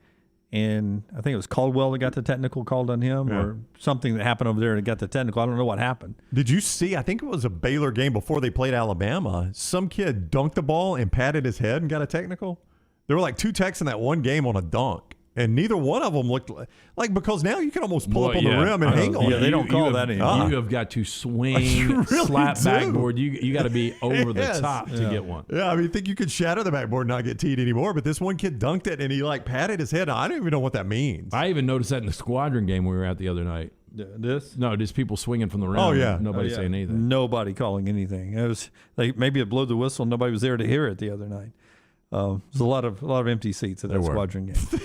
and I think it was Caldwell that got the technical called on him, or something that happened over there that got the technical. I don't know what happened. Did you see? I think it was a Baylor game before they played Alabama. Some kid dunked the ball and patted his head and got a technical. There were like 2 techs in that one game on a dunk. And neither one of them looked like because now you can almost pull up on the rim and hang on. Yeah, they don't call that anymore. You have got to swing, really slap backboard. You got to be over the top to get one. Yeah, I mean, you think you could shatter the backboard and not get teed anymore, but this one kid dunked it and he like patted his head. I don't even know what that means. I even noticed that in the Squadron game we were at the other night. This? No, just people swinging from the rim. Oh, yeah. Nobody saying anything. Nobody calling anything. It was like maybe it blew the whistle. Nobody was there to hear it the other night. There's a lot of empty seats at that Squadron game.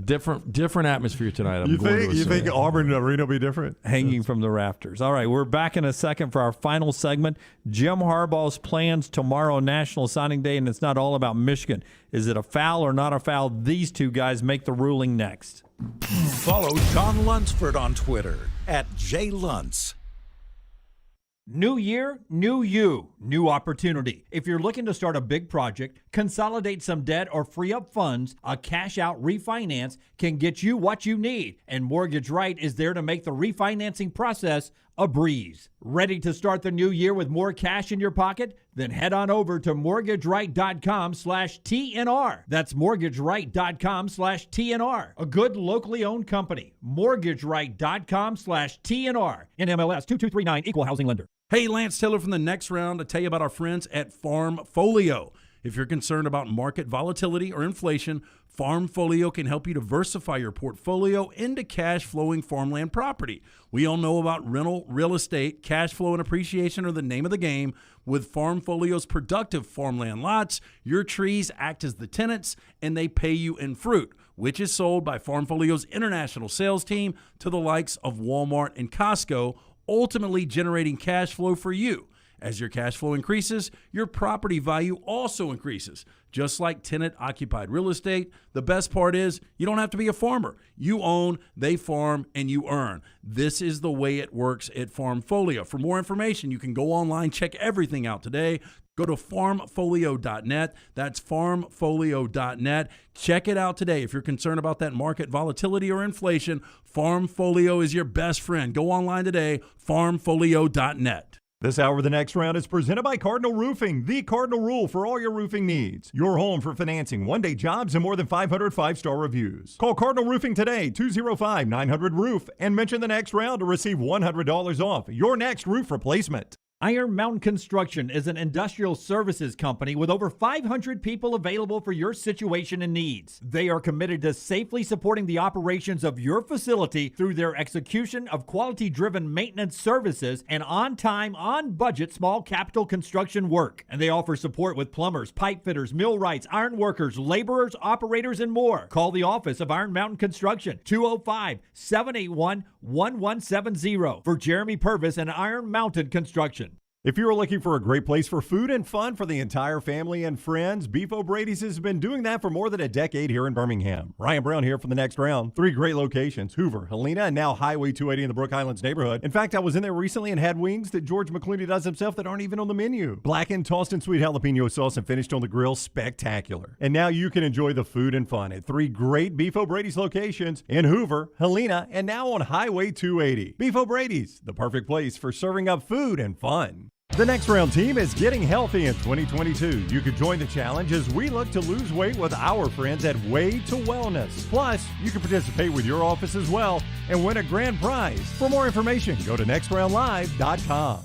Different atmosphere tonight. You think Auburn Arena will be different? Hanging from the rafters. All right, we're back in a second for our final segment. Jim Harbaugh's plans tomorrow, National Signing Day, and it's not all about Michigan. Is it a foul or not a foul? These 2 guys make the ruling next. Follow John Lunsford on Twitter @JLuntz. New year, new you, new opportunity. If you're looking to start a big project, consolidate some debt, or free up funds, a cash-out refinance can get you what you need. And Mortgage Right is there to make the refinancing process a breeze. Ready to start the new year with more cash in your pocket? Then head on over to mortgageright.com/TNR. That's mortgageright.com/TNR. A good locally owned company. mortgageright.com/TNR. NMLS 2239, Equal Housing Lender. Hey, Lance Taylor from the Next Round to tell you about our friends at Farmfolio. If you're concerned about market volatility or inflation, Farmfolio can help you diversify your portfolio into cash-flowing farmland property. We all know about rental real estate. Cash flow and appreciation are the name of the game. With Farmfolio's productive farmland lots, your trees act as the tenants, and they pay you in fruit, which is sold by Farmfolio's international sales team to the likes of Walmart and Costco, ultimately generating cash flow for you. As your cash flow increases, your property value also increases. Just like tenant-occupied real estate, the best part is you don't have to be a farmer. You own, they farm, and you earn. This is the way it works at Farmfolio. For more information, you can go online, check everything out today. Go to farmfolio.net. That's farmfolio.net. Check it out today. If you're concerned about that market volatility or inflation, Farmfolio is your best friend. Go online today, farmfolio.net. This hour of the Next Round is presented by Cardinal Roofing, the Cardinal Rule for all your roofing needs. Your home for financing, one-day jobs, and more than 500 five-star reviews. Call Cardinal Roofing today, 205-900-ROOF, and mention the Next Round to receive $100 off your next roof replacement. Iron Mountain Construction is an industrial services company with over 500 people available for your situation and needs. They are committed to safely supporting the operations of your facility through their execution of quality-driven maintenance services and on-time, on-budget small capital construction work. And they offer support with plumbers, pipe fitters, millwrights, iron workers, laborers, operators, and more. Call the office of Iron Mountain Construction, 205-781-1170 for Jeremy Purvis and Iron Mountain Construction. If you're looking for a great place for food and fun for the entire family and friends, Beef O'Brady's has been doing that for more than a decade here in Birmingham. Ryan Brown here for the Next Round. 3 great locations, Hoover, Helena, and now Highway 280 in the Brook Highlands neighborhood. In fact, I was in there recently and had wings that George McClooney does himself that aren't even on the menu. Blackened, tossed in sweet jalapeno sauce and finished on the grill, spectacular. And now you can enjoy the food and fun at 3 great Beef O'Brady's locations in Hoover, Helena, and now on Highway 280. Beef O'Brady's, the perfect place for serving up food and fun. The Next Round team is getting healthy in 2022. You could join the challenge as we look to lose weight with our friends at Way to Wellness. Plus, you can participate with your office as well and win a grand prize. For more information, go to nextroundlive.com.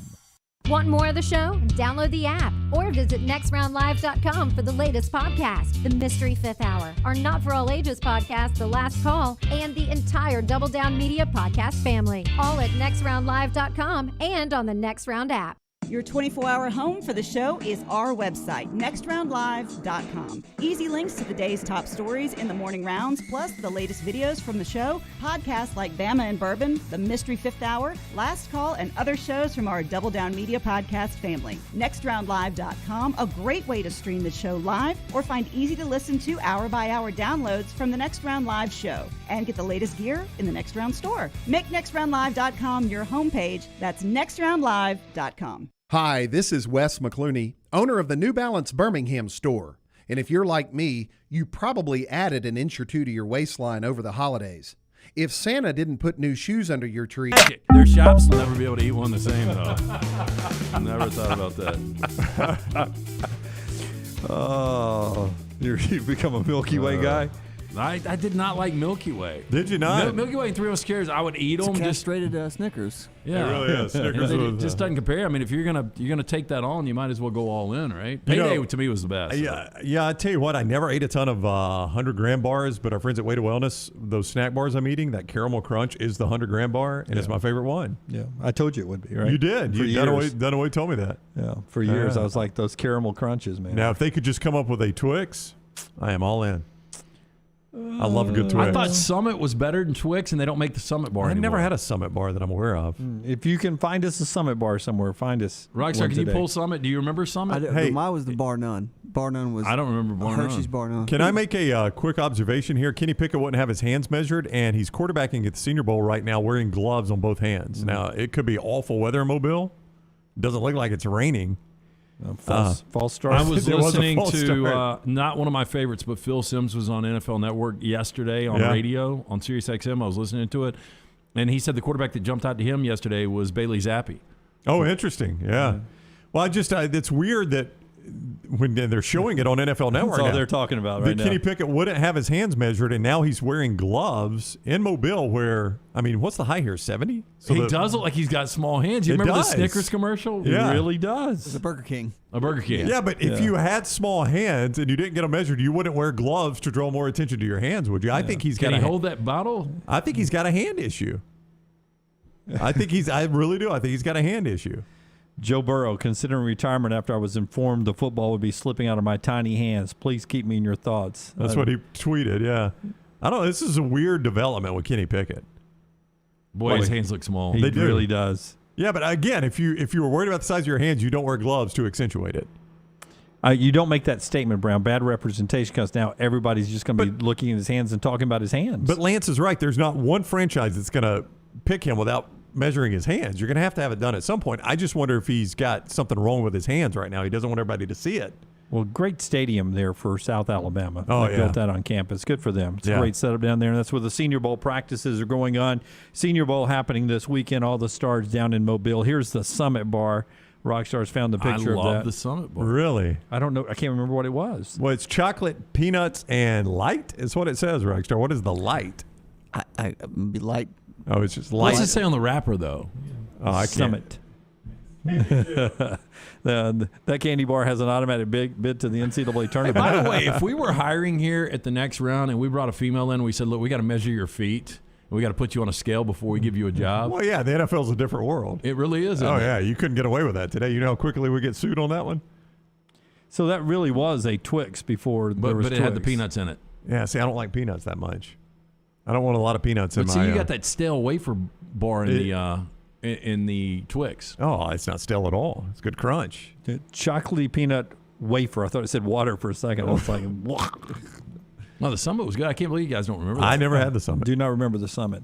Want more of the show? Download the app or visit nextroundlive.com for the latest podcast, The Mystery Fifth Hour, our Not For All Ages podcast, The Last Call, and the entire Double Down Media podcast family. All at nextroundlive.com and on the Next Round app. Your 24-hour home for the show is our website, nextroundlive.com. Easy links to the day's top stories in the morning rounds, plus the latest videos from the show, podcasts like Bama and Bourbon, The Mystery Fifth Hour, Last Call, and other shows from our Double Down Media podcast family. Nextroundlive.com, a great way to stream the show live or find easy-to-listen to hour-by-hour downloads from the Next Round Live show and get the latest gear in the Next Round store. Make nextroundlive.com your homepage. That's nextroundlive.com. Hi, this is Wes McClooney, owner of the New Balance Birmingham store. And if you're like me, you probably added an inch or two to your waistline over the holidays. If Santa didn't put new shoes under your tree... Their shops will never be able to eat one the same, though. Never thought about that. Oh, you've become a Milky Way guy? I did not like Milky Way. Did you not? Milky Way and 3 Musketeers, I would eat them. It's castrated Snickers. Yeah, it really is. Snickers it just doesn't compare. I mean, if you're gonna take that on, you might as well go all in, right? Payday to me was the best. Yeah. I tell you what, I never ate a ton of 100-gram bars, but our friends at Way to Wellness, those snack bars I'm eating, that caramel crunch is the 100-gram bar, and it's my favorite one. Yeah, I told you it would be, right? You did. Dunaway told me that. Yeah, for years I was like those caramel crunches, man. Now, if they could just come up with a Twix, I am all in. I love a good Twix. I thought Summit was better than Twix, and they don't make the Summit bar anymore. I've never had a Summit bar that I'm aware of. If you can find us a Summit bar somewhere, find us. Rockstar, can you pull Summit? Do you remember Summit? Mine was the Bar None. Bar None was. I don't remember Bar None. Hershey's Bar None. Can I make a quick observation here? Kenny Pickett wouldn't have his hands measured, and he's quarterbacking at the Senior Bowl right now wearing gloves on both hands. Now, it could be awful weather in Mobile. Doesn't look like it's raining. False start. I was listening false to start. not one of my favorites, but Phil Simms was on NFL Network yesterday on radio on Sirius XM. I was listening to it, and he said the quarterback that jumped out to him yesterday was Bailey Zappi. Oh, interesting. Yeah. Well, it's weird that when they're showing it on NFL Network, That's all they're talking about right now. Kenny Pickett wouldn't have his hands measured, and now he's wearing gloves in Mobile where, I mean, what's the height here, 70? So He does look like he's got small hands. You remember the Snickers commercial? Yeah. He really does. It's a Burger King. A Burger King. Yeah, but if you had small hands and you didn't get them measured, you wouldn't wear gloves to draw more attention to your hands, would you? I think he's got Can he hold that bottle? I think he's got a hand issue. I really do. I think he's got a hand issue. Joe Burrow, considering retirement after I was informed the football would be slipping out of my tiny hands. Please keep me in your thoughts. That's what he tweeted, yeah. I don't know. This is a weird development with Kenny Pickett. Boy, his hands look small. He really does. Yeah, but again, if you were worried about the size of your hands, you don't wear gloves to accentuate it. You don't make that statement, Brown. Bad representation, because now everybody's just going to be looking at his hands and talking about his hands. But Lance is right. There's not one franchise that's going to pick him without measuring his hands. You're going to have it done at some point. I just wonder if he's got something wrong with his hands right now. He doesn't want everybody to see it. Well, great stadium there for South Alabama. Oh, They built that on campus. Good for them. It's a great setup down there, and that's where the Senior Bowl practices are going on. Senior Bowl happening this weekend. All the stars down in Mobile. Here's the Summit Bar. Rockstars found the picture of that. I love the Summit Bar. Really? I don't know. I can't remember what it was. Well, it's chocolate, peanuts, and light is what it says, Rockstar. What is the light? I be light. Oh, it's just light. What's it say on the wrapper, though? Oh, I can't. Summit. That candy bar has an automatic bid to the NCAA tournament. By the way, if we were hiring here at the next round and we brought a female in, we said, look, we got to measure your feet. We got to put you on a scale before we give you a job. Well, yeah, the NFL's a different world. It really is. Oh, yeah, you couldn't get away with that today. You know how quickly we get sued on that one? So that really was a Twix before there was But it Twix. had the peanuts in it. Yeah, see, I don't like peanuts that much. I don't want a lot of peanuts in But my... see, you got that stale wafer bar in the Twix. Oh, it's not stale at all. It's good crunch. The chocolatey peanut wafer. I thought it said water for a second. I was like, No, the Summit was good. I can't believe you guys don't remember that. I never had the Summit. Do not remember the Summit.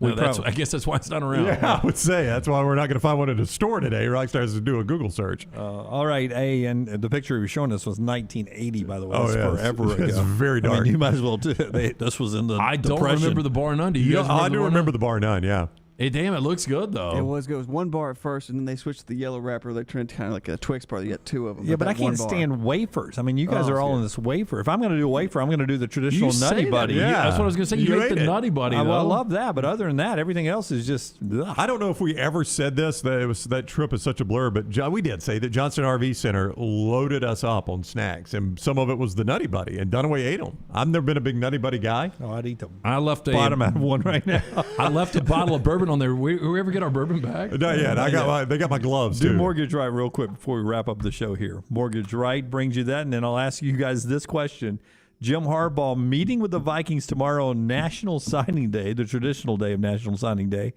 No, I guess that's why it's not around. Yeah, I would say. That's why we're not going to find one at a store today. Rockstars has to do a Google search. All right, and the picture he was showing us was 1980, by the way. That's forever ago. It's very dark. I mean, you might as well do it. This was in the I don't Depression. remember the bar none. Do you guys I do remember the the bar none, yeah. Hey, damn, it looks good, though. It was good. It was one bar at first, and then they switched to the yellow wrapper. They turned kind of like a Twix bar. You got two of them. Yeah, but I can't stand wafers. I mean, you guys are all in this wafer. If I'm going to do a wafer, I'm going to do the traditional Nutty Buddy. Yeah, that's what I was going to say. You ate the it. Nutty Buddy, I though. love that, but other than that, everything else is just. Ugh. I don't know if we ever said this. That trip is such a blur, but we did say that Johnston RV Center loaded us up on snacks, and some of it was the Nutty Buddy, and Dunaway ate them. I've never been a big Nutty Buddy guy. Oh, I'd eat them. I left a bottom out of one right now. I left a bottle of bourbon on there. We ever get our bourbon back? Not yet. They got my gloves Do too. Mortgage Right real quick before we wrap up the show here. Mortgage Right brings you that, and then I'll ask you guys this question. Jim Harbaugh meeting with the Vikings tomorrow on National Signing Day, the traditional day of National Signing Day.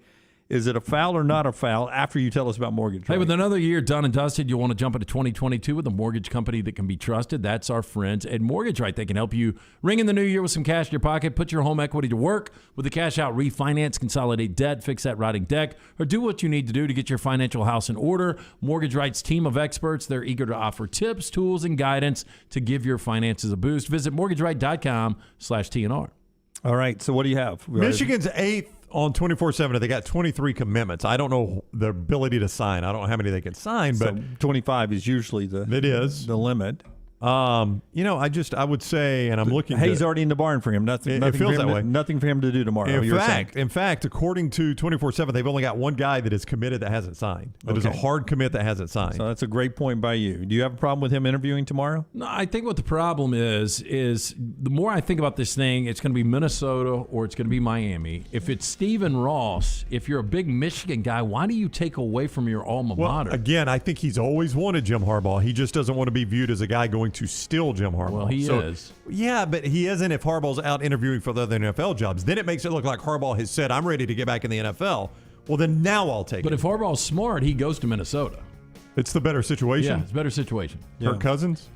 Is it a foul or not a foul after you tell us about Mortgage Right? Hey, with another year done and dusted, you'll want to jump into 2022 with a mortgage company that can be trusted. That's our friends at Mortgage Right. They can help you ring in the new year with some cash in your pocket, put your home equity to work with the cash out, refinance, consolidate debt, fix that rotting deck, or do what you need to do to get your financial house in order. Mortgage Right's team of experts, they're eager to offer tips, tools, and guidance to give your finances a boost. Visit mortgageright.com/TNR. All right, so what do you have? Michigan's 8th on 24/7. They got 23 commitments. I don't know the ability to sign. I don't know how many they can sign, but So 25 is usually the limit. I would say, and I'm looking. Hayes already in the barn for him. Nothing feels for him that way. Nothing for him to do tomorrow. In fact, according to 24/7, they've only got one guy that is committed that hasn't signed. That is a hard commit that hasn't signed. So that's a great point by you. Do you have a problem with him interviewing tomorrow? No, I think what the problem is the more I think about this thing, it's going to be Minnesota or it's going to be Miami. If it's Stephen Ross, if you're a big Michigan guy, why do you take away from your alma mater? Again, I think he's always wanted Jim Harbaugh. He just doesn't want to be viewed as a guy going to steal Jim Harbaugh. Well, he is. Yeah, but he isn't if Harbaugh's out interviewing for the other NFL jobs. Then it makes it look like Harbaugh has said, I'm ready to get back in the NFL. Well, then now I'll take it. But if Harbaugh's smart, he goes to Minnesota. It's the better situation. Yeah, it's a better situation. Kirk Cousins?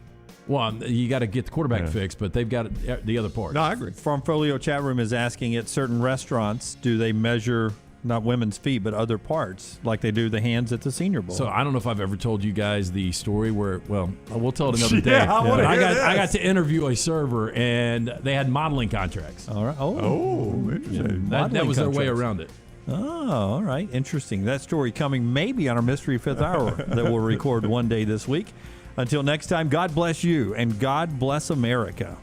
Well, you got to get the quarterback fixed, but they've got the other part. No, I agree. Farmfolio chat room is asking at certain restaurants, do they measure not women's feet, but other parts, like they do the hands at the Senior Bowl. So I don't know if I've ever told you guys the story where, well, we'll tell it another day. I got to interview a server, and they had modeling contracts. All right. Interesting. That was their way around it. Oh, all right. Interesting. That story coming maybe on our Mystery Fifth Hour that we'll record one day this week. Until next time, God bless you, and God bless America.